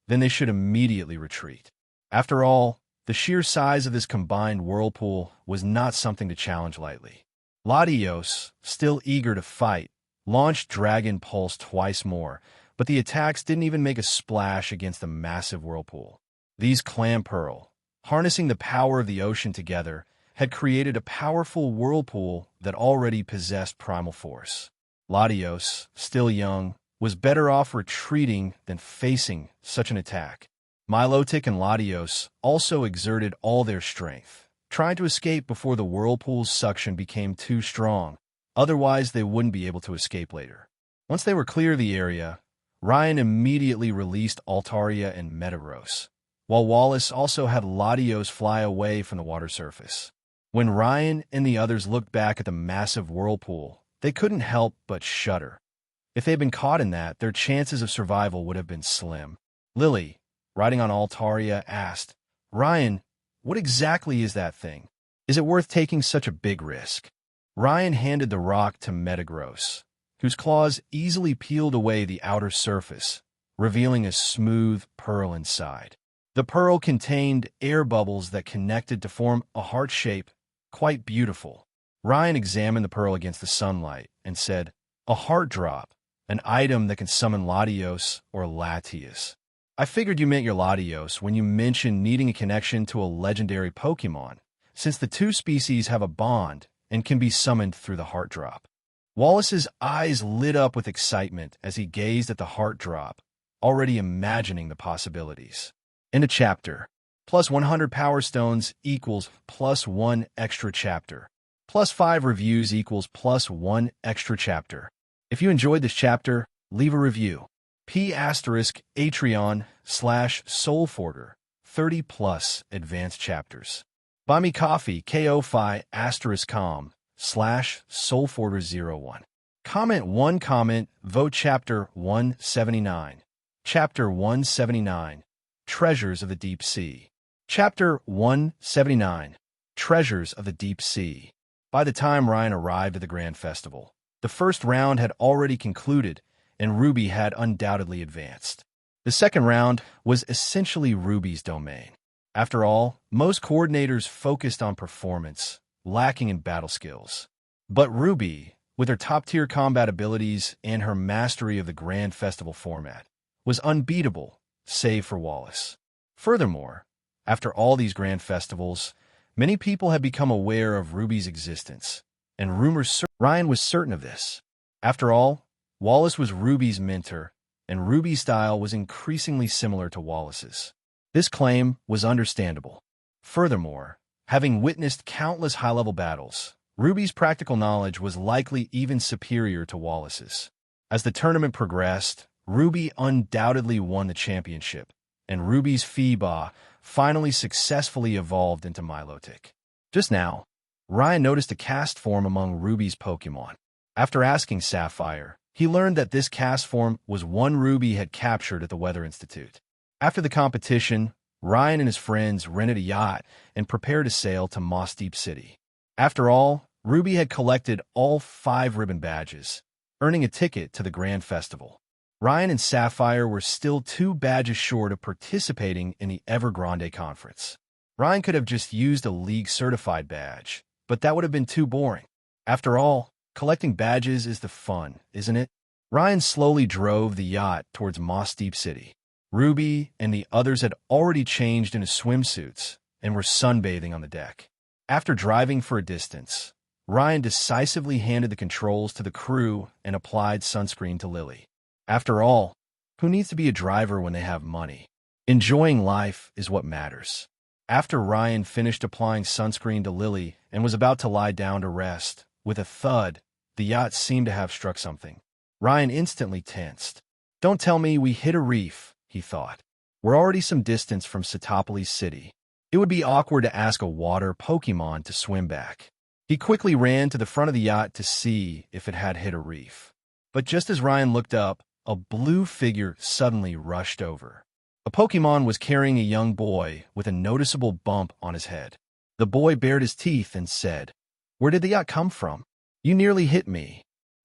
then they should immediately retreat. After all, the sheer size of this combined whirlpool was not something to challenge lightly. Latios, still eager to fight, launched Dragon Pulse twice more, but the attacks didn't even make a splash against the massive whirlpool. These Clamperl, harnessing the power of the ocean together, had created a powerful whirlpool that already possessed primal force. Latios, still young, was better off retreating than facing such an attack. Milotic and Latios also exerted all their strength, trying to escape before the whirlpool's suction became too strong. Otherwise, they wouldn't be able to escape later. Once they were clear of the area, Ryan immediately released Altaria and Metagross, while Wallace also had Latios fly away from the water surface. When Ryan and the others looked back at the massive whirlpool, they couldn't help but shudder. If they'd been caught in that, their chances of survival would have been slim. Lily, riding on Altaria, asked, Ryan, what exactly is that thing? Is it worth taking such a big risk? Ryan handed the rock to Metagross, whose claws easily peeled away the outer surface, revealing a smooth pearl inside. The pearl contained air bubbles that connected to form a heart shape, quite beautiful. Ryan examined the pearl against the sunlight and said, a heart drop, an item that can summon Latios or Latias. I figured you meant your Latios when you mentioned needing a connection to a legendary Pokémon, since the two species have a bond and can be summoned through the heart drop. Wallace's eyes lit up with excitement as he gazed at the heart drop, already imagining the possibilities. End of chapter. Plus 100 Power Stones equals plus 1 extra chapter. Plus 5 reviews equals plus 1 extra chapter. If you enjoyed this chapter, leave a review. Patreon/Soulforder 30 plus advanced chapters. Buy me coffee ko-fi*com/Soulforder01. Comment 1 comment, vote chapter 179. Chapter 179, Treasures of the Deep Sea. Chapter 179, Treasures of the Deep Sea. By the time Ryan arrived at the Grand Festival, the first round had already concluded, and Ruby had undoubtedly advanced. The second round was essentially Ruby's domain. After all, most coordinators focused on performance, lacking in battle skills. But Ruby, with her top-tier combat abilities and her mastery of the Grand Festival format, was unbeatable, save for Wallace. Furthermore, after all these Grand Festivals, many people had become aware of Ruby's existence, and Ryan was certain of this. After all, Wallace was Ruby's mentor, and Ruby's style was increasingly similar to Wallace's. This claim was understandable. Furthermore, having witnessed countless high-level battles, Ruby's practical knowledge was likely even superior to Wallace's. As the tournament progressed, Ruby undoubtedly won the championship, and Ruby's Feebas finally successfully evolved into Milotic. Just now, Ryan noticed a caste form among Ruby's Pokémon. After asking Sapphire, he learned that this caste form was one Ruby had captured at the Weather Institute. After the competition, Ryan and his friends rented a yacht and prepared to sail to Moss Deep City. After all, Ruby had collected all 5 ribbon badges, earning a ticket to the Grand Festival. Ryan and Sapphire were still 2 badges short of participating in the Evergrande Conference. Ryan could have just used a League-certified badge, but that would have been too boring. After all, collecting badges is the fun, isn't it? Ryan slowly drove the yacht towards Moss Deep City. Ruby and the others had already changed into swimsuits and were sunbathing on the deck. After driving for a distance, Ryan decisively handed the controls to the crew and applied sunscreen to Lily. After all, who needs to be a driver when they have money? Enjoying life is what matters. After Ryan finished applying sunscreen to Lily and was about to lie down to rest, with a thud, the yacht seemed to have struck something. Ryan instantly tensed. Don't tell me we hit a reef, he thought. We're already some distance from Setopolis City. It would be awkward to ask a water Pokémon to swim back. He quickly ran to the front of the yacht to see if it had hit a reef. But just as Ryan looked up, a blue figure suddenly rushed over. A Pokémon was carrying a young boy with a noticeable bump on his head. The boy bared his teeth and said, "Where did the yacht come from? You nearly hit me."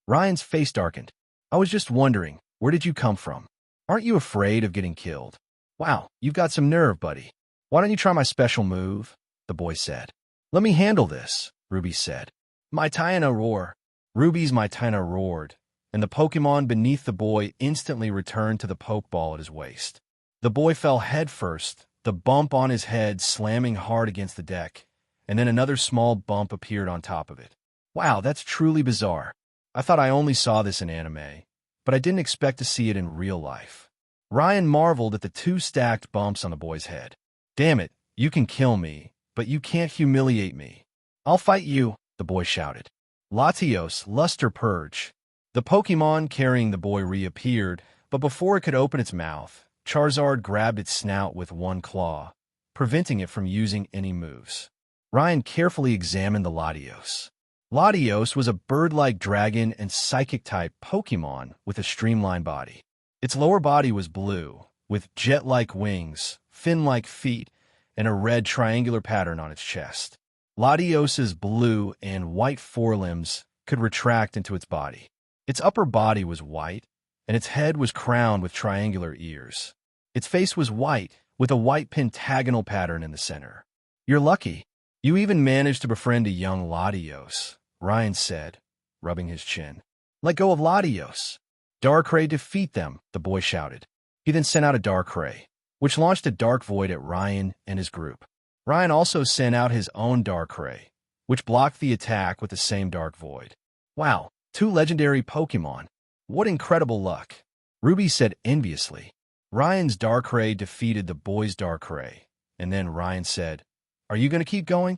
Ryan's face darkened. "I was just wondering, where did you come from? Aren't you afraid of getting killed? Wow, you've got some nerve, buddy. Why don't you try my special move?" the boy said. "Let me handle this," Ruby said. "Mytina roar." Ruby's Mytina roared, and the Pokémon beneath the boy instantly returned to the Pokeball at his waist. The boy fell headfirst, the bump on his head slamming hard against the deck, and then another small bump appeared on top of it. Wow, that's truly bizarre. I thought I only saw this in anime, but I didn't expect to see it in real life. Ryan marveled at the 2 stacked bumps on the boy's head. "Damn it, you can kill me, but you can't humiliate me. I'll fight you," the boy shouted. Latios, Luster Purge. The Pokémon carrying the boy reappeared, but before it could open its mouth, Charizard grabbed its snout with one claw, preventing it from using any moves. Ryan carefully examined the Latios. Latios was a bird-like dragon and psychic-type Pokémon with a streamlined body. Its lower body was blue, with jet-like wings, fin-like feet, and a red triangular pattern on its chest. Latios's blue and white forelimbs could retract into its body. Its upper body was white, and its head was crowned with triangular ears. Its face was white, with a white pentagonal pattern in the center. "You're lucky. You even managed to befriend a young Latios," Ryan said, rubbing his chin. "Let go of Latios." "Darkrai, defeat them," the boy shouted. He then sent out a Darkrai, which launched a dark void at Ryan and his group. Ryan also sent out his own Darkrai, which blocked the attack with the same dark void. "Wow, 2 legendary Pokémon. What incredible luck," Ruby said enviously. Ryan's Darkrai defeated the boy's Darkrai, and then Ryan said, "Are you going to keep going?"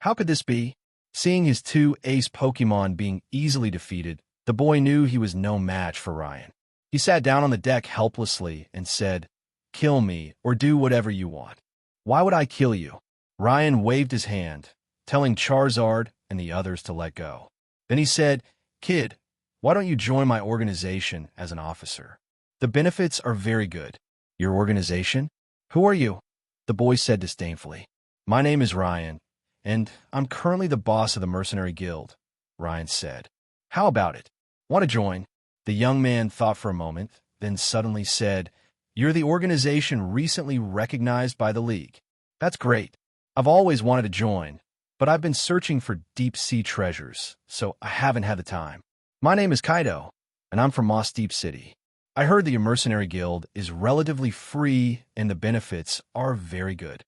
How could this be? Seeing his 2 ace Pokémon being easily defeated, the boy knew he was no match for Ryan. He sat down on the deck helplessly and said, "Kill me or do whatever you want." "Why would I kill you?" Ryan waved his hand, telling Charizard and the others to let go. Then he said, "Kid, why don't you join my organization as an officer? The benefits are very good." "Your organization? Who are you?" the boy said disdainfully. "My name is Ryan, and I'm currently the boss of the Mercenary Guild," Ryan said. "How about it? Want to join?" The young man thought for a moment, then suddenly said, "You're the organization recently recognized by the League. That's great. I've always wanted to join, but I've been searching for deep-sea treasures, so I haven't had the time. My name is Kaido, and I'm from Moss Deep City. I heard the Mercenary Guild is relatively free and the benefits are very good."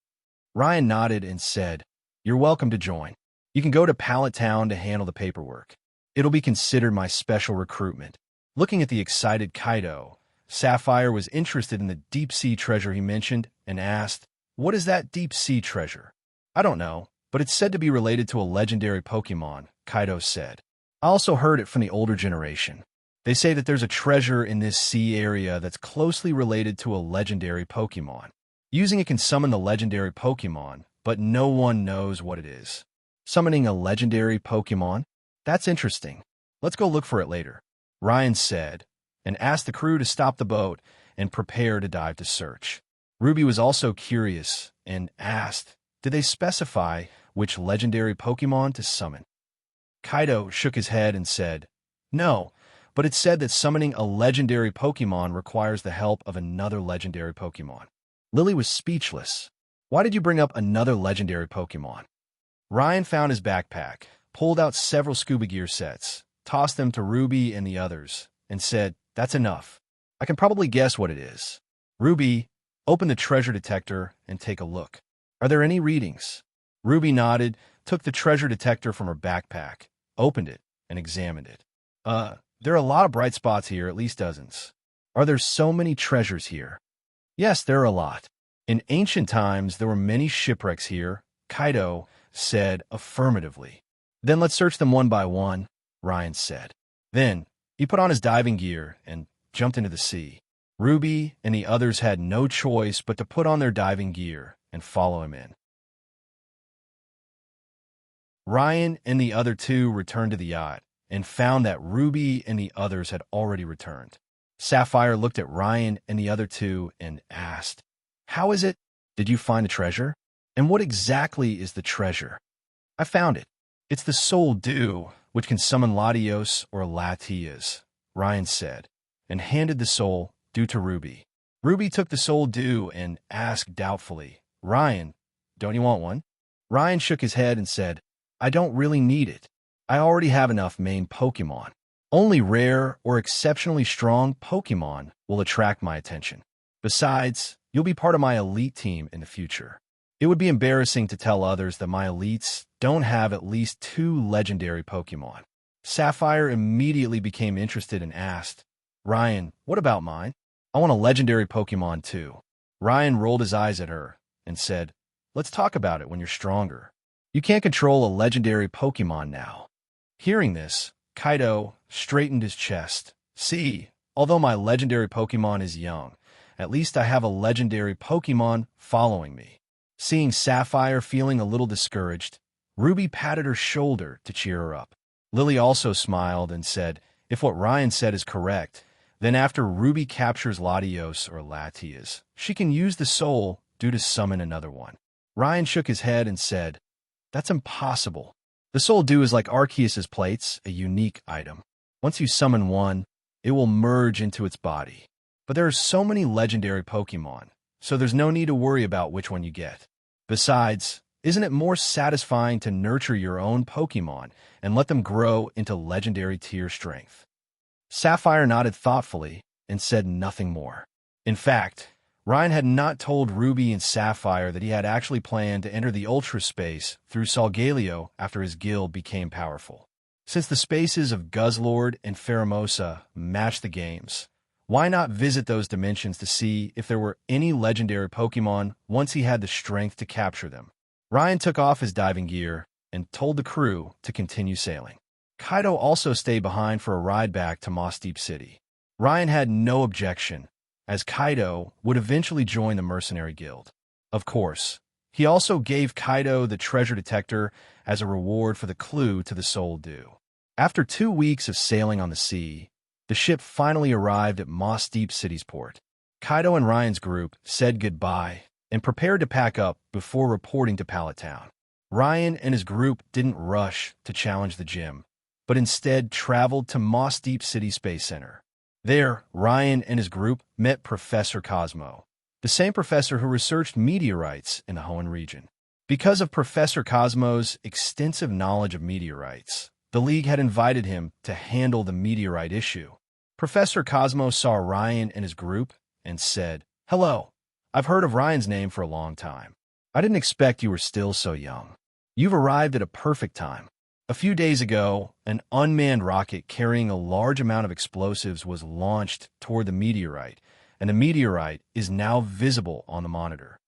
Ryan nodded and said, "You're welcome to join. You can go to Pallet Town to handle the paperwork. It'll be considered my special recruitment." Looking at the excited Kaido, Sapphire was interested in the deep-sea treasure he mentioned and asked, "What is that deep-sea treasure?" "I don't know, but it's said to be related to a legendary Pokémon," Kaido said. "I also heard it from the older generation. They say that there's a treasure in this sea area that's closely related to a legendary Pokémon. Using it can summon the legendary Pokémon, but no one knows what it is." "Summoning a legendary Pokémon? That's interesting. Let's go look for it later," Ryan said, and asked the crew to stop the boat and prepare to dive to search. Ruby was also curious and asked, did they specify which legendary Pokémon to summon? Kaido shook his head and said, "No, but it said that summoning a legendary Pokémon requires the help of another legendary Pokémon." Lily was speechless. "Why did you bring up another legendary Pokémon?" Ryan found his backpack, pulled out several scuba gear sets, tossed them to Ruby and the others, and said, "That's enough. I can probably guess what it is. Ruby, open the treasure detector and take a look. Are there any readings?" Ruby nodded, took the treasure detector from her backpack, opened it, and examined it. There are a lot of bright spots here, at least dozens. Are there so many treasures here?" "Yes, there are a lot. In ancient times, there were many shipwrecks here," Kaido said affirmatively. "Then let's search them one by one," Ryan said. Then he put on his diving gear and jumped into the sea. Ruby and the others had no choice but to put on their diving gear and follow him in. Ryan and the other 2 returned to the yacht and found that Ruby and the others had already returned. Sapphire looked at Ryan and the other 2 and asked, "How is it? Did you find the treasure? And what exactly is the treasure?" "I found it. It's the Soul Dew, which can summon Latios or Latias," Ryan said, and handed the Soul Dew to Ruby. Ruby took the Soul Dew and asked doubtfully, "Ryan, don't you want one?" Ryan shook his head and said, "I don't really need it. I already have enough main Pokémon. Only rare or exceptionally strong Pokémon will attract my attention. Besides, you'll be part of my elite team in the future. It would be embarrassing to tell others that my elites don't have at least 2 legendary Pokémon." Sapphire immediately became interested and asked, "Ryan, what about mine? I want a legendary Pokémon too." Ryan rolled his eyes at her and said, "Let's talk about it when you're stronger. You can't control a legendary Pokémon now." Hearing this, Kaido straightened his chest. "See, although my legendary Pokémon is young, at least I have a legendary Pokémon following me." Seeing Sapphire feeling a little discouraged, Ruby patted her shoulder to cheer her up. Lily also smiled and said, if what Ryan said is correct, then after Ruby captures Latios or Latias, she can use the soul to summon another one. Ryan shook his head and said, that's impossible. The soul dew is like Arceus's plates, a unique item. Once you summon one, it will merge into its body. But there are so many legendary Pokémon, so there's no need to worry about which one you get. Besides, isn't it more satisfying to nurture your own Pokémon and let them grow into legendary tier strength? Sapphire nodded thoughtfully and said nothing more. In fact, Ryan had not told Ruby and Sapphire that he had actually planned to enter the Ultra Space through Solgaleo after his guild became powerful. Since the spaces of Guzzlord and Pheromosa matched the games, why not visit those dimensions to see if there were any legendary Pokémon once he had the strength to capture them? Ryan took off his diving gear and told the crew to continue sailing. Kaido also stayed behind for a ride back to Moss Deep City. Ryan had no objection, as Kaido would eventually join the Mercenary Guild. Of course, he also gave Kaido the treasure detector as a reward for the clue to the Soul Dew. After 2 weeks of sailing on the sea, the ship finally arrived at Moss Deep City's port. Kaido and Ryan's group said goodbye and prepared to pack up before reporting to Pallet Town. Ryan and his group didn't rush to challenge the gym, but instead traveled to Moss Deep City Space Center. There, Ryan and his group met Professor Cosmo, the same professor who researched meteorites in the Hoenn region. Because of Professor Cosmo's extensive knowledge of meteorites, the League had invited him to handle the meteorite issue. Professor Cosmo saw Ryan and his group and said, "Hello, I've heard of Ryan's name for a long time. I didn't expect you were still so young. You've arrived at a perfect time. A few days ago, an unmanned rocket carrying a large amount of explosives was launched toward the meteorite, and the meteorite is now visible on the monitor."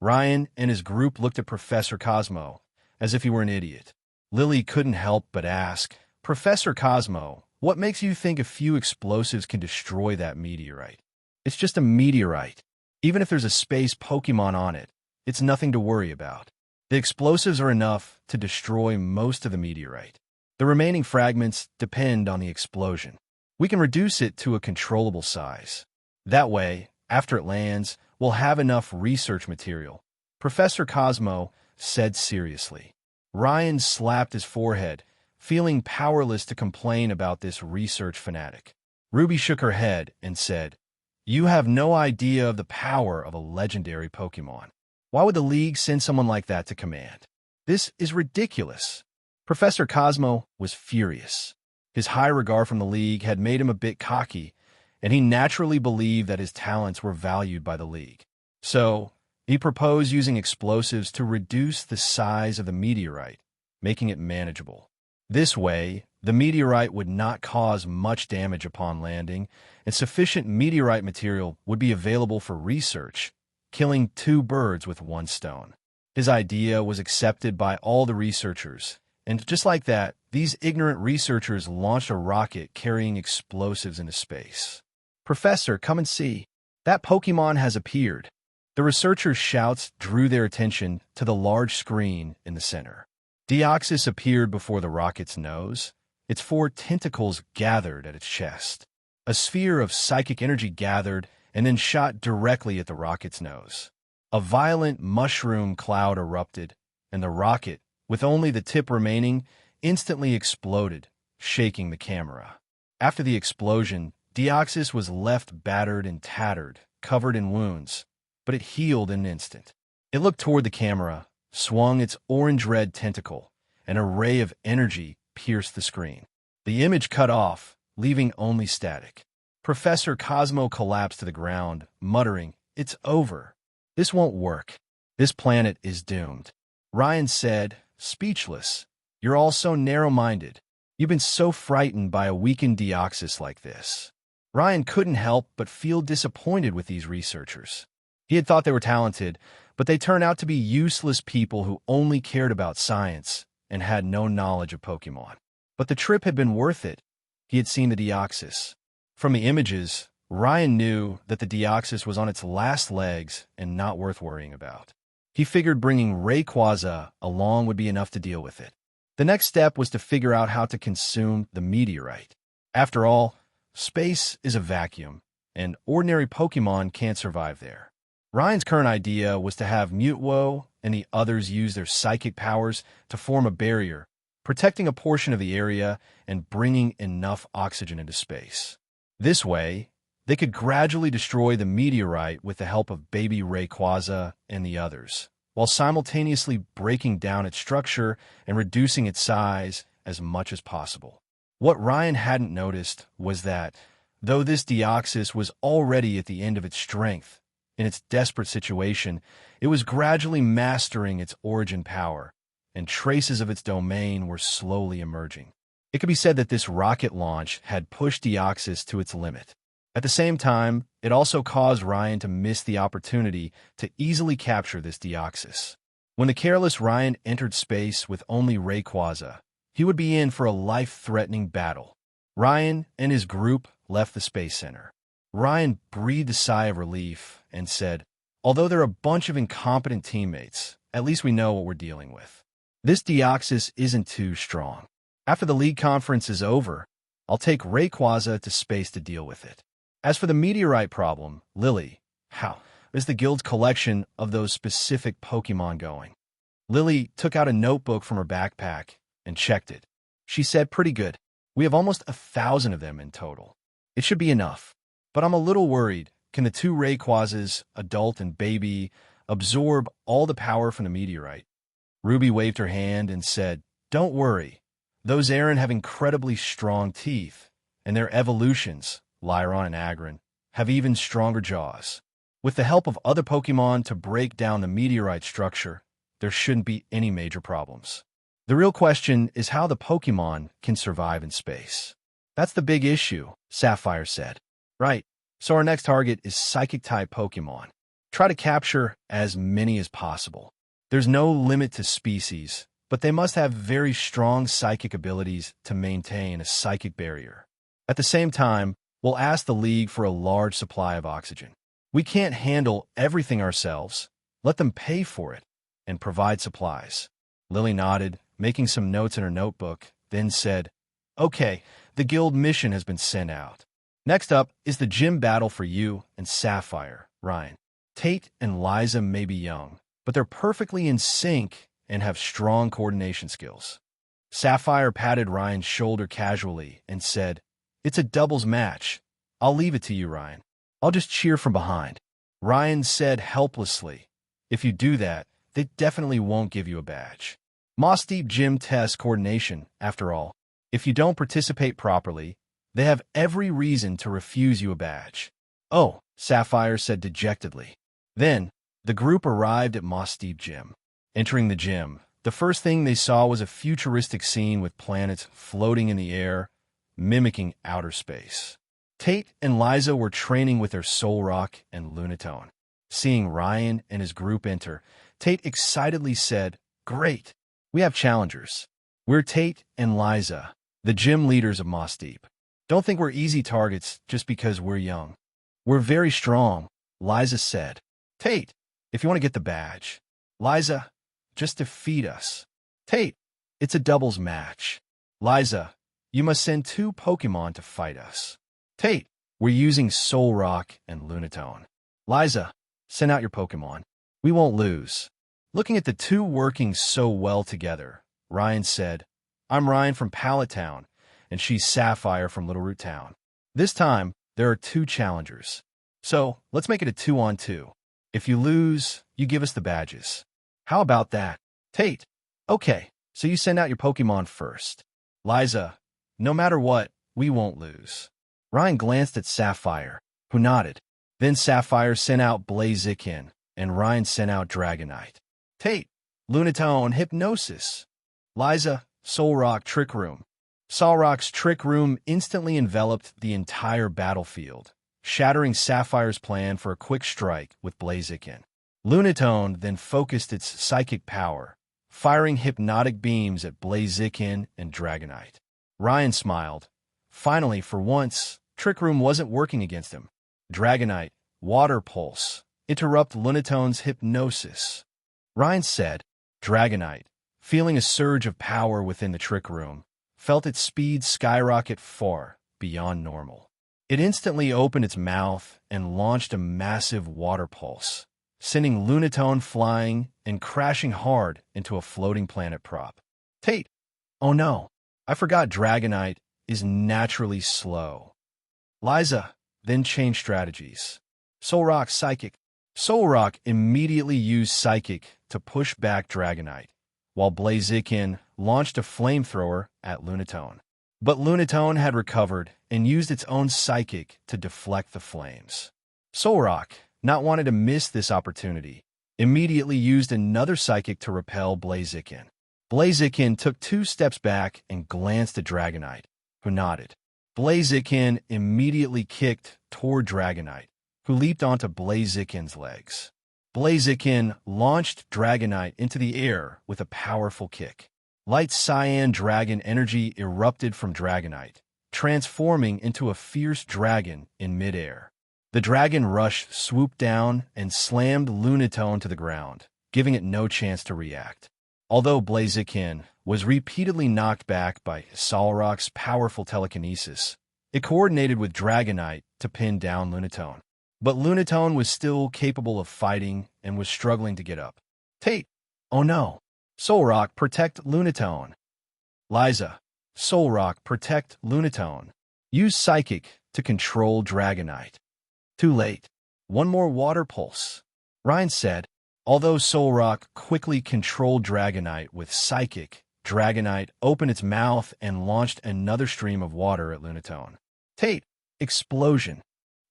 Ryan and his group looked at Professor Cosmo as if he were an idiot. Lily couldn't help but ask, "Professor Cosmo, what makes you think a few explosives can destroy that meteorite? It's just a meteorite. Even if there's a space Pokémon on it, it's nothing to worry about. The explosives are enough to destroy most of the meteorite. The remaining fragments depend on the explosion. We can reduce it to a controllable size. That way, after it lands, we'll have enough research material," Professor Cosmo said seriously. Ryan slapped his forehead, feeling powerless to complain about this research fanatic. Ruby shook her head and said, "You have no idea of the power of a legendary Pokémon. Why would the League send someone like that to command? This is ridiculous." Professor Cosmo was furious. His high regard from the League had made him a bit cocky, and he naturally believed that his talents were valued by the League. So, he proposed using explosives to reduce the size of the meteorite, making it manageable. This way, the meteorite would not cause much damage upon landing, and sufficient meteorite material would be available for research, killing 2 birds with 1 stone. His idea was accepted by all the researchers, and just like that, these ignorant researchers launched a rocket carrying explosives into space. "Professor, come and see. That Pokémon has appeared." The researchers' shouts drew their attention to the large screen in the center. Deoxys appeared before the rocket's nose. Its 4 tentacles gathered at its chest. A sphere of psychic energy gathered and then shot directly at the rocket's nose. A violent mushroom cloud erupted, and the rocket, with only the tip remaining, instantly exploded, shaking the camera. After the explosion, Deoxys was left battered and tattered, covered in wounds, but it healed in an instant. It looked toward the camera, swung its orange-red tentacle, and a ray of energy pierced the screen. The image cut off, leaving only static. Professor Cosmo collapsed to the ground, muttering, "It's over. This won't work. This planet is doomed." Ryan said, speechless, "You're all so narrow-minded. You've been so frightened by a weakened Deoxys like this." Ryan couldn't help but feel disappointed with these researchers. He had thought they were talented, but they turned out to be useless people who only cared about science and had no knowledge of Pokémon. But the trip had been worth it. He had seen the Deoxys. From the images, Ryan knew that the Deoxys was on its last legs and not worth worrying about. He figured bringing Rayquaza along would be enough to deal with it. The next step was to figure out how to consume the meteorite. After all, space is a vacuum, and ordinary Pokémon can't survive there. Ryan's current idea was to have Mutwo and the others use their psychic powers to form a barrier, protecting a portion of the area and bringing enough oxygen into space. This way, they could gradually destroy the meteorite with the help of baby Rayquaza and the others, while simultaneously breaking down its structure and reducing its size as much as possible. What Ryan hadn't noticed was that, though this Deoxys was already at the end of its strength, in its desperate situation, it was gradually mastering its origin power, and traces of its domain were slowly emerging. It could be said that this rocket launch had pushed Deoxys to its limit. At the same time, it also caused Ryan to miss the opportunity to easily capture this Deoxys. When the careless Ryan entered space with only Rayquaza, he would be in for a life-threatening battle. Ryan and his group left the Space Center. Ryan breathed a sigh of relief and said, "Although they're a bunch of incompetent teammates, at least we know what we're dealing with. This Deoxys isn't too strong. After the league conference is over, I'll take Rayquaza to space to deal with it. As for the meteorite problem, Lily, how is the guild's collection of those specific Pokémon going?" Lily took out a notebook from her backpack and checked it. She said, "Pretty good. We have almost 1,000 of them in total. It should be enough. But I'm a little worried. Can the two Rayquazas, adult and baby, absorb all the power from the meteorite?" Ruby waved her hand and said, "Don't worry. Those Aaron have incredibly strong teeth, and their evolutions, Lyron and Agron, have even stronger jaws. With the help of other Pokémon to break down the meteorite structure, there shouldn't be any major problems. The real question is how the Pokémon can survive in space." "That's the big issue," Sapphire said. "Right. So our next target is Psychic-type Pokémon. Try to capture as many as possible. There's no limit to species, but they must have very strong psychic abilities to maintain a psychic barrier. At the same time, we'll ask the League for a large supply of oxygen. We can't handle everything ourselves. Let them pay for it and provide supplies." Lily nodded, making some notes in her notebook, then said, "Okay, the guild mission has been sent out. Next up is the gym battle for you and Sapphire, Ryan. Tate and Liza may be young, but they're perfectly in sync and have strong coordination skills." Sapphire patted Ryan's shoulder casually and said, "It's a doubles match. I'll leave it to you, Ryan. I'll just cheer from behind." Ryan said helplessly, "If you do that, they definitely won't give you a badge. Moss Deep Gym tests coordination, after all. If you don't participate properly, they have every reason to refuse you a badge." "Oh," Sapphire said dejectedly. Then, the group arrived at Moss Deep Gym. Entering the gym, the first thing they saw was a futuristic scene with planets floating in the air, mimicking outer space. Tate and Liza were training with their Solrock and Lunatone. Seeing Ryan and his group enter, Tate excitedly said, "Great, we have challengers. We're Tate and Liza, the gym leaders of Moss Deep. Don't think we're easy targets just because we're young. We're very strong," Liza said. "Tate, if you want to get the badge. Liza, just defeat us." "Tate, it's a doubles match. Liza, you must send 2 Pokémon to fight us." "Tate, we're using Solrock and Lunatone." "Liza, send out your Pokémon. We won't lose." Looking at the two working so well together, Ryan said, "I'm Ryan from Pallet Town, and she's Sapphire from Little Root Town. This time, there are 2 challengers. So, let's make it a 2-on-2. If you lose, you give us the badges. How about that?" "Tate, okay, so you send out your Pokémon first." "Liza, no matter what, we won't lose." Ryan glanced at Sapphire, who nodded. Then Sapphire sent out Blaziken, and Ryan sent out Dragonite. "Tate, Lunatone, Hypnosis." "Liza, Solrock, Trick Room." Solrock's Trick Room instantly enveloped the entire battlefield, shattering Sapphire's plan for a quick strike with Blaziken. Lunatone then focused its psychic power, firing hypnotic beams at Blaziken and Dragonite. Ryan smiled. Finally, for once, Trick Room wasn't working against him. Dragonite, Water Pulse, interrupt Lunatone's hypnosis. Ryan said. Dragonite, feeling a surge of power within the trick room, felt its speed skyrocket far beyond normal. It instantly opened its mouth and launched a massive water pulse, sending Lunatone flying and crashing hard into a floating planet prop. Tate! Oh no, I forgot Dragonite is naturally slow. Liza then changed strategies. Solrock Psychic. Solrock immediately used Psychic to push back Dragonite, while Blaziken launched a flamethrower at Lunatone. But Lunatone had recovered and used its own Psychic to deflect the flames. Solrock, not wanting to miss this opportunity, immediately used another Psychic to repel Blaziken. Blaziken took 2 steps back and glanced at Dragonite, who nodded. Blaziken immediately kicked toward Dragonite, who leaped onto Blaziken's legs. Blaziken launched Dragonite into the air with a powerful kick. Light cyan dragon energy erupted from Dragonite, transforming into a fierce dragon in midair. The Dragon Rush swooped down and slammed Lunatone to the ground, giving it no chance to react. Although Blaziken was repeatedly knocked back by Solrock's powerful telekinesis, it coordinated with Dragonite to pin down Lunatone. But Lunatone was still capable of fighting and was struggling to get up. Tate! Oh no! Solrock, protect Lunatone. Liza, Solrock, protect Lunatone. Use Psychic to control Dragonite. Too late. One more water pulse, Ryan said. Although Solrock quickly controlled Dragonite with Psychic, Dragonite opened its mouth and launched another stream of water at Lunatone. Tate! Explosion.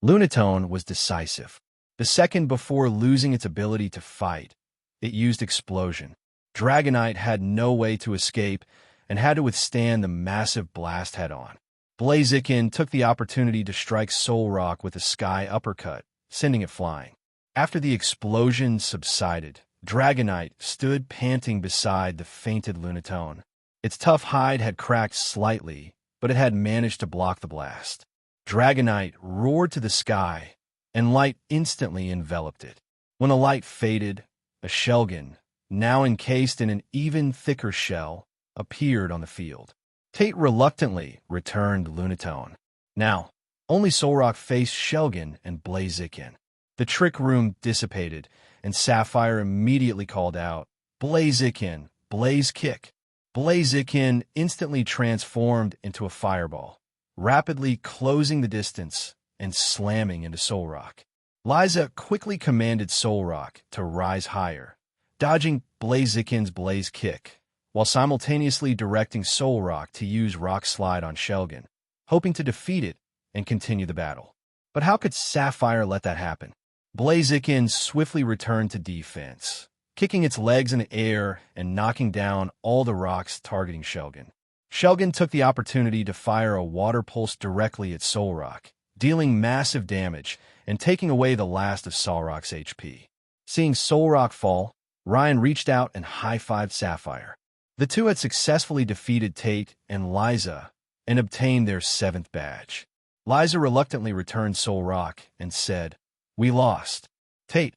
Lunatone was decisive. The second before losing its ability to fight, it used Explosion. Dragonite had no way to escape and had to withstand the massive blast head-on. Blaziken took the opportunity to strike Solrock with a sky uppercut, sending it flying. After the explosion subsided, Dragonite stood panting beside the fainted Lunatone. Its tough hide had cracked slightly, but it had managed to block the blast. Dragonite roared to the sky, and light instantly enveloped it. When the light faded, a Shelgon, now encased in an even thicker shell, appeared on the field. Tate reluctantly returned Lunatone. Now, only Solrock faced Shelgon and Blaziken. The trick room dissipated, and Sapphire immediately called out, Blaziken, Blaze Kick. Blaziken instantly transformed into a fireball, rapidly closing the distance and slamming into Solrock. Liza quickly commanded Solrock to rise higher, dodging Blaziken's Blaze Kick, while simultaneously directing Solrock to use Rock Slide on Shelgon, hoping to defeat it and continue the battle. But how could Sapphire let that happen? Blaziken swiftly returned to defense, kicking its legs in the air and knocking down all the rocks targeting Shelgon. Shelgon took the opportunity to fire a water pulse directly at Solrock, dealing massive damage and taking away the last of Solrock's HP. Seeing Solrock fall, Ryan reached out and high-fived Sapphire. The two had successfully defeated Tate and Liza and obtained their 7th badge. Liza reluctantly returned Solrock and said, "We lost. Tate,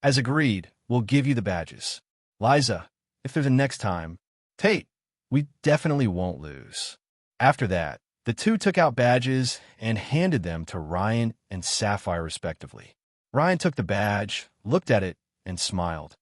as agreed, we'll give you the badges. Liza, if there's a next time. Tate, we definitely won't lose." After that, the two took out badges and handed them to Ryan and Sapphire respectively. Ryan took the badge, looked at it, and smiled.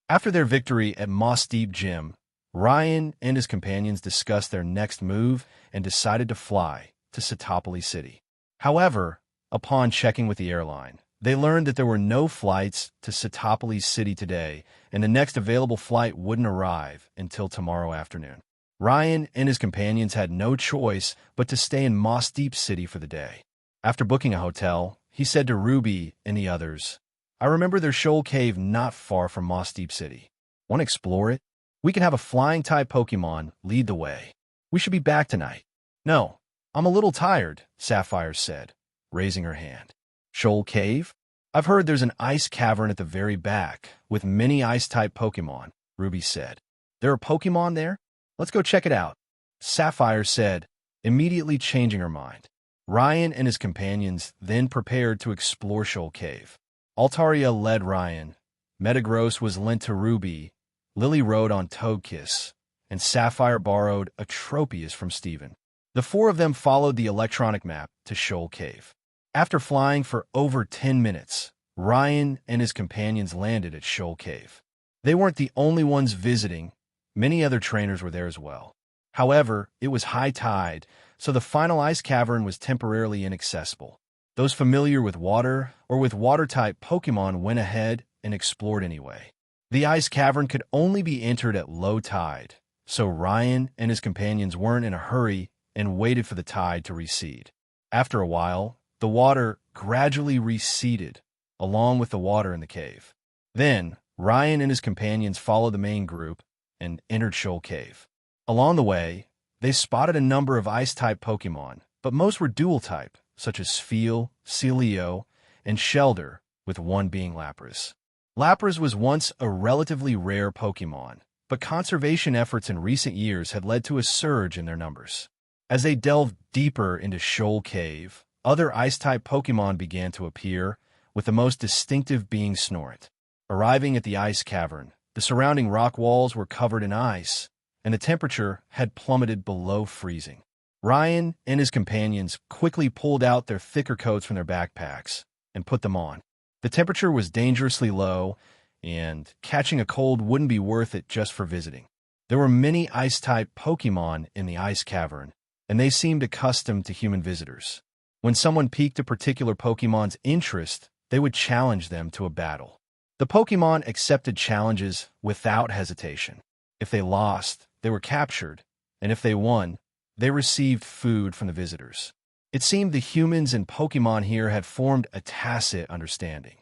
After their victory at Moss Deep Gym, Ryan and his companions discussed their next move and decided to fly to Satopoly City. However, upon checking with the airline, they learned that there were no flights to Satopoly City today, and the next available flight wouldn't arrive until tomorrow afternoon. Ryan and his companions had no choice but to stay in Moss Deep City for the day. After booking a hotel, he said to Ruby and the others, "I remember there's Shoal Cave not far from Moss Deep City. Want to explore it? We can have a flying-type Pokemon lead the way. We should be back tonight." "No, I'm a little tired," Sapphire said, raising her hand. "Shoal Cave? I've heard there's an ice cavern at the very back, with many ice-type Pokemon," Ruby said. "There are Pokemon there? Let's go check it out," Sapphire said, immediately changing her mind. Ryan and his companions then prepared to explore Shoal Cave. Altaria led Ryan, Metagross was lent to Ruby, Lily rode on Toadkiss, and Sapphire borrowed a Tropius from Steven. The four of them followed the electronic map to Shoal Cave. After flying for over 10 minutes, Ryan and his companions landed at Shoal Cave. They weren't the only ones visiting. Many other trainers were there as well. However, it was high tide, so the final ice cavern was temporarily inaccessible. Those familiar with water or with water-type Pokémon went ahead and explored anyway. The ice cavern could only be entered at low tide, so Ryan and his companions weren't in a hurry and waited for the tide to recede. After a while, the water gradually receded, along with the water in the cave. Then, Ryan and his companions followed the main group and entered Shoal Cave. Along the way, they spotted a number of ice-type Pokémon, but most were dual-type, such as Spheal, Celio, and Shelder, with one being Lapras. Lapras was once a relatively rare Pokémon, but conservation efforts in recent years had led to a surge in their numbers. As they delved deeper into Shoal Cave, other ice-type Pokémon began to appear, with the most distinctive being Snorret. Arriving at the ice cavern, the surrounding rock walls were covered in ice, and the temperature had plummeted below freezing. Ryan and his companions quickly pulled out their thicker coats from their backpacks and put them on. The temperature was dangerously low, and catching a cold wouldn't be worth it just for visiting. There were many ice-type Pokémon in the ice cavern, and they seemed accustomed to human visitors. When someone piqued a particular Pokémon's interest, they would challenge them to a battle. The Pokémon accepted challenges without hesitation. If they lost, they were captured, and if they won, they received food from the visitors. It seemed the humans and Pokémon here had formed a tacit understanding.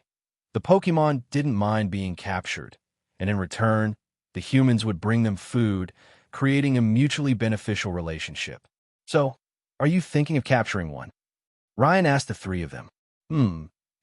The Pokémon didn't mind being captured, and in return, the humans would bring them food, creating a mutually beneficial relationship. So, are you thinking of capturing one? Ryan asked the three of them.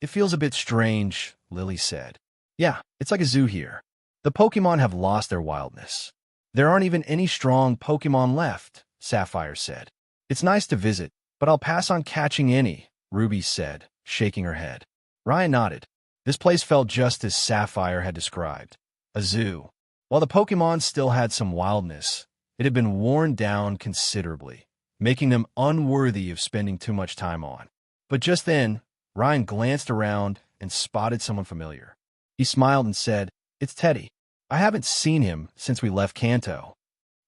It feels a bit strange, Lily said. Yeah, it's like a zoo here. The Pokémon have lost their wildness. There aren't even any strong Pokémon left, Sapphire said. It's nice to visit, but I'll pass on catching any, Ruby said, shaking her head. Ryan nodded. This place felt just as Sapphire had described, a zoo. While the Pokémon still had some wildness, it had been worn down considerably, making them unworthy of spending too much time on. But just then, Ryan glanced around and spotted someone familiar. He smiled and said, "It's Teddy. I haven't seen him since we left Kanto."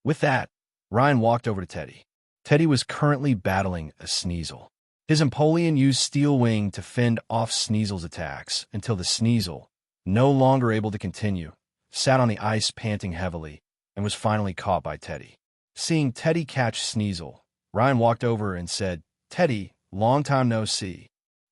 With that, Ryan walked over to Teddy. Teddy was currently battling a Sneasel. His Empoleon used Steel Wing to fend off Sneasel's attacks until the Sneasel, no longer able to continue, sat on the ice panting heavily and was finally caught by Teddy. Seeing Teddy catch Sneasel, Ryan walked over and said, "Teddy, long time no see."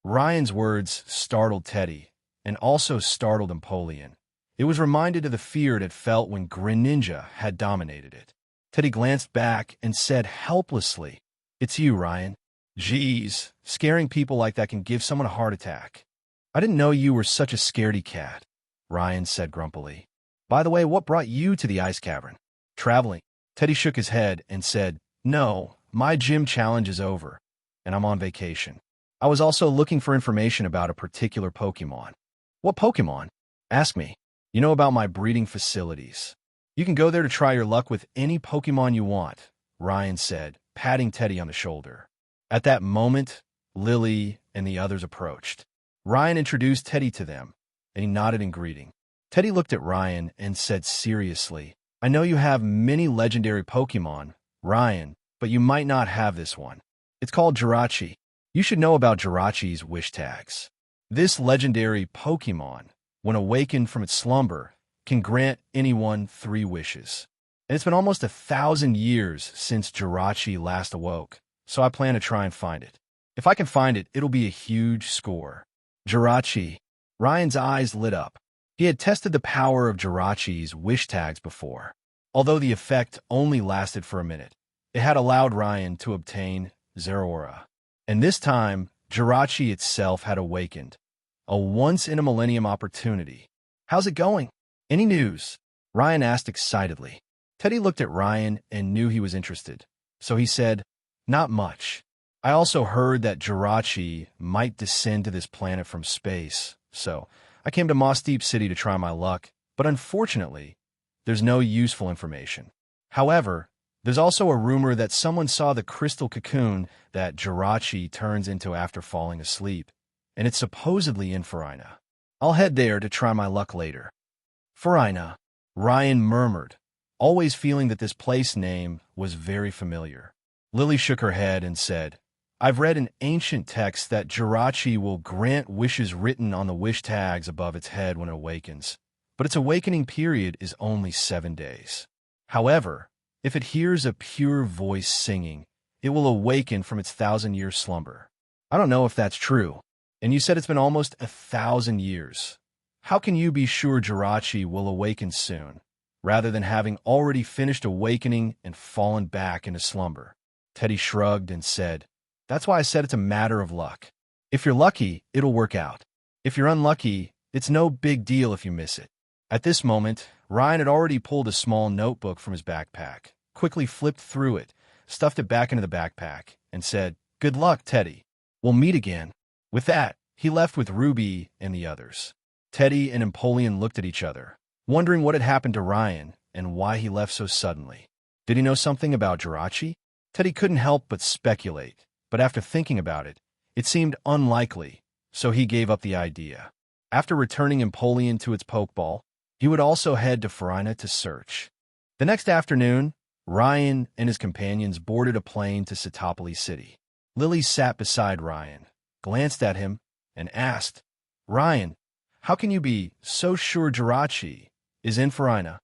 Ryan's words startled Teddy and also startled Empoleon. It was reminded of the fear it had felt when Greninja had dominated it. Teddy glanced back and said helplessly, "It's you, Ryan." "Geez, scaring people like that can give someone a heart attack." "I didn't know you were such a scaredy cat," Ryan said grumpily. "By the way, what brought you to the ice cavern?" "Traveling." Teddy shook his head and said, "No, my gym challenge is over, and I'm on vacation. I was also looking for information about a particular Pokémon." "What Pokémon?" "Ask me. You know about my breeding facilities. You can go there to try your luck with any Pokémon you want," Ryan said, patting Teddy on the shoulder. At that moment, Lily and the others approached. Ryan introduced Teddy to them, and he nodded in greeting. Teddy looked at Ryan and said seriously, "I know you have many legendary Pokémon, Ryan, but you might not have this one. It's called Jirachi. You should know about Jirachi's wish tags. This legendary Pokémon, when awakened from its slumber, can grant anyone 3 wishes. And it's been almost 1,000 years since Jirachi last awoke, so I plan to try and find it. If I can find it, it'll be a huge score." Jirachi. Ryan's eyes lit up. He had tested the power of Jirachi's wish tags before. Although the effect only lasted for a minute, it had allowed Ryan to obtain Zeraora. And this time, Jirachi itself had awakened. A once-in-a-millennium opportunity. "How's it going? Any news?" Ryan asked excitedly. Teddy looked at Ryan and knew he was interested, so he said, "Not much. I also heard that Jirachi might descend to this planet from space, so I came to Moss Deep City to try my luck, but unfortunately, there's no useful information. However, there's also a rumor that someone saw the crystal cocoon that Jirachi turns into after falling asleep, and it's supposedly in Farina. I'll head there to try my luck later. Farina, Ryan murmured, always feeling that this place name was very familiar. Lily shook her head and said, I've read in ancient texts that Jirachi will grant wishes written on the wish tags above its head when it awakens, but its awakening period is only 7 days. However, if it hears a pure voice singing, it will awaken from its 1,000-year slumber. I don't know if that's true, and you said it's been almost 1,000 years. How can you be sure Jirachi will awaken soon, rather than having already finished awakening and fallen back into slumber? Teddy shrugged and said, That's why I said it's a matter of luck. If you're lucky, it'll work out. If you're unlucky, it's no big deal if you miss it. At this moment, Ryan had already pulled a small notebook from his backpack, quickly flipped through it, stuffed it back into the backpack, and said, Good luck, Teddy. We'll meet again. With that, he left with Ruby and the others. Teddy and Empoleon looked at each other, wondering what had happened to Ryan and why he left so suddenly. Did he know something about Jirachi? Teddy couldn't help but speculate, but after thinking about it, it seemed unlikely, so he gave up the idea. After returning Empoleon to its Pokeball, he would also head to Farina to search. The next afternoon, Ryan and his companions boarded a plane to Sitopolis City. Lily sat beside Ryan, glanced at him, and asked, Ryan, how can you be so sure Jirachi is in Farina?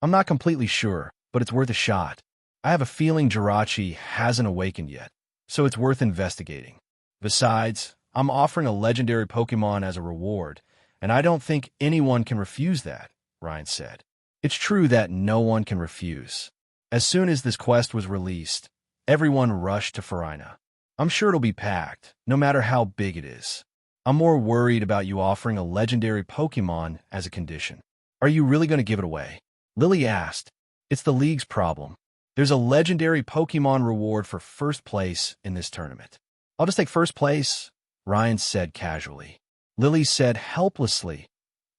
I'm not completely sure, but it's worth a shot. I have a feeling Jirachi hasn't awakened yet, so it's worth investigating. Besides, I'm offering a legendary Pokemon as a reward, and I don't think anyone can refuse that, Ryan said. It's true that no one can refuse. As soon as this quest was released, everyone rushed to Farina. I'm sure it'll be packed, no matter how big it is. I'm more worried about you offering a legendary Pokemon as a condition. Are you really going to give it away? Lily asked. It's the League's problem. There's a legendary Pokemon reward for first place in this tournament. I'll just take first place, Ryan said casually. Lily said helplessly,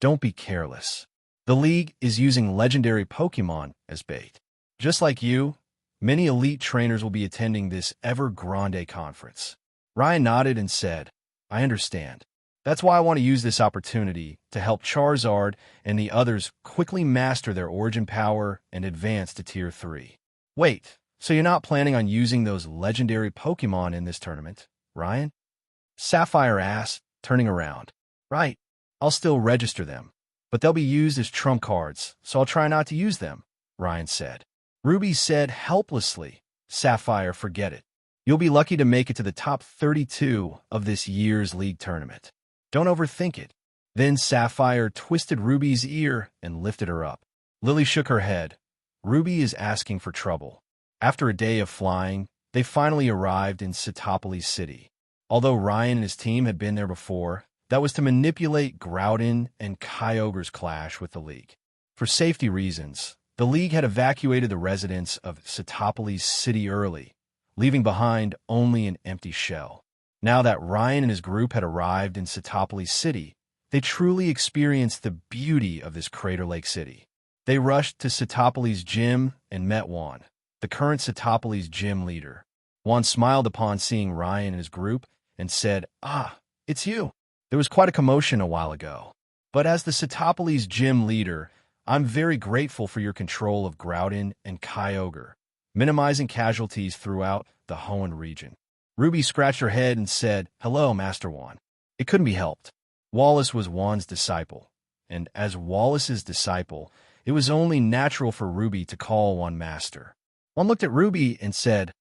Don't be careless. The League is using legendary Pokemon as bait. Just like you, many elite trainers will be attending this Evergrande conference. Ryan nodded and said, I understand. That's why I want to use this opportunity to help Charizard and the others quickly master their origin power and advance to Tier 3. Wait, so you're not planning on using those legendary Pokemon in this tournament, Ryan? Sapphire asked, turning around. Right, I'll still register them, but they'll be used as trump cards, so I'll try not to use them, Ryan said. Ruby said helplessly, Sapphire, forget it. You'll be lucky to make it to the top 32 of this year's league tournament. Don't overthink it. Then Sapphire twisted Ruby's ear and lifted her up. Lily shook her head. Ruby is asking for trouble. After a day of flying, they finally arrived in Sitopolis City. Although Ryan and his team had been there before, that was to manipulate Groudon and Kyogre's clash with the League. For safety reasons, the League had evacuated the residents of Sitopolis City early, leaving behind only an empty shell. Now that Ryan and his group had arrived in Sitopolis City, they truly experienced the beauty of this Crater Lake City. They rushed to Sitopolis Gym and met Juan, the current Sitopolis Gym leader. Juan smiled upon seeing Ryan and his group and said, Ah, it's you. There was quite a commotion a while ago. But as the Sitopolis Gym leader, I'm very grateful for your control of Groudon and Kyogre, minimizing casualties throughout the Hoenn region. Ruby scratched her head and said, Hello, Master Juan. It couldn't be helped. Wallace was Juan's disciple, and as Wallace's disciple, it was only natural for Ruby to call Juan Master. Juan looked at Ruby and said,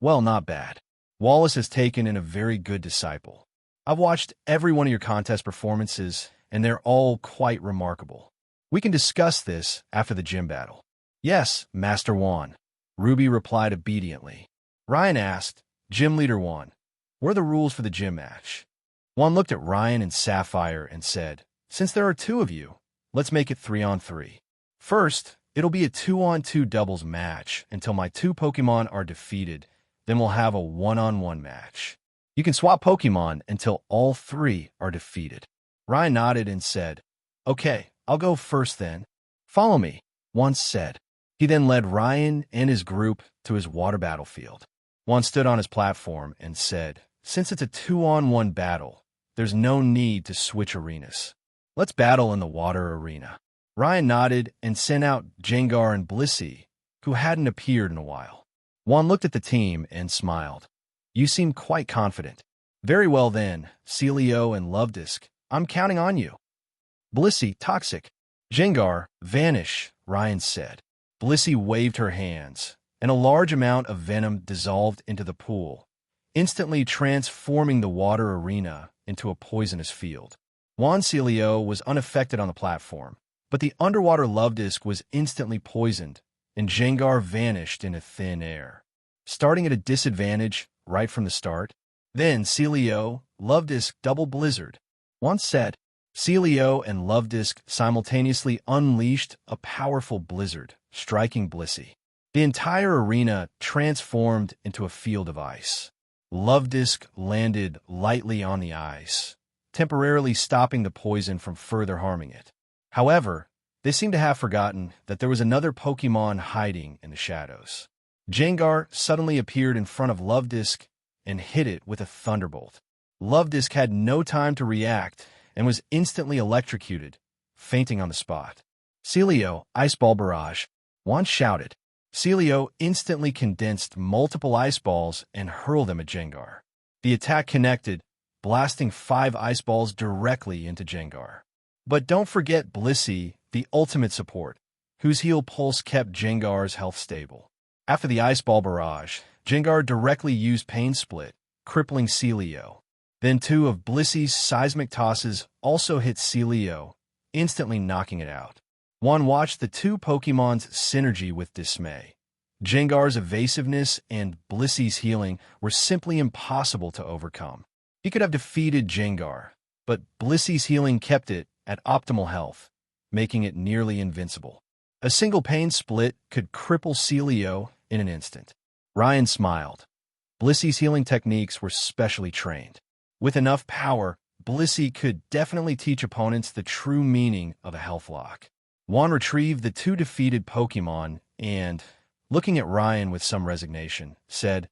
Well, not bad. Wallace has taken in a very good disciple. I've watched every one of your contest performances, and they're all quite remarkable. We can discuss this after the gym battle. Yes, Master Juan, Ruby replied obediently. Ryan asked, Gym Leader Juan, what are the rules for the gym match? Juan looked at Ryan and Sapphire and said, Since there are two of you, let's make it 3-on-3. First, it'll be a 2-on-2 doubles match until my two Pokemon are defeated, then we'll have a 1-on-1 match. You can swap Pokemon until all three are defeated. Ryan nodded and said, "Okay, I'll go first then. Follow me," Juan said. He then led Ryan and his group to his water battlefield. Juan stood on his platform and said, "Since it's a 2-on-1 battle, there's no need to switch arenas. Let's battle in the water arena." Ryan nodded and sent out Jengar and Blissey, who hadn't appeared in a while. Juan looked at the team and smiled. "You seem quite confident." "Very well then, Celio and Lovedisk. I'm counting on you." "Blissey, toxic." "Jengar, vanish," Ryan said. Blissey waved her hands, and a large amount of venom dissolved into the pool, instantly transforming the water arena into a poisonous field. Juan Celio was unaffected on the platform, but the underwater Lovedisk was instantly poisoned, and Jengar vanished into thin air, starting at a disadvantage right from the start. Then Celio, Lovedisk double blizzard. Once said, Celio and Lovedisk simultaneously unleashed a powerful blizzard, striking Blissey. The entire arena transformed into a field of ice. Lovedisk landed lightly on the ice, temporarily stopping the poison from further harming it. However, they seemed to have forgotten that there was another Pokémon hiding in the shadows. Jengar suddenly appeared in front of Lovedisk and hit it with a thunderbolt. Lovedisk had no time to react and was instantly electrocuted, fainting on the spot. "Celio, Ice Ball Barrage," Juan shouted. Celio instantly condensed multiple ice balls and hurled them at Jengar. The attack connected, blasting 5 ice balls directly into Jengar. But don't forget Blissey, the ultimate support, whose heal pulse kept Jengar's health stable. After the Ice Ball Barrage, Jengar directly used Pain Split, crippling Celio. Then 2 of Blissey's seismic tosses also hit Celio, instantly knocking it out. Juan watched the 2 Pokemon's synergy with dismay. Jengar's evasiveness and Blissey's healing were simply impossible to overcome. He could have defeated Jengar, but Blissey's healing kept it at optimal health, making it nearly invincible. A single Pain Split could cripple Celio in an instant. Ryan smiled. Blissey's healing techniques were specially trained. With enough power, Blissey could definitely teach opponents the true meaning of a health lock. Juan retrieved the 2 defeated Pokémon and, looking at Ryan with some resignation, said,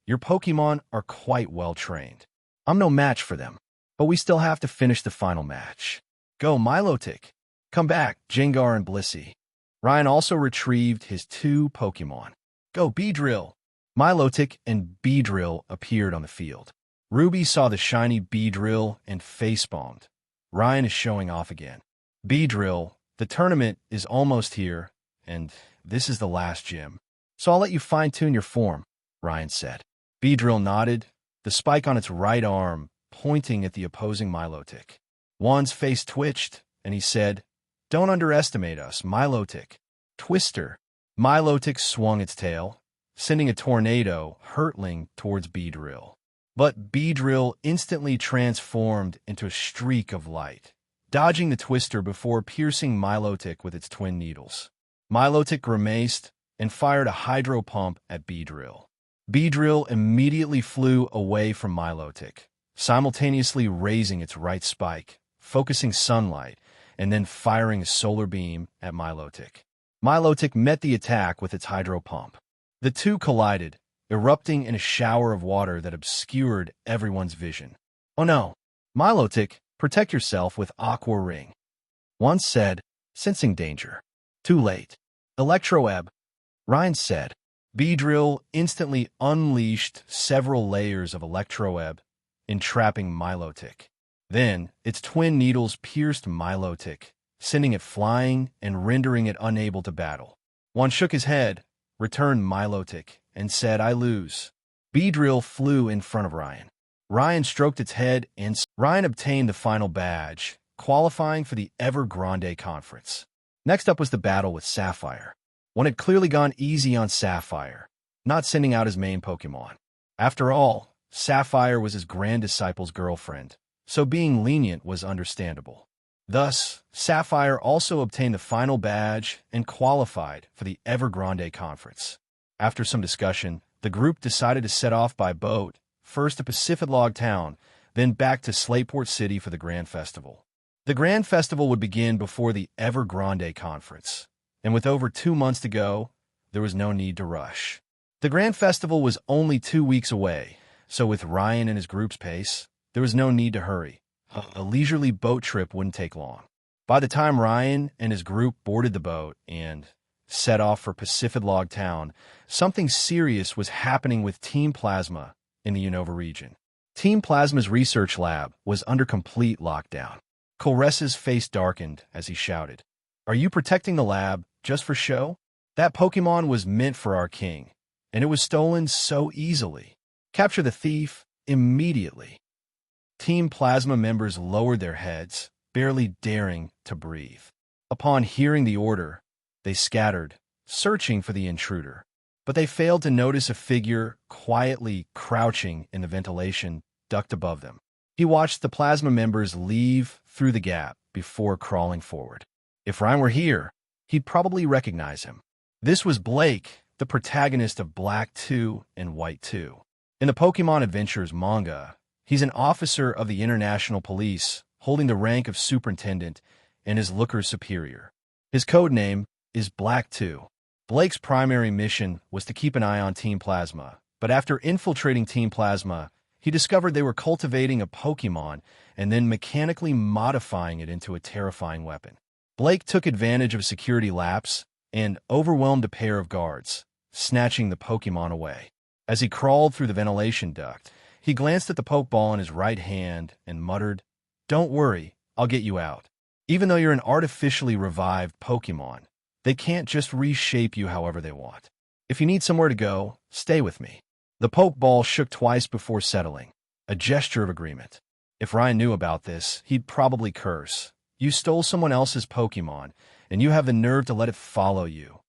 "Your Pokémon are quite well trained. I'm no match for them, but we still have to finish the final match. Go, Milotic. Come back, Jengar and Blissey." Ryan also retrieved his 2 Pokémon. "Go, Beedrill." Milotic and Beedrill appeared on the field. Ruby saw the shiny Beedrill and facepalmed. Ryan is showing off again. "Beedrill, the tournament is almost here, and this is the last gym. So I'll let you fine-tune your form," Ryan said. Beedrill nodded, the spike on its right arm pointing at the opposing Milotic. Juan's face twitched, and he said, "Don't underestimate us, Milotic." Twister. Milotic swung its tail, sending a tornado hurtling towards Beedrill. But Beedrill instantly transformed into a streak of light, dodging the twister before piercing Milotic with its twin needles. Milotic grimaced and fired a hydro pump at Beedrill. Beedrill immediately flew away from Milotic, simultaneously raising its right spike, focusing sunlight, and then firing a solar beam at Milotic. Milotic met the attack with its hydro pump. The 2 collided, erupting in a shower of water that obscured everyone's vision. "Oh no, Milotic, protect yourself with Aqua Ring," Juan said, sensing danger. "Too late." "Electroweb," Ryan said. Beedrill instantly unleashed several layers of Electroweb, entrapping Milotic. Then, its twin needles pierced Milotic, sending it flying and rendering it unable to battle. Juan shook his head, returned Milotic, and said, "I lose." Beedrill flew in front of Ryan. Ryan stroked its head and Ryan obtained the final badge, qualifying for the Evergrande Conference. Next up was the battle with Sapphire. One had clearly gone easy on Sapphire, not sending out his main Pokémon. After all, Sapphire was his Grand Disciple's girlfriend, so being lenient was understandable. Thus, Sapphire also obtained the final badge and qualified for the Evergrande Conference. After some discussion, the group decided to set off by boat, first to Pacific Log Town, then back to Slateport City for the Grand Festival. The Grand Festival would begin before the Evergrande Conference, and with over 2 months to go, there was no need to rush. The Grand Festival was only 2 weeks away, so with Ryan and his group's pace, there was no need to hurry. A leisurely boat trip wouldn't take long. By the time Ryan and his group boarded the boat and set off for Pacific Log Town, something serious was happening with Team Plasma in the Unova region. Team Plasma's research lab was under complete lockdown. Colress's face darkened as he shouted, "Are you protecting the lab just for show? That Pokémon was meant for our king, and it was stolen so easily. Capture the thief immediately." Team Plasma members lowered their heads, barely daring to breathe. Upon hearing the order, they scattered, searching for the intruder. But they failed to notice a figure quietly crouching in the ventilation duct above them. He watched the Plasma members leave through the gap before crawling forward. If Ryan were here, he'd probably recognize him. This was Blake, the protagonist of Black 2 and White 2. In the Pokémon Adventures manga, he's an officer of the International Police, holding the rank of superintendent and is Looker's superior. His code name is Black 2. Blake's primary mission was to keep an eye on Team Plasma, but after infiltrating Team Plasma, he discovered they were cultivating a Pokémon and then mechanically modifying it into a terrifying weapon. Blake took advantage of a security lapse and overwhelmed a pair of guards, snatching the Pokémon away. As he crawled through the ventilation duct, he glanced at the Pokeball in his right hand and muttered, "Don't worry, I'll get you out. Even though you're an artificially revived Pokémon, they can't just reshape you however they want. If you need somewhere to go, stay with me." The Pokeball shook twice before settling, a gesture of agreement. If Ryan knew about this, he'd probably curse. "You stole someone else's Pokémon, and you have the nerve to let it follow you."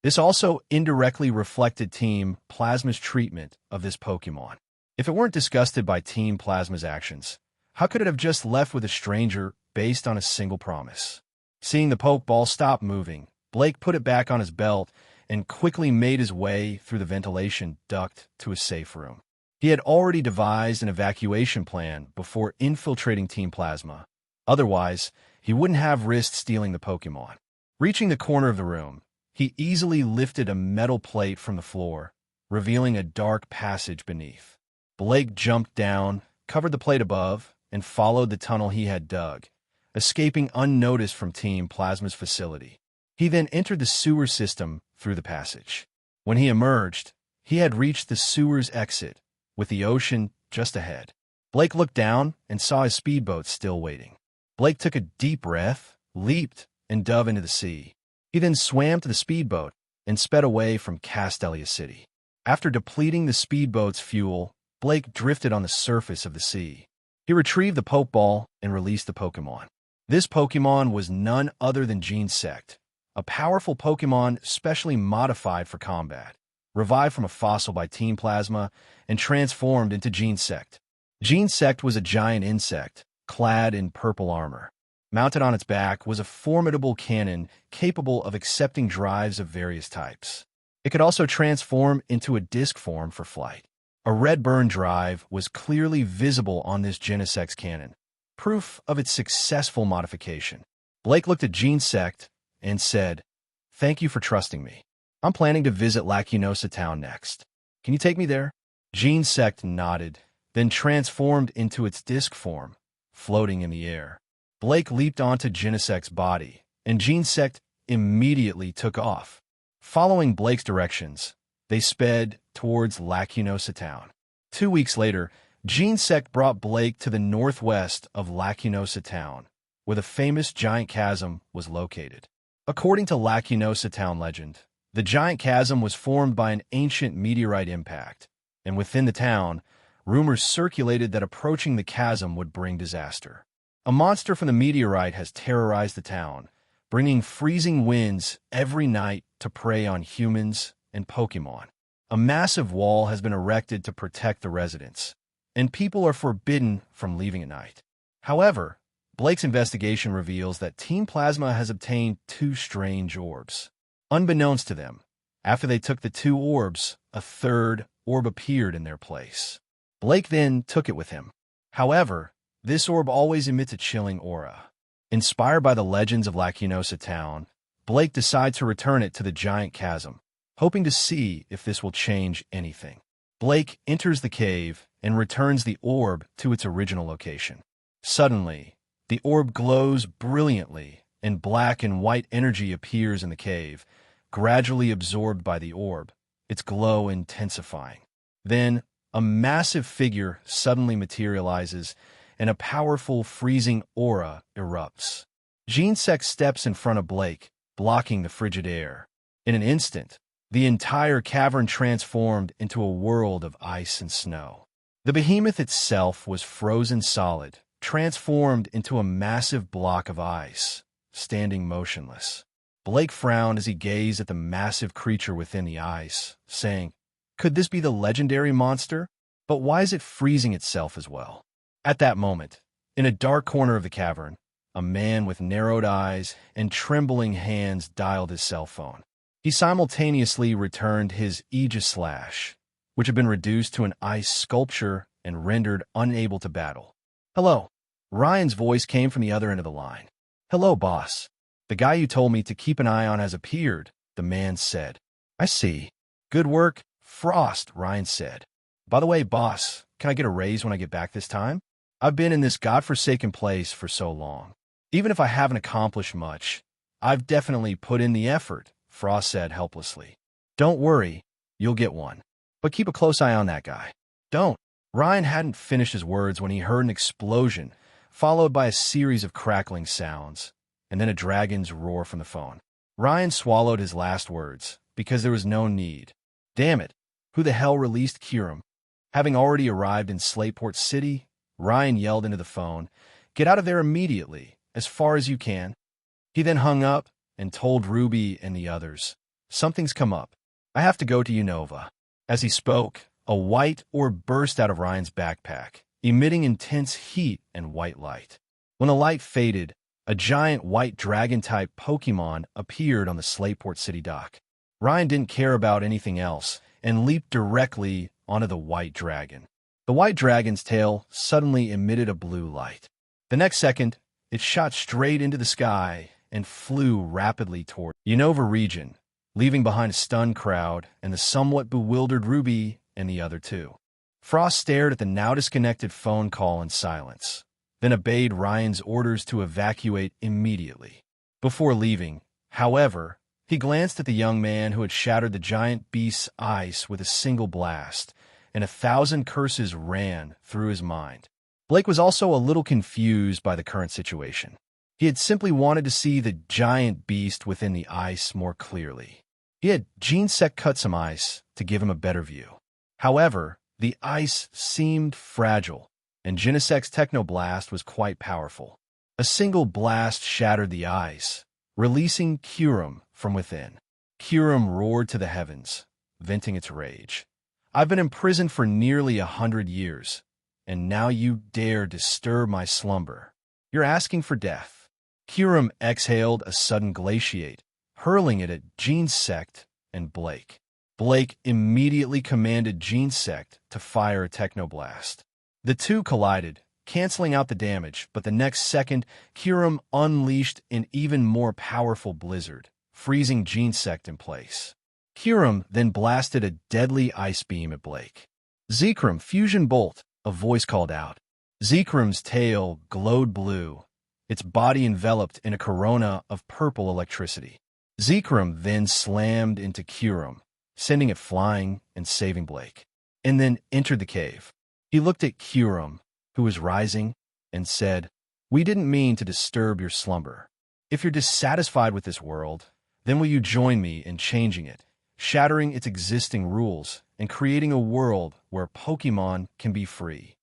This also indirectly reflected Team Plasma's treatment of this Pokémon. If it weren't disgusted by Team Plasma's actions, how could it have just left with a stranger based on a single promise? Seeing the Pokeball stop moving, Blake put it back on his belt and quickly made his way through the ventilation duct to a safe room. He had already devised an evacuation plan before infiltrating Team Plasma. Otherwise, he wouldn't have risked stealing the Pokémon. Reaching the corner of the room, he easily lifted a metal plate from the floor, revealing a dark passage beneath. Blake jumped down, covered the plate above, and followed the tunnel he had dug, escaping unnoticed from Team Plasma's facility. He then entered the sewer system through the passage. When he emerged, he had reached the sewer's exit, with the ocean just ahead. Blake looked down and saw his speedboat still waiting. Blake took a deep breath, leaped, and dove into the sea. He then swam to the speedboat and sped away from Castelia City. After depleting the speedboat's fuel, Blake drifted on the surface of the sea. He retrieved the Pokeball and released the Pokémon. This Pokémon was none other than Genesect, a powerful Pokémon specially modified for combat, revived from a fossil by Team Plasma, and transformed into Genesect. Genesect was a giant insect, clad in purple armor. Mounted on its back was a formidable cannon capable of accepting drives of various types. It could also transform into a disc form for flight. A red burn drive was clearly visible on this Genesect's cannon, proof of its successful modification. Blake looked at Genesect and said, "Thank you for trusting me. I'm planning to visit Lacunosa Town next. Can you take me there?" Genesect nodded, then transformed into its disc form, floating in the air. Blake leaped onto Genesect's body, and Genesect immediately took off. Following Blake's directions, they sped towards Lacunosa Town. 2 weeks later, Genesect brought Blake to the northwest of Lacunosa Town, where the famous giant chasm was located. According to Lacunosa Town legend, the giant chasm was formed by an ancient meteorite impact, and within the town, rumors circulated that approaching the chasm would bring disaster. A monster from the meteorite has terrorized the town, bringing freezing winds every night to prey on humans and Pokémon. A massive wall has been erected to protect the residents, and people are forbidden from leaving at night. However, Blake's investigation reveals that Team Plasma has obtained 2 strange orbs. Unbeknownst to them, after they took the 2 orbs, a 3rd orb appeared in their place. Blake then took it with him. However, this orb always emits a chilling aura. Inspired by the legends of Lacinosa Town, Blake decides to return it to the giant chasm, hoping to see if this will change anything. Blake enters the cave and returns the orb to its original location. Suddenly, the orb glows brilliantly, and black and white energy appears in the cave, gradually absorbed by the orb, its glow intensifying. Then, a massive figure suddenly materializes, and a powerful, freezing aura erupts. Genesect steps in front of Blake, blocking the frigid air. In an instant, the entire cavern transformed into a world of ice and snow. The behemoth itself was frozen solid, transformed into a massive block of ice, standing motionless. Blake frowned as he gazed at the massive creature within the ice, saying, "Could this be the legendary monster? But why is it freezing itself as well?" At that moment, in a dark corner of the cavern, a man with narrowed eyes and trembling hands dialed his cell phone. He simultaneously returned his Aegislash, which had been reduced to an ice sculpture and rendered unable to battle. "Hello." Ryan's voice came from the other end of the line. "Hello, boss. The guy you told me to keep an eye on has appeared," the man said. "I see. Good work, Frost," Ryan said. "By the way, boss, can I get a raise when I get back this time? I've been in this godforsaken place for so long. Even if I haven't accomplished much, I've definitely put in the effort," Frost said helplessly. "Don't worry, you'll get one. But keep a close eye on that guy." "Don't." Ryan hadn't finished his words when he heard an explosion, followed by a series of crackling sounds, and then a dragon's roar from the phone. Ryan swallowed his last words, because there was no need. Damn it, who the hell released Kiram? Having already arrived in Slateport City, Ryan yelled into the phone, "Get out of there immediately, as far as you can." He then hung up and told Ruby and the others, "Something's come up. I have to go to Unova." As he spoke, a white orb burst out of Ryan's backpack, emitting intense heat and white light. When the light faded, a giant white dragon-type Pokémon appeared on the Slateport City dock. Ryan didn't care about anything else and leaped directly onto the white dragon. The white dragon's tail suddenly emitted a blue light. The next second, it shot straight into the sky and flew rapidly toward Unova region, leaving behind a stunned crowd and the somewhat bewildered Ruby and the other two. Frost stared at the now disconnected phone call in silence, then obeyed Ryan's orders to evacuate immediately. Before leaving, however, he glanced at the young man who had shattered the giant beast's ice with a single blast, and 1,000 curses ran through his mind. Blake was also a little confused by the current situation. He had simply wanted to see the giant beast within the ice more clearly. He had Genesect cut some ice to give him a better view. However, the ice seemed fragile, and Genesect's Technoblast was quite powerful. A single blast shattered the ice, releasing Kiram from within. Kiram roared to the heavens, venting its rage. "I've been imprisoned for nearly 100 years, and now you dare disturb my slumber. You're asking for death." Kiram exhaled a sudden glaciate, hurling it at Genesect and Blake. Blake immediately commanded Genesect to fire a Technoblast. The two collided, canceling out the damage, but the next second, Kiram unleashed an even more powerful blizzard, freezing Genesect in place. Kiram then blasted a deadly ice beam at Blake. "Zekrom, Fusion Bolt," a voice called out. Zekrom's tail glowed blue, its body enveloped in a corona of purple electricity. Zekrom then slammed into Kiram, sending it flying and saving Blake, and then entered the cave. He looked at Kiram, who was rising, and said, "We didn't mean to disturb your slumber. If you're dissatisfied with this world, then will you join me in changing it, shattering its existing rules, and creating a world where Pokémon can be free?"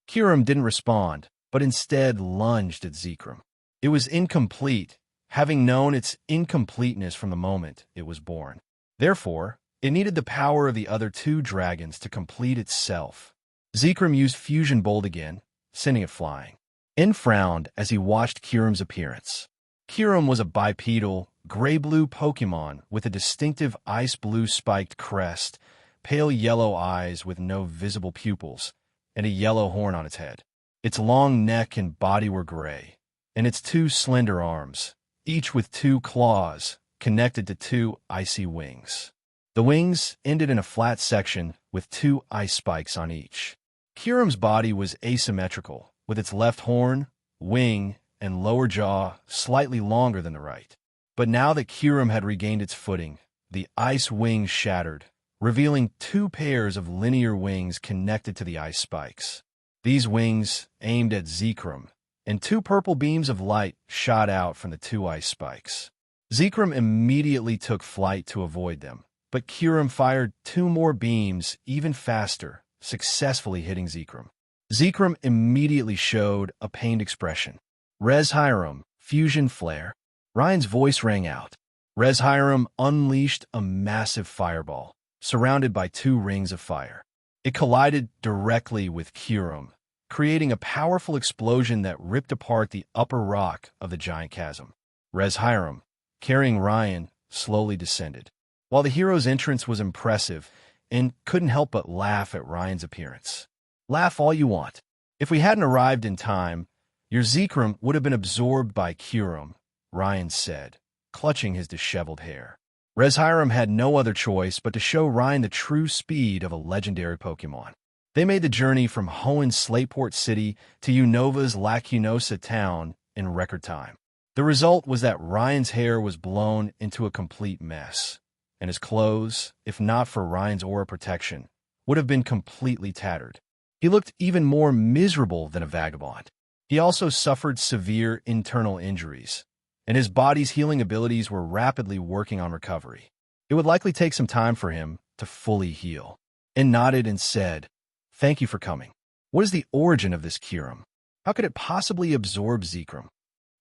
Kiram didn't respond, but instead lunged at Zekrom. It was incomplete, having known its incompleteness from the moment it was born. Therefore, it needed the power of the other two dragons to complete itself. Zekrom used Fusion Bolt again, sending it flying. En frowned as he watched Kiram's appearance. Kiram was a bipedal, gray-blue Pokémon with a distinctive ice-blue spiked crest, pale yellow eyes with no visible pupils, and a yellow horn on its head. Its long neck and body were gray, and its two slender arms, each with two claws connected to two icy wings. The wings ended in a flat section with two ice spikes on each. Kyurem's body was asymmetrical, with its left horn, wing, and lower jaw slightly longer than the right. But now that Kyurem had regained its footing, the ice wings shattered, revealing two pairs of linear wings connected to the ice spikes. These wings aimed at Zekrom, and two purple beams of light shot out from the two ice spikes. Zekrom immediately took flight to avoid them, but Kyurem fired two more beams even faster, successfully hitting Zekrom. Zekrom immediately showed a pained expression. Res Hiram, Fusion Flare. Ryan's voice rang out. Res Hiram unleashed a massive fireball, surrounded by two rings of fire. It collided directly with Kyurem, creating a powerful explosion that ripped apart the upper rock of the giant chasm. Res Hiram, carrying Ryan, slowly descended. While the hero's entrance was impressive, and couldn't help but laugh at Ryan's appearance. Laugh all you want. If we hadn't arrived in time, your Zekrom would have been absorbed by Kyurem, Ryan said, clutching his disheveled hair. Res Hiram had no other choice but to show Ryan the true speed of a legendary Pokémon. They made the journey from Hoenn's Slateport City to Unova's Lacunosa town in record time. The result was that Ryan's hair was blown into a complete mess, and his clothes, if not for Ryan's aura protection, would have been completely tattered. He looked even more miserable than a vagabond. He also suffered severe internal injuries, and his body's healing abilities were rapidly working on recovery. It would likely take some time for him to fully heal. And nodded and said, "Thank you for coming. What is the origin of this Kyurem? How could it possibly absorb Zekrom?"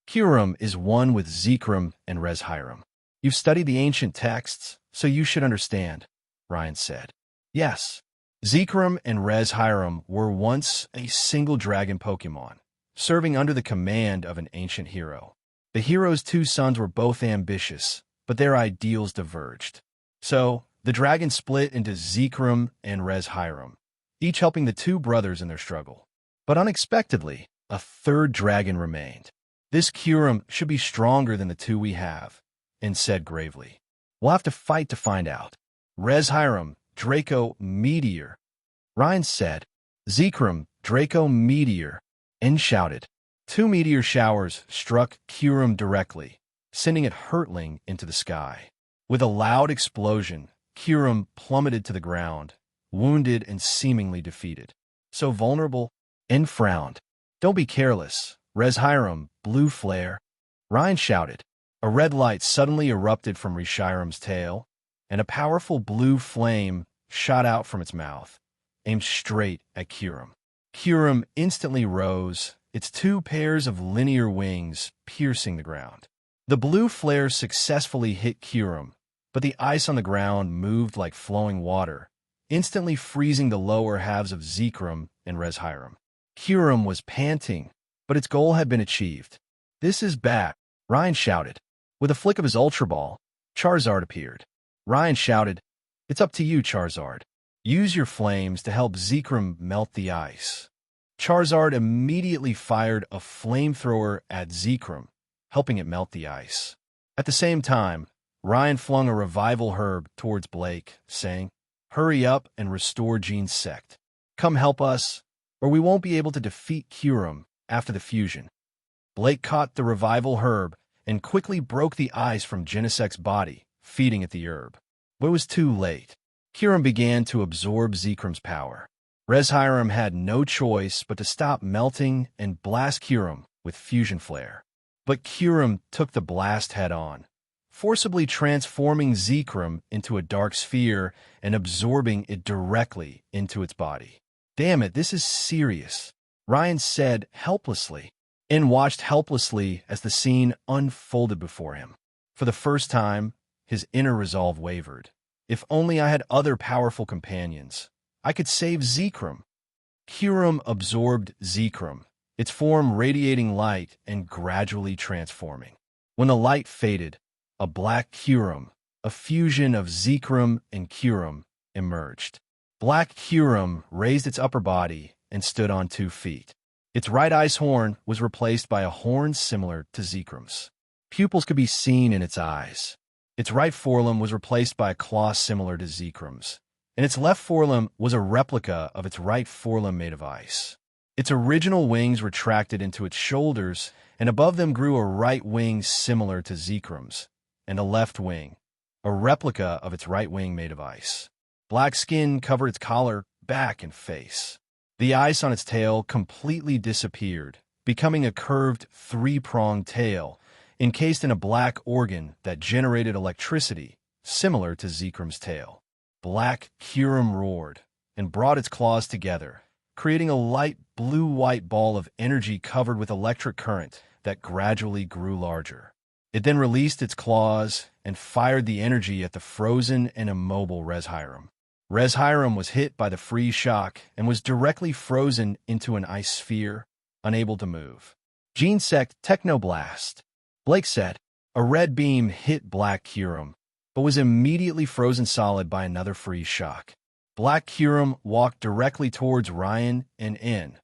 Kyurem is one with Zekrom and Res Hiram. You've studied the ancient texts, so you should understand, Ryan said. Yes, Zekrom and Res Hiram were once a single dragon Pokémon, serving under the command of an ancient hero. The hero's two sons were both ambitious, but their ideals diverged. So, the dragon split into Zekrom and Res Hiram, each helping the two brothers in their struggle. But unexpectedly, a third dragon remained. This Kyurem should be stronger than the two we have, and said gravely. We'll have to fight to find out. Res Hiram, Draco Meteor. Ryan said, Zekrom, Draco Meteor, and shouted. Two meteor showers struck Kyurem directly, sending it hurtling into the sky. With a loud explosion, Kyurem plummeted to the ground, wounded and seemingly defeated. So vulnerable, and frowned. Don't be careless, Res Hiram, Blue Flare. Ryan shouted. A red light suddenly erupted from Reshiram's tail, and a powerful blue flame shot out from its mouth, aimed straight at Kyurem. Kyurem instantly rose, its two pairs of linear wings piercing the ground. The blue flare successfully hit Kyurem, but the ice on the ground moved like flowing water, instantly freezing the lower halves of Zekrom and Res Hiram. Kyurem was panting, but its goal had been achieved. This is bad, Ryan shouted. With a flick of his Ultra Ball, Charizard appeared. Ryan shouted, It's up to you, Charizard. Use your flames to help Zekrom melt the ice. Charizard immediately fired a flamethrower at Zekrom, helping it melt the ice. At the same time, Ryan flung a revival herb towards Blake, saying, Hurry up and restore Gene's sect. Come help us, or we won't be able to defeat Kyurem after the fusion. Blake caught the revival herb and quickly broke the ice from Genesek's body, feeding it the herb. But it was too late. Kyurem began to absorb Zekrom's power. Res Hiram had no choice but to stop melting and blast Kyurem with Fusion Flare. But Kyurem took the blast head-on, forcibly transforming Zekrom into a dark sphere and absorbing it directly into its body. Damn it, this is serious, Ryan said helplessly, and watched helplessly as the scene unfolded before him. For the first time, his inner resolve wavered. If only I had other powerful companions, I could save Zekrom. Kyurem absorbed Zekrom, its form radiating light and gradually transforming. When the light faded, a black Kyurem, a fusion of Zekrom and Kyurem, emerged. Black Kyurem raised its upper body and stood on 2 feet. Its right ice horn was replaced by a horn similar to Zekrum's. Pupils could be seen in its eyes. Its right forelimb was replaced by a claw similar to Zekrum's, and its left forelimb was a replica of its right forelimb made of ice. Its original wings retracted into its shoulders, and above them grew a right wing similar to Zekrum's, and a left wing, a replica of its right wing made of ice. Black skin covered its collar, back, and face. The ice on its tail completely disappeared, becoming a curved, three-pronged tail, encased in a black organ that generated electricity, similar to Zekrum's tail. Black Kyurem roared and brought its claws together, creating a light blue-white ball of energy covered with electric current that gradually grew larger. It then released its claws and fired the energy at the frozen and immobile Reshiram. Reshiram was hit by the freeze shock and was directly frozen into an ice sphere, unable to move. Gene Sect Technoblast. Blake said, a red beam hit Black Kyurem, but was immediately frozen solid by another freeze shock. Black Kyurem walked directly towards Ryan and In.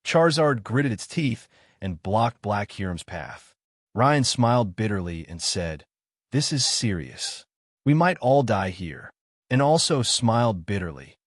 Charizard gritted its teeth and blocked Black Kyurem's path. Ryan smiled bitterly and said, "This is serious. We might all die here." And also smiled bitterly.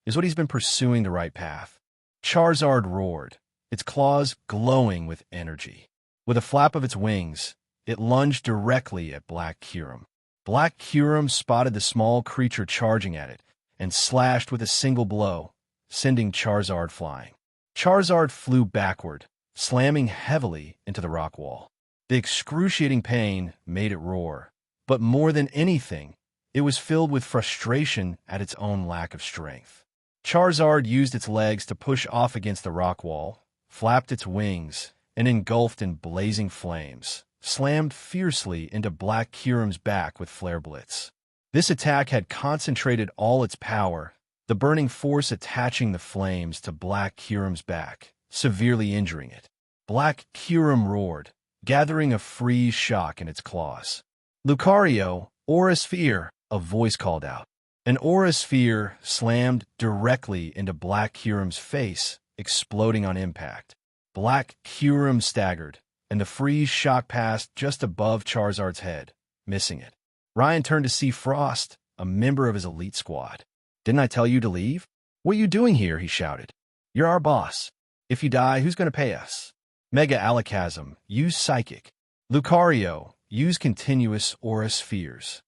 Is what he's been pursuing the right path? Charizard roared, its claws glowing with energy. With a flap of its wings, it lunged directly at Black Kyurem. Black Kyurem spotted the small creature charging at it and slashed with a single blow, sending Charizard flying. Charizard flew backward, slamming heavily into the rock wall. The excruciating pain made it roar, but more than anything, it was filled with frustration at its own lack of strength. Charizard used its legs to push off against the rock wall, flapped its wings, and engulfed in blazing flames, slammed fiercely into Black Kyurem's back with Flare Blitz. This attack had concentrated all its power, the burning force attaching the flames to Black Kyurem's back, severely injuring it. Black Kyurem roared, gathering a freeze shock in its claws. "Lucario, Aura Sphere," a voice called out. An Aura Sphere slammed directly into Black Kyurem's face, exploding on impact. Black Kyurem staggered, and the freeze shock passed just above Charizard's head, missing it. Ryan turned to see Frost, a member of his elite squad. "Didn't I tell you to leave? What are you doing here?" he shouted. "You're our boss. If you die, who's going to pay us?" Mega Alakazam, use Psychic. Lucario, use Continuous Aura Spheres.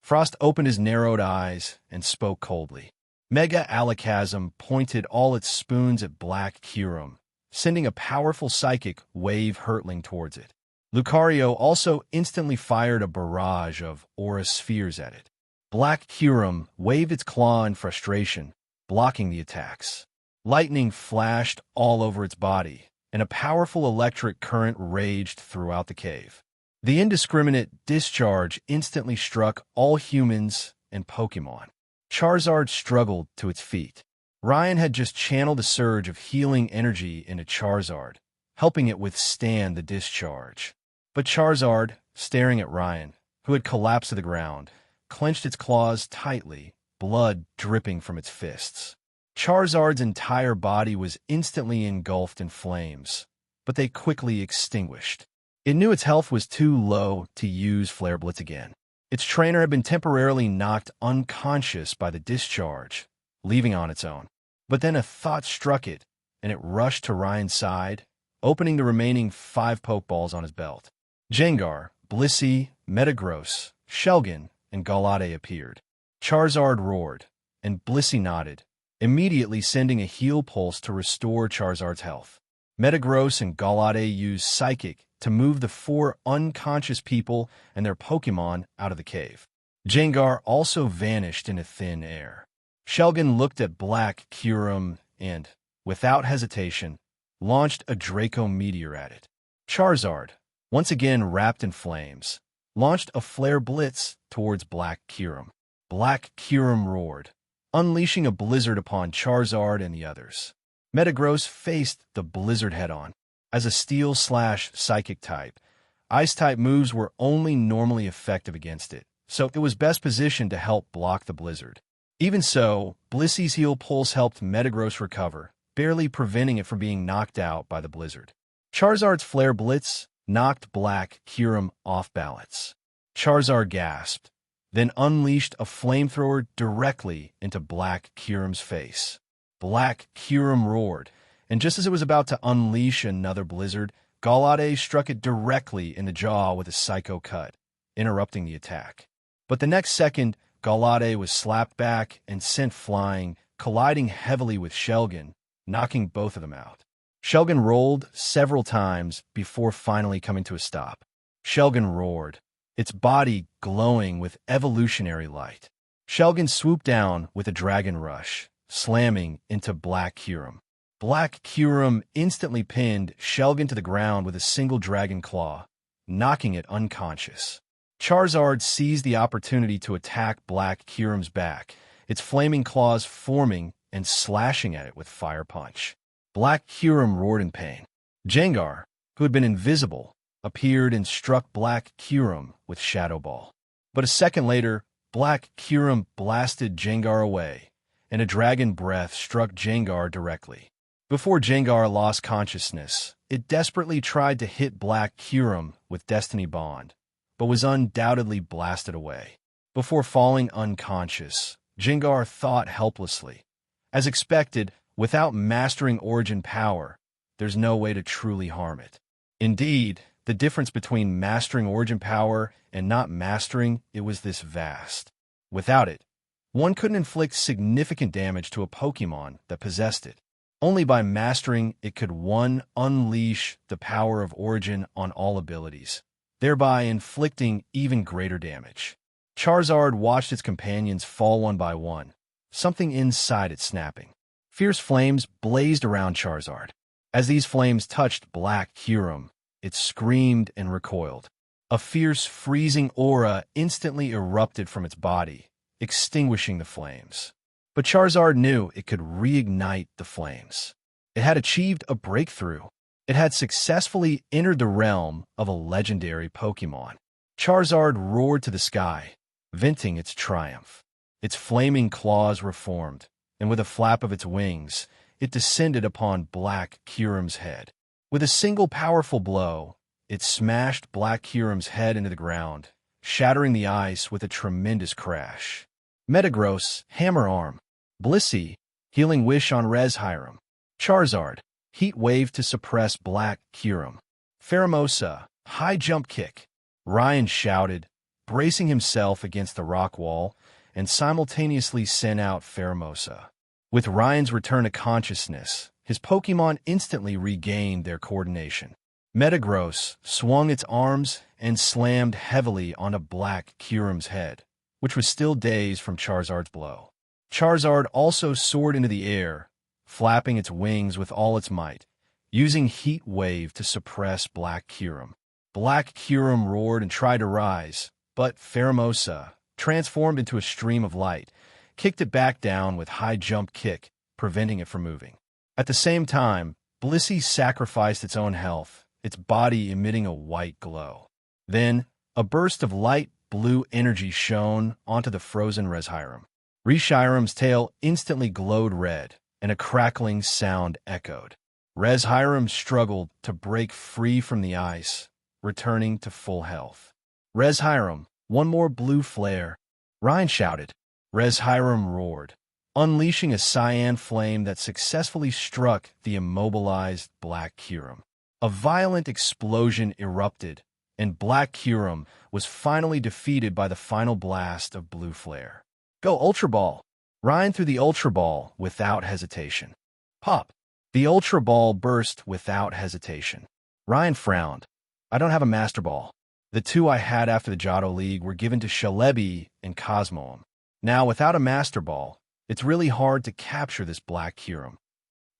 Frost opened his narrowed eyes and spoke coldly. Mega Alakazam pointed all its spoons at Black Kyurem, sending a powerful psychic wave hurtling towards it. Lucario also instantly fired a barrage of Aura Spheres at it. Black Kyurem waved its claw in frustration, blocking the attacks. Lightning flashed all over its body, and a powerful electric current raged throughout the cave. The indiscriminate discharge instantly struck all humans and Pokémon. Charizard struggled to its feet. Ryan had just channeled a surge of healing energy into Charizard, helping it withstand the discharge. But Charizard, staring at Ryan, who had collapsed to the ground, clenched its claws tightly, blood dripping from its fists. Charizard's entire body was instantly engulfed in flames, but they quickly extinguished. It knew its health was too low to use Flare Blitz again. Its trainer had been temporarily knocked unconscious by the discharge, leaving on its own. But then a thought struck it, and it rushed to Ryan's side, opening the remaining 5 Pokeballs on his belt. Gengar, Blissey, Metagross, Shelgon, and Galate appeared. Charizard roared, and Blissey nodded, immediately sending a heal pulse to restore Charizard's health. Metagross and Galate used Psychic to move the 4 unconscious people and their Pokémon out of the cave. Gengar also vanished into thin air. Shelgon looked at Black Kyurem and, without hesitation, launched a Draco Meteor at it. Charizard, once again wrapped in flames, launched a Flare Blitz towards Black Kyurem. Black Kyurem roared, unleashing a blizzard upon Charizard and the others. Metagross faced the blizzard head-on. As a Steel/Psychic type, Ice-type moves were only normally effective against it, so it was best positioned to help block the blizzard. Even so, Blissey's heal pulse helped Metagross recover, barely preventing it from being knocked out by the blizzard. Charizard's Flare Blitz knocked Black Kyurem off balance. Charizard gasped, then unleashed a flamethrower directly into Black Kyurem's face. Black Kyurem roared, and just as it was about to unleash another blizzard, Gallade struck it directly in the jaw with a Psycho Cut, interrupting the attack. But the next second, Gallade was slapped back and sent flying, colliding heavily with Shelgon, knocking both of them out. Shelgon rolled several times before finally coming to a stop. Shelgon roared, its body glowing with evolutionary light. Shelgon swooped down with a Dragon Rush, slamming into Black Kyurem. Black Kyurem instantly pinned Shelgon to the ground with a single Dragon Claw, knocking it unconscious. Charizard seized the opportunity to attack Black Kyurem's back, its flaming claws forming and slashing at it with Fire Punch. Black Kyurem roared in pain. Gengar, who had been invisible, appeared and struck Black Kyurem with Shadow Ball. But a second later, Black Kyurem blasted Gengar away, and a Dragon Breath struck Gengar directly. Before Gengar lost consciousness, it desperately tried to hit Black Kyurem with Destiny Bond, but was undoubtedly blasted away. Before falling unconscious, Gengar thought helplessly. As expected, without mastering Origin Power, there's no way to truly harm it. Indeed, the difference between mastering Origin Power and not mastering it was this vast. Without it, one couldn't inflict significant damage to a Pokémon that possessed it. Only by mastering it could one unleash the power of Origin on all abilities, thereby inflicting even greater damage. Charizard watched its companions fall one by one, something inside it snapping. Fierce flames blazed around Charizard. As these flames touched Black Kyurem, it screamed and recoiled. A fierce, freezing aura instantly erupted from its body, extinguishing the flames. But Charizard knew it could reignite the flames. It had achieved a breakthrough. It had successfully entered the realm of a legendary Pokémon. Charizard roared to the sky, venting its triumph. Its flaming claws reformed, and with a flap of its wings, it descended upon Black Kyurem's head. With a single powerful blow, it smashed Black Kyurem's head into the ground, shattering the ice with a tremendous crash. Metagross, Hammer Arm. Blissey, Healing Wish on Reshiram. Charizard, Heat Wave to suppress Black Kyurem. Pheromosa, High Jump Kick. Ryan shouted, bracing himself against the rock wall, and simultaneously sent out Pheromosa. With Ryan's return to consciousness, his Pokémon instantly regained their coordination. Metagross swung its arms and slammed heavily onto Black Kyurem's head, which was still dazed from Charizard's blow. Charizard also soared into the air, flapping its wings with all its might, using Heat Wave to suppress Black Kyurem. Black Kyurem roared and tried to rise, but Pheromosa, transformed into a stream of light, kicked it back down with High Jump Kick, preventing it from moving. At the same time, Blissey sacrificed its own health, its body emitting a white glow. Then, a burst of light blue energy shone onto the frozen Reshiram. Reshiram's tail instantly glowed red, and a crackling sound echoed. Reshiram struggled to break free from the ice, returning to full health. Reshiram, one more blue flare. Ryan shouted. Reshiram roared, unleashing a cyan flame that successfully struck the immobilized Black Kyurem. A violent explosion erupted, and Black Kyurem was finally defeated by the final blast of Blue Flare. Go Ultra Ball! Ryan threw the Ultra Ball without hesitation. Pop! The Ultra Ball burst without hesitation. Ryan frowned. I don't have a Master Ball. The two I had after the Johto League were given to Celebi and Cosmoem. Now, without a Master Ball, it's really hard to capture this Black Kyurem.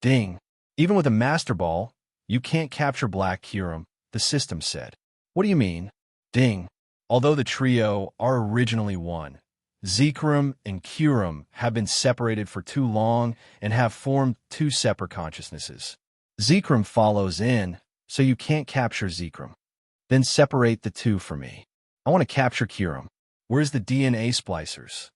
Ding! Even with a Master Ball, you can't capture Black Kyurem, the system said. What do you mean? Ding! Although the trio are originally one, Zekrom and Kyurem have been separated for too long and have formed two separate consciousnesses. Zekrom follows in, so you can't capture Zekrom. Then separate the two for me. I want to capture Kyurem. Where's the DNA splicers?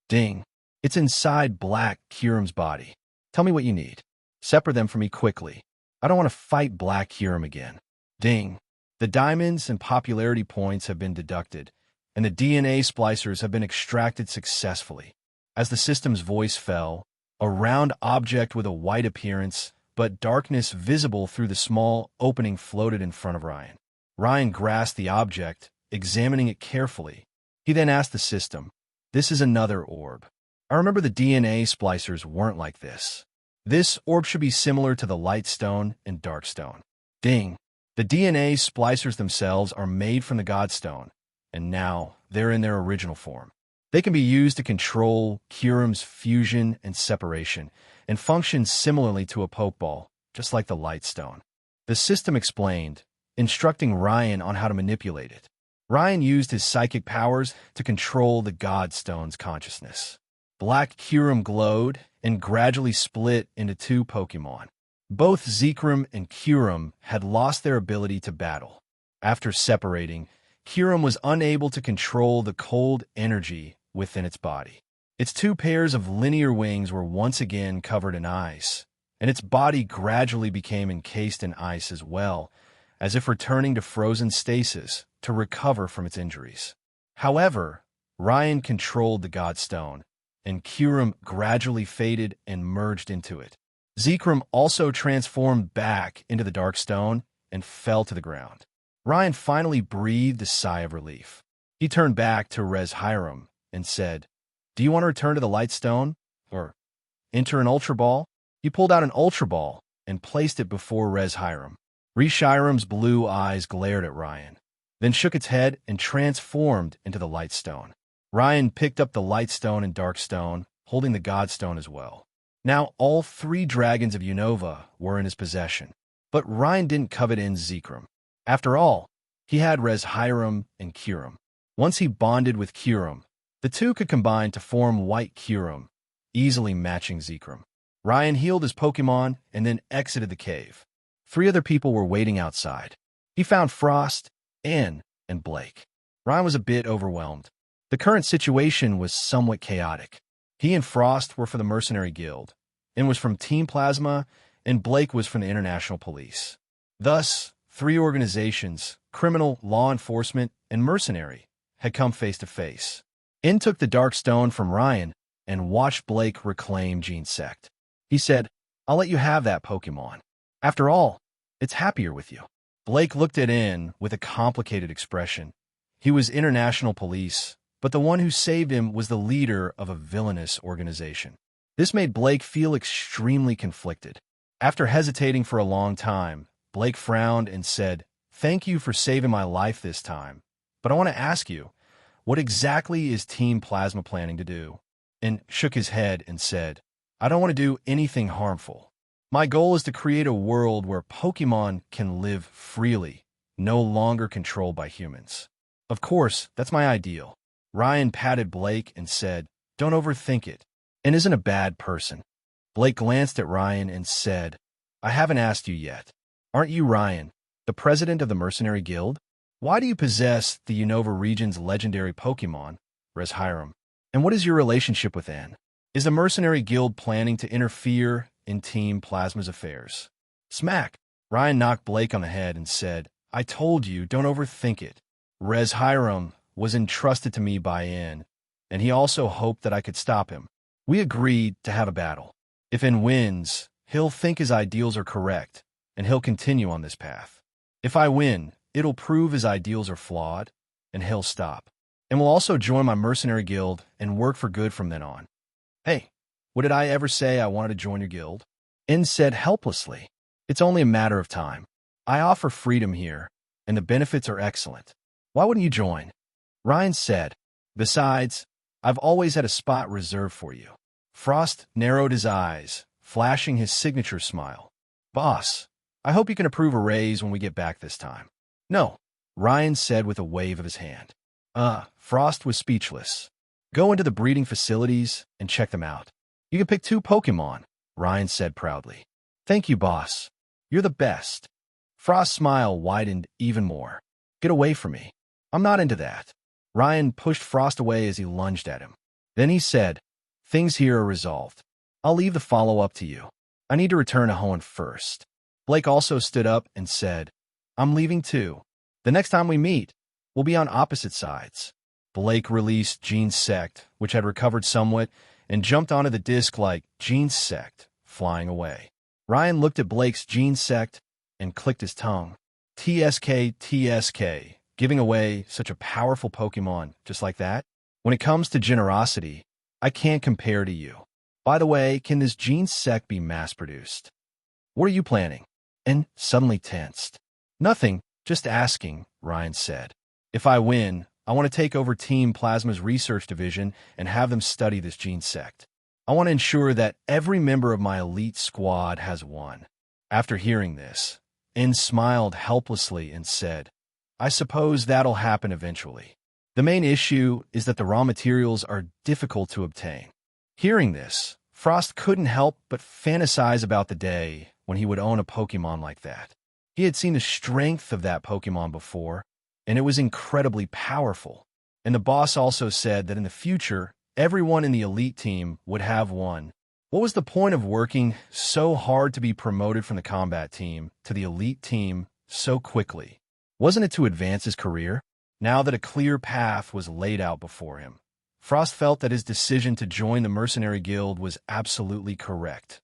Ding. It's inside Black Kyurem's body. Tell me what you need. Separate them from me quickly. I don't want to fight Black Kyurem again. Ding. The diamonds and popularity points have been deducted, and the DNA splicers have been extracted successfully. As the system's voice fell, a round object with a white appearance, but darkness visible through the small opening floated in front of Ryan. Ryan grasped the object, examining it carefully. He then asked the system, "This is another orb. I remember the DNA splicers weren't like this. This orb should be similar to the light stone and dark stone." Ding. The DNA splicers themselves are made from the Godstone, and now they're in their original form. They can be used to control Kyurem's fusion and separation, and function similarly to a Pokeball, just like the light stone. The system explained, instructing Ryan on how to manipulate it. Ryan used his psychic powers to control the Godstone's consciousness. Black Kyurem glowed and gradually split into two Pokemon. Both Zekrom and Kyurem had lost their ability to battle. After separating, Kyurem was unable to control the cold energy within its body. Its two pairs of linear wings were once again covered in ice, and its body gradually became encased in ice as well, as if returning to frozen stasis to recover from its injuries. However, Ryan controlled the Godstone, and Kyurem gradually faded and merged into it. Zekrom also transformed back into the Dark Stone and fell to the ground. Ryan finally breathed a sigh of relief. He turned back to Hiram and said, "Do you want to return to the Light Stone, or enter an Ultra Ball?" He pulled out an Ultra Ball and placed it before Hiram. Hiram's blue eyes glared at Ryan, then shook its head and transformed into the Light Stone. Ryan picked up the Light Stone and Dark Stone, holding the Godstone as well. Now all three dragons of Unova were in his possession, but Ryan didn't covet in Zekrom. After all, he had Hiram and Kyurem. Once he bonded with Kyurem, the two could combine to form White Kyurem, easily matching Zekrom. Ryan healed his Pokemon and then exited the cave. 3 other people were waiting outside. He found Frost, Anne, and Blake. Ryan was a bit overwhelmed. The current situation was somewhat chaotic. He and Frost were for the Mercenary Guild, and was from Team Plasma, and Blake was from the International Police. Thus, 3 organizations, criminal, law enforcement, and mercenary, had come face to face. In took the Dark Stone from Ryan and watched Blake reclaim Gene Sect. He said, "I'll let you have that Pokemon. After all, it's happier with you." Blake looked at In with a complicated expression. He was International Police, but the one who saved him was the leader of a villainous organization. This made Blake feel extremely conflicted. After hesitating for a long time, Blake frowned and said, "Thank you for saving my life this time, but I want to ask you, what exactly is Team Plasma planning to do?" And shook his head and said, "I don't want to do anything harmful. My goal is to create a world where Pokemon can live freely, no longer controlled by humans. Of course, that's my ideal." Ryan patted Blake and said, "Don't overthink it, and isn't a bad person." Blake glanced at Ryan and said, "I haven't asked you yet. Aren't you Ryan, the president of the Mercenary Guild? Why do you possess the Unova region's legendary Pokemon, Hiram? And what is your relationship with Anne? Is the Mercenary Guild planning to interfere in Team Plasma's affairs?" Smack! Ryan knocked Blake on the head and said, "I told you, don't overthink it. Hiram was entrusted to me by Anne, and he also hoped that I could stop him. We agreed to have a battle. If Anne wins, he'll think his ideals are correct, and he'll continue on this path. If I win, it'll prove his ideals are flawed, and he'll stop. And will also join my mercenary guild and work for good from then on." "Hey, what did I ever say I wanted to join your guild?" In said helplessly, "It's only a matter of time. I offer freedom here, and the benefits are excellent. Why wouldn't you join?" Ryan said, "Besides, I've always had a spot reserved for you." Frost narrowed his eyes, flashing his signature smile. "Boss, I hope you can approve a raise when we get back this time." "No," Ryan said with a wave of his hand. Frost was speechless. "Go into the breeding facilities and check them out. You can pick 2 Pokemon," Ryan said proudly. "Thank you, boss. You're the best." Frost's smile widened even more. "Get away from me. I'm not into that." Ryan pushed Frost away as he lunged at him. Then he said, "Things here are resolved. I'll leave the follow-up to you. I need to return to Hoenn first. Blake also stood up and said, I'm leaving too. The next time we meet, we'll be on opposite sides. Blake released Jean's sect, which had recovered somewhat, and jumped onto the disc like Jean's sect, flying away. Ryan looked at Blake's Jean sect and clicked his tongue. TSK, TSK, giving away such a powerful Pokemon just like that? When it comes to generosity, I can't compare to you. By the way, can this Jean sect be mass-produced? What are you planning? And suddenly tensed. Nothing, just asking, Ryan said. If I win, I want to take over Team Plasma's research division and have them study this Jean sect. I want to ensure that every member of my elite squad has won. After hearing this, N smiled helplessly and said, I suppose that'll happen eventually. The main issue is that the raw materials are difficult to obtain. Hearing this, Frost couldn't help but fantasize about the day when he would own a Pokemon like that. He had seen the strength of that Pokemon before, and it was incredibly powerful. And the boss also said that in the future, everyone in the elite team would have one. What was the point of working so hard to be promoted from the combat team to the elite team so quickly? Wasn't it to advance his career? Now that a clear path was laid out before him, Frost felt that his decision to join the mercenary guild was absolutely correct.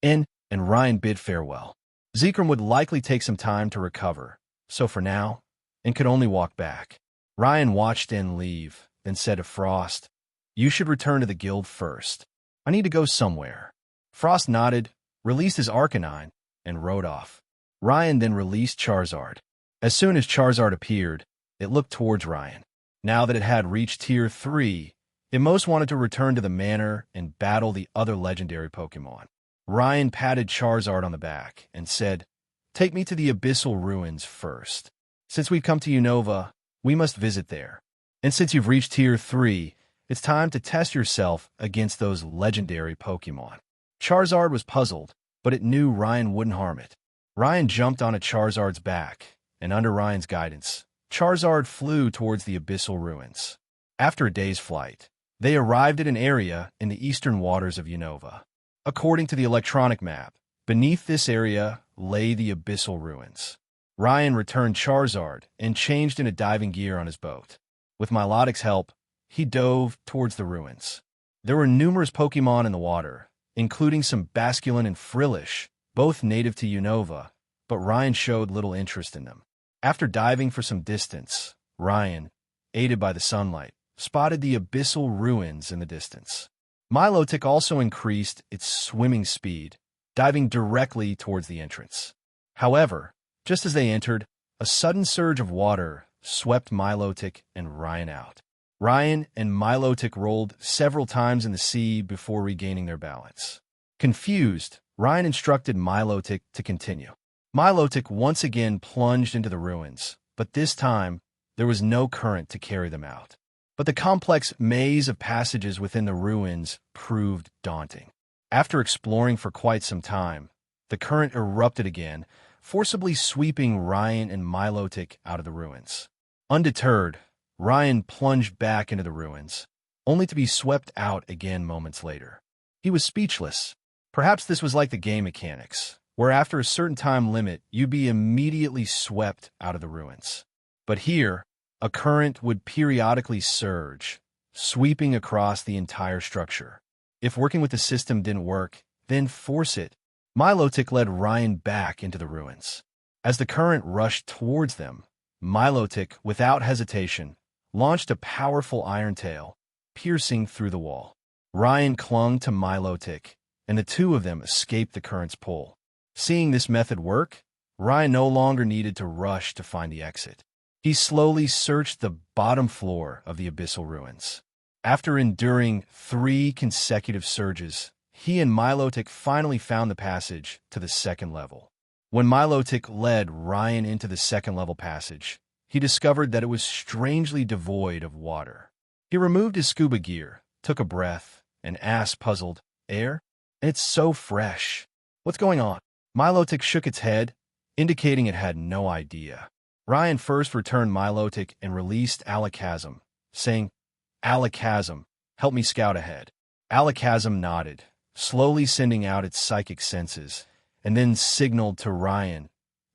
N and Ryan bid farewell. Zekrom would likely take some time to recover, so for now, N could only walk back. Ryan watched N leave, then said to Frost, You should return to the guild first. I need to go somewhere. Frost nodded, released his Arcanine, and rode off. Ryan then released Charizard. As soon as Charizard appeared, it looked towards Ryan. Now that it had reached Tier 3, it most wanted to return to the manor and battle the other legendary Pokemon. Ryan patted Charizard on the back and said, Take me to the Abyssal Ruins first. Since we've come to Unova, we must visit there. And since you've reached Tier 3, it's time to test yourself against those legendary Pokemon. Charizard was puzzled, but it knew Ryan wouldn't harm it. Ryan jumped onto Charizard's back, and under Ryan's guidance, Charizard flew towards the Abyssal Ruins. After a day's flight, they arrived at an area in the eastern waters of Unova. According to the electronic map, beneath this area lay the Abyssal Ruins. Ryan returned Charizard and changed into diving gear on his boat. With Milotic's help, he dove towards the ruins. There were numerous Pokemon in the water, including some Basculin and Frillish, both native to Unova, but Ryan showed little interest in them. After diving for some distance, Ryan, aided by the sunlight, spotted the Abyssal Ruins in the distance. Milotic also increased its swimming speed, diving directly towards the entrance. However, just as they entered, a sudden surge of water swept Milotic and Ryan out. Ryan and Milotic rolled several times in the sea before regaining their balance. Confused, Ryan instructed Milotic to continue. Milotic once again plunged into the ruins, but this time, there was no current to carry them out. But the complex maze of passages within the ruins proved daunting. After exploring for quite some time, the current erupted again, forcibly sweeping Ryan and Milotic out of the ruins. Undeterred, Ryan plunged back into the ruins, only to be swept out again moments later. He was speechless. Perhaps this was like the game mechanics, where after a certain time limit, you'd be immediately swept out of the ruins. But here, a current would periodically surge, sweeping across the entire structure. If working with the system didn't work, then force it. Milotic led Ryan back into the ruins. As the current rushed towards them, Milotic, without hesitation, launched a powerful iron tail, piercing through the wall. Ryan clung to Milotic, and the two of them escaped the current's pull. Seeing this method work, Ryan no longer needed to rush to find the exit. He slowly searched the bottom floor of the Abyssal Ruins. After enduring 3 consecutive surges, he and Milotic finally found the passage to the second level. When Milotic led Ryan into the second-level passage, he discovered that it was strangely devoid of water. He removed his scuba gear, took a breath, and asked, puzzled, Air? It's so fresh. What's going on? Milotic shook its head, indicating it had no idea. Ryan first returned Milotic and released Alakazam, saying, Alakazam, help me scout ahead. Alakazam nodded, slowly sending out its psychic senses, and then signaled to Ryan,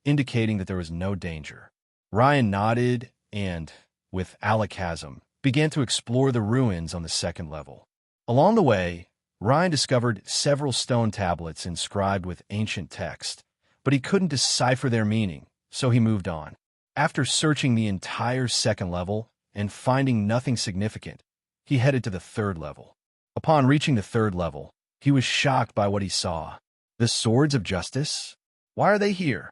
indicating that there was no danger. Ryan nodded and, with alakazam, began to explore the ruins on the second level. Along the way, Ryan discovered several stone tablets inscribed with ancient text, but he couldn't decipher their meaning, so he moved on. After searching the entire second level and finding nothing significant, he headed to the third level. Upon reaching the third level, he was shocked by what he saw. The Swords of Justice? Why are they here?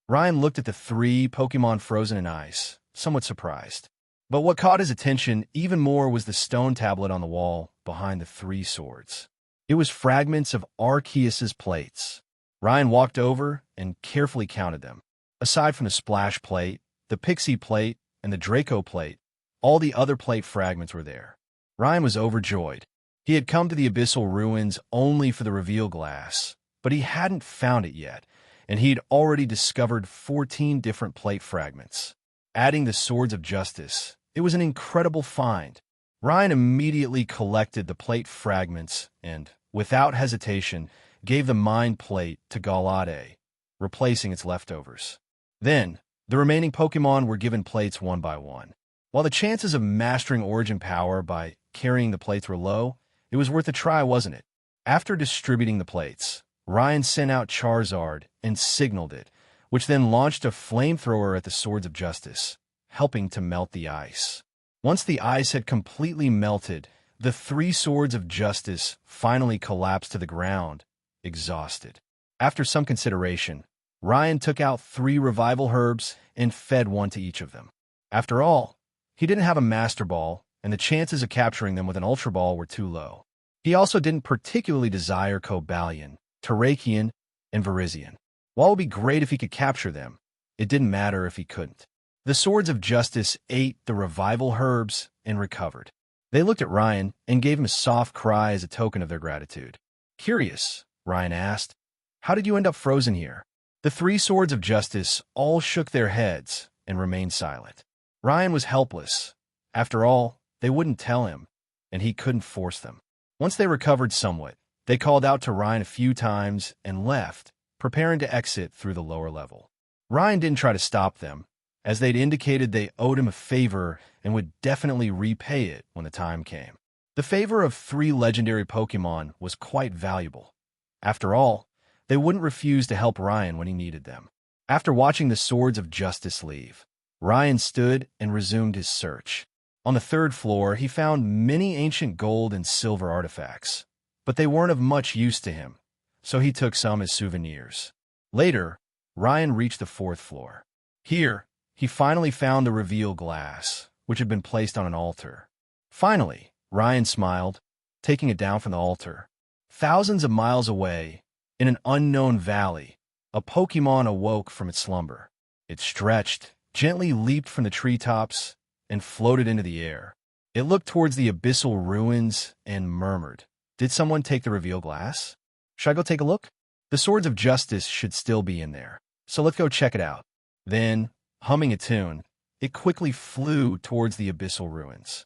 Ryan looked at the 3 Pokémon frozen in ice, somewhat surprised. But what caught his attention even more was the stone tablet on the wall behind the 3 swords. It was fragments of Arceus's plates. Ryan walked over and carefully counted them. Aside from the Splash plate, the Pixie plate, and the Draco plate, all the other plate fragments were there. Ryan was overjoyed. He had come to the Abyssal Ruins only for the reveal glass, but he hadn't found it yet, and he'd already discovered 14 different plate fragments. Adding the Swords of Justice, it was an incredible find. Ryan immediately collected the plate fragments and, without hesitation, gave the Mind Plate to Galade, replacing its leftovers. Then, the remaining Pokémon were given plates one by one. While the chances of mastering Origin Power by carrying the plates were low, it was worth a try, wasn't it? After distributing the plates, Ryan sent out Charizard and signaled it, which then launched a flamethrower at the Swords of Justice, helping to melt the ice. Once the ice had completely melted, the 3 Swords of Justice finally collapsed to the ground, exhausted. After some consideration, Ryan took out 3 revival herbs and fed one to each of them. After all, he didn't have a Master Ball, and the chances of capturing them with an Ultra Ball were too low. He also didn't particularly desire Cobalion, Terrakion, and Virizion. While it would be great if he could capture them, it didn't matter if he couldn't. The Swords of Justice ate the revival herbs and recovered. They looked at Ryan and gave him a soft cry as a token of their gratitude. Curious, Ryan asked, how did you end up frozen here? The 3 Swords of Justice all shook their heads and remained silent. Ryan was helpless. After all, they wouldn't tell him, and he couldn't force them. Once they recovered somewhat, they called out to Ryan a few times and left, preparing to exit through the lower level. Ryan didn't try to stop them, as they'd indicated they owed him a favor and would definitely repay it when the time came. The favor of 3 legendary Pokémon was quite valuable. After all, they wouldn't refuse to help Ryan when he needed them. After watching the Swords of Justice leave, Ryan stood and resumed his search. On the 3rd floor, he found many ancient gold and silver artifacts, but they weren't of much use to him, so he took some as souvenirs. Later, Ryan reached the 4th floor. Here, he finally found the reveal glass, which had been placed on an altar. Finally, Ryan smiled, taking it down from the altar. Thousands of miles away, in an unknown valley, a Pokémon awoke from its slumber. It stretched, gently leaped from the treetops, and floated into the air. It looked towards the abyssal ruins and murmured, "Did someone take the reveal glass? Should I go take a look? The Swords of Justice should still be in there, so let's go check it out." Then, humming a tune, it quickly flew towards the abyssal ruins.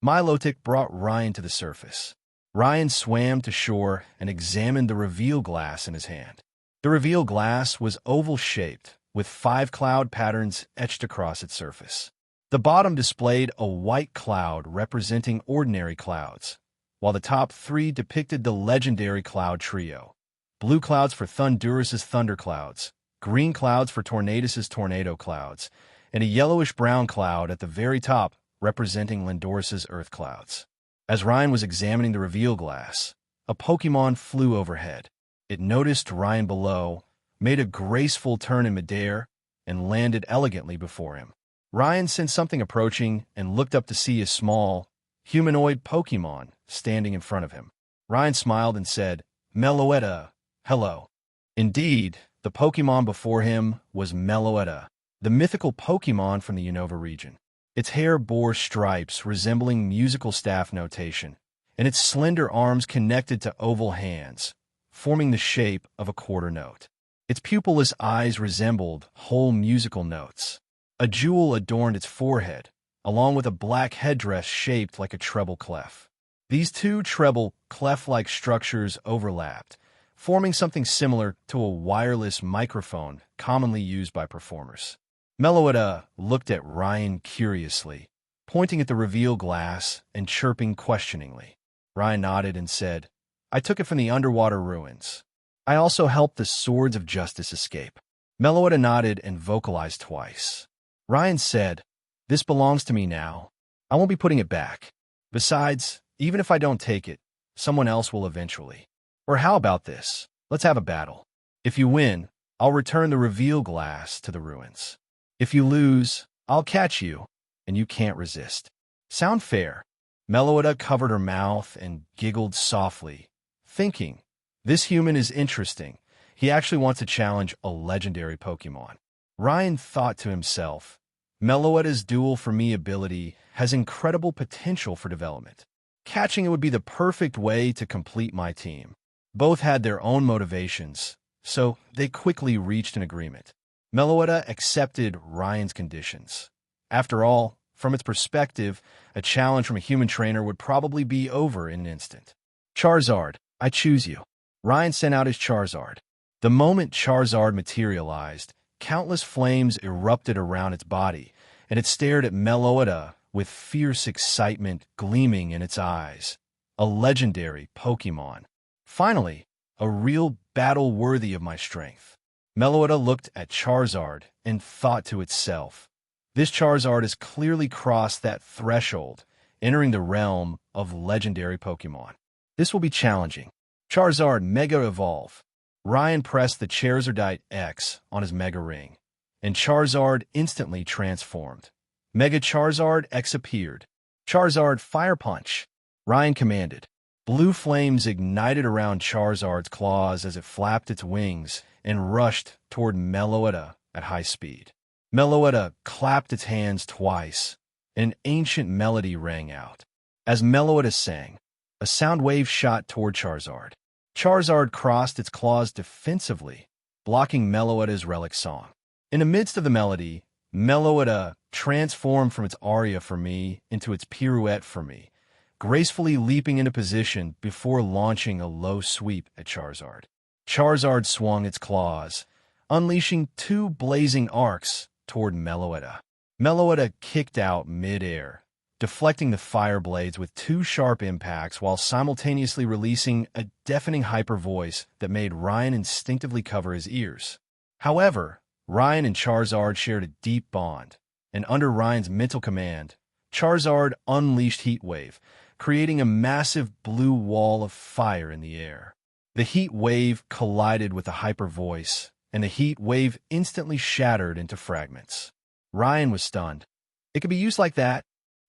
Milotic brought Ryan to the surface. Ryan swam to shore and examined the reveal glass in his hand. The reveal glass was oval-shaped, with 5 cloud patterns etched across its surface. The bottom displayed a white cloud representing ordinary clouds, while the top 3 depicted the legendary cloud trio: blue clouds for Thundurus's thunder clouds, green clouds for Tornadus's tornado clouds, and a yellowish-brown cloud at the very top representing Lindorus's earth clouds. As Ryan was examining the reveal glass, a Pokémon flew overhead. It noticed Ryan below, made a graceful turn in midair, and landed elegantly before him. Ryan sensed something approaching and looked up to see a small, humanoid Pokémon standing in front of him. Ryan smiled and said, "Meloetta, hello." Indeed, the Pokémon before him was Meloetta, the mythical Pokémon from the Unova region. Its hair bore stripes resembling musical staff notation, and its slender arms connected to oval hands, forming the shape of a quarter note. Its pupilless eyes resembled whole musical notes. A jewel adorned its forehead, along with a black headdress shaped like a treble clef. These two treble, clef-like structures overlapped, forming something similar to a wireless microphone commonly used by performers. Meloetta looked at Ryan curiously, pointing at the reveal glass and chirping questioningly. Ryan nodded and said, "I took it from the underwater ruins. I also helped the Swords of Justice escape." Meloetta nodded and vocalized twice. Ryan said, "This belongs to me now. I won't be putting it back. Besides, even if I don't take it, someone else will eventually. Or how about this? Let's have a battle. If you win, I'll return the reveal glass to the ruins. If you lose, I'll catch you, and you can't resist. Sound fair?" Meloetta covered her mouth and giggled softly, thinking, "This human is interesting. He actually wants to challenge a legendary Pokémon." Ryan thought to himself, Meloetta's Duel for Me ability has incredible potential for development. Catching it would be the perfect way to complete my team. Both had their own motivations, so they quickly reached an agreement. Meloetta accepted Ryan's conditions. After all, from its perspective, a challenge from a human trainer would probably be over in an instant. "Charizard, I choose you." Ryan sent out his Charizard. The moment Charizard materialized, countless flames erupted around its body, and it stared at Meloetta with fierce excitement gleaming in its eyes. A legendary Pokémon. Finally, a real battle worthy of my strength. Meloetta looked at Charizard and thought to itself, "This Charizard has clearly crossed that threshold, entering the realm of legendary Pokémon. This will be challenging." Charizard Mega Evolve. Ryan pressed the Charizardite X on his Mega Ring, and Charizard instantly transformed. Mega Charizard X appeared. "Charizard Fire Punch." Ryan commanded. Blue flames ignited around Charizard's claws as it flapped its wings and rushed toward Meloetta at high speed. Meloetta clapped its hands twice. An ancient melody rang out. As Meloetta sang, a sound wave shot toward Charizard. Charizard crossed its claws defensively, blocking Meloetta's relic song. In the midst of the melody, Meloetta transformed from its aria for me into its pirouette for me, gracefully leaping into position before launching a low sweep at Charizard. Charizard swung its claws, unleashing two blazing arcs toward Meloetta. Meloetta kicked out mid-air, deflecting the fire blades with two sharp impacts while simultaneously releasing a deafening hyper voice that made Ryan instinctively cover his ears. However, Ryan and Charizard shared a deep bond, and under Ryan's mental command, Charizard unleashed Heat Wave, creating a massive blue wall of fire in the air. The Heat Wave collided with the hyper voice, and the Heat Wave instantly shattered into fragments. Ryan was stunned. It could be used like that?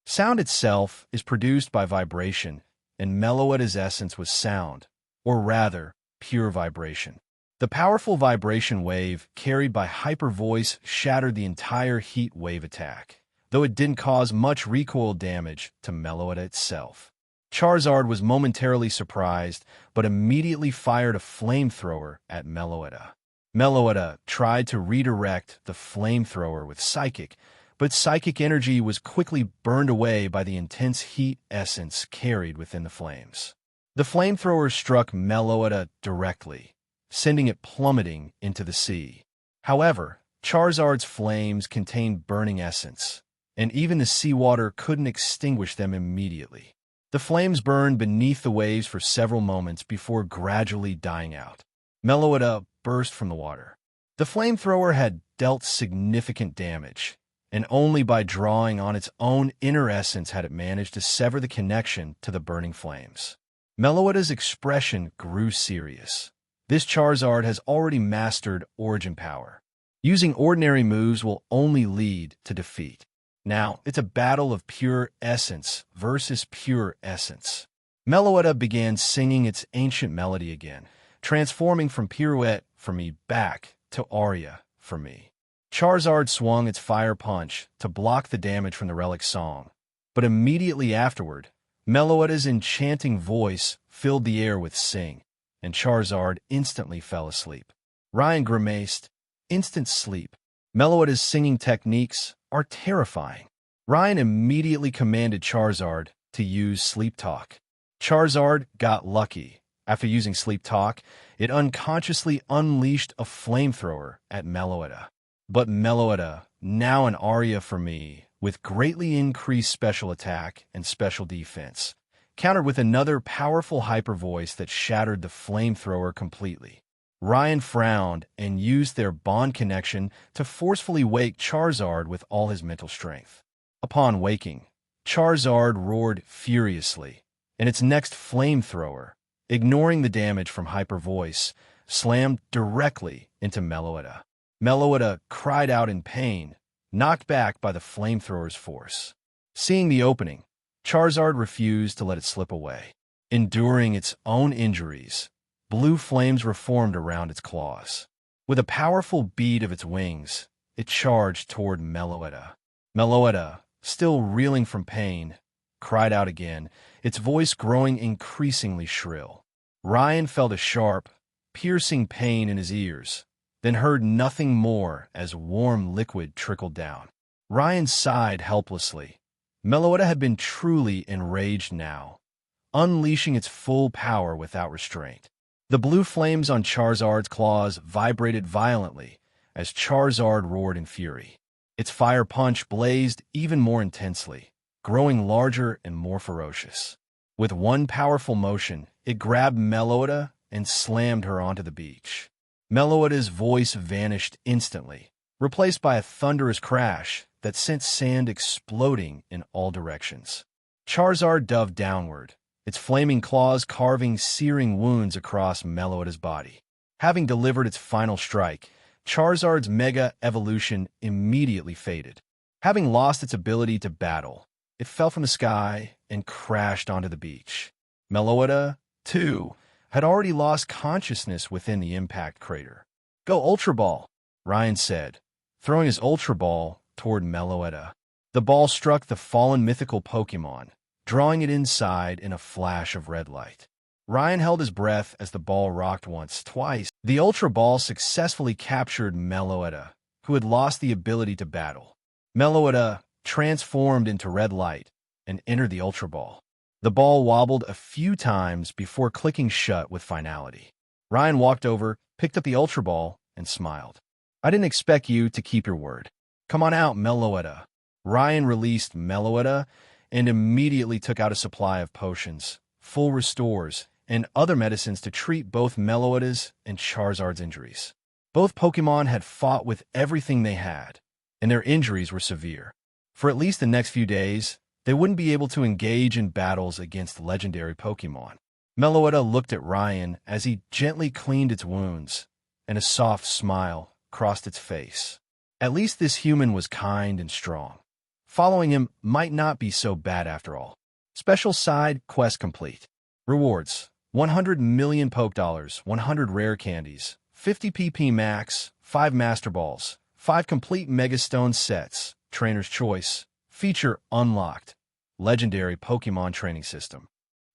Sound itself is produced by vibration, and Meloetta's essence was sound, or rather, pure vibration. The powerful vibration wave carried by Hyper Voice shattered the entire Heat Wave attack, though it didn't cause much recoil damage to Meloetta itself. Charizard was momentarily surprised, but immediately fired a flamethrower at Meloetta. Meloetta tried to redirect the flamethrower with Psychic, but psychic energy was quickly burned away by the intense heat essence carried within the flames. The flamethrower struck Meloetta directly, sending it plummeting into the sea. However, Charizard's flames contained burning essence, and even the seawater couldn't extinguish them immediately. The flames burned beneath the waves for several moments before gradually dying out. Meloetta burst from the water. The flamethrower had dealt significant damage, and only by drawing on its own inner essence had it managed to sever the connection to the burning flames. Meloetta's expression grew serious. This Charizard has already mastered Origin Power. Using ordinary moves will only lead to defeat. Now, it's a battle of pure essence versus pure essence. Meloetta began singing its ancient melody again, transforming from pirouette for me back to aria for me. Charizard swung its fire punch to block the damage from the relic song, but immediately afterward, Meloetta's enchanting voice filled the air with sing, and Charizard instantly fell asleep. Ryan grimaced, "Instant sleep. Meloetta's singing techniques are terrifying." Ryan immediately commanded Charizard to use Sleep Talk. Charizard got lucky. After using Sleep Talk, it unconsciously unleashed a flamethrower at Meloetta. But Meloetta, now an Aria for me, with greatly increased special attack and special defense, countered with another powerful hyper voice that shattered the flamethrower completely. Ryan frowned and used their bond connection to forcefully wake Charizard with all his mental strength. Upon waking, Charizard roared furiously, and its next flamethrower, ignoring the damage from hyper voice, slammed directly into Meloetta. Meloetta cried out in pain, knocked back by the flamethrower's force. Seeing the opening, Charizard refused to let it slip away. Enduring its own injuries, blue flames reformed around its claws. With a powerful beat of its wings, it charged toward Meloetta. Meloetta, still reeling from pain, cried out again, its voice growing increasingly shrill. Ryan felt a sharp, piercing pain in his ears, then heard nothing more as warm liquid trickled down. Ryan sighed helplessly. Meloetta had been truly enraged now, unleashing its full power without restraint. The blue flames on Charizard's claws vibrated violently as Charizard roared in fury. Its fire punch blazed even more intensely, growing larger and more ferocious. With one powerful motion, it grabbed Meloetta and slammed her onto the beach. Meloetta's voice vanished instantly, replaced by a thunderous crash that sent sand exploding in all directions. Charizard dove downward, its flaming claws carving searing wounds across Meloetta's body. Having delivered its final strike, Charizard's Mega Evolution immediately faded. Having lost its ability to battle, it fell from the sky and crashed onto the beach. Meloetta, too, had already lost consciousness within the impact crater. "Go Ultra Ball," Ryan said, throwing his Ultra Ball toward Meloetta. The ball struck the fallen mythical Pokémon, drawing it inside in a flash of red light. Ryan held his breath as the ball rocked once, twice. The Ultra Ball successfully captured Meloetta, who had lost the ability to battle. Meloetta transformed into red light and entered the Ultra Ball. The ball wobbled a few times before clicking shut with finality. Ryan walked over, picked up the Ultra Ball, and smiled. "I didn't expect you to keep your word. Come on out, Meloetta." Ryan released Meloetta and immediately took out a supply of potions, full restores, and other medicines to treat both Meloetta's and Charizard's injuries. Both Pokémon had fought with everything they had, and their injuries were severe. For at least the next few days, they wouldn't be able to engage in battles against legendary Pokémon. Meloetta looked at Ryan as he gently cleaned its wounds, and a soft smile crossed its face. At least this human was kind and strong. Following him might not be so bad after all. Special side quest complete. Rewards: 100 million Poke Dollars, 100 rare candies, 50 PP max, 5 Master Balls, 5 complete Mega Stone sets, Trainer's Choice, feature unlocked, legendary Pokemon training system.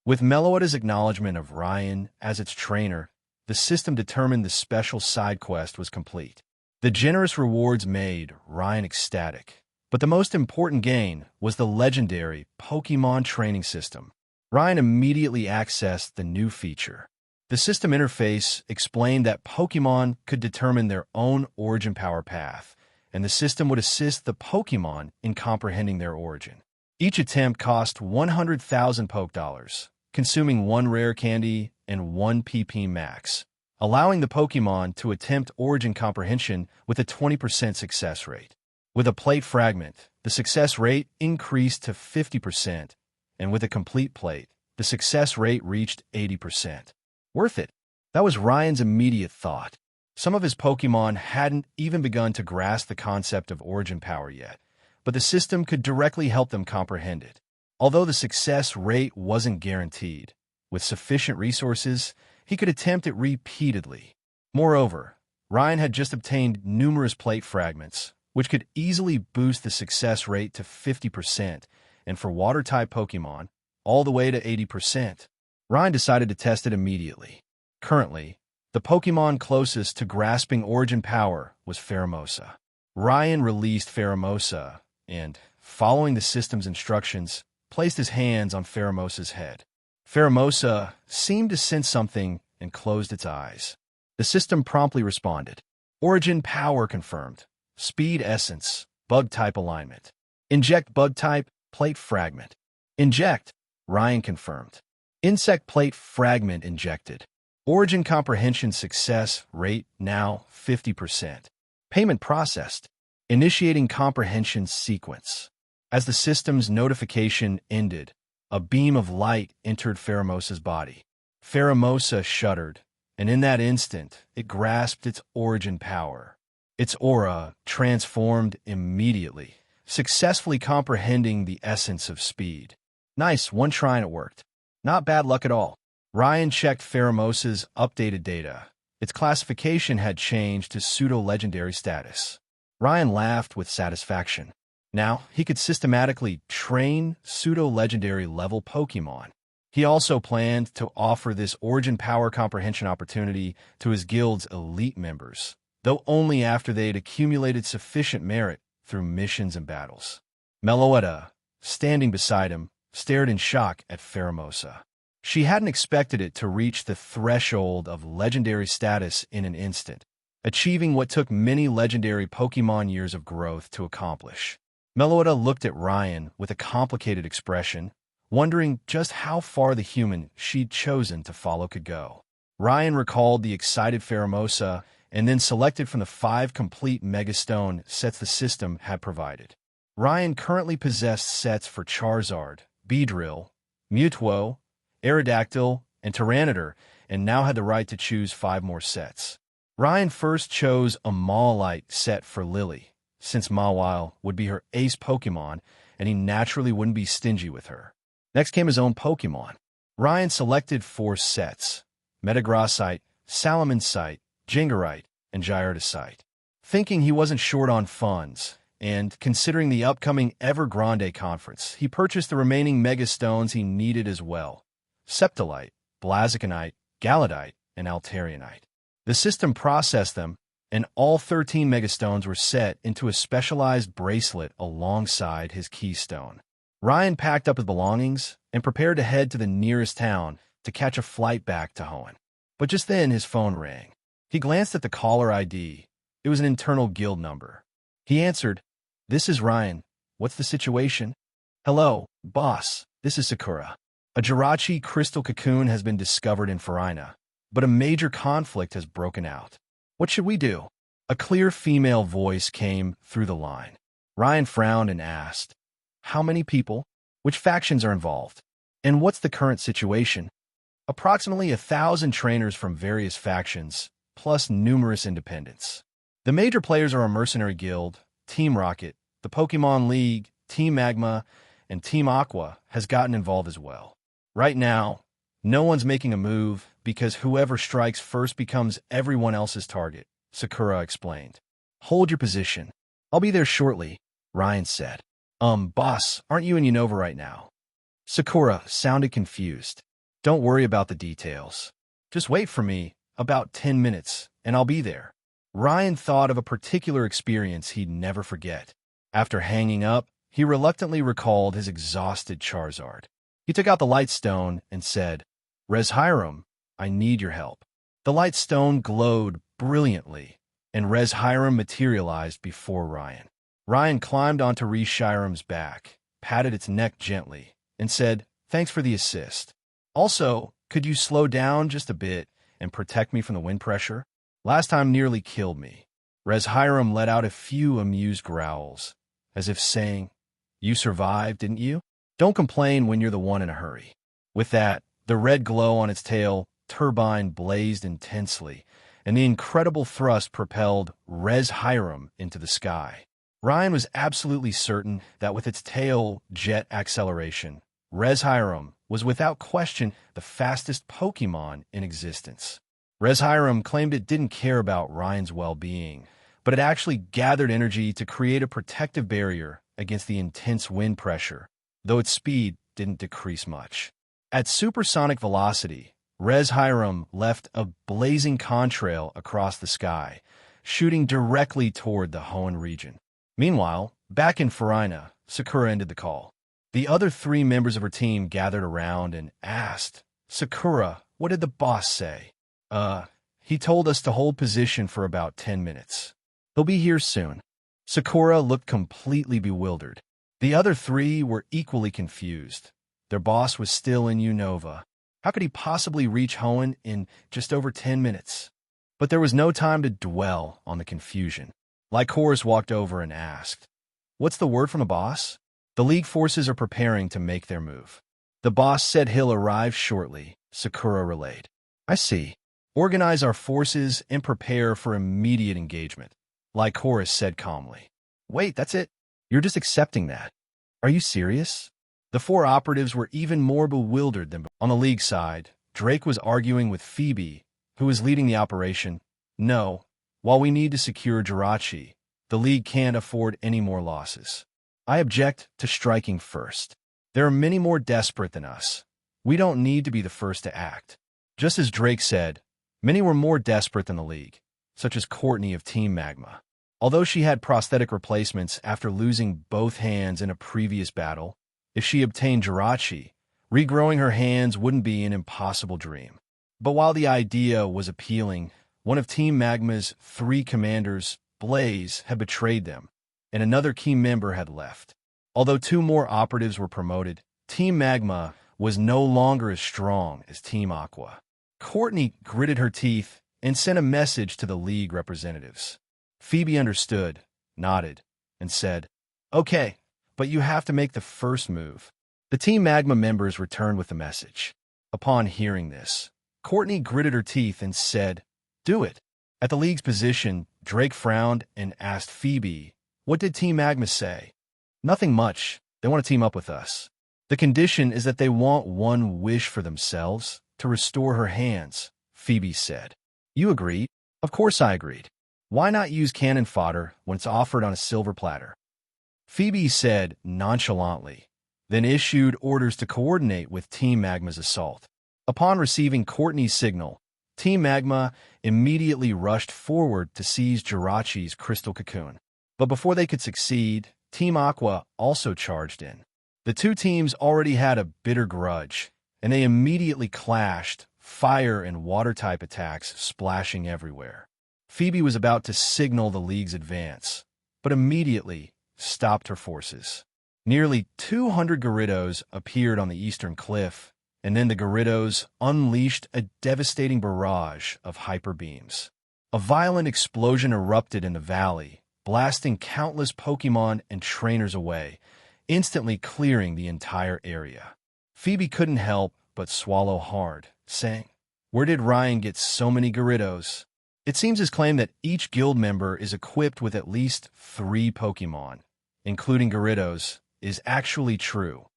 With Meloetta's acknowledgement of Ryan as its trainer, the system determined the special side quest was complete. The generous rewards made Ryan ecstatic. But the most important gain was the legendary Pokemon training system. Ryan immediately accessed the new feature. The system interface explained that Pokemon could determine their own origin power path, and the system would assist the Pokemon in comprehending their origin. Each attempt cost 100,000 Poke Dollars, consuming 1 rare candy and 1 PP max, allowing the Pokemon to attempt origin comprehension with a 20% success rate. With a plate fragment, the success rate increased to 50%, and with a complete plate, the success rate reached 80%. Worth it. That was Ryan's immediate thought. Some of his Pokemon hadn't even begun to grasp the concept of origin power yet, but the system could directly help them comprehend it. Although the success rate wasn't guaranteed, with sufficient resources, he could attempt it repeatedly. Moreover, Ryan had just obtained numerous plate fragments, which could easily boost the success rate to 50%, and for water-type Pokemon, all the way to 80%. Ryan decided to test it immediately. Currently, the Pokemon closest to grasping origin power was Pheromosa. Ryan released Pheromosa and, following the system's instructions, placed his hands on Pheromosa's head. Pheromosa seemed to sense something and closed its eyes. The system promptly responded. Origin power confirmed. Speed essence, bug type alignment. Inject bug type, plate fragment. Inject, Ryan confirmed. Insect plate fragment injected. Origin comprehension success rate now 50%. Payment processed. Initiating comprehension sequence. As the system's notification ended, a beam of light entered Pheromosa's body. Pheromosa shuddered, and in that instant, it grasped its origin power. Its aura transformed immediately, successfully comprehending the essence of speed. Nice, one try and it worked. Not bad luck at all. Ryan checked Pheromosa's updated data. Its classification had changed to pseudo-legendary status. Ryan laughed with satisfaction. Now, he could systematically train pseudo-legendary level Pokémon. He also planned to offer this origin power comprehension opportunity to his guild's elite members, though only after they had accumulated sufficient merit through missions and battles. Meloetta, standing beside him, stared in shock at Pheromosa. She hadn't expected it to reach the threshold of legendary status in an instant, achieving what took many legendary Pokémon years of growth to accomplish. Meloetta looked at Ryan with a complicated expression, wondering just how far the human she'd chosen to follow could go. Ryan recalled the excited Pheromosa and then selected from the 5 complete Megastone sets the system had provided. Ryan currently possessed sets for Charizard, Beedrill, Mewtwo, Aerodactyl, and Tyranitar, and now had the right to choose 5 more sets. Ryan first chose a Mawile set for Lily, since Mawile would be her ace Pokémon, and he naturally wouldn't be stingy with her. Next came his own Pokémon. Ryan selected 4 sets: Metagrossite, Salamencite, Gingerite, and Gyarados. Thinking he wasn't short on funds, and considering the upcoming Evergrande conference, he purchased the remaining Megastones he needed as well: Septolite, Blazikenite, Galadite, and Altarionite. The system processed them, and all 13 Megastones were set into a specialized bracelet alongside his keystone. Ryan packed up his belongings and prepared to head to the nearest town to catch a flight back to Hoenn. But just then his phone rang. He glanced at the caller ID. It was an internal guild number. He answered, "This is Ryan. What's the situation?" "Hello, boss. This is Sakura. A Jirachi crystal cocoon has been discovered in Farina, but a major conflict has broken out. What should we do?" A clear female voice came through the line. Ryan frowned and asked, "How many people? Which factions are involved? And what's the current situation?" "Approximately 1,000 trainers from various factions, plus numerous independents. The major players are a mercenary guild, Team Rocket, the Pokemon League, Team Magma, and Team Aqua has gotten involved as well. Right now, no one's making a move because whoever strikes first becomes everyone else's target," Sakura explained. "Hold your position. I'll be there shortly," Ryan said. Boss, aren't you in Unova right now?" Sakura sounded confused. "Don't worry about the details. Just wait for me about 10 minutes, and I'll be there." Ryan thought of a particular experience he'd never forget. After hanging up, he reluctantly recalled his exhausted Charizard. He took out the light stone and said, "Res Hiram, I need your help." The light stone glowed brilliantly, and Res Hiram materialized before Ryan. Ryan climbed onto Res Hiram's back, patted its neck gently, and said, "Thanks for the assist. Also, could you slow down just a bit and protect me from the wind pressure? Last time nearly killed me." Res Hiram let out a few amused growls, as if saying, "You survived, didn't you? Don't complain when you're the one in a hurry." With that, the red glow on its tail turbine blazed intensely, and the incredible thrust propelled Res Hiram into the sky. Ryan was absolutely certain that with its tail jet acceleration, Res Hiram was without question the fastest Pokémon in existence. Res Hiram claimed it didn't care about Ryan's well-being, but it actually gathered energy to create a protective barrier against the intense wind pressure, though its speed didn't decrease much. At supersonic velocity, Res Hiram left a blazing contrail across the sky, shooting directly toward the Hoenn region. Meanwhile, back in Farina, Sakura ended the call. The other 3 members of her team gathered around and asked, "Sakura, what did the boss say?" He told us to hold position for about 10 minutes. He'll be here soon." Sakura looked completely bewildered. The other 3 were equally confused. Their boss was still in Unova. How could he possibly reach Hoenn in just over 10 minutes? But there was no time to dwell on the confusion. Lycoris walked over and asked, "What's the word from the boss?" "The League forces are preparing to make their move. The boss said he'll arrive shortly," Sakura relayed. "I see. Organize our forces and prepare for immediate engagement," Lycoris said calmly. "Wait, that's it? You're just accepting that? Are you serious?" The 4 operatives were even more bewildered than on the League side. Drake was arguing with Phoebe, who was leading the operation. "No, while we need to secure Jirachi, the League can't afford any more losses. I object to striking first. There are many more desperate than us. We don't need to be the first to act." Just as Drake said, many were more desperate than the League, such as Courtney of Team Magma. Although she had prosthetic replacements after losing both hands in a previous battle, if she obtained Jirachi, regrowing her hands wouldn't be an impossible dream. But while the idea was appealing, one of Team Magma's 3 commanders, Blaze, had betrayed them, and another key member had left. Although 2 more operatives were promoted, Team Magma was no longer as strong as Team Aqua. Courtney gritted her teeth and sent a message to the League representatives. Phoebe understood, nodded, and said, "Okay, but you have to make the first move." The Team Magma members returned with the message. Upon hearing this, Courtney gritted her teeth and said, "Do it." At the League's position, Drake frowned and asked Phoebe, "What did Team Magma say?" "Nothing much. They want to team up with us. The condition is that they want one wish for themselves, to restore her hands," Phoebe said. "You agreed?" "Of course I agreed. Why not use cannon fodder when it's offered on a silver platter?" Phoebe said nonchalantly, then issued orders to coordinate with Team Magma's assault. Upon receiving Courtney's signal, Team Magma immediately rushed forward to seize Jirachi's crystal cocoon. But before they could succeed, Team Aqua also charged in. The 2 teams already had a bitter grudge, and they immediately clashed, fire and water-type attacks splashing everywhere. Phoebe was about to signal the League's advance, but immediately stopped her forces. Nearly 200 Gyarados appeared on the eastern cliff, and then the Gyarados unleashed a devastating barrage of hyper beams. A violent explosion erupted in the valley, blasting countless Pokémon and trainers away, instantly clearing the entire area. Phoebe couldn't help but swallow hard, saying, "Where did Ryan get so many Gyarados?" It seems his claim that each guild member is equipped with at least 3 Pokémon, including Gyarados, is actually true.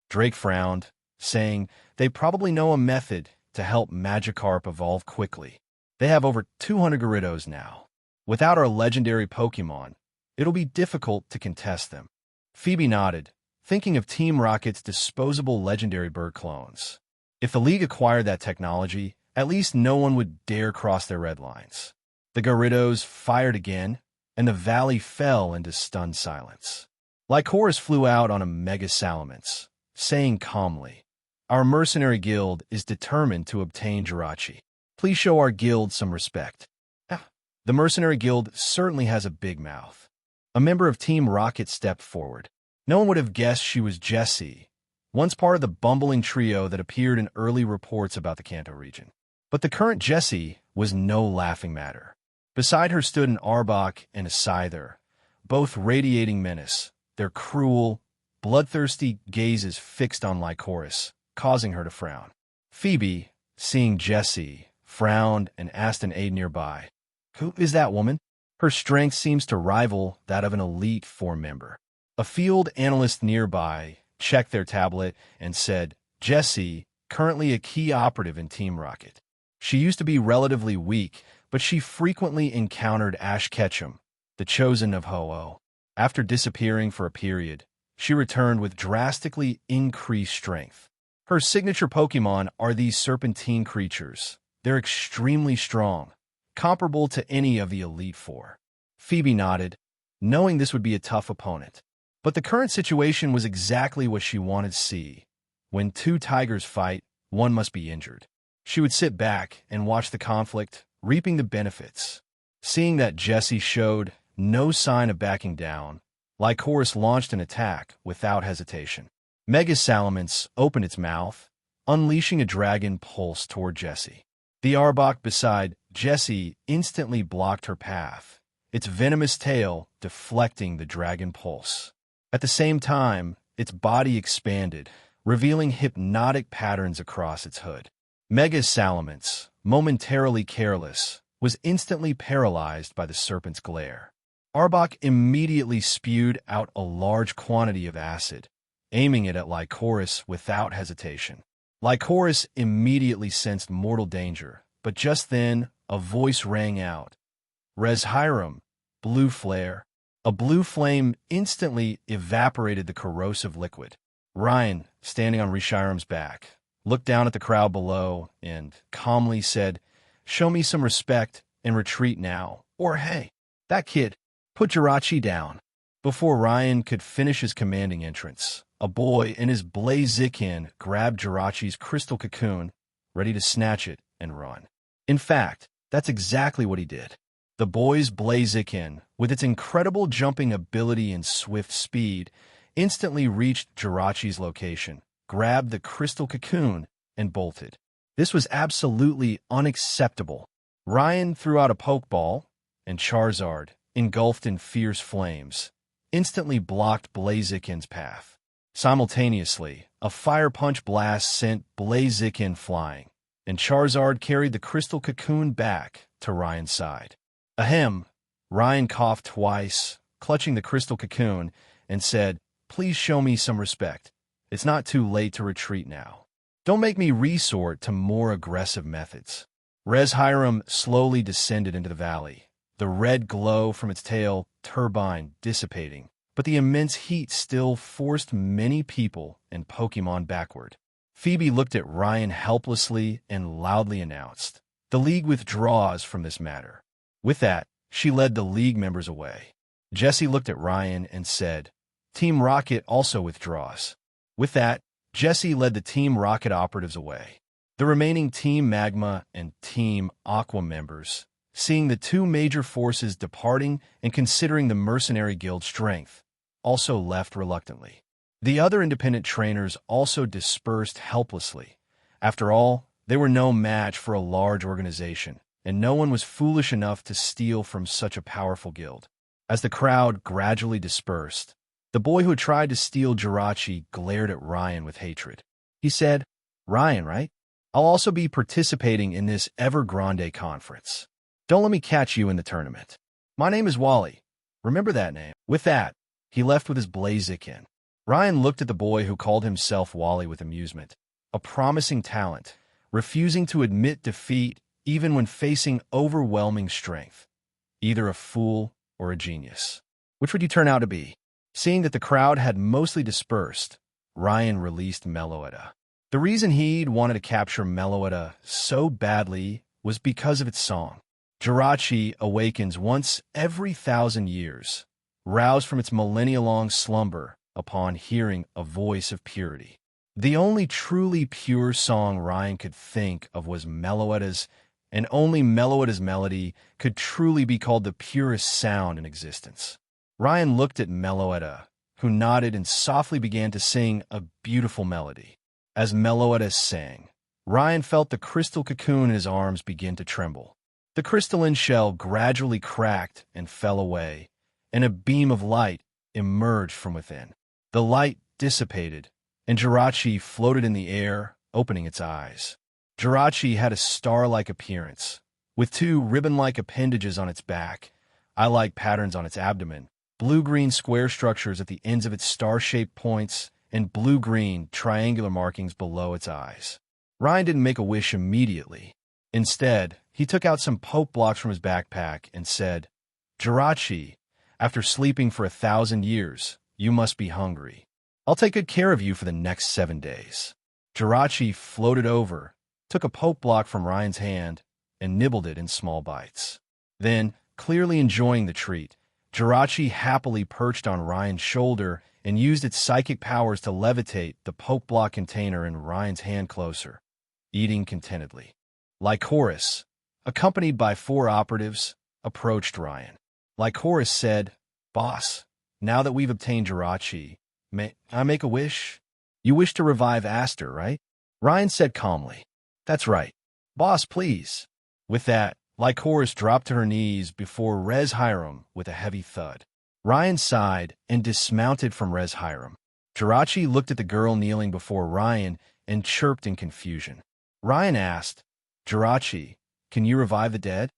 Drake frowned, saying they probably know a method to help Magikarp evolve quickly. They have over 200 Gyarados now. Without our legendary Pokémon, it'll be difficult to contest them. Phoebe nodded, thinking of Team Rocket's disposable legendary bird clones. If the League acquired that technology, at least no one would dare cross their red lines. The Gyarados fired again, and the valley fell into stunned silence. Lycoris flew out on a Mega Salamence, saying calmly, "Our mercenary guild is determined to obtain Jirachi. Please show our guild some respect." The mercenary guild certainly has a big mouth. A member of Team Rocket stepped forward. No one would have guessed she was Jessie, once part of the bumbling trio that appeared in early reports about the Kanto region. But the current Jessie was no laughing matter. Beside her stood an Arbok and a Scyther, both radiating menace, their cruel, bloodthirsty gazes fixed on Lycoris, causing her to frown. Phoebe, seeing Jessie, frowned and asked an aide nearby, "Who is that woman?" Her strength seems to rival that of an Elite Four member. A field analyst nearby checked their tablet and said, "Jessie, currently a key operative in Team Rocket. She used to be relatively weak, but she frequently encountered Ash Ketchum, the chosen of Ho-Oh. After disappearing for a period, she returned with drastically increased strength. Her signature Pokémon are these serpentine creatures. They're extremely strong, comparable to any of the Elite Four." Phoebe nodded, knowing this would be a tough opponent. But the current situation was exactly what she wanted to see. When two tigers fight, one must be injured. She would sit back and watch the conflict, reaping the benefits. Seeing that Jessie showed no sign of backing down, Lycoris launched an attack without hesitation. Mega Salamence opened its mouth, unleashing a dragon pulse toward Jessie. The Arbok beside Jessie instantly blocked her path, its venomous tail deflecting the dragon pulse. At the same time, its body expanded, revealing hypnotic patterns across its hood. Mega Salamence, momentarily careless, was instantly paralyzed by the serpent's glare. Arbok immediately spewed out a large quantity of acid, aiming it at Lycoris without hesitation. Lycoris immediately sensed mortal danger, but just then, a voice rang out. Res Hiram, blue flare. A blue flame instantly evaporated the corrosive liquid. Ryan, standing on Reshiram's back, looked down at the crowd below and calmly said, "Show me some respect and retreat now, or hey, that kid, put Jirachi down." Before Ryan could finish his commanding entrance, a boy in his Blaziken grabbed Jirachi's crystal cocoon, ready to snatch it and run. In fact, that's exactly what he did. The boy's Blaziken, with its incredible jumping ability and swift speed, instantly reached Jirachi's location, grabbed the crystal cocoon, and bolted. This was absolutely unacceptable. Ryan threw out a Pokeball, and Charizard, engulfed in fierce flames, instantly blocked Blaziken's path. Simultaneously, a Fire Punch blast sent Blaziken flying, and Charizard carried the crystal cocoon back to Ryan's side. Ahem! Ryan coughed twice, clutching the crystal cocoon, and said, "Please show me some respect. It's not too late to retreat now. Don't make me resort to more aggressive methods." Res Hiram slowly descended into the valley, the red glow from its tail turbine dissipating, but the immense heat still forced many people and Pokémon backward. Phoebe looked at Ryan helplessly and loudly announced, "The League withdraws from this matter." With that, she led the League members away. Jessie looked at Ryan and said, "Team Rocket also withdraws." With that, Jessie led the Team Rocket operatives away. The remaining Team Magma and Team Aqua members, seeing the two major forces departing and considering the Mercenary Guild's strength, also left reluctantly. The other independent trainers also dispersed helplessly. After all, they were no match for a large organization, and no one was foolish enough to steal from such a powerful guild. As the crowd gradually dispersed, the boy who had tried to steal Jirachi glared at Ryan with hatred. He said, "Ryan, right? I'll also be participating in this Evergrande conference. Don't let me catch you in the tournament. My name is Wally. Remember that name." With that, he left with his Blaziken. Ryan looked at the boy who called himself Wally with amusement, a promising talent, refusing to admit defeat even when facing overwhelming strength. Either a fool or a genius. Which would you turn out to be? Seeing that the crowd had mostly dispersed, Ryan released Meloetta. The reason he'd wanted to capture Meloetta so badly was because of its song. Jirachi awakens once every 1,000 years, roused from its millennia-long slumber upon hearing a voice of purity. The only truly pure song Ryan could think of was Meloetta's, and only Meloetta's melody could truly be called the purest sound in existence. Ryan looked at Meloetta, who nodded and softly began to sing a beautiful melody. As Meloetta sang, Ryan felt the crystal cocoon in his arms begin to tremble. The crystalline shell gradually cracked and fell away, and a beam of light emerged from within. The light dissipated, and Jirachi floated in the air, opening its eyes. Jirachi had a star-like appearance, with two ribbon-like appendages on its back, eye-like patterns on its abdomen, blue-green square structures at the ends of its star-shaped points, and blue-green triangular markings below its eyes. Ryan didn't make a wish immediately. Instead, he took out some Poke blocks from his backpack and said, "Jirachi, after sleeping for 1,000 years, you must be hungry. I'll take good care of you for the next 7 days." Jirachi floated over, took a Poke block from Ryan's hand, and nibbled it in small bites. Then, clearly enjoying the treat, Jirachi happily perched on Ryan's shoulder and used its psychic powers to levitate the poke block container in Ryan's hand closer, eating contentedly. Lycoris, accompanied by 4 operatives, approached Ryan. Lycoris said, "Boss, now that we've obtained Jirachi, may I make a wish? You wish to revive Aster, right?" Ryan said calmly, "That's right. Boss, please." With that, Lycoris dropped to her knees before Res Hiram with a heavy thud. Ryan sighed and dismounted from Res Hiram. Jirachi looked at the girl kneeling before Ryan and chirped in confusion. Ryan asked, "Jirachi, can you revive the dead?"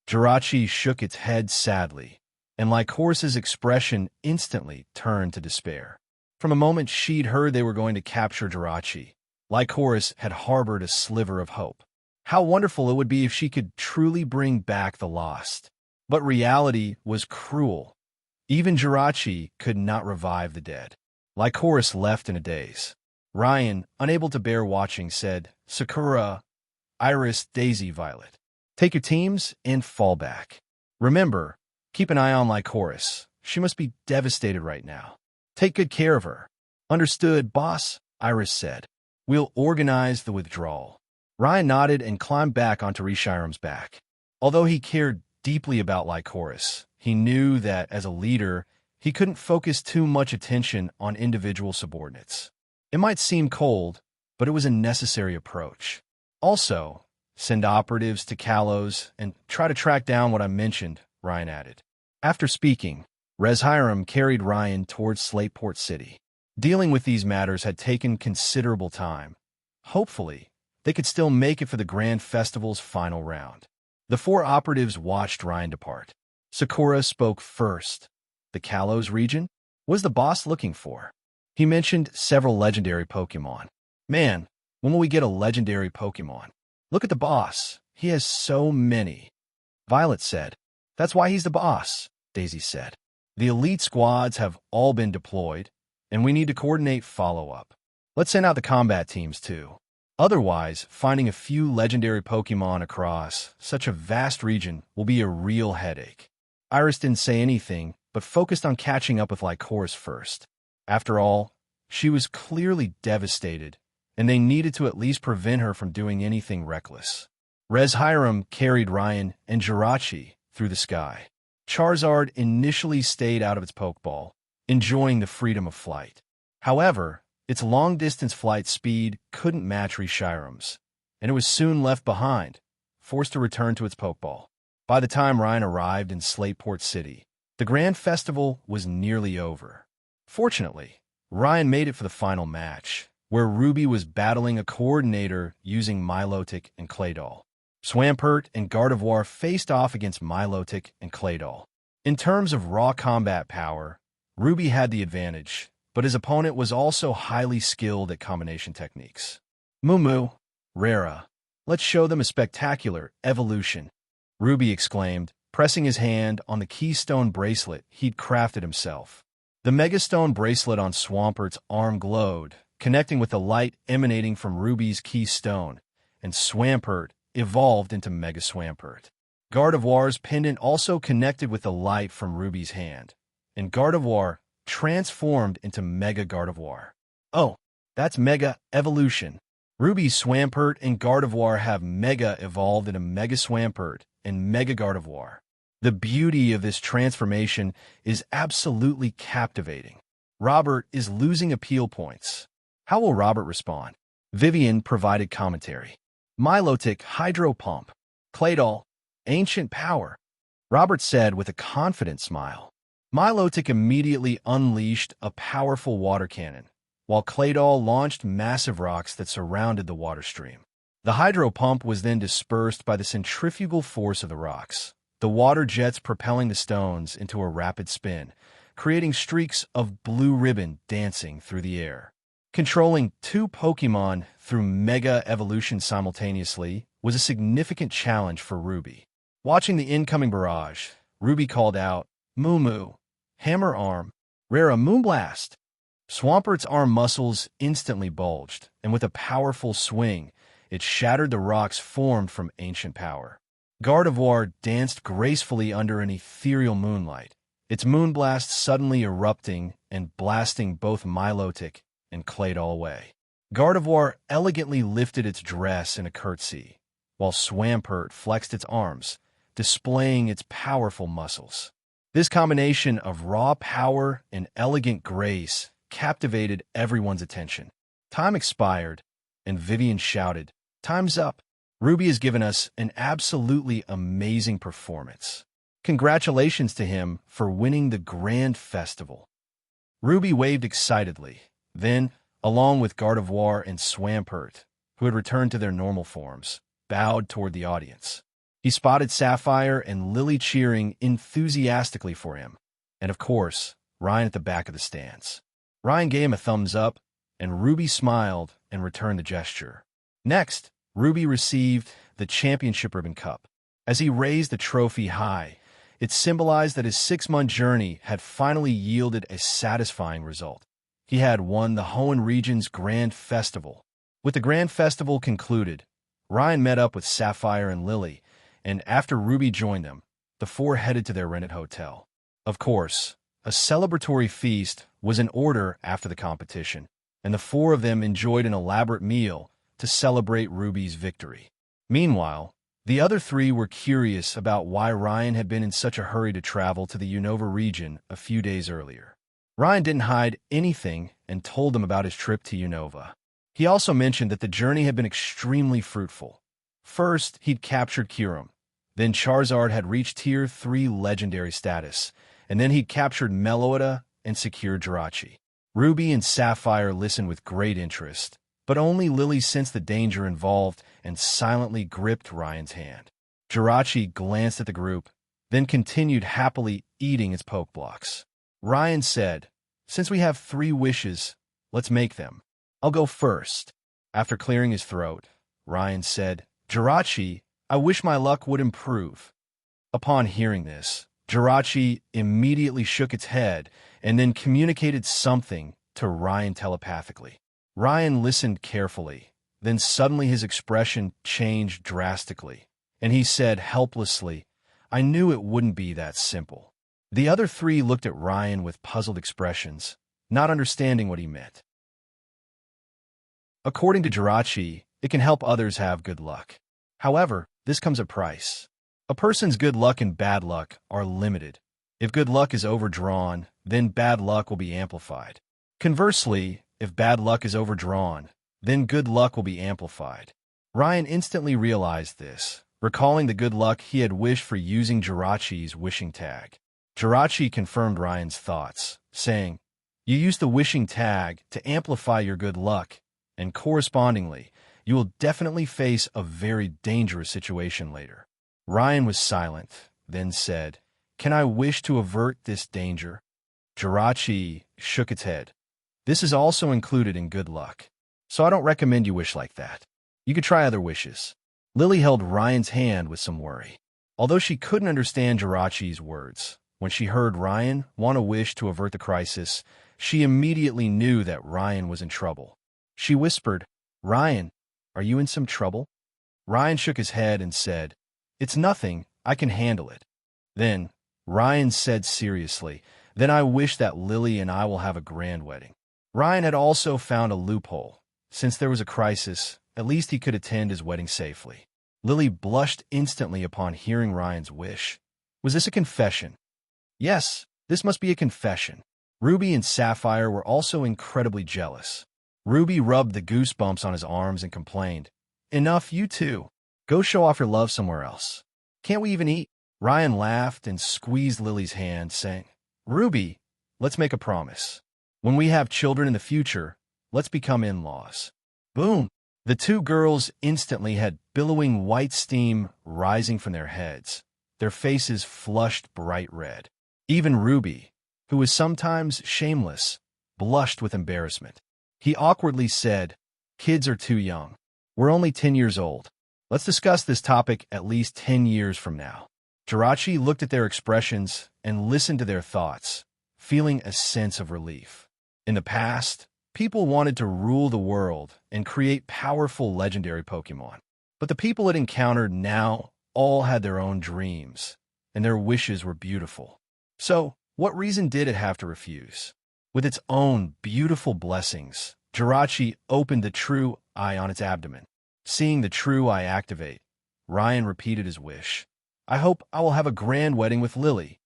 Jirachi shook its head sadly, and Lycoris's expression instantly turned to despair. From the moment she'd heard they were going to capture Jirachi, Lycoris had harbored a sliver of hope. How wonderful it would be if she could truly bring back the lost. But reality was cruel. Even Jirachi could not revive the dead. Lycoris left in a daze. Ryan, unable to bear watching, said, "Sakura, Iris, Daisy, Violet. Take your teams and fall back. Remember, keep an eye on Lycoris. She must be devastated right now. Take good care of her." "Understood, boss," Iris said. "We'll organize the withdrawal." Ryan nodded and climbed back onto Rishiram's back. Although he cared deeply about Lycoris, he knew that, as a leader, he couldn't focus too much attention on individual subordinates. It might seem cold, but it was a necessary approach. Also, send operatives to Kalos and try to track down what I mentioned, Ryan added. After speaking, Res Hiram carried Ryan towards Slateport City. Dealing with these matters had taken considerable time. Hopefully, they could still make it for the Grand Festival's final round. The 4 operatives watched Ryan depart. Sakura spoke first. The Kalos region? What was the boss looking for? He mentioned several legendary Pokémon. "Man, when will we get a legendary Pokémon? Look at the boss. He has so many." Violet said. "That's why he's the boss," Daisy said. "The elite squads have all been deployed, and we need to coordinate follow-up. Let's send out the combat teams, too. Otherwise, finding a few legendary Pokémon across such a vast region will be a real headache." Iris didn't say anything, but focused on catching up with Lycoris first. After all, she was clearly devastated, and they needed to at least prevent her from doing anything reckless. Res Hiram carried Ryan and Jirachi through the sky. Charizard initially stayed out of its Pokeball, enjoying the freedom of flight. However, its long-distance flight speed couldn't match Reshiram's, and it was soon left behind, forced to return to its Pokeball. By the time Ryan arrived in Slateport City, the Grand Festival was nearly over. Fortunately, Ryan made it for the final match, where Ruby was battling a coordinator using Milotic and Claydol. Swampert and Gardevoir faced off against Milotic and Claydol. In terms of raw combat power, Ruby had the advantage, but his opponent was also highly skilled at combination techniques. "Moo, Rara, let's show them a spectacular evolution," Ruby exclaimed, pressing his hand on the keystone bracelet he'd crafted himself. The Megastone bracelet on Swampert's arm glowed, connecting with the light emanating from Ruby's keystone, and Swampert evolved into Mega Swampert. Gardevoir's pendant also connected with the light from Ruby's hand, and Gardevoir transformed into Mega Gardevoir. "Oh, that's Mega Evolution." Ruby, Swampert, and Gardevoir have Mega evolved into Mega Swampert and Mega Gardevoir. The beauty of this transformation is absolutely captivating. Robert is losing appeal points. How will Robert respond? Vivian provided commentary. Milotic Hydro Pump. Claydol, Ancient Power. Robert said with a confident smile. Milotic immediately unleashed a powerful water cannon, while Claydol launched massive rocks that surrounded the water stream. The hydro pump was then dispersed by the centrifugal force of the rocks, the water jets propelling the stones into a rapid spin, creating streaks of blue ribbon dancing through the air. Controlling 2 Pokémon through Mega Evolution simultaneously was a significant challenge for Ruby. Watching the incoming barrage, Ruby called out, "Moo, Hammer Arm, Rara Moonblast." Swampert's arm muscles instantly bulged, and with a powerful swing, it shattered the rocks formed from ancient power. Gardevoir danced gracefully under an ethereal moonlight, its Moonblast suddenly erupting and blasting both Milotic and Claydol away. Gardevoir elegantly lifted its dress in a curtsy, while Swampert flexed its arms, displaying its powerful muscles. This combination of raw power and elegant grace captivated everyone's attention. Time expired, and Vivian shouted, "Time's up! Ruby has given us an absolutely amazing performance. Congratulations to him for winning the Grand Festival." Ruby waved excitedly. Then, along with Gardevoir and Swampert, who had returned to their normal forms, bowed toward the audience. He spotted Sapphire and Lily cheering enthusiastically for him, and of course, Ryan at the back of the stands. Ryan gave him a thumbs up, and Ruby smiled and returned the gesture. Next, Ruby received the Championship Ribbon Cup. As he raised the trophy high, it symbolized that his 6-month journey had finally yielded a satisfying result. He had won the Hoenn region's Grand Festival. With the Grand Festival concluded, Ryan met up with Sapphire and Lily, and after Ruby joined them, the four headed to their rented hotel. Of course, a celebratory feast was in order after the competition, and the four of them enjoyed an elaborate meal to celebrate Ruby's victory. Meanwhile, the other three were curious about why Ryan had been in such a hurry to travel to the Unova region a few days earlier. Ryan didn't hide anything and told them about his trip to Unova. He also mentioned that the journey had been extremely fruitful. First, he'd captured Kyurem. Then Charizard had reached Tier 3 legendary status, and then he'd captured Meloetta and secured Jirachi. Ruby and Sapphire listened with great interest, but only Lily sensed the danger involved and silently gripped Ryan's hand. Jirachi glanced at the group, then continued happily eating its Pokeblocks. Ryan said, "Since we have 3 wishes, let's make them. I'll go first." After clearing his throat, Ryan said, "Jirachi, I wish my luck would improve." Upon hearing this, Jirachi immediately shook its head and then communicated something to Ryan telepathically. Ryan listened carefully, then suddenly his expression changed drastically, and he said helplessly, "I knew it wouldn't be that simple." The other 3 looked at Ryan with puzzled expressions, not understanding what he meant. According to Jirachi, it can help others have good luck. However, this comes at a price. A person's good luck and bad luck are limited. If good luck is overdrawn, then bad luck will be amplified. Conversely, if bad luck is overdrawn, then good luck will be amplified. Ryan instantly realized this, recalling the good luck he had wished for using Jirachi's wishing tag. Jirachi confirmed Ryan's thoughts, saying, "You use the wishing tag to amplify your good luck, and correspondingly, you will definitely face a very dangerous situation later." Ryan was silent, then said, "Can I wish to avert this danger?" Jirachi shook its head. "This is also included in good luck, so I don't recommend you wish like that. You could try other wishes." Lily held Ryan's hand with some worry. Although she couldn't understand Jirachi's words, when she heard Ryan want to wish to avert the crisis, she immediately knew that Ryan was in trouble. She whispered, "Ryan, are you in some trouble?" Ryan shook his head and said, "It's nothing, I can handle it." Then, Ryan said seriously, "Then I wish that Lily and I will have a grand wedding." Ryan had also found a loophole. Since there was a crisis, at least he could attend his wedding safely. Lily blushed instantly upon hearing Ryan's wish. Was this a confession? Yes, this must be a confession. Ruby and Sapphire were also incredibly jealous. Ruby rubbed the goosebumps on his arms and complained, "Enough, you two. Go show off your love somewhere else. Can't we even eat?" Ryan laughed and squeezed Lily's hand, saying, "Ruby, let's make a promise. When we have children in the future, let's become in-laws." Boom! The 2 girls instantly had billowing white steam rising from their heads. Their faces flushed bright red. Even Ruby, who was sometimes shameless, blushed with embarrassment. He awkwardly said, "Kids are too young. We're only 10 years old. Let's discuss this topic at least 10 years from now." Jirachi looked at their expressions and listened to their thoughts, feeling a sense of relief. In the past, people wanted to rule the world and create powerful legendary Pokémon. But the people it encountered now all had their own dreams, and their wishes were beautiful. So, what reason did it have to refuse? With its own beautiful blessings, Jirachi opened the true eye on its abdomen. Seeing the true eye activate, Ryan repeated his wish. I hope I will have a grand wedding with Lily.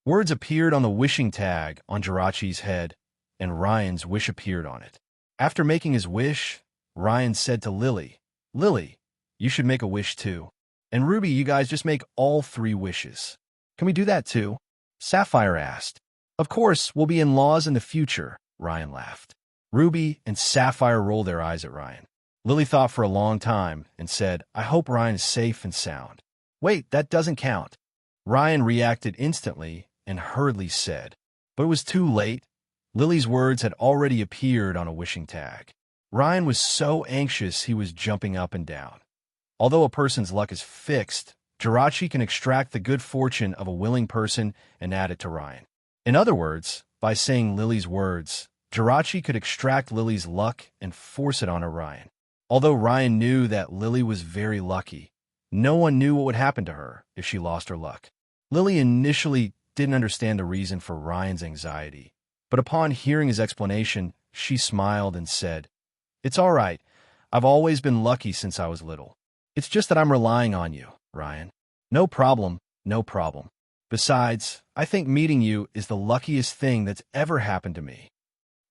Words appeared on the wishing tag on Jirachi's head, and Ryan's wish appeared on it. After making his wish, Ryan said to Lily, Lily, you should make a wish too. And Ruby, you guys just make all 3 wishes. Can we do that too? Sapphire asked. Of course, we'll be in-laws in the future, Ryan laughed. Ruby and Sapphire rolled their eyes at Ryan. Lily thought for a long time and said, I hope Ryan is safe and sound. Wait, that doesn't count. Ryan reacted instantly and hurriedly said, but it was too late. Lily's words had already appeared on a wishing tag. Ryan was so anxious he was jumping up and down. Although a person's luck is fixed, Jirachi can extract the good fortune of a willing person and add it to Ryan. In other words, by saying Lily's words, Jirachi could extract Lily's luck and force it on Ryan. Although Ryan knew that Lily was very lucky, no one knew what would happen to her if she lost her luck. Lily initially didn't understand the reason for Ryan's anxiety, but upon hearing his explanation, she smiled and said, It's all right. I've always been lucky since I was little. It's just that I'm relying on you, Ryan. No problem, no problem. Besides, I think meeting you is the luckiest thing that's ever happened to me.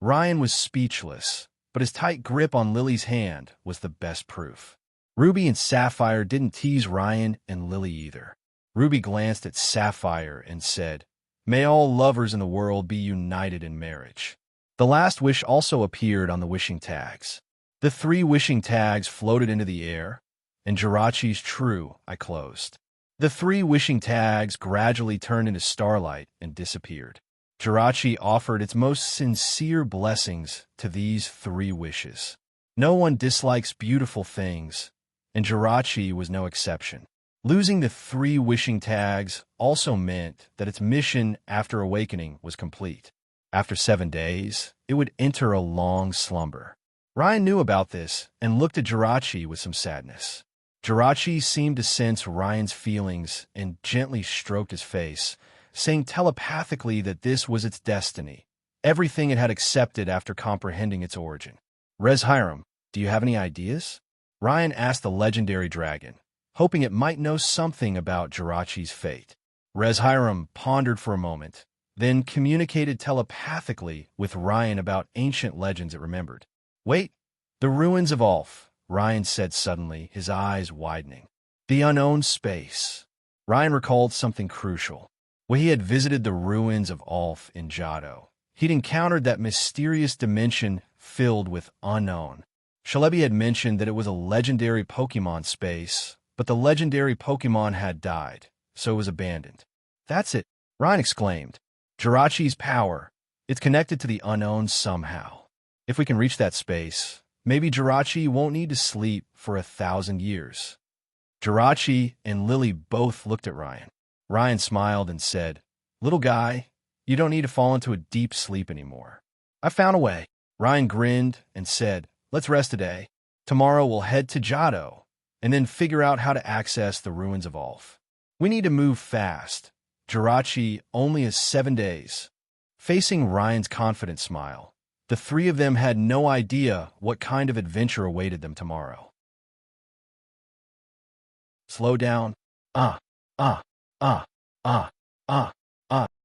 Ryan was speechless, but his tight grip on Lily's hand was the best proof. Ruby and Sapphire didn't tease Ryan and Lily either. Ruby glanced at Sapphire and said, May all lovers in the world be united in marriage. The last wish also appeared on the wishing tags. The 3 wishing tags floated into the air, and Jirachi's true eye closed. The 3 wishing tags gradually turned into starlight and disappeared. Jirachi offered its most sincere blessings to these 3 wishes. No one dislikes beautiful things, and Jirachi was no exception. Losing the 3 wishing tags also meant that its mission after awakening was complete. After 7 days, it would enter a long slumber. Ryan knew about this and looked at Jirachi with some sadness. Jirachi seemed to sense Ryan's feelings and gently stroked his face, saying telepathically that this was its destiny, everything it had accepted after comprehending its origin. Rez Hiram, do you have any ideas? Ryan asked the legendary dragon, hoping it might know something about Jirachi's fate. Rez Hiram pondered for a moment, then communicated telepathically with Ryan about ancient legends it remembered. Wait, the ruins of Ulf, Ryan said suddenly, his eyes widening. The unknown space. Ryan recalled something crucial. When he had visited the ruins of Ulf in Jado, he'd encountered that mysterious dimension filled with unknown. Shalebi had mentioned that it was a legendary Pokémon space, but the legendary Pokémon had died, so it was abandoned. That's it, Ryan exclaimed. Jirachi's power. It's connected to the unknown somehow. If we can reach that space, maybe Jirachi won't need to sleep for 1,000 years. Jirachi and Lily both looked at Ryan. Ryan smiled and said, Little guy, you don't need to fall into a deep sleep anymore. I found a way. Ryan grinned and said, Let's rest today. Tomorrow we'll head to Jado and then figure out how to access the ruins of Ulf. We need to move fast. Jirachi only has 7 days. Facing Ryan's confident smile, the 3 of them had no idea what kind of adventure awaited them tomorrow. Slow down.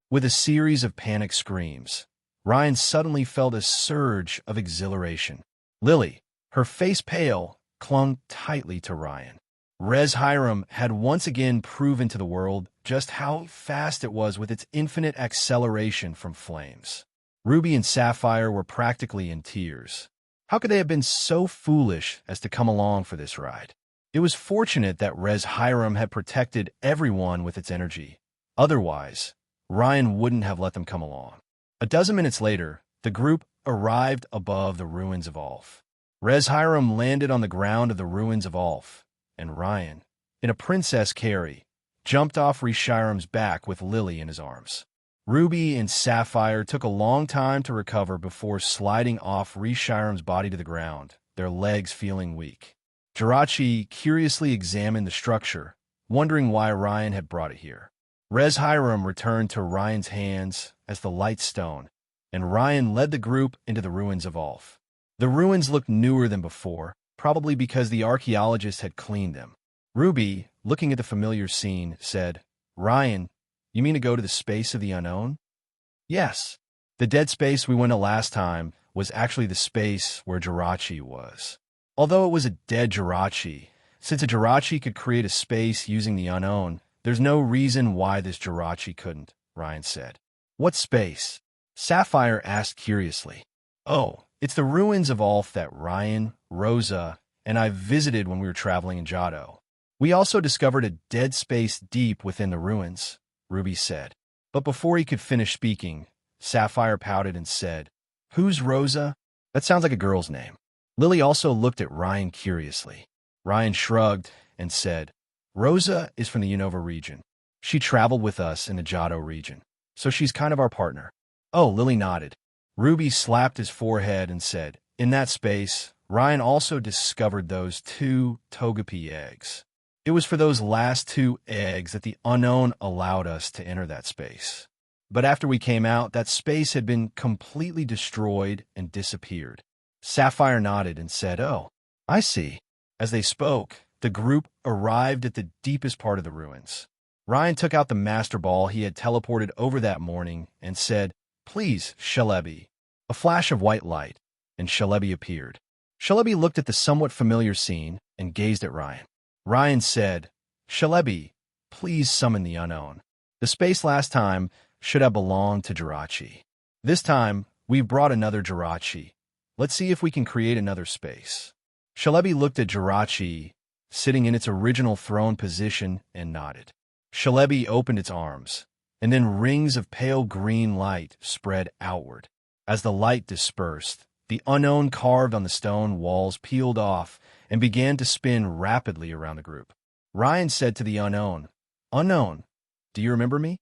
With a series of panic screams, Ryan suddenly felt a surge of exhilaration. Lily, her face pale, clung tightly to Ryan. Rez Hiram had once again proven to the world just how fast it was with its infinite acceleration from flames. Ruby and Sapphire were practically in tears. How could they have been so foolish as to come along for this ride? It was fortunate that Rez Hiram had protected everyone with its energy. Otherwise, Ryan wouldn't have let them come along. A dozen minutes later, the group arrived above the ruins of Ulf. Rez Hiram landed on the ground of the ruins of Ulf, and Ryan, in a princess carry, jumped off Reshiram's back with Lily in his arms. Ruby and Sapphire took a long time to recover before sliding off Reshiram's body to the ground, their legs feeling weak. Jirachi curiously examined the structure, wondering why Ryan had brought it here. Rez Hiram returned to Ryan's hands as the light stone, and Ryan led the group into the ruins of Ulf. The ruins looked newer than before, probably because the archaeologists had cleaned them. Ruby, looking at the familiar scene, said, "Ryan, you mean to go to the space of the unknown?" "Yes. The dead space we went to last time was actually the space where Jirachi was. Although it was a dead Jirachi, since a Jirachi could create a space using the unknown, there's no reason why this Jirachi couldn't," Ryan said. "What space?" Sapphire asked curiously. "Oh, it's the ruins of Ulf that Ryan, Rosa, and I visited when we were traveling in Johto. We also discovered a dead space deep within the ruins," Ruby said. But before he could finish speaking, Sapphire pouted and said, "Who's Rosa? That sounds like a girl's name." Lily also looked at Ryan curiously. Ryan shrugged and said, "Rosa is from the Unova region. She traveled with us in the Johto region, so she's kind of our partner." "Oh," Lily nodded. Ruby slapped his forehead and said, "In that space, Ryan also discovered those 2 Togepi eggs. It was for those last 2 eggs that the unknown allowed us to enter that space. But after we came out, that space had been completely destroyed and disappeared." Sapphire nodded and said, "Oh, I see." As they spoke, the group arrived at the deepest part of the ruins. Ryan took out the Master Ball he had teleported over that morning and said, "Please, Shalebi." A flash of white light, and Shalebi appeared. Shalebi looked at the somewhat familiar scene and gazed at Ryan. Ryan said, "Shalebi, please summon the unknown. The space last time should have belonged to Jirachi. This time, we've brought another Jirachi. Let's see if we can create another space." Shalebi looked at Jirachi, sitting in its original throne position, and nodded. Shalebi opened its arms, and then rings of pale green light spread outward. As the light dispersed, the unknown carved on the stone walls peeled off and began to spin rapidly around the group. Ryan said to the unknown, "Unknown, do you remember me?"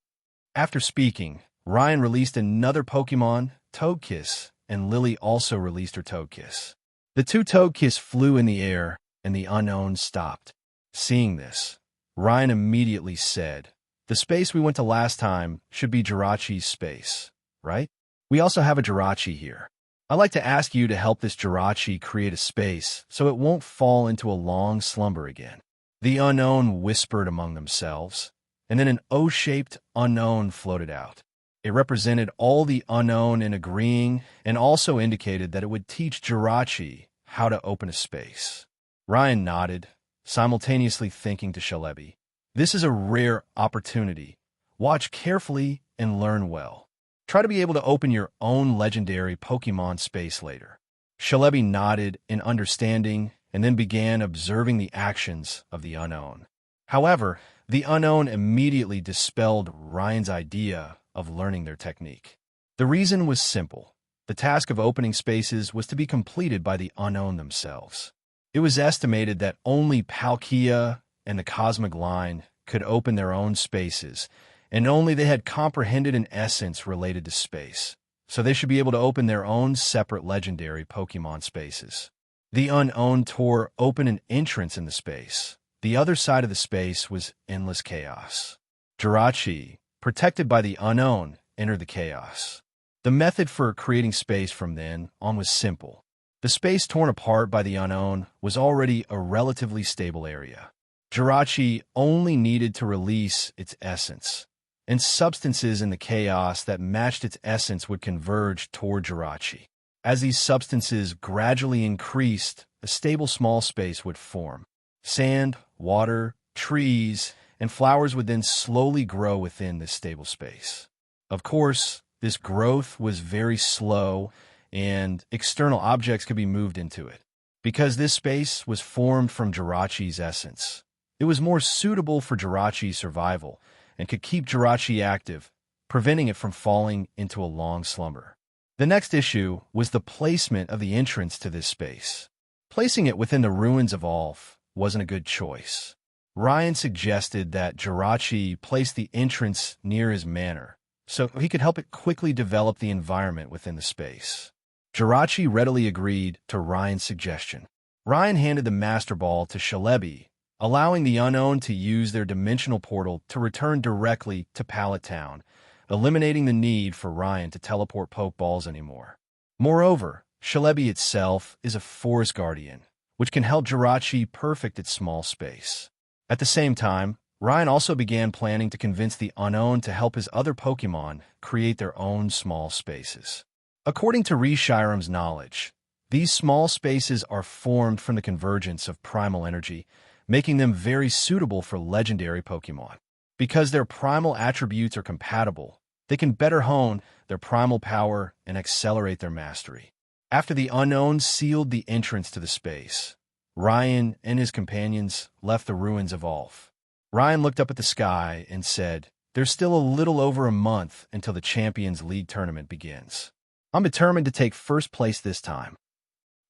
After speaking, Ryan released another Pokemon, Togekiss, and Lily also released her Togekiss. The 2 Togekiss flew in the air, and the unknown stopped. Seeing this, Ryan immediately said, "The space we went to last time should be Jirachi's space, right? We also have a Jirachi here. I'd like to ask you to help this Jirachi create a space so it won't fall into a long slumber again." The unknown whispered among themselves, and then an O-shaped unknown floated out. It represented all the unknown in agreeing and also indicated that it would teach Jirachi how to open a space. Ryan nodded, simultaneously thinking to Shalebi, "This is a rare opportunity. Watch carefully and learn well. Try to be able to open your own legendary Pokemon space later." Shalebi nodded in understanding and then began observing the actions of the unknown. However, the unknown immediately dispelled Ryan's idea of learning their technique. The reason was simple. The task of opening spaces was to be completed by the unknown themselves. It was estimated that only Palkia and the Cosmic Line could open their own spaces, and only they had comprehended an essence related to space, so they should be able to open their own separate legendary Pokemon spaces. The unknown tore open an entrance in the space. The other side of the space was endless chaos. Jirachi, protected by the unknown, entered the chaos. The method for creating space from then on was simple. The space torn apart by the unknown was already a relatively stable area. Jirachi only needed to release its essence, and substances in the chaos that matched its essence would converge toward Jirachi. As these substances gradually increased, a stable small space would form. Sand, water, trees, and flowers would then slowly grow within this stable space. Of course, this growth was very slow, and external objects could be moved into it. Because this space was formed from Jirachi's essence, it was more suitable for Jirachi's survival and could keep Jirachi active, preventing it from falling into a long slumber. The next issue was the placement of the entrance to this space. Placing it within the ruins of Ulf wasn't a good choice. Ryan suggested that Jirachi place the entrance near his manor, so he could help it quickly develop the environment within the space. Jirachi readily agreed to Ryan's suggestion. Ryan handed the Master Ball to Shalebi, allowing the unknown to use their dimensional portal to return directly to Pallet Town, eliminating the need for Ryan to teleport Pokeballs anymore. Moreover, Shalebi itself is a forest guardian, which can help Jirachi perfect its small space. At the same time, Ryan also began planning to convince the Unknown to help his other Pokemon create their own small spaces. According to Reshiram's knowledge, these small spaces are formed from the convergence of primal energy, making them very suitable for legendary Pokemon. Because their primal attributes are compatible, they can better hone their primal power and accelerate their mastery. After the Unknown sealed the entrance to the space, Ryan and his companions left the ruins of Ulf. Ryan looked up at the sky and said, "There's still a little over a month until the Champions League tournament begins. I'm determined to take first place this time."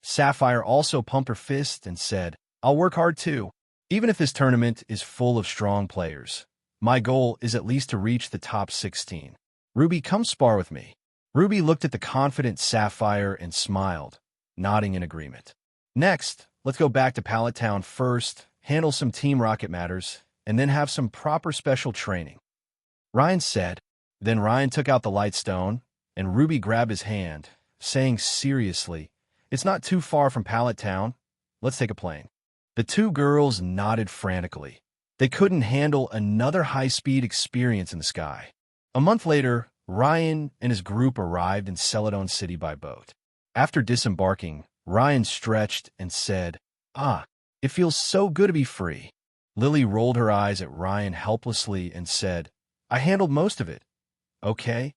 Sapphire also pumped her fist and said, "I'll work hard too. Even if this tournament is full of strong players, my goal is at least to reach the top 16. Ruby, come spar with me." Ruby looked at the confident Sapphire and smiled, nodding in agreement. "Next, let's go back to Pallet Town first, handle some Team Rocket matters, and then have some proper special training," Ryan said. Then Ryan took out the Lightstone, and Ruby grabbed his hand, saying seriously, "It's not too far from Pallet Town. Let's take a plane." The two girls nodded frantically. They couldn't handle another high-speed experience in the sky. A month later, Ryan and his group arrived in Celadon City by boat. After disembarking, Ryan stretched and said, "It feels so good to be free." Lily rolled her eyes at Ryan helplessly and said, "I handled most of it. Okay?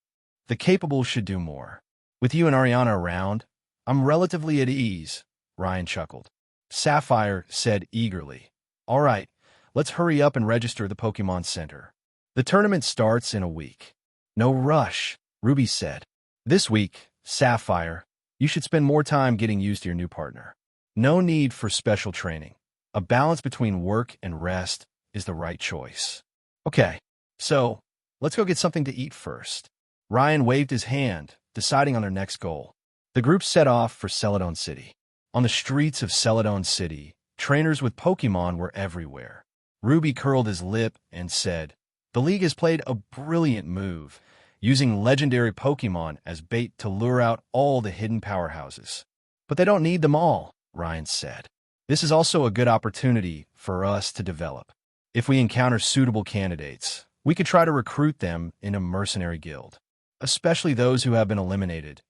The capable should do more. With you and Ariana around, I'm relatively at ease," Ryan chuckled. Sapphire said eagerly, "All right, let's hurry up and register the Pokemon Center. The tournament starts in a week." "No rush," Ruby said. "This week, Sapphire, you should spend more time getting used to your new partner. No need for special training. A balance between work and rest is the right choice." "Okay, so let's go get something to eat first." Ryan waved his hand, deciding on their next goal. The group set off for Celadon City. On the streets of Celadon City, trainers with Pokemon were everywhere. Ruby curled his lip and said, "The league has played a brilliant move, using legendary Pokemon as bait to lure out all the hidden powerhouses. But they don't need them all," Ryan said. "This is also a good opportunity for us to develop. If we encounter suitable candidates, we could try to recruit them in a mercenary guild, especially those who have been eliminated.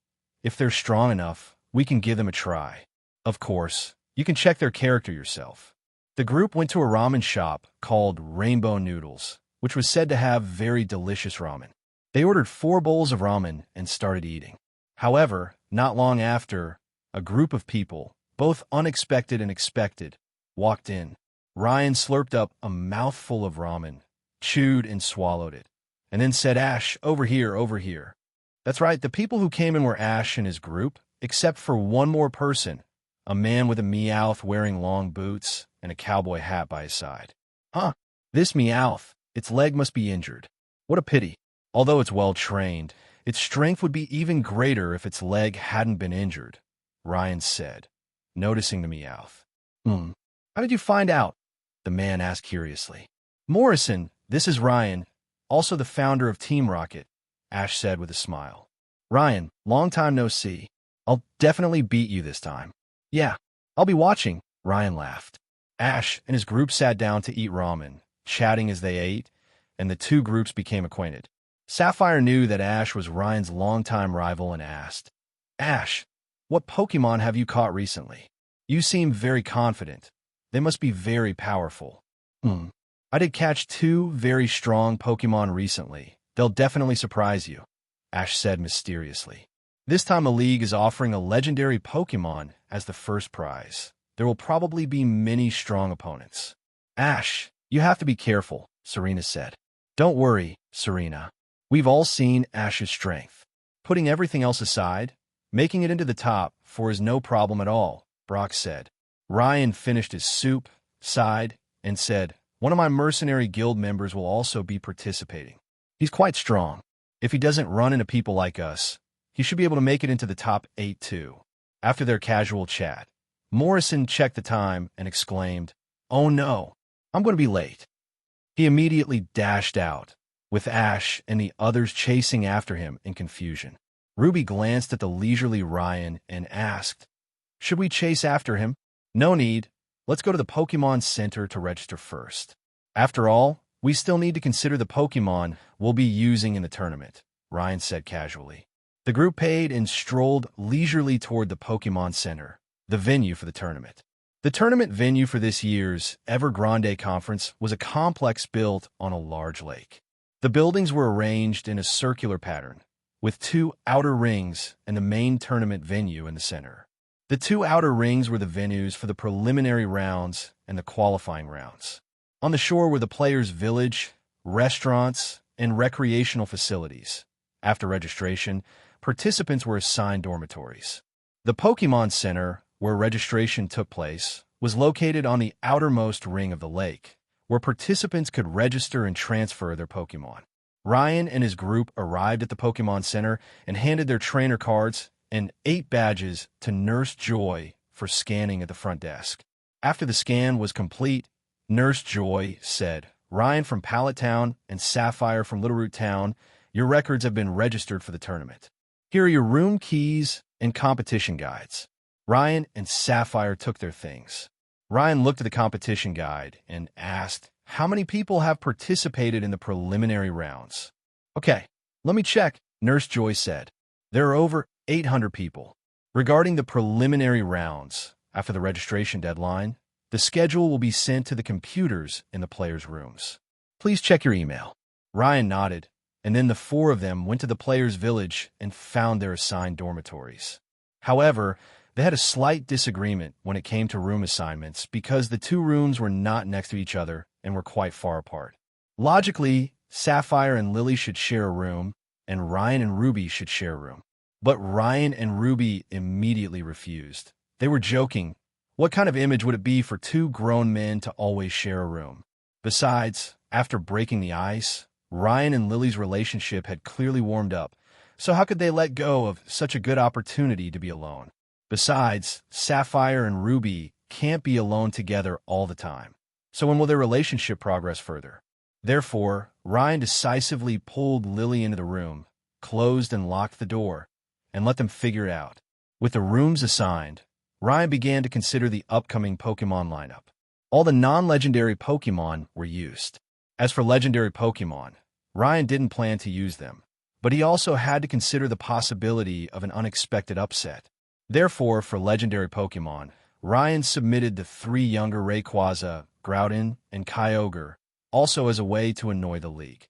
If they're strong enough, we can give them a try. Of course, you can check their character yourself." The group went to a ramen shop called Rainbow Noodles, which was said to have very delicious ramen. They ordered 4 bowls of ramen and started eating. However, not long after, a group of people, both unexpected and expected, walked in. Ryan slurped up a mouthful of ramen, chewed and swallowed it, and then said, "Ash, over here, over here." That's right, the people who came in were Ash and his group, except for one more person, a man with a Meowth wearing long boots and a cowboy hat by his side. This Meowth, its leg must be injured. What a pity. Although it's well-trained, its strength would be even greater if its leg hadn't been injured," Ryan said, noticing the Meowth. How did you find out?" the man asked curiously. "Morrison, this is Ryan, also the founder of Team Rocket," Ash said with a smile. "Ryan, long time no see. I'll definitely beat you this time." "Yeah, I'll be watching," Ryan laughed. Ash and his group sat down to eat ramen, chatting as they ate, and the two groups became acquainted. Sapphire knew that Ash was Ryan's longtime rival and asked, "Ash, what Pokemon have you caught recently? You seem very confident. They must be very powerful." "I did catch 2 very strong Pokemon recently. They'll definitely surprise you," Ash said mysteriously. "This time the league is offering a legendary Pokemon as the first prize. There will probably be many strong opponents." "Ash, you have to be careful," Serena said. "Don't worry, Serena. We've all seen Ash's strength. Putting everything else aside, making it into the top 4 is no problem at all," Brock said. Ryan finished his soup, sighed, and said, "One of my mercenary guild members will also be participating. He's quite strong. If he doesn't run into people like us, he should be able to make it into the top 8 too." After their casual chat, Morrison checked the time and exclaimed, "Oh no, I'm going to be late." He immediately dashed out, with Ash and the others chasing after him in confusion. Ruby glanced at the leisurely Ryan and asked, "Should we chase after him?" "No need. Let's go to the Pokémon Center to register first. After all, we still need to consider the Pokémon we'll be using in the tournament," Ryan said casually. The group paid and strolled leisurely toward the Pokémon Center, the venue for the tournament. The tournament venue for this year's Evergrande Conference was a complex built on a large lake. The buildings were arranged in a circular pattern, with 2 outer rings and the main tournament venue in the center. The 2 outer rings were the venues for the preliminary rounds and the qualifying rounds. On the shore were the players' village, restaurants, and recreational facilities. After registration, participants were assigned dormitories. The Pokémon Center, where registration took place, was located on the outermost ring of the lake, where participants could register and transfer their Pokémon. Ryan and his group arrived at the Pokémon Center and handed their trainer cards and 8 badges to Nurse Joy for scanning at the front desk. After the scan was complete, Nurse Joy said, "Ryan from Pallet Town and Sapphire from Little Root Town, your records have been registered for the tournament. Here are your room keys and competition guides." Ryan and Sapphire took their things. Ryan looked at the competition guide and asked, "How many people have participated in the preliminary rounds?" "Okay, let me check," Nurse Joy said. "There are over 800 people. Regarding the preliminary rounds, after the registration deadline, the schedule will be sent to the computers in the players' rooms. Please check your email." Ryan nodded, and then the 4 of them went to the players' village and found their assigned dormitories. However, they had a slight disagreement when it came to room assignments because the 2 rooms were not next to each other and were quite far apart. Logically, Sapphire and Lily should share a room, and Ryan and Ruby should share a room. But Ryan and Ruby immediately refused. They were joking. What kind of image would it be for 2 grown men to always share a room? Besides, after breaking the ice, Ryan and Lily's relationship had clearly warmed up, so how could they let go of such a good opportunity to be alone? Besides, Sapphire and Ruby can't be alone together all the time. So when will their relationship progress further? Therefore, Ryan decisively pulled Lily into the room, closed and locked the door, and let them figure it out. With the rooms assigned, Ryan began to consider the upcoming Pokémon lineup. All the non-legendary Pokémon were used. As for legendary Pokémon, Ryan didn't plan to use them, but he also had to consider the possibility of an unexpected upset. Therefore, for legendary Pokémon, Ryan submitted the 3 younger Rayquaza, Groudon, and Kyogre, also as a way to annoy the league.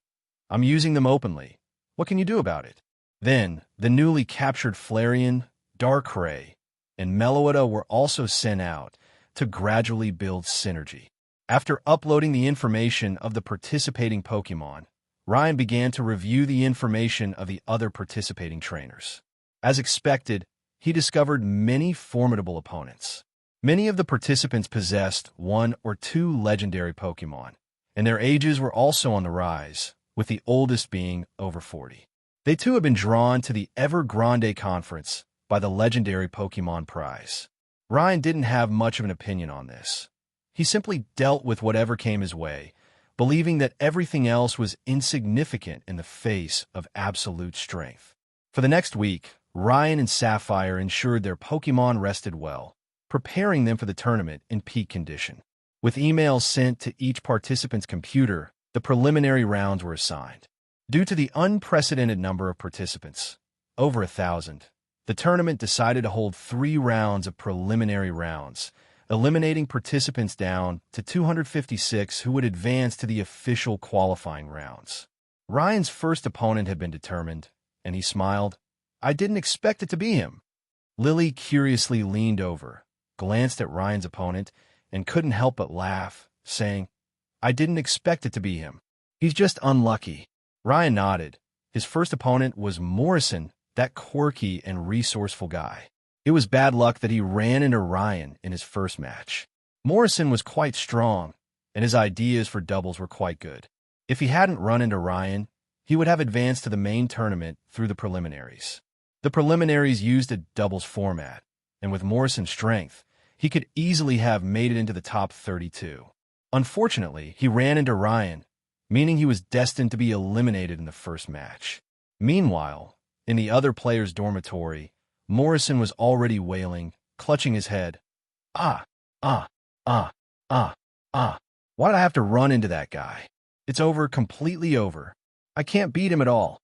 "I'm using them openly. What can you do about it?" Then, the newly captured Flareon, Darkrai, and Meloetta were also sent out to gradually build synergy. After uploading the information of the participating Pokémon, Ryan began to review the information of the other participating trainers. As expected, he discovered many formidable opponents. Many of the participants possessed 1 or 2 legendary Pokémon, and their ages were also on the rise, with the oldest being over 40. They too had been drawn to the Evergrande Conference by the Legendary Pokémon Prize. Ryan didn't have much of an opinion on this. He simply dealt with whatever came his way, believing that everything else was insignificant in the face of absolute strength. For the next week, Ryan and Sapphire ensured their Pokémon rested well, preparing them for the tournament in peak condition. With emails sent to each participant's computer, the preliminary rounds were assigned. Due to the unprecedented number of participants, over 1,000, the tournament decided to hold 3 rounds of preliminary rounds, eliminating participants down to 256 who would advance to the official qualifying rounds. Ryan's first opponent had been determined, and he smiled. "I didn't expect it to be him." Lily curiously leaned over, glanced at Ryan's opponent, and couldn't help but laugh, saying, "I didn't expect it to be him. He's just unlucky." Ryan nodded. His first opponent was Morrison, that quirky and resourceful guy. It was bad luck that he ran into Ryan in his first match. Morrison was quite strong, and his ideas for doubles were quite good. If he hadn't run into Ryan, he would have advanced to the main tournament through the preliminaries. The preliminaries used a doubles format, and with Morrison's strength, he could easily have made it into the top 32. Unfortunately, he ran into Ryan, meaning he was destined to be eliminated in the first match. Meanwhile, in the other player's dormitory, Morrison was already wailing, clutching his head. Ah, ah, ah, ah, ah. Why'd I have to run into that guy? It's over, completely over. I can't beat him at all.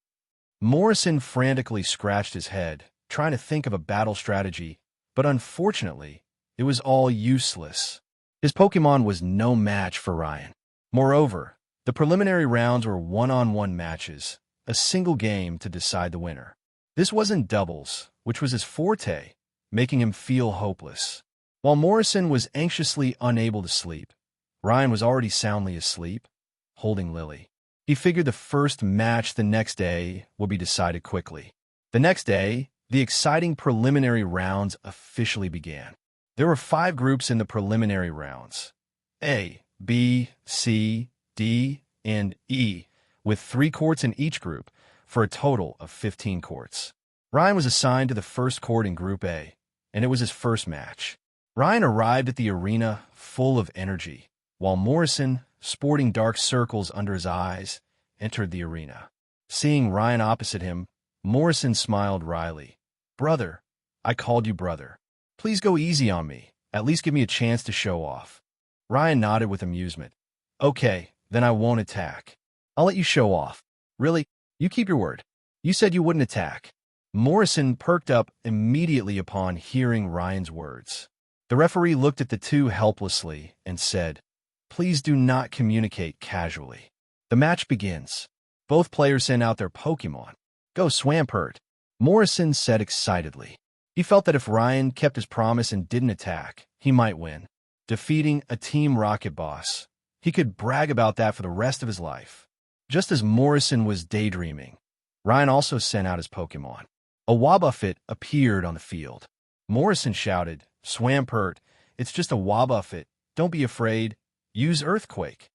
Morrison frantically scratched his head, trying to think of a battle strategy, but unfortunately, it was all useless. His Pokémon was no match for Ryan. Moreover, the preliminary rounds were one-on-one matches, a single game to decide the winner. This wasn't doubles, which was his forte, making him feel hopeless. While Morrison was anxiously unable to sleep, Ryan was already soundly asleep, holding Lily. He figured the first match the next day would be decided quickly. The next day, the exciting preliminary rounds officially began. There were 5 groups in the preliminary rounds: A, B, C, D, and E, with 3 courts in each group, for a total of 15 courts. Ryan was assigned to the first court in Group A, and it was his first match. Ryan arrived at the arena full of energy, while Morrison, sporting dark circles under his eyes, entered the arena. Seeing Ryan opposite him, Morrison smiled wryly. "Brother, I called you brother. Please go easy on me. At least give me a chance to show off." Ryan nodded with amusement. "Okay, then I won't attack. I'll let you show off." "Really? You keep your word. You said you wouldn't attack." Morrison perked up immediately upon hearing Ryan's words. The referee looked at the two helplessly and said, "Please do not communicate casually. The match begins. Both players send out their Pokémon. Go Swampert," Morrison said excitedly. He felt that if Ryan kept his promise and didn't attack, he might win. Defeating a Team Rocket boss. He could brag about that for the rest of his life. Just as Morrison was daydreaming, Ryan also sent out his Pokémon. A Wobbuffet appeared on the field. Morrison shouted, "Swampert, it's just a Wobbuffet. Don't be afraid. Use Earthquake."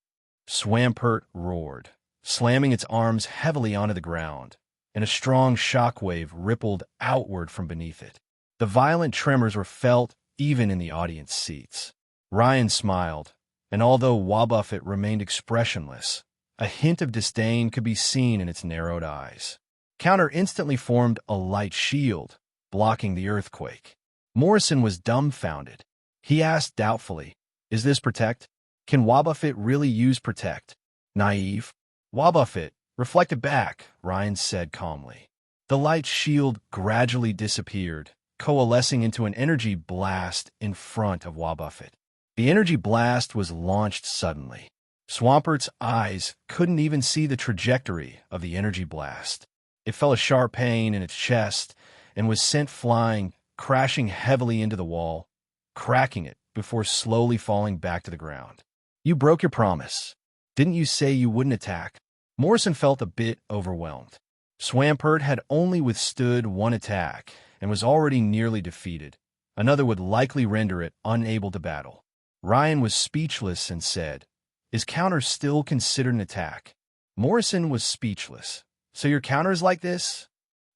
Swampert roared, slamming its arms heavily onto the ground, and a strong shockwave rippled outward from beneath it. The violent tremors were felt even in the audience seats. Ryan smiled, and although Wobbuffet remained expressionless, a hint of disdain could be seen in its narrowed eyes. Counter instantly formed a light shield, blocking the earthquake. Morrison was dumbfounded. He asked doubtfully, "Is this Protect? Can Wobbuffet really use Protect?" "Naive." "Wobbuffet, reflect it back," Ryan said calmly. The light shield gradually disappeared, coalescing into an energy blast in front of Wobbuffet. The energy blast was launched suddenly. Swampert's eyes couldn't even see the trajectory of the energy blast. It felt a sharp pain in its chest and was sent flying, crashing heavily into the wall, cracking it before slowly falling back to the ground. "You broke your promise. Didn't you say you wouldn't attack?" Morrison felt a bit overwhelmed. Swampert had only withstood one attack and was already nearly defeated. Another would likely render it unable to battle. Ryan was speechless and said, "Is counter still considered an attack?" Morrison was speechless. "So your counter is like this?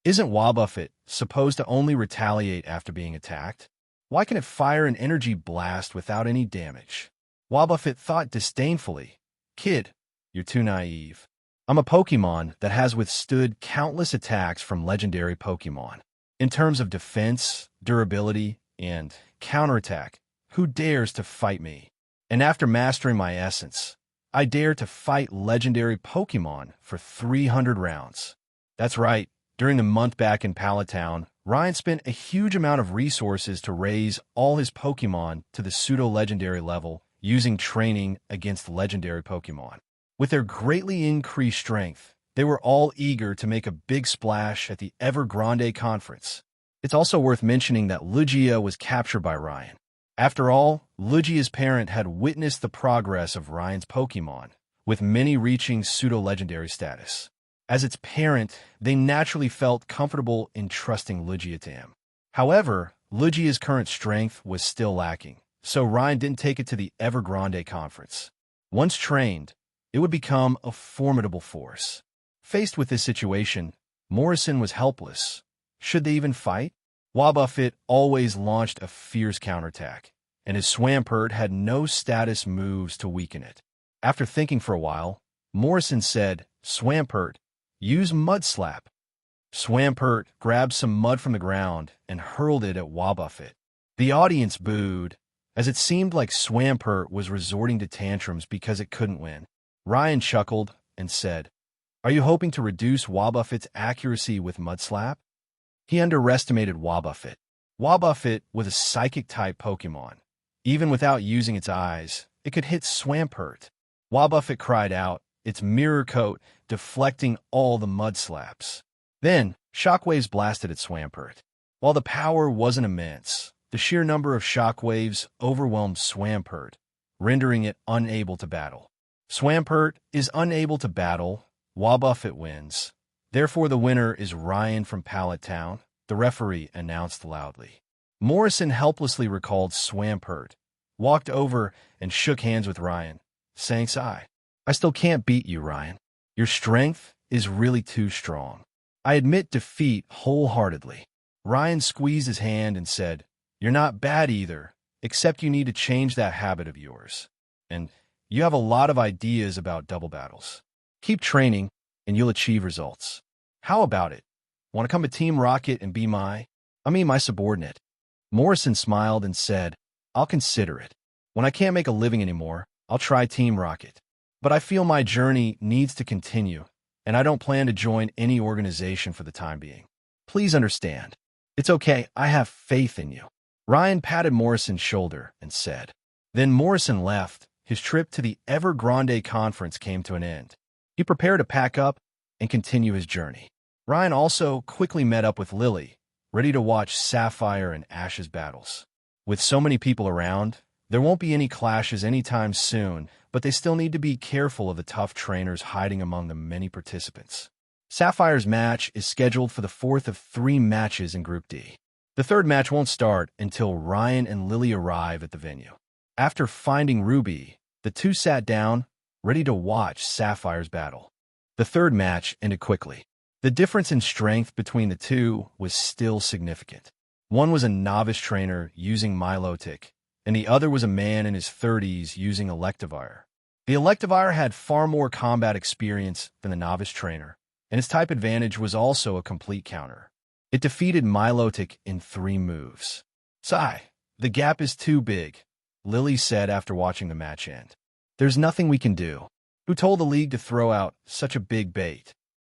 Isn't Wobbuffet supposed to only retaliate after being attacked? Why can it fire an energy blast without any damage?" Wobbuffet thought disdainfully, "Kid, you're too naive. I'm a Pokémon that has withstood countless attacks from legendary Pokémon. In terms of defense, durability, and counterattack, who dares to fight me? And after mastering my essence, I dare to fight legendary Pokémon for 300 rounds. That's right, during the month back in Pallet Town, Ryan spent a huge amount of resources to raise all his Pokémon to the pseudo-legendary level using training against legendary Pokémon. With their greatly increased strength, they were all eager to make a big splash at the Evergrande Conference. It's also worth mentioning that Lugia was captured by Ryan. After all, Lugia's parent had witnessed the progress of Ryan's Pokémon, with many reaching pseudo-legendary status. As its parent, they naturally felt comfortable in trusting Lugia to him. However, Lugia's current strength was still lacking, so Ryan didn't take it to the Evergrande Conference. Once trained, it would become a formidable force. Faced with this situation, Morrison was helpless. Should they even fight? Wobbuffet always launched a fierce counterattack, and his Swampert had no status moves to weaken it. After thinking for a while, Morrison said, Swampert, use Mud Slap. Swampert grabbed some mud from the ground and hurled it at Wobbuffet. The audience booed, as it seemed like Swampert was resorting to tantrums because it couldn't win. Ryan chuckled and said, Are you hoping to reduce Wobbuffet's accuracy with Mud Slap? He underestimated Wobbuffet. Wobbuffet was a psychic-type Pokémon. Even without using its eyes, it could hit Swampert. Wobbuffet cried out, its mirror coat deflecting all the mud slaps. Then, shockwaves blasted at Swampert. While the power wasn't immense, the sheer number of shockwaves overwhelmed Swampert, rendering it unable to battle. Swampert is unable to battle. Wobbuffet wins. Therefore, the winner is Ryan from Pallet Town, the referee announced loudly. Morrison helplessly recalled Swampert, walked over and shook hands with Ryan, saying, I still can't beat you, Ryan. Your strength is really too strong. I admit defeat wholeheartedly. Ryan squeezed his hand and said, You're not bad either, except you need to change that habit of yours. And you have a lot of ideas about double battles. Keep training, and you'll achieve results. How about it? Want to come to Team Rocket and be my subordinate? Morrison smiled and said, I'll consider it. When I can't make a living anymore, I'll try Team Rocket. But I feel my journey needs to continue, and I don't plan to join any organization for the time being. Please understand. It's okay, I have faith in you. Ryan patted Morrison's shoulder and said. Then Morrison left. His trip to the Evergrande conference came to an end. He prepared to pack up and continue his journey. Ryan also quickly met up with Lily, ready to watch Sapphire and Ash's battles. With so many people around, there won't be any clashes anytime soon, but they still need to be careful of the tough trainers hiding among the many participants. Sapphire's match is scheduled for the fourth of 3 matches in Group D. The third match won't start until Ryan and Lily arrive at the venue. After finding Ruby, the two sat down, ready to watch Sapphire's battle. The third match ended quickly. The difference in strength between the two was still significant. One was a novice trainer using Milotic, and the other was a man in his 30s using Electivire. The Electivire had far more combat experience than the novice trainer, and its type advantage was also a complete counter. It defeated Milotic in 3 moves. The gap is too big, Lily said after watching the match end. There's nothing we can do. Who told the league to throw out such a big bait?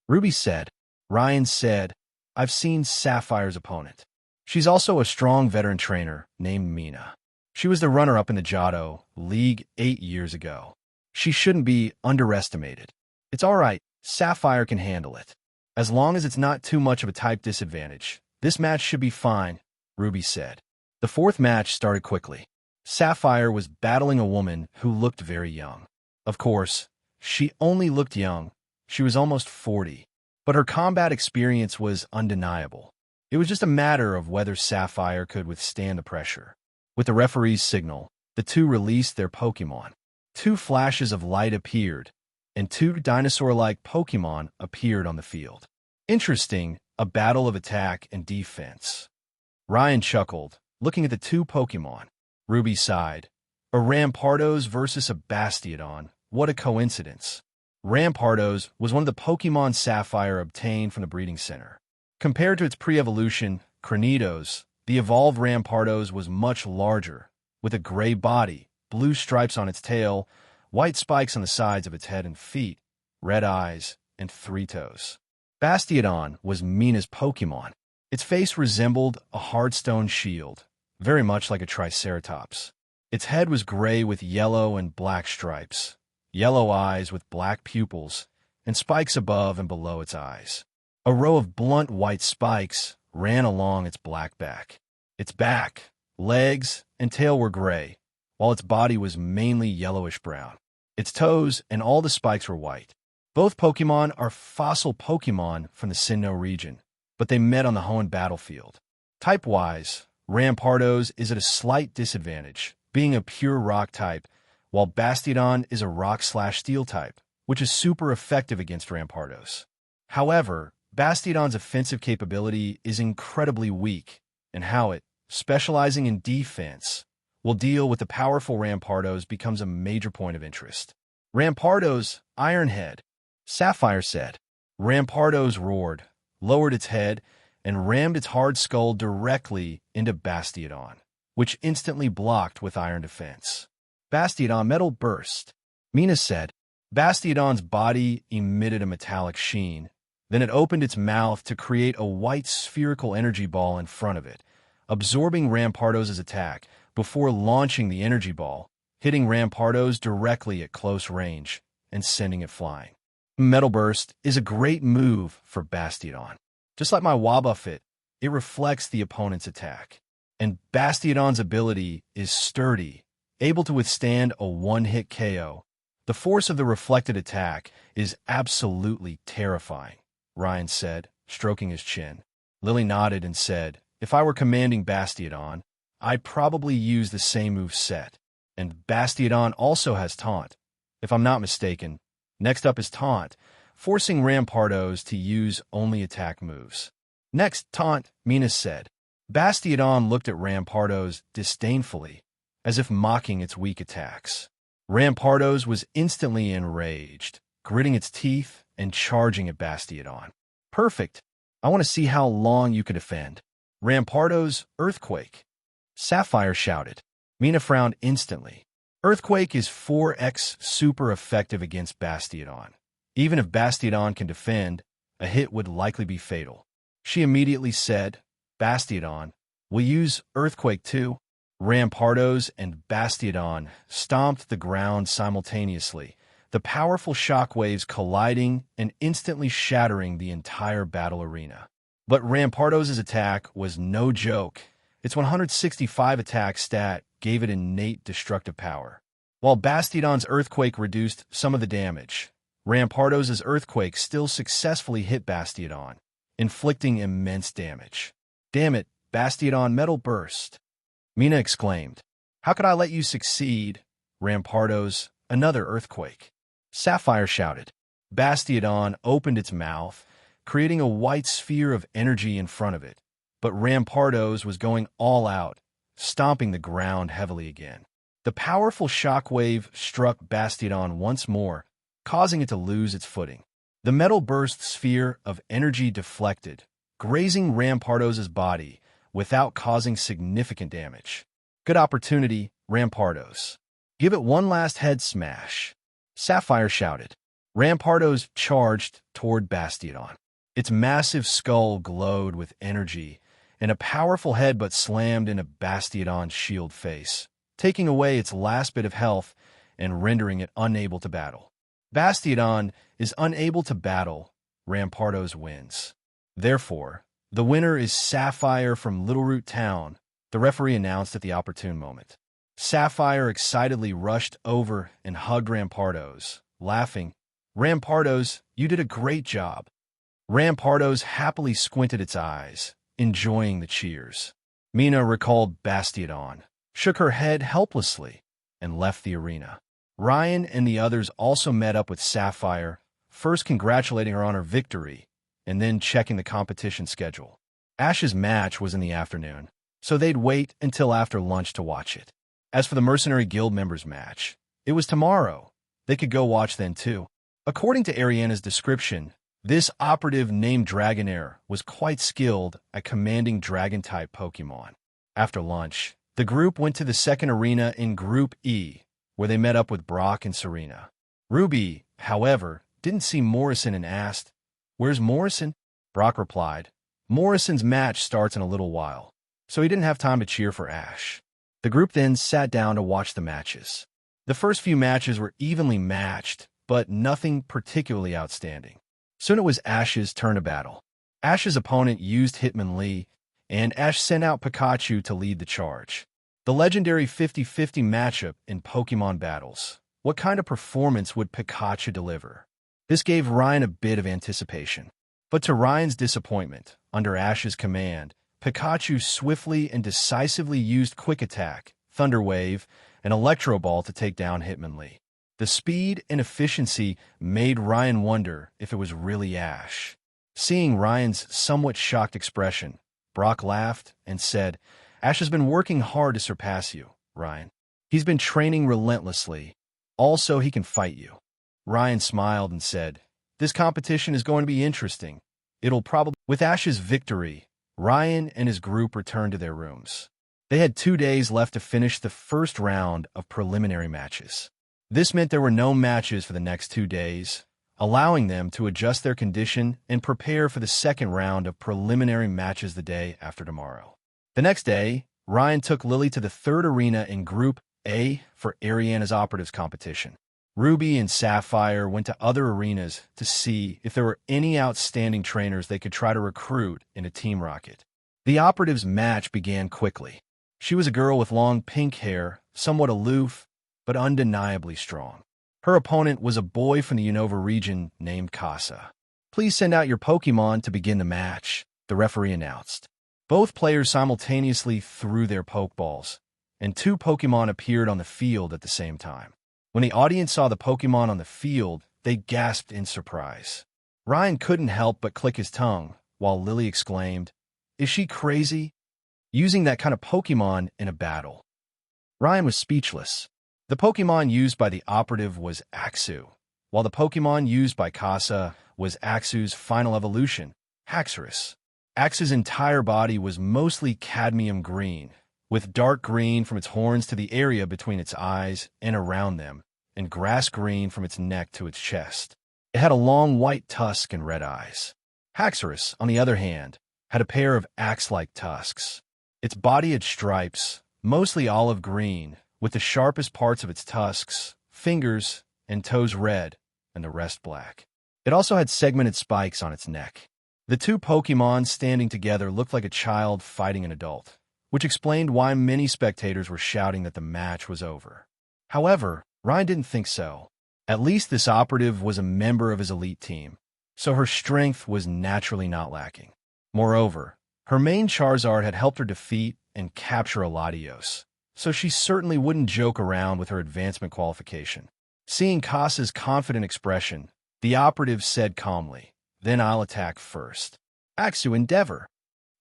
Ruby said. Ryan said, I've seen Sapphire's opponent. She's also a strong veteran trainer named Mina. She was the runner-up in the Johto League 8 years ago. She shouldn't be underestimated. It's all right, Sapphire can handle it. As long as it's not too much of a type disadvantage, this match should be fine, Ruby said. The fourth match started quickly. Sapphire was battling a woman who looked very young. Of course, she only looked young. She was almost 40. But her combat experience was undeniable. It was just a matter of whether Sapphire could withstand the pressure. With the referee's signal, the two released their Pokémon. 2 flashes of light appeared, and 2 dinosaur-like Pokémon appeared on the field. Interesting, a battle of attack and defense. Ryan chuckled, looking at the 2 Pokémon. Ruby sighed. A Rampardos versus a Bastiodon. What a coincidence. Rampardos was one of the Pokémon Sapphire obtained from the breeding center. Compared to its pre-evolution, Cranidos, the evolved Rampardos was much larger, with a gray body, blue stripes on its tail, white spikes on the sides of its head and feet, red eyes, and 3 toes. Bastiodon was Mina's Pokémon. Its face resembled a hard stone shield, very much like a Triceratops. Its head was gray with yellow and black stripes, yellow eyes with black pupils, and spikes above and below its eyes. A row of blunt white spikes ran along its black back. Its back, legs, and tail were gray, while its body was mainly yellowish-brown. Its toes and all the spikes were white. Both Pokémon are fossil Pokémon from the Sinnoh region, but they met on the Hoenn battlefield. Type-wise, Rampardos is at a slight disadvantage, being a pure rock type, while Bastiodon is a rock/steel type, which is super effective against Rampardos. However, Bastiodon's offensive capability is incredibly weak, and how it, specializing in defense, will deal with the powerful Rampardos becomes a major point of interest. Rampardo's iron head, Sapphire said. Rampardo's roared, lowered its head, and rammed its hard skull directly into Bastiodon, which instantly blocked with iron defense. Bastiodon metal burst, Mina said. Bastiodon's body emitted a metallic sheen. Then it opened its mouth to create a white spherical energy ball in front of it, absorbing Rampardo's attack before launching the energy ball, hitting Rampardo's directly at close range and sending it flying. Metal Burst is a great move for Bastiodon. Just like my Wobbuffet, it reflects the opponent's attack. And Bastiodon's ability is sturdy, able to withstand a one-hit KO. The force of the reflected attack is absolutely terrifying, Ryan said, stroking his chin. Lily nodded and said, if I were commanding Bastiodon, I'd probably use the same move set. And Bastiodon also has Taunt, if I'm not mistaken. Next up is Taunt, forcing Rampardos to use only attack moves. Next, Taunt, Mina said. Bastiodon looked at Rampardos disdainfully, as if mocking its weak attacks. Rampardos was instantly enraged, gritting its teeth and charging at Bastiodon. Perfect. I want to see how long you can defend. Rampardos, Earthquake. Sapphire shouted. Mina frowned instantly. Earthquake is 4x super effective against Bastiodon. Even if Bastiodon can defend, a hit would likely be fatal. She immediately said, Bastiodon, will use Earthquake too? Rampardos and Bastiodon stomped the ground simultaneously, the powerful shockwaves colliding and instantly shattering the entire battle arena. But Rampardos' attack was no joke. Its 165 attack stat gave it innate destructive power. While Bastiodon's Earthquake reduced some of the damage, Rampardos' Earthquake still successfully hit Bastiodon, inflicting immense damage. Damn it, Bastiodon Metal Burst! Mina exclaimed. How could I let you succeed? Rampardos, another Earthquake. Sapphire shouted. Bastiodon opened its mouth, creating a white sphere of energy in front of it, but Rampardos was going all out, stomping the ground heavily again. The powerful shockwave struck Bastiodon once more, causing it to lose its footing. The metal burst sphere of energy deflected, grazing Rampardos' body without causing significant damage. Good opportunity, Rampardos. Give it one last head smash. Sapphire shouted. Rampardos charged toward Bastiodon. Its massive skull glowed with energy, and a powerful headbutt slammed into Bastiodon's shield face, taking away its last bit of health and rendering it unable to battle. Bastiodon is unable to battle. Rampardos wins. Therefore, the winner is Sapphire from Littleroot Town, the referee announced at the opportune moment. Sapphire excitedly rushed over and hugged Rampardos, laughing, Rampardos, you did a great job. Rampardos happily squinted its eyes, enjoying the cheers. Mina recalled Bastiodon, shook her head helplessly, and left the arena. Ryan and the others also met up with Sapphire, first congratulating her on her victory, and then checking the competition schedule. Ash's match was in the afternoon, so they'd wait until after lunch to watch it. As for the Mercenary Guild members' match, it was tomorrow. They could go watch then too. According to Ariana's description, this operative named Dragonair was quite skilled at commanding Dragon-type Pokémon. After lunch, the group went to the second arena in Group E, where they met up with Brock and Serena. Ruby, however, didn't see Morrison and asked, Where's Morrison? Brock replied, Morrison's match starts in a little while, so he didn't have time to cheer for Ash. The group then sat down to watch the matches. The first few matches were evenly matched, but nothing particularly outstanding. Soon it was Ash's turn to battle. Ash's opponent used Hitmonlee, and Ash sent out Pikachu to lead the charge. The legendary 50-50 matchup in Pokemon battles. What kind of performance would Pikachu deliver? This gave Ryan a bit of anticipation. But to Ryan's disappointment, under Ash's command, Pikachu swiftly and decisively used Quick Attack, Thunder Wave, and Electro Ball to take down Hitmonlee. The speed and efficiency made Ryan wonder if it was really Ash. Seeing Ryan's somewhat shocked expression, Brock laughed and said, Ash has been working hard to surpass you, Ryan. He's been training relentlessly. Also, he can fight you. Ryan smiled and said, "This competition is going to be interesting. It'll probably..." With Ash's victory, Ryan and his group returned to their rooms. They had 2 days left to finish the first round of preliminary matches. This meant there were no matches for the next 2 days, allowing them to adjust their condition and prepare for the second round of preliminary matches the day after tomorrow. The next day, Ryan took Lily to the third arena in Group A for Ariana's Operatives competition. Ruby and Sapphire went to other arenas to see if there were any outstanding trainers they could try to recruit into Team Rocket. The Operatives match began quickly. She was a girl with long pink hair, somewhat aloof, but undeniably strong. Her opponent was a boy from the Unova region named Casa. "Please send out your Pokémon to begin the match," the referee announced. Both players simultaneously threw their Pokeballs, and 2 Pokémon appeared on the field at the same time. When the audience saw the Pokémon on the field, they gasped in surprise. Ryan couldn't help but click his tongue, while Lily exclaimed, "Is she crazy? Using that kind of Pokémon in a battle?" Ryan was speechless. The Pokémon used by the operative was Axew, while the Pokémon used by Casa was Axew's final evolution, Haxorus. Axew's entire body was mostly cadmium green, with dark green from its horns to the area between its eyes and around them, and grass green from its neck to its chest. It had a long white tusk and red eyes. Haxorus, on the other hand, had a pair of axe-like tusks. Its body had stripes, mostly olive green, with the sharpest parts of its tusks, fingers, and toes red, and the rest black. It also had segmented spikes on its neck. The 2 Pokémon standing together looked like a child fighting an adult, which explained why many spectators were shouting that the match was over. However, Ryan didn't think so. At least this operative was a member of his elite team, so her strength was naturally not lacking. Moreover, her main Charizard had helped her defeat and capture a Latios, so she certainly wouldn't joke around with her advancement qualification. Seeing Casa's confident expression, the operative said calmly, "Then I'll attack first. Axew, endeavor."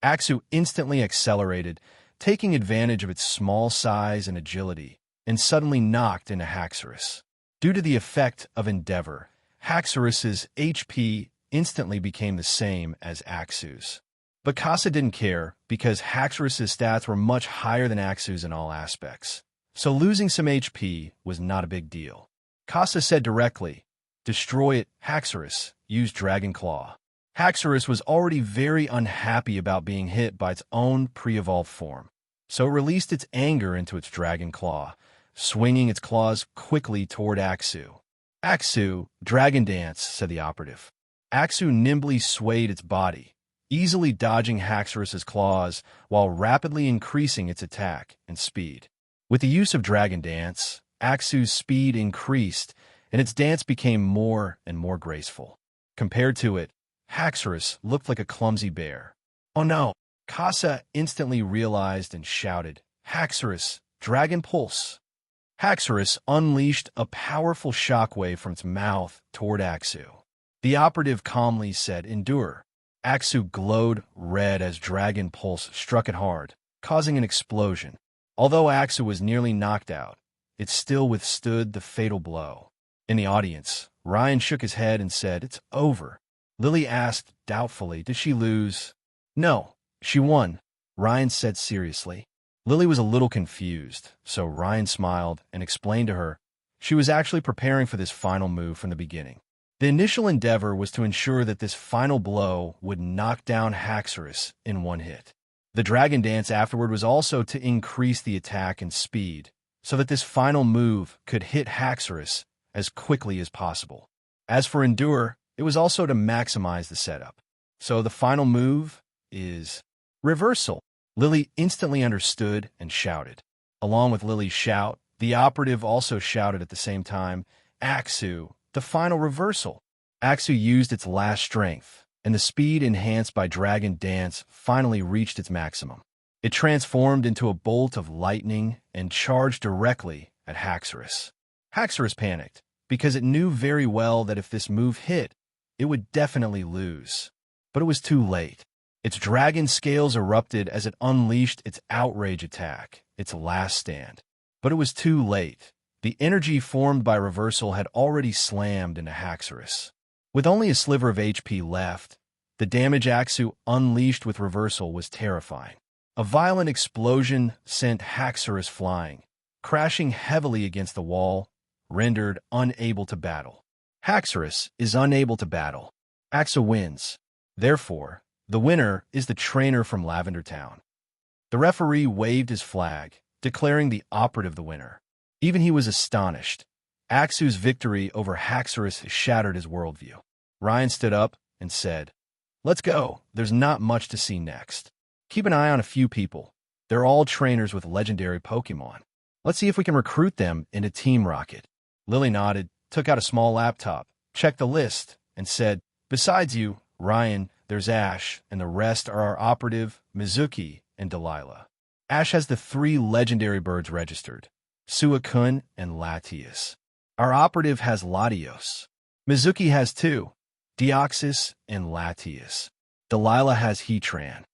Axew instantly accelerated, taking advantage of its small size and agility, and suddenly knocked into Haxorus. Due to the effect of Endeavor, Haxorus's HP instantly became the same as Axew's. But Casa didn't care, because Haxorus's stats were much higher than Axew's in all aspects, so losing some HP was not a big deal. Casa said directly, "Destroy it, Haxorus. Use Dragon Claw." Haxorus was already very unhappy about being hit by its own pre-evolved form, so it released its anger into its Dragon Claw, swinging its claws quickly toward Axew. "Axew, Dragon Dance," said the operative. Axew nimbly swayed its body, easily dodging Haxorus's claws while rapidly increasing its attack and speed. With the use of Dragon Dance, Axew's speed increased, and its dance became more and more graceful. Compared to it, Haxorus looked like a clumsy bear. "Oh no!" Casa instantly realized and shouted, "Haxorus, Dragon Pulse!" Haxorus unleashed a powerful shockwave from its mouth toward Axew. The operative calmly said, "Endure." Axew glowed red as Dragon Pulse struck it hard, causing an explosion. Although Axew was nearly knocked out, it still withstood the fatal blow. In the audience, Ryan shook his head and said, "It's over." Lily asked doubtfully, "Did she lose?" "No, she won," Ryan said seriously. Lily was a little confused, so Ryan smiled and explained to her she was actually preparing for this final move from the beginning. The initial endeavor was to ensure that this final blow would knock down Haxorus in one hit. The Dragon Dance afterward was also to increase the attack and speed, so that this final move could hit Haxorus as quickly as possible. As for Endure, it was also to maximize the setup. So the final move is Reversal. Lily instantly understood and shouted. Along with Lily's shout, the operative also shouted at the same time, "Axew, the final reversal." Axew used its last strength, and the speed enhanced by Dragon Dance finally reached its maximum. It transformed into a bolt of lightning and charged directly at Haxorus. Haxorus panicked, because it knew very well that if this move hit, it would definitely lose. But it was too late. Its dragon scales erupted as it unleashed its outrage attack, its last stand. But it was too late. The energy formed by reversal had already slammed into Haxorus. With only a sliver of HP left, the damage Axu unleashed with reversal was terrifying. A violent explosion sent Haxorus flying, crashing heavily against the wall, rendered unable to battle. Haxorus is unable to battle. Axu wins. Therefore, the winner is the trainer from Lavender Town. The referee waved his flag, declaring the operative the winner. Even he was astonished. Axu's victory over Haxorus shattered his worldview. Ryan stood up and said, "Let's go. There's not much to see next. Keep an eye on a few people. They're all trainers with legendary Pokémon. Let's see if we can recruit them into Team Rocket." Lily nodded, took out a small laptop, checked the list, and said, "Besides you, Ryan, there's Ash, and the rest are our operative, Mizuki, and Delilah. Ash has the 3 legendary birds registered, Suicune and Latias. Our operative has Latios. Mizuki has 2, Deoxys and Latias. Delilah has Heatran.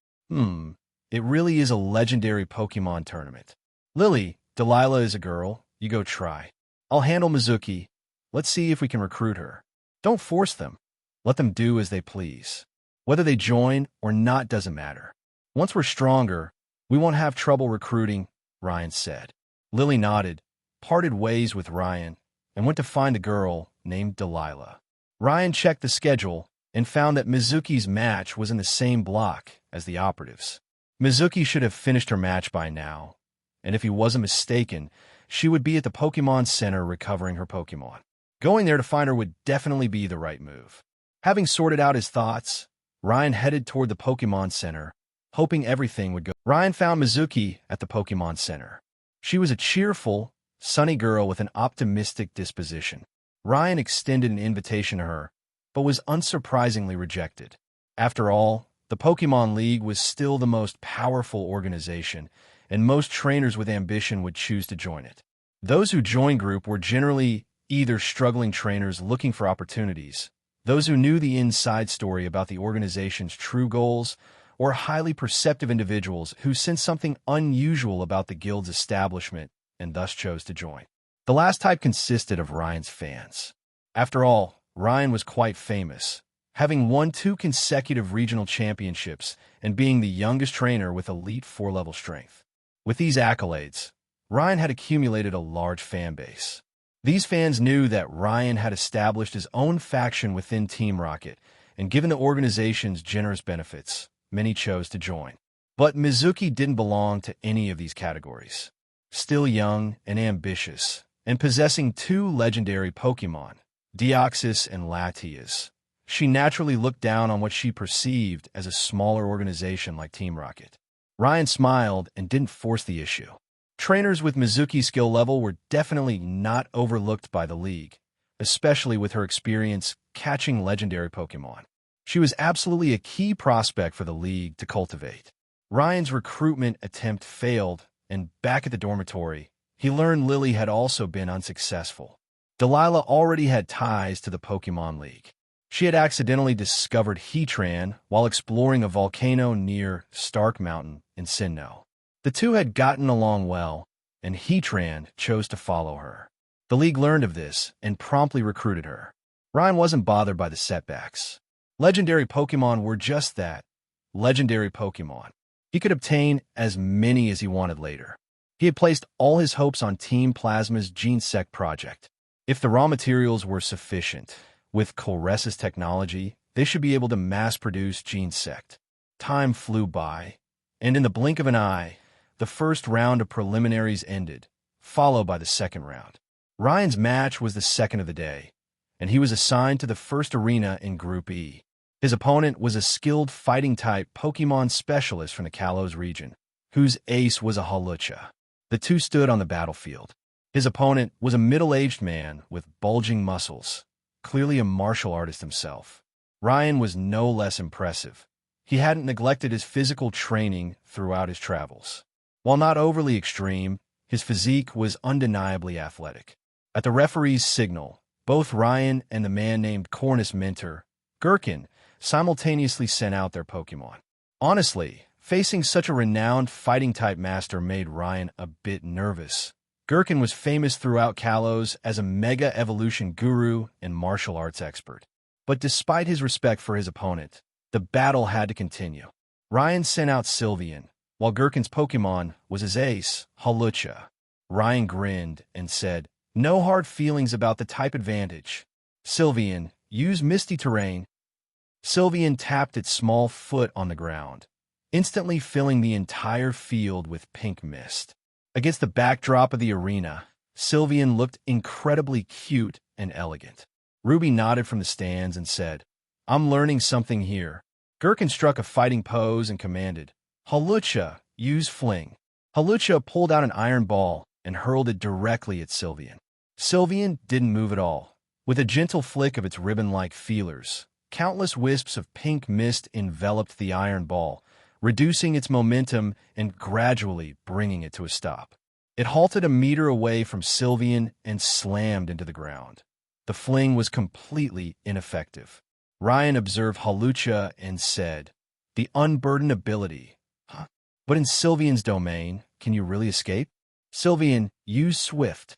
It really is a legendary Pokemon tournament. Lily, Delilah is a girl. You go try. I'll handle Mizuki. Let's see if we can recruit her. Don't force them. Let them do as they please. Whether they join or not doesn't matter. Once we're stronger, we won't have trouble recruiting," Ryan said. Lily nodded, parted ways with Ryan, and went to find a girl named Delilah. Ryan checked the schedule and found that Mizuki's match was in the same block as the operatives. Mizuki should have finished her match by now, and if he wasn't mistaken, she would be at the Pokémon Center recovering her Pokémon. Going there to find her would definitely be the right move. Having sorted out his thoughts, Ryan headed toward the Pokémon Center, hoping everything would go. Ryan found Mizuki at the Pokémon Center. She was a cheerful, sunny girl with an optimistic disposition. Ryan extended an invitation to her, but was unsurprisingly rejected. After all, the Pokémon League was still the most powerful organization, and most trainers with ambition would choose to join it. Those who joined group were generally either struggling trainers looking for opportunities, those who knew the inside story about the organization's true goals, or highly perceptive individuals who sensed something unusual about the guild's establishment and thus chose to join. The last type consisted of Ryan's fans. After all, Ryan was quite famous, having won 2 consecutive regional championships and being the youngest trainer with elite 4-level strength. With these accolades, Ryan had accumulated a large fan base. These fans knew that Ryan had established his own faction within Team Rocket, and given the organization's generous benefits, many chose to join. But Mizuki didn't belong to any of these categories. Still young and ambitious, and possessing 2 legendary Pokemon, Deoxys and Latias, she naturally looked down on what she perceived as a smaller organization like Team Rocket. Ryan smiled and didn't force the issue. Trainers with Mizuki's skill level were definitely not overlooked by the league, especially with her experience catching legendary Pokemon. She was absolutely a key prospect for the league to cultivate. Ryan's recruitment attempt failed, and back at the dormitory, he learned Lily had also been unsuccessful. Delilah already had ties to the Pokemon League. She had accidentally discovered Heatran while exploring a volcano near Stark Mountain in Sinnoh. The two had gotten along well, and Heatran chose to follow her. The league learned of this and promptly recruited her. Ryan wasn't bothered by the setbacks. Legendary Pokemon were just that, legendary Pokemon. He could obtain as many as he wanted later. He had placed all his hopes on Team Plasma's GeneSect project. If the raw materials were sufficient, with Colress's technology, they should be able to mass-produce GeneSect. Time flew by, and in the blink of an eye, the first round of preliminaries ended, followed by the second round. Ryan's match was the second of the day, and he was assigned to the first arena in Group E. His opponent was a skilled fighting-type Pokemon specialist from the Kalos region, whose ace was a Hawlucha. The two stood on the battlefield. His opponent was a middle-aged man with bulging muscles, clearly a martial artist himself. Ryan was no less impressive. He hadn't neglected his physical training throughout his travels. While not overly extreme, his physique was undeniably athletic. At the referee's signal, both Ryan and the man named Cornus Mentor, Gherkin, simultaneously sent out their Pokemon. Honestly, facing such a renowned fighting-type master made Ryan a bit nervous, Gherkin was famous throughout Kalos as a mega evolution guru and martial arts expert. But despite his respect for his opponent, the battle had to continue. Ryan sent out Sylveon, while Gherkin's Pokémon was his ace, Hawlucha. Ryan grinned and said, "No hard feelings about the type advantage. Sylveon, use Misty Terrain." Sylveon tapped its small foot on the ground, instantly filling the entire field with pink mist. Against the backdrop of the arena, Sylveon looked incredibly cute and elegant. Ruby nodded from the stands and said, "I'm learning something here." Gherkin struck a fighting pose and commanded, "Hawlucha, use Fling." Hawlucha pulled out an iron ball and hurled it directly at Sylveon. Sylveon didn't move at all. With a gentle flick of its ribbon-like feelers, countless wisps of pink mist enveloped the iron ball, reducing its momentum and gradually bringing it to a stop. It halted a meter away from Sylveon and slammed into the ground. The fling was completely ineffective. Ryan observed Hawlucha and said, "The unburdened ability. Huh? But in Sylveon's domain, can you really escape?" Sylveon, use Swift.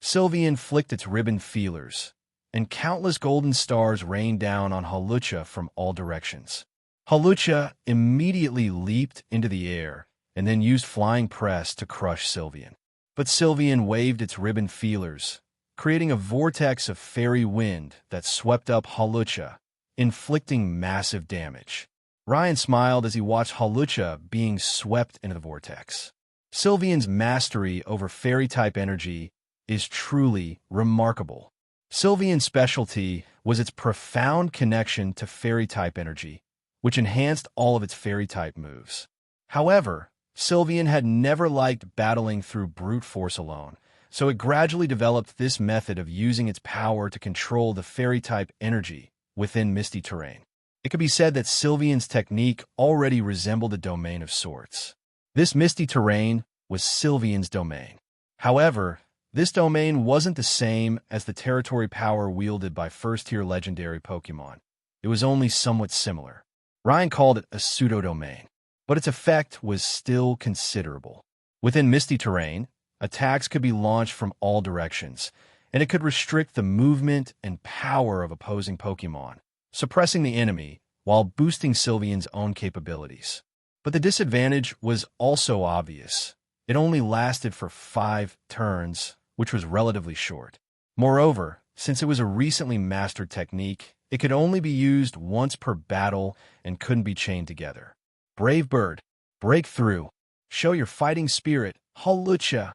Sylveon flicked its ribbon feelers, and countless golden stars rained down on Hawlucha from all directions. Hawlucha immediately leaped into the air and then used Flying Press to crush Sylveon. But Sylveon waved its ribbon feelers, creating a vortex of fairy wind that swept up Hawlucha, inflicting massive damage. Ryan smiled as he watched Hawlucha being swept into the vortex. Sylveon's mastery over fairy-type energy is truly remarkable. Sylveon's specialty was its profound connection to fairy-type energy, which enhanced all of its fairy-type moves. However, Sylveon had never liked battling through brute force alone, so it gradually developed this method of using its power to control the fairy-type energy within Misty Terrain. It could be said that Sylveon's technique already resembled a domain of sorts. This Misty Terrain was Sylveon's domain. However, this domain wasn't the same as the territory power wielded by first-tier legendary Pokémon. It was only somewhat similar. Ryan called it a pseudo-domain, but its effect was still considerable. Within Misty Terrain, attacks could be launched from all directions, and it could restrict the movement and power of opposing Pokémon, suppressing the enemy while boosting Sylveon's own capabilities. But the disadvantage was also obvious. It only lasted for 5 turns, which was relatively short. Moreover, since it was a recently mastered technique, it could only be used once per battle and couldn't be chained together. Brave Bird, break through. Show your fighting spirit, Hawlucha.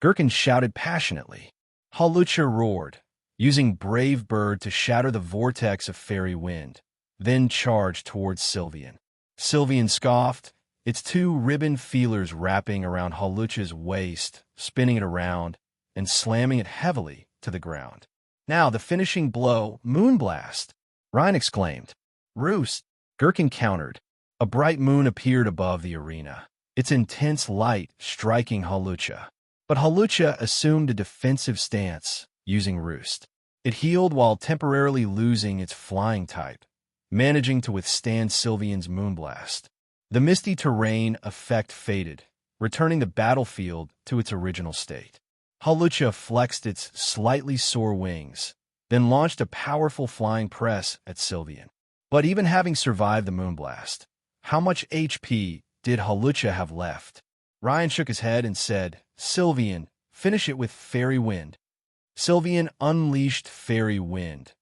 Gherkin shouted passionately. Hawlucha roared, using Brave Bird to shatter the vortex of fairy wind, then charged towards Sylveon. Sylveon scoffed, its 2 ribbon feelers wrapping around Hawlucha's waist, spinning it around, and slamming it heavily to the ground. Now the finishing blow, Moonblast! Ryan exclaimed. Roost! Gherkin countered. A bright moon appeared above the arena, its intense light striking Hawlucha. But Hawlucha assumed a defensive stance, using Roost. It healed while temporarily losing its flying type, managing to withstand Sylveon's Moonblast. The Misty Terrain effect faded, returning the battlefield to its original state. Hawlucha flexed its slightly sore wings, then launched a powerful flying press at Sylveon. But even having survived the Moonblast, how much HP did Hawlucha have left? Ryan shook his head and said, Sylveon, finish it with Fairy Wind. Sylveon unleashed Fairy Wind,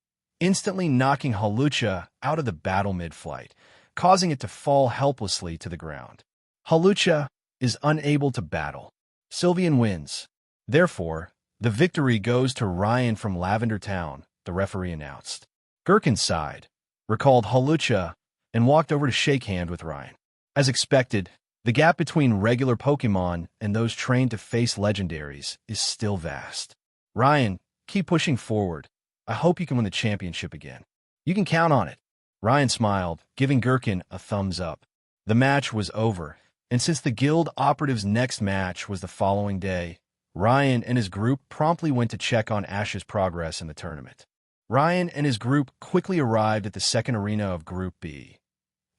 instantly knocking Hawlucha out of the battle mid-flight, causing it to fall helplessly to the ground. Hawlucha is unable to battle. Sylveon wins. Therefore, the victory goes to Ryan from Lavender Town, the referee announced. Gherkin sighed, recalled Hawlucha, and walked over to shake hands with Ryan. As expected, the gap between regular Pokémon and those trained to face legendaries is still vast. Ryan, keep pushing forward. I hope you can win the championship again. You can count on it. Ryan smiled, giving Gherkin a thumbs up. The match was over, and since the guild operative's next match was the following day, Ryan and his group promptly went to check on Ash's progress in the tournament. Ryan and his group quickly arrived at the second arena of Group B.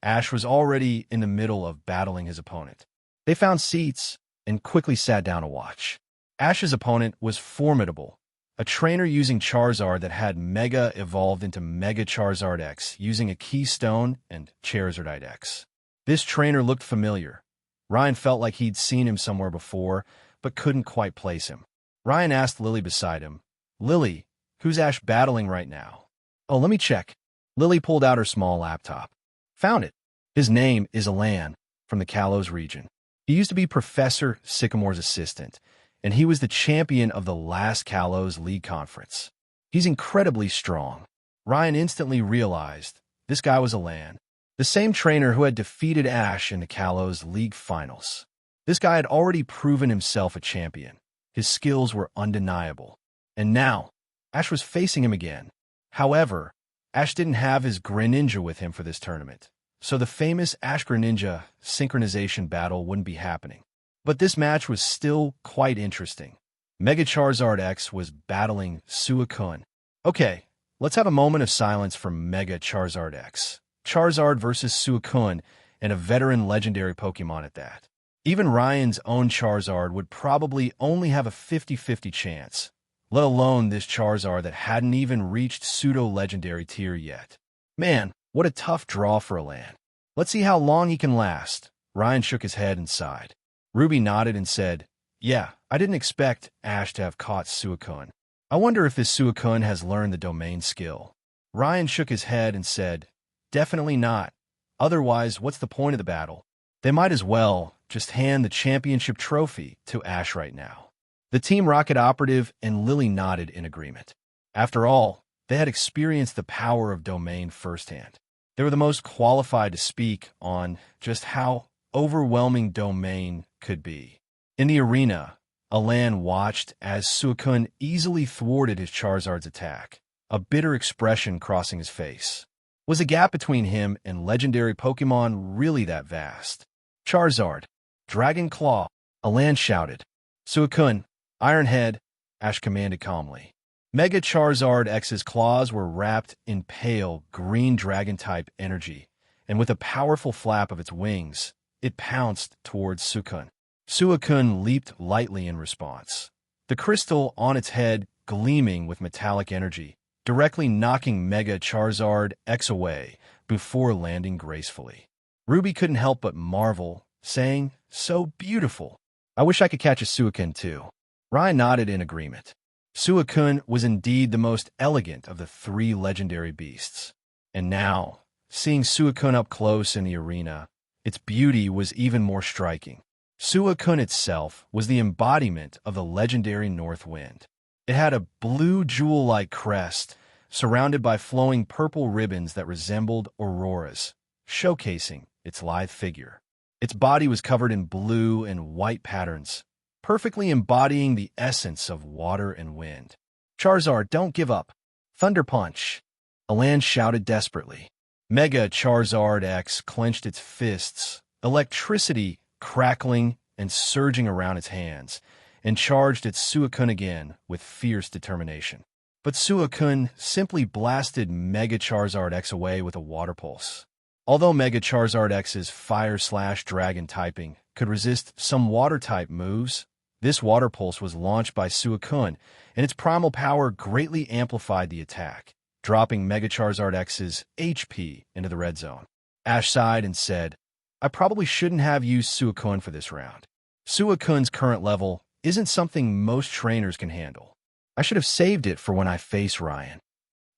Ash was already in the middle of battling his opponent. They found seats and quickly sat down to watch. Ash's opponent was formidable, a trainer using Charizard that had Mega evolved into Mega Charizard X using a Keystone and Charizardite X. This trainer looked familiar. Ryan felt like he'd seen him somewhere before, but couldn't quite place him. Ryan asked Lily beside him, "Lily, who's Ash battling right now?" "Oh, let me check." Lily pulled out her small laptop. "Found it. His name is Alan, from the Kalos region. He used to be Professor Sycamore's assistant, and he was the champion of the last Kalos League Conference. He's incredibly strong." Ryan instantly realized this guy was Alan, the same trainer who had defeated Ash in the Kalos League Finals. This guy had already proven himself a champion. His skills were undeniable. And now, Ash was facing him again. However, Ash didn't have his Greninja with him for this tournament, so the famous Ash Greninja synchronization battle wouldn't be happening. But this match was still quite interesting. Mega Charizard X was battling Suicune. Okay, let's have a moment of silence for Mega Charizard X. Charizard versus Suicune, and a veteran legendary Pokemon at that. Even Ryan's own Charizard would probably only have a 50-50 chance, let alone this Charizard that hadn't even reached pseudo-legendary tier yet. Man, what a tough draw for Alan. Let's see how long he can last. Ryan shook his head and sighed. Ruby nodded and said, "Yeah, I didn't expect Ash to have caught Suicune. I wonder if this Suicune has learned the domain skill." Ryan shook his head and said, "Definitely not. Otherwise, what's the point of the battle? They might as well just hand the championship trophy to Ash right now." The Team Rocket operative and Lily nodded in agreement. After all, they had experienced the power of domain firsthand. They were the most qualified to speak on just how overwhelming domain could be. In the arena, Alan watched as Suicune easily thwarted his Charizard's attack, a bitter expression crossing his face. Was the gap between him and legendary Pokemon really that vast? "Charizard, Dragon Claw," Alan shouted. "Suicune, Iron Head," Ash commanded calmly. Mega Charizard X's claws were wrapped in pale green dragon-type energy, and with a powerful flap of its wings, it pounced towards Suicune. Suicune leaped lightly in response, the crystal on its head gleaming with metallic energy, directly knocking Mega Charizard X away before landing gracefully. Ruby couldn't help but marvel, saying, "So beautiful. I wish I could catch a Suicune too." Ryan nodded in agreement. Suicune was indeed the most elegant of the three legendary beasts. And now, seeing Suicune up close in the arena, its beauty was even more striking. Suicune itself was the embodiment of the legendary North Wind. It had a blue jewel-like crest, surrounded by flowing purple ribbons that resembled auroras, showcasing its lithe figure. Its body was covered in blue and white patterns, perfectly embodying the essence of water and wind. "Charizard, don't give up. Thunder Punch!" Alan shouted desperately. Mega Charizard X clenched its fists, electricity crackling and surging around its hands, and charged its Suicune again with fierce determination. But Suicune simply blasted Mega Charizard X away with a water pulse. Although Mega Charizard X's Fire/Dragon typing could resist some water-type moves, this water pulse was launched by Suicune, and its primal power greatly amplified the attack, dropping Mega Charizard X's HP into the red zone. Ash sighed and said, "I probably shouldn't have used Suicune for this round. Suicune's current level isn't something most trainers can handle. I should have saved it for when I face Ryan."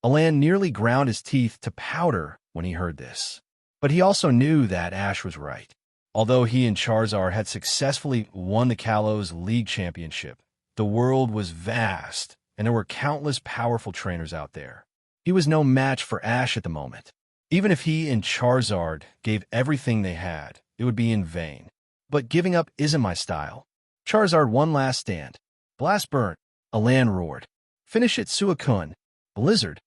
Alan nearly ground his teeth to powder when he heard this. But he also knew that Ash was right. Although he and Charizard had successfully won the Kalos League Championship, the world was vast, and there were countless powerful trainers out there. He was no match for Ash at the moment. Even if he and Charizard gave everything they had, it would be in vain. But giving up isn't my style. Charizard, one last stand. Blast Burn, Alan roared. Finish it, Suicune. Blizzard,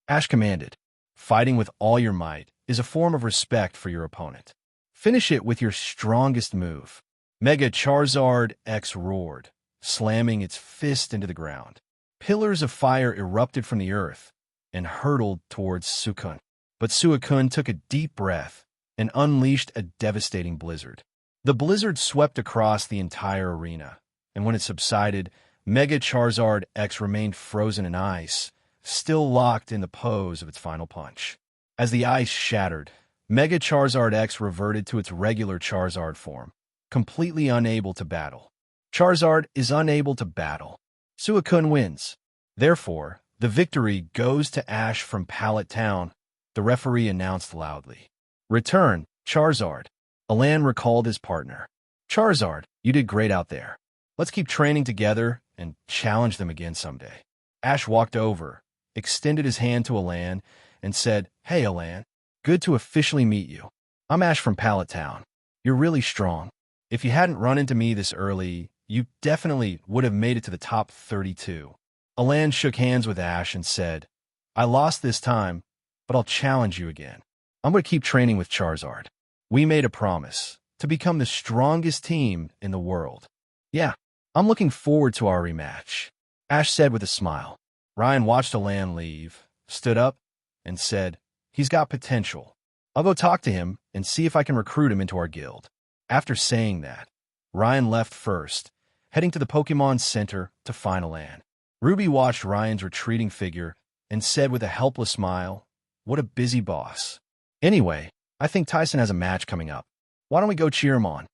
Ash commanded. Fighting with all your might is a form of respect for your opponent. Finish it with your strongest move. Mega Charizard X roared, slamming its fist into the ground. Pillars of fire erupted from the earth and hurtled towards Suicune. But Suicune took a deep breath and unleashed a devastating blizzard. The blizzard swept across the entire arena, and when it subsided, Mega Charizard X remained frozen in ice, still locked in the pose of its final punch. As the ice shattered, Mega Charizard X reverted to its regular Charizard form, completely unable to battle. Charizard is unable to battle. Suicune wins. Therefore, the victory goes to Ash from Pallet Town, the referee announced loudly. Return, Charizard. Alan recalled his partner. Charizard, you did great out there. Let's keep training together and challenge them again someday. Ash walked over, extended his hand to Alan, and said, Hey, Alan. Good to officially meet you. I'm Ash from Pallet Town. You're really strong. If you hadn't run into me this early, you definitely would have made it to the top 32. Alan shook hands with Ash and said, I lost this time, but I'll challenge you again. I'm going to keep training with Charizard. We made a promise to become the strongest team in the world. Yeah, I'm looking forward to our rematch, Ash said with a smile. Ryan watched Alan leave, stood up, and said, He's got potential. I'll go talk to him and see if I can recruit him into our guild. After saying that, Ryan left first, heading to the Pokémon Center to find Alan. Ruby watched Ryan's retreating figure and said with a helpless smile, What a busy boss. Anyway, I think Tyson has a match coming up. Why don't we go cheer him on?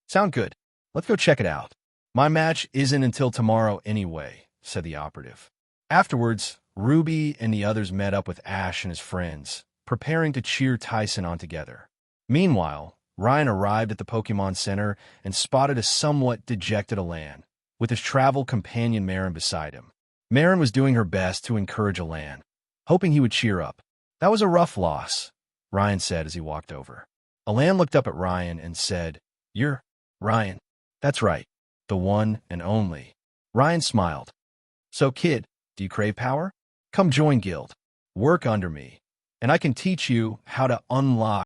Sound good. Let's go check it out. My match isn't until tomorrow anyway, said the operative. Afterwards, Ruby and the others met up with Ash and his friends, preparing to cheer Tyson on together. Meanwhile, Ryan arrived at the Pokémon Center and spotted a somewhat dejected Alan, with his travel companion Marin beside him. Marin was doing her best to encourage Alan, hoping he would cheer up. That was a rough loss, Ryan said as he walked over. Alan looked up at Ryan and said, You're Ryan. That's right, the one and only. Ryan smiled. So, kid, do you crave power? Come join Guild. Work under me, and I can teach you how to unlock